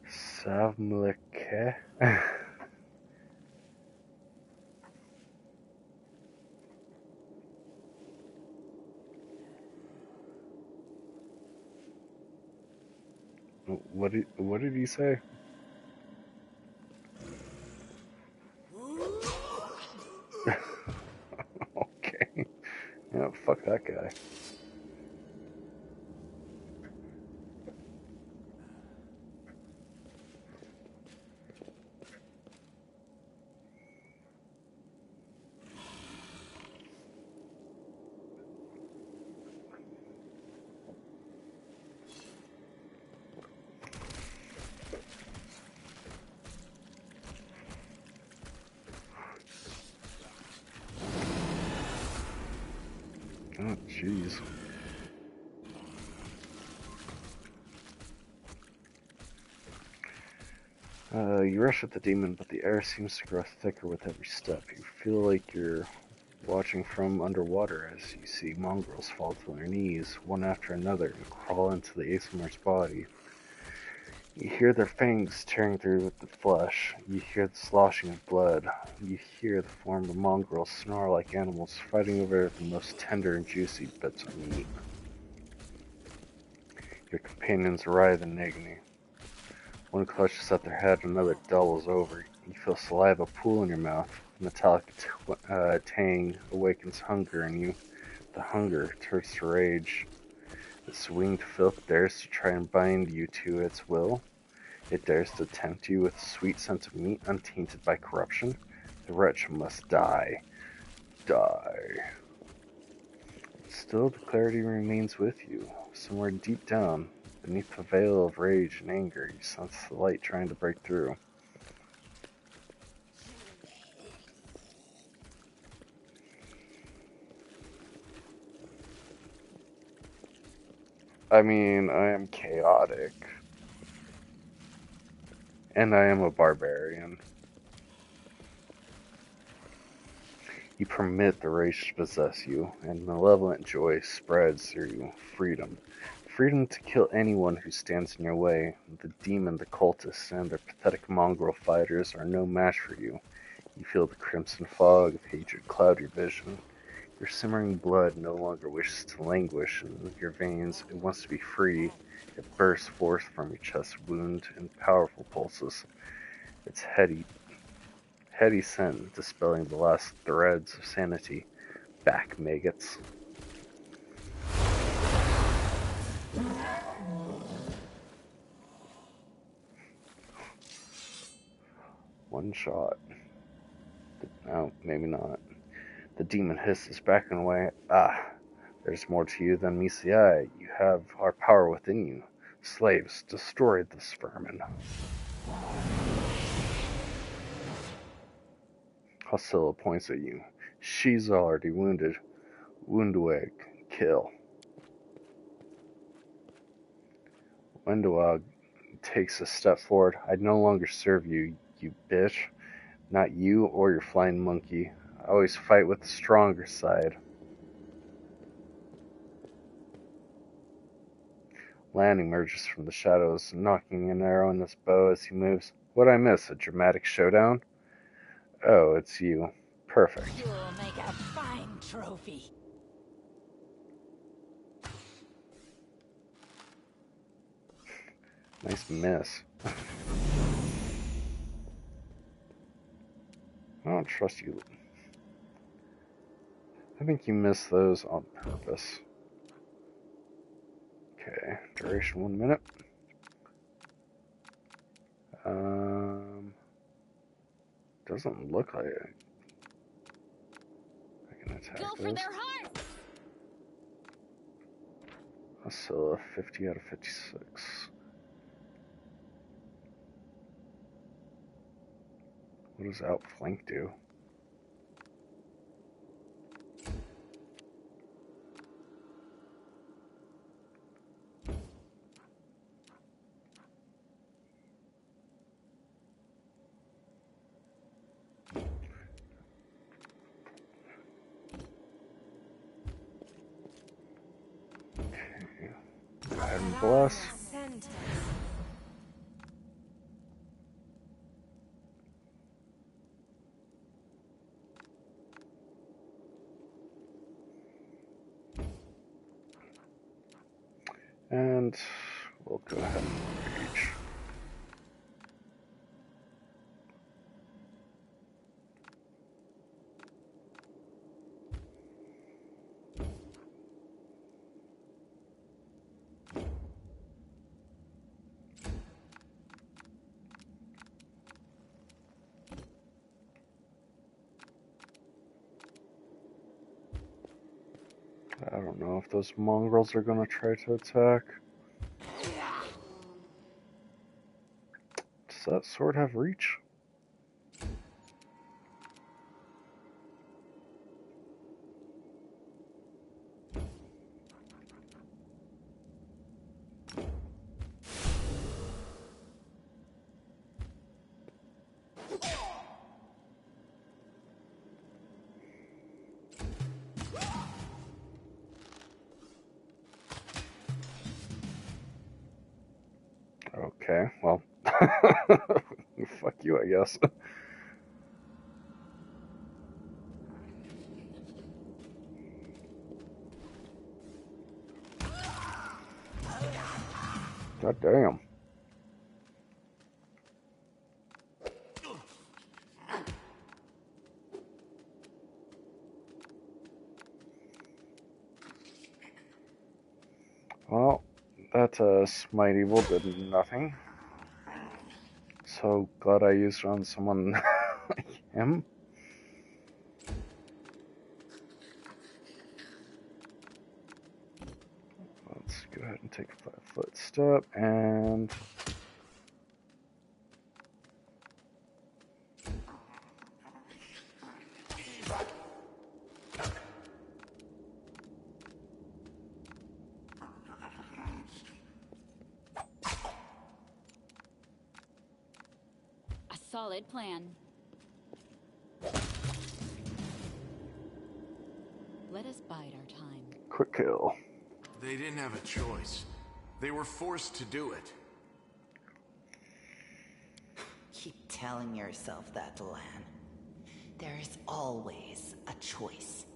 Savmleke. What did he say? Okay. Yeah, fuck that guy. Oh, jeez. You rush at the demon, but the air seems to grow thicker with every step. You feel like you're watching from underwater as you see mongrels fall to their knees, one after another, and crawl into the Aethermore's body. You hear their fangs tearing through the flesh. You hear the sloshing of blood. You hear the former mongrels snarl like animals fighting over the most tender and juicy bits of meat. Your companions writhe in agony. One clutches at their head, another doubles over. You feel saliva pool in your mouth. Metallic tang awakens hunger in you. The hunger turns to rage. This winged filth dares to try and bind you to its will. It dares to tempt you with a sweet sense of meat untainted by corruption. The wretch must die. Die. Still, the clarity remains with you. Somewhere deep down, beneath the veil of rage and anger, you sense the light trying to break through. I mean, I am chaotic. And I am a barbarian. You permit the rage to possess you, and malevolent joy spreads through you. Freedom. Freedom to kill anyone who stands in your way. The demon, the cultists, and their pathetic mongrel fighters are no match for you. You feel the crimson fog of hatred cloud your vision. Your simmering blood no longer wishes to languish in your veins. It wants to be free. It bursts forth from your chest wound in powerful pulses. Its heady scent dispelling the last threads of sanity. Back, maggots. One shot. No, maybe not. The demon hisses, backing away. Ah, there's more to you than meets the eye. You have our power within you. Slaves, destroy this vermin. Hostilla points at you. She's already wounded. Woundweg, kill. Wendewag takes a step forward. I no longer serve you, you bitch. Not you or your flying monkey. I always fight with the stronger side. Lan emerges from the shadows, knocking an arrow in his bow as he moves. What'd I miss? A dramatic showdown? Oh, it's you. Perfect. You'll make a fine trophy. Nice miss. I don't trust you. I think you missed those on purpose. Okay, duration 1 minute. Doesn't look like I can attack Go for those. their hearts! Hostilla, 50 out of 56. What does outflank do? ahead and bless. And we'll go ahead and rage. I don't know if those mongrels are going to try to attack. Does that sword have reach? Okay, well, fuck you, I guess. God damn. Well, that Smite Evil did nothing. So glad I used it on someone like him. Let's go ahead and take a 5-foot step and Solid plan. Let us bide our time. quick kill. They didn't have a choice. They were forced to do it. Keep telling yourself that, Lan. There's always a choice.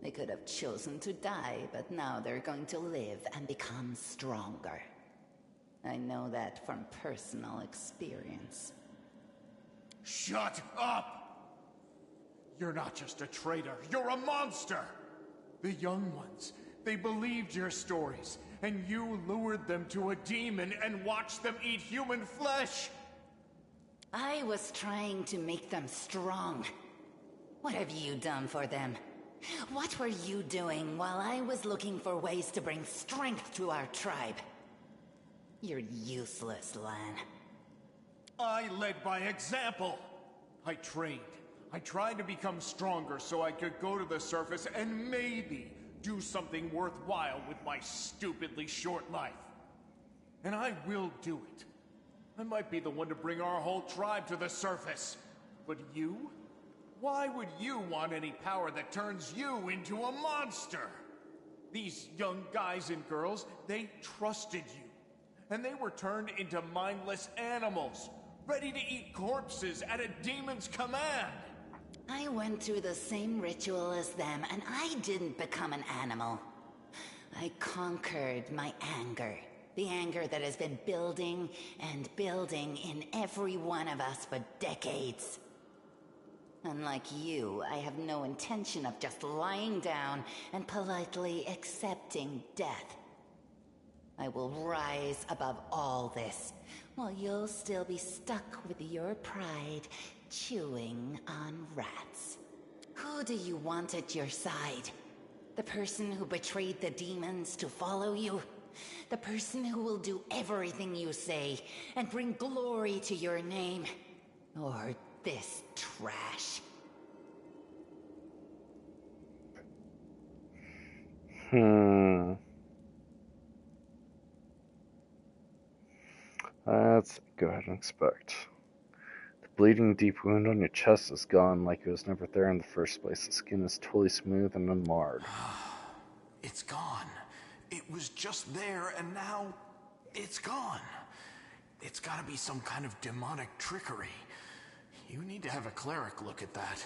They could have chosen to die, but now they're going to live and become stronger. I know that from personal experience. Shut up! You're not just a traitor, you're a monster! The young ones, they believed your stories, and you lured them to a demon and watched them eat human flesh! I was trying to make them strong. What have you done for them? What were you doing while I was looking for ways to bring strength to our tribe? You're useless, Lan. I led by example. I trained. I tried to become stronger so I could go to the surface and maybe do something worthwhile with my stupidly short life. And I will do it. I might be the one to bring our whole tribe to the surface. But you? Why would you want any power that turns you into a monster? These young guys and girls, they trusted you. And they were turned into mindless animals, ready to eat corpses at a demon's command. I went through the same ritual as them, and I didn't become an animal. I conquered my anger. The anger that has been building and building in every one of us for decades. Unlike you, I have no intention of just lying down and politely accepting death. I will rise above all this, while you'll still be stuck with your pride, chewing on rats. Who do you want at your side? The person who betrayed the demons to follow you? The person who will do everything you say and bring glory to your name? Or this trash? Let's go ahead and inspect. The bleeding deep wound on your chest is gone like it was never there in the first place. The skin is totally smooth and unmarred. It's gone. It was just there, and now it's gone. It's gotta be some kind of demonic trickery. You need to have a cleric look at that.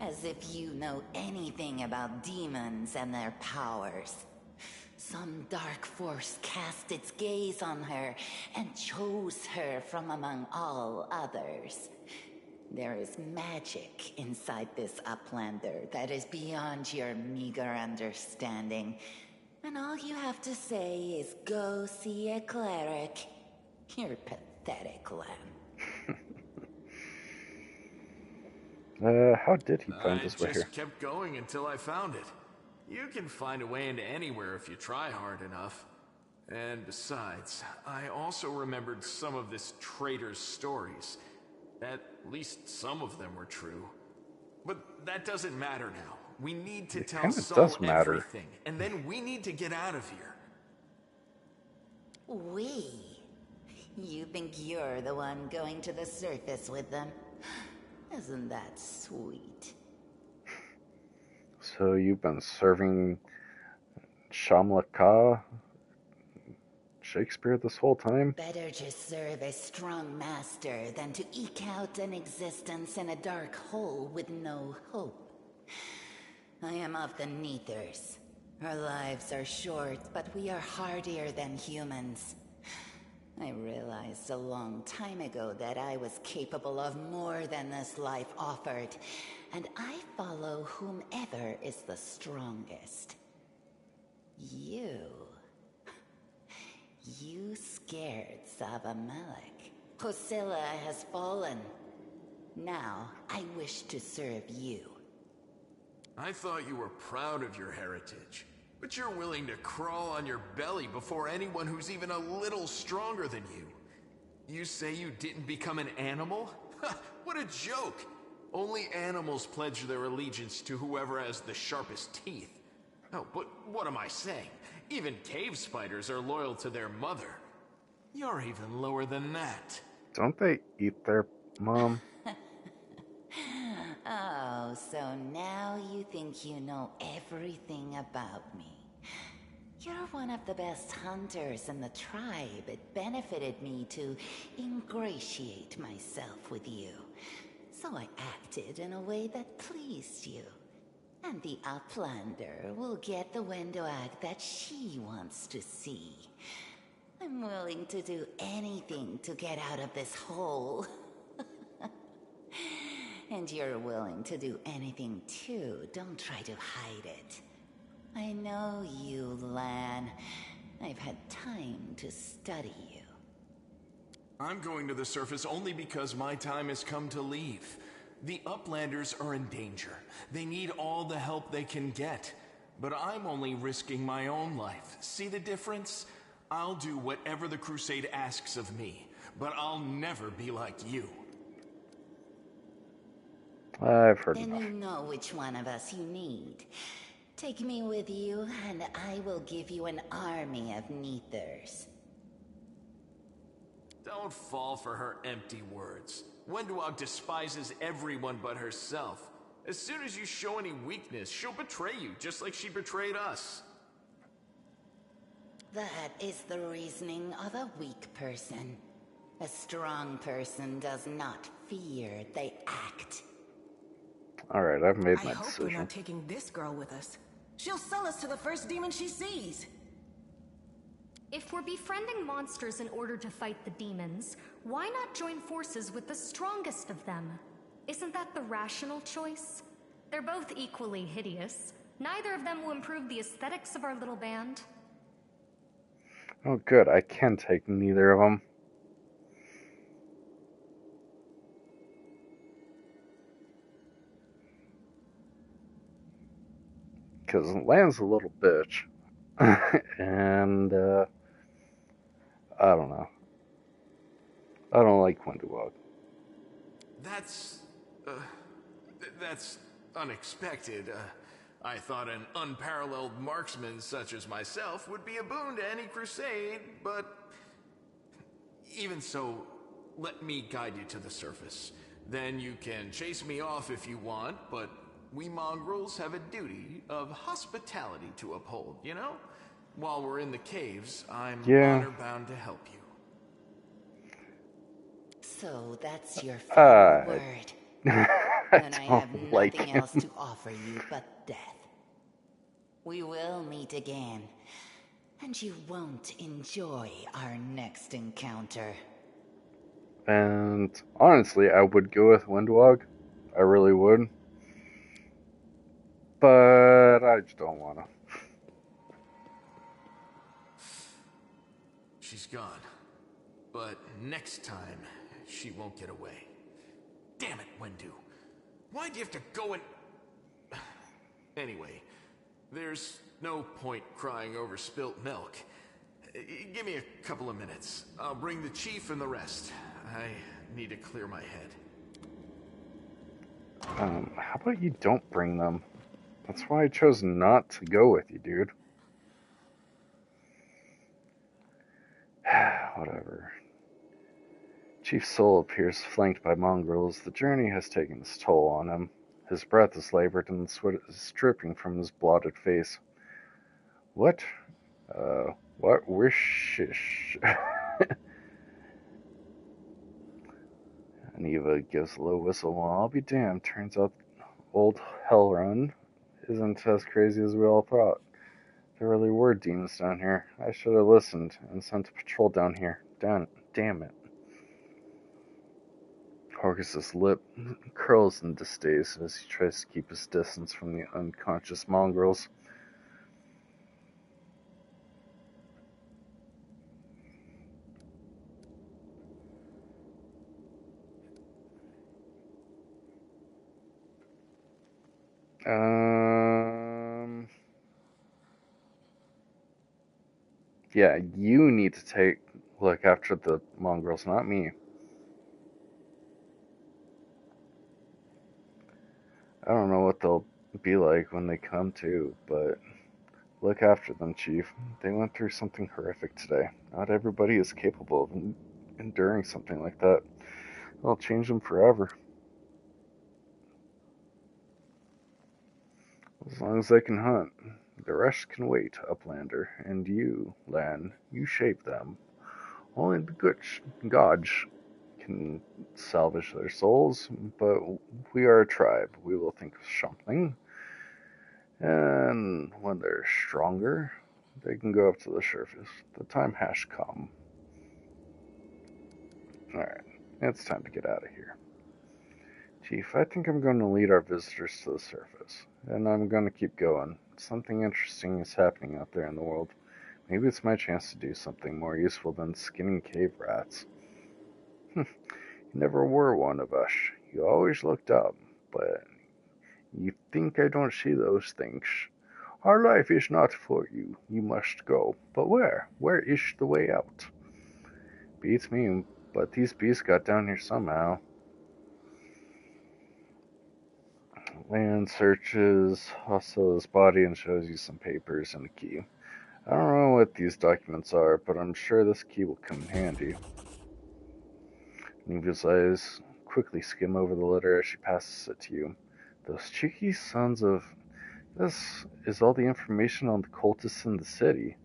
As if you know anything about demons and their powers. Some dark force cast its gaze on her and chose her from among all others. There is magic inside this Uplander that is beyond your meager understanding. And all you have to say is go see a cleric. You're pathetic, Lamb. How did he find his way I here? just kept going until I found it. You can find a way into anywhere if you try hard enough. And besides, I also remembered some of this traitor's stories. At least some of them were true. But that doesn't matter now. We need to tell Saul everything, and then we need to get out of here. We? You think you're the one going to the surface with them? Isn't that sweet? So you've been serving Shamla Ka Shakespeare this whole time? Better to serve a strong master than to eke out an existence in a dark hole with no hope. I am of the Neithers. Our lives are short, but we are hardier than humans. I realized a long time ago that I was capable of more than this life offered, and I follow whomever is the strongest. You scared Saba Malak. Kosilla has fallen. Now, I wish to serve you. I thought you were proud of your heritage, but you're willing to crawl on your belly before anyone who's even a little stronger than you. You say you didn't become an animal? What a joke! Only animals pledge their allegiance to whoever has the sharpest teeth. Oh, but what am I saying? Even cave spiders are loyal to their mother. You're even lower than that. Don't they eat their mom? Oh, so now you think you know everything about me. You're one of the best hunters in the tribe. It benefited me to ingratiate myself with you. So I acted in a way that pleased you. And the Uplander will get the Wendoag that she wants to see. I'm willing to do anything to get out of this hole. And you're willing to do anything too. Don't try to hide it. I know you, Lan. I've had time to study you. I'm going to the surface only because my time has come to leave. The Uplanders are in danger. They need all the help they can get. But I'm only risking my own life. See the difference? I'll do whatever the Crusade asks of me, but I'll never be like you. I've heard Then enough. you know which one of us you need. Take me with you, and I will give you an army of Neithers. Don't fall for her empty words. Wenduog despises everyone but herself. As soon as you show any weakness, she'll betray you, just like she betrayed us. That is the reasoning of a weak person. A strong person does not fear, they act. Alright, I've made I my hope we're decision. not taking this girl with us. She'll sell us to the first demon she sees. If we're befriending monsters in order to fight the demons, why not join forces with the strongest of them? Isn't that the rational choice? They're both equally hideous. Neither of them will improve the aesthetics of our little band. Oh good, I can take neither of them. Because Lan's a little bitch. And, I don't know. I don't like Wenduog. That's unexpected. I thought an unparalleled marksman such as myself would be a boon to any crusade, but even so, let me guide you to the surface. Then you can chase me off if you want, but We mongrels have a duty of hospitality to uphold, you know? While we're in the caves, I'm honor bound to help you. So that's your final word. Then I have like nothing else to offer you but death. We will meet again, and you won't enjoy our next encounter. And honestly, I would go with Windwog. I really would. But I just don't want to. She's gone. But next time, she won't get away. Damn it, Wendu. Why'd you have to go and... Anyway, there's no point crying over spilt milk. Give me a couple of minutes. I'll bring the chief and the rest. I need to clear my head. How about you don't bring them? That's why I chose not to go with you, dude. Whatever. Chief Soul appears flanked by mongrels. The journey has taken its toll on him. His breath is labored and sweat is dripping from his blotted face. What? What? We're shish. Neva gives a low whistle. Well, I'll be damned. Turns out old Hellrun isn't as crazy as we all thought. There really were demons down here. I should have listened and sent a patrol down here. Damn it. Horcus's lip curls in distaste as he tries to keep his distance from the unconscious mongrels. Yeah, you need to look after the mongrels, not me. I don't know what they'll be like when they come to, but look after them, Chief. They went through something horrific today. Not everybody is capable of enduring something like that. It'll change them forever. As long as they can hunt. The rest can wait, Uplander. And you, Lan, you shape them. Only the good gods can salvage their souls, but we are a tribe. We will think of something. And when they're stronger, they can go up to the surface. The time has come. Alright, it's time to get out of here. Chief, I think I'm going to lead our visitors to the surface. And I'm going to keep going. Something interesting is happening out there in the world. Maybe it's my chance to do something more useful than skinning cave rats. You never were one of us. You always looked up, but you think I don't see those things. Our life is not for you. You must go. But where? Where is the way out? Beats me, but these beasts got down here somehow. Lan searches Hosso's body and shows you some papers and a key. I don't know what these documents are, but I'm sure this key will come in handy. Neva's eyes quickly skim over the letter as she passes it to you. Those cheeky sons of... This is all the information on the cultists in the city.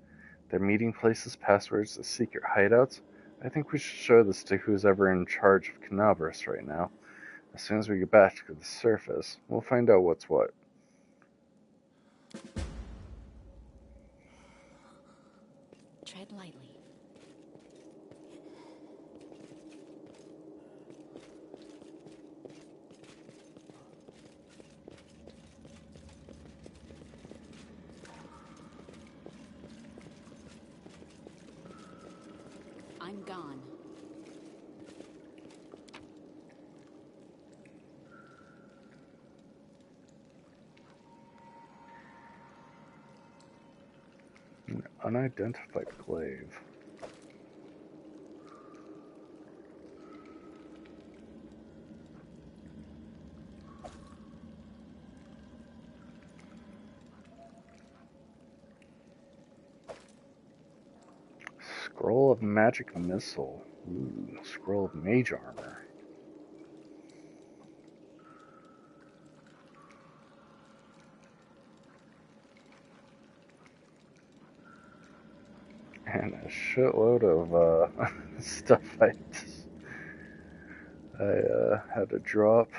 Their meeting places, passwords, the secret hideouts. I think we should show this to who's ever in charge of Canabras right now. As soon as we get back to the surface, we'll find out what's what. Tread lightly. I'm gone. An unidentified glaive. Scroll of Magic Missile. Ooh, Scroll of Mage Armor. and a shitload of stuff I had to drop.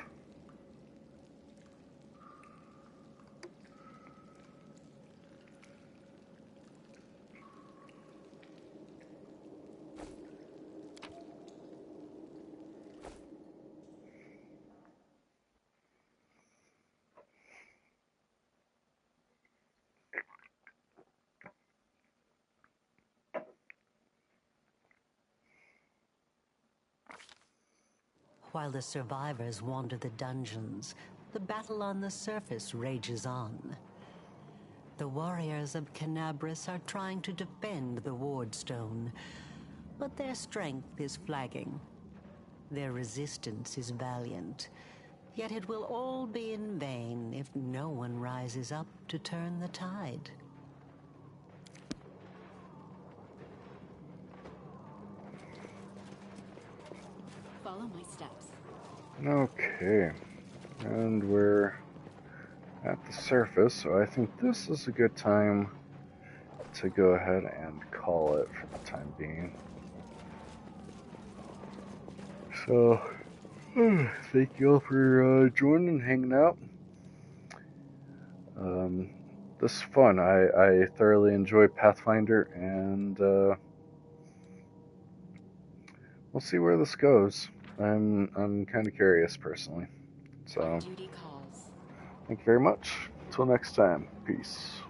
While the survivors wander the dungeons, the battle on the surface rages on. The warriors of Canabris are trying to defend the Wardstone, but their strength is flagging. Their resistance is valiant, yet it will all be in vain if no one rises up to turn the tide. Follow my steps. Okay, and we're at the surface, so I think this is a good time to go ahead and call it for the time being. So, thank you all for joining and hanging out. This is fun. I thoroughly enjoy Pathfinder, and we'll see where this goes. I'm kind of curious personally. So, Duty calls. thank you very much. Until next time, peace.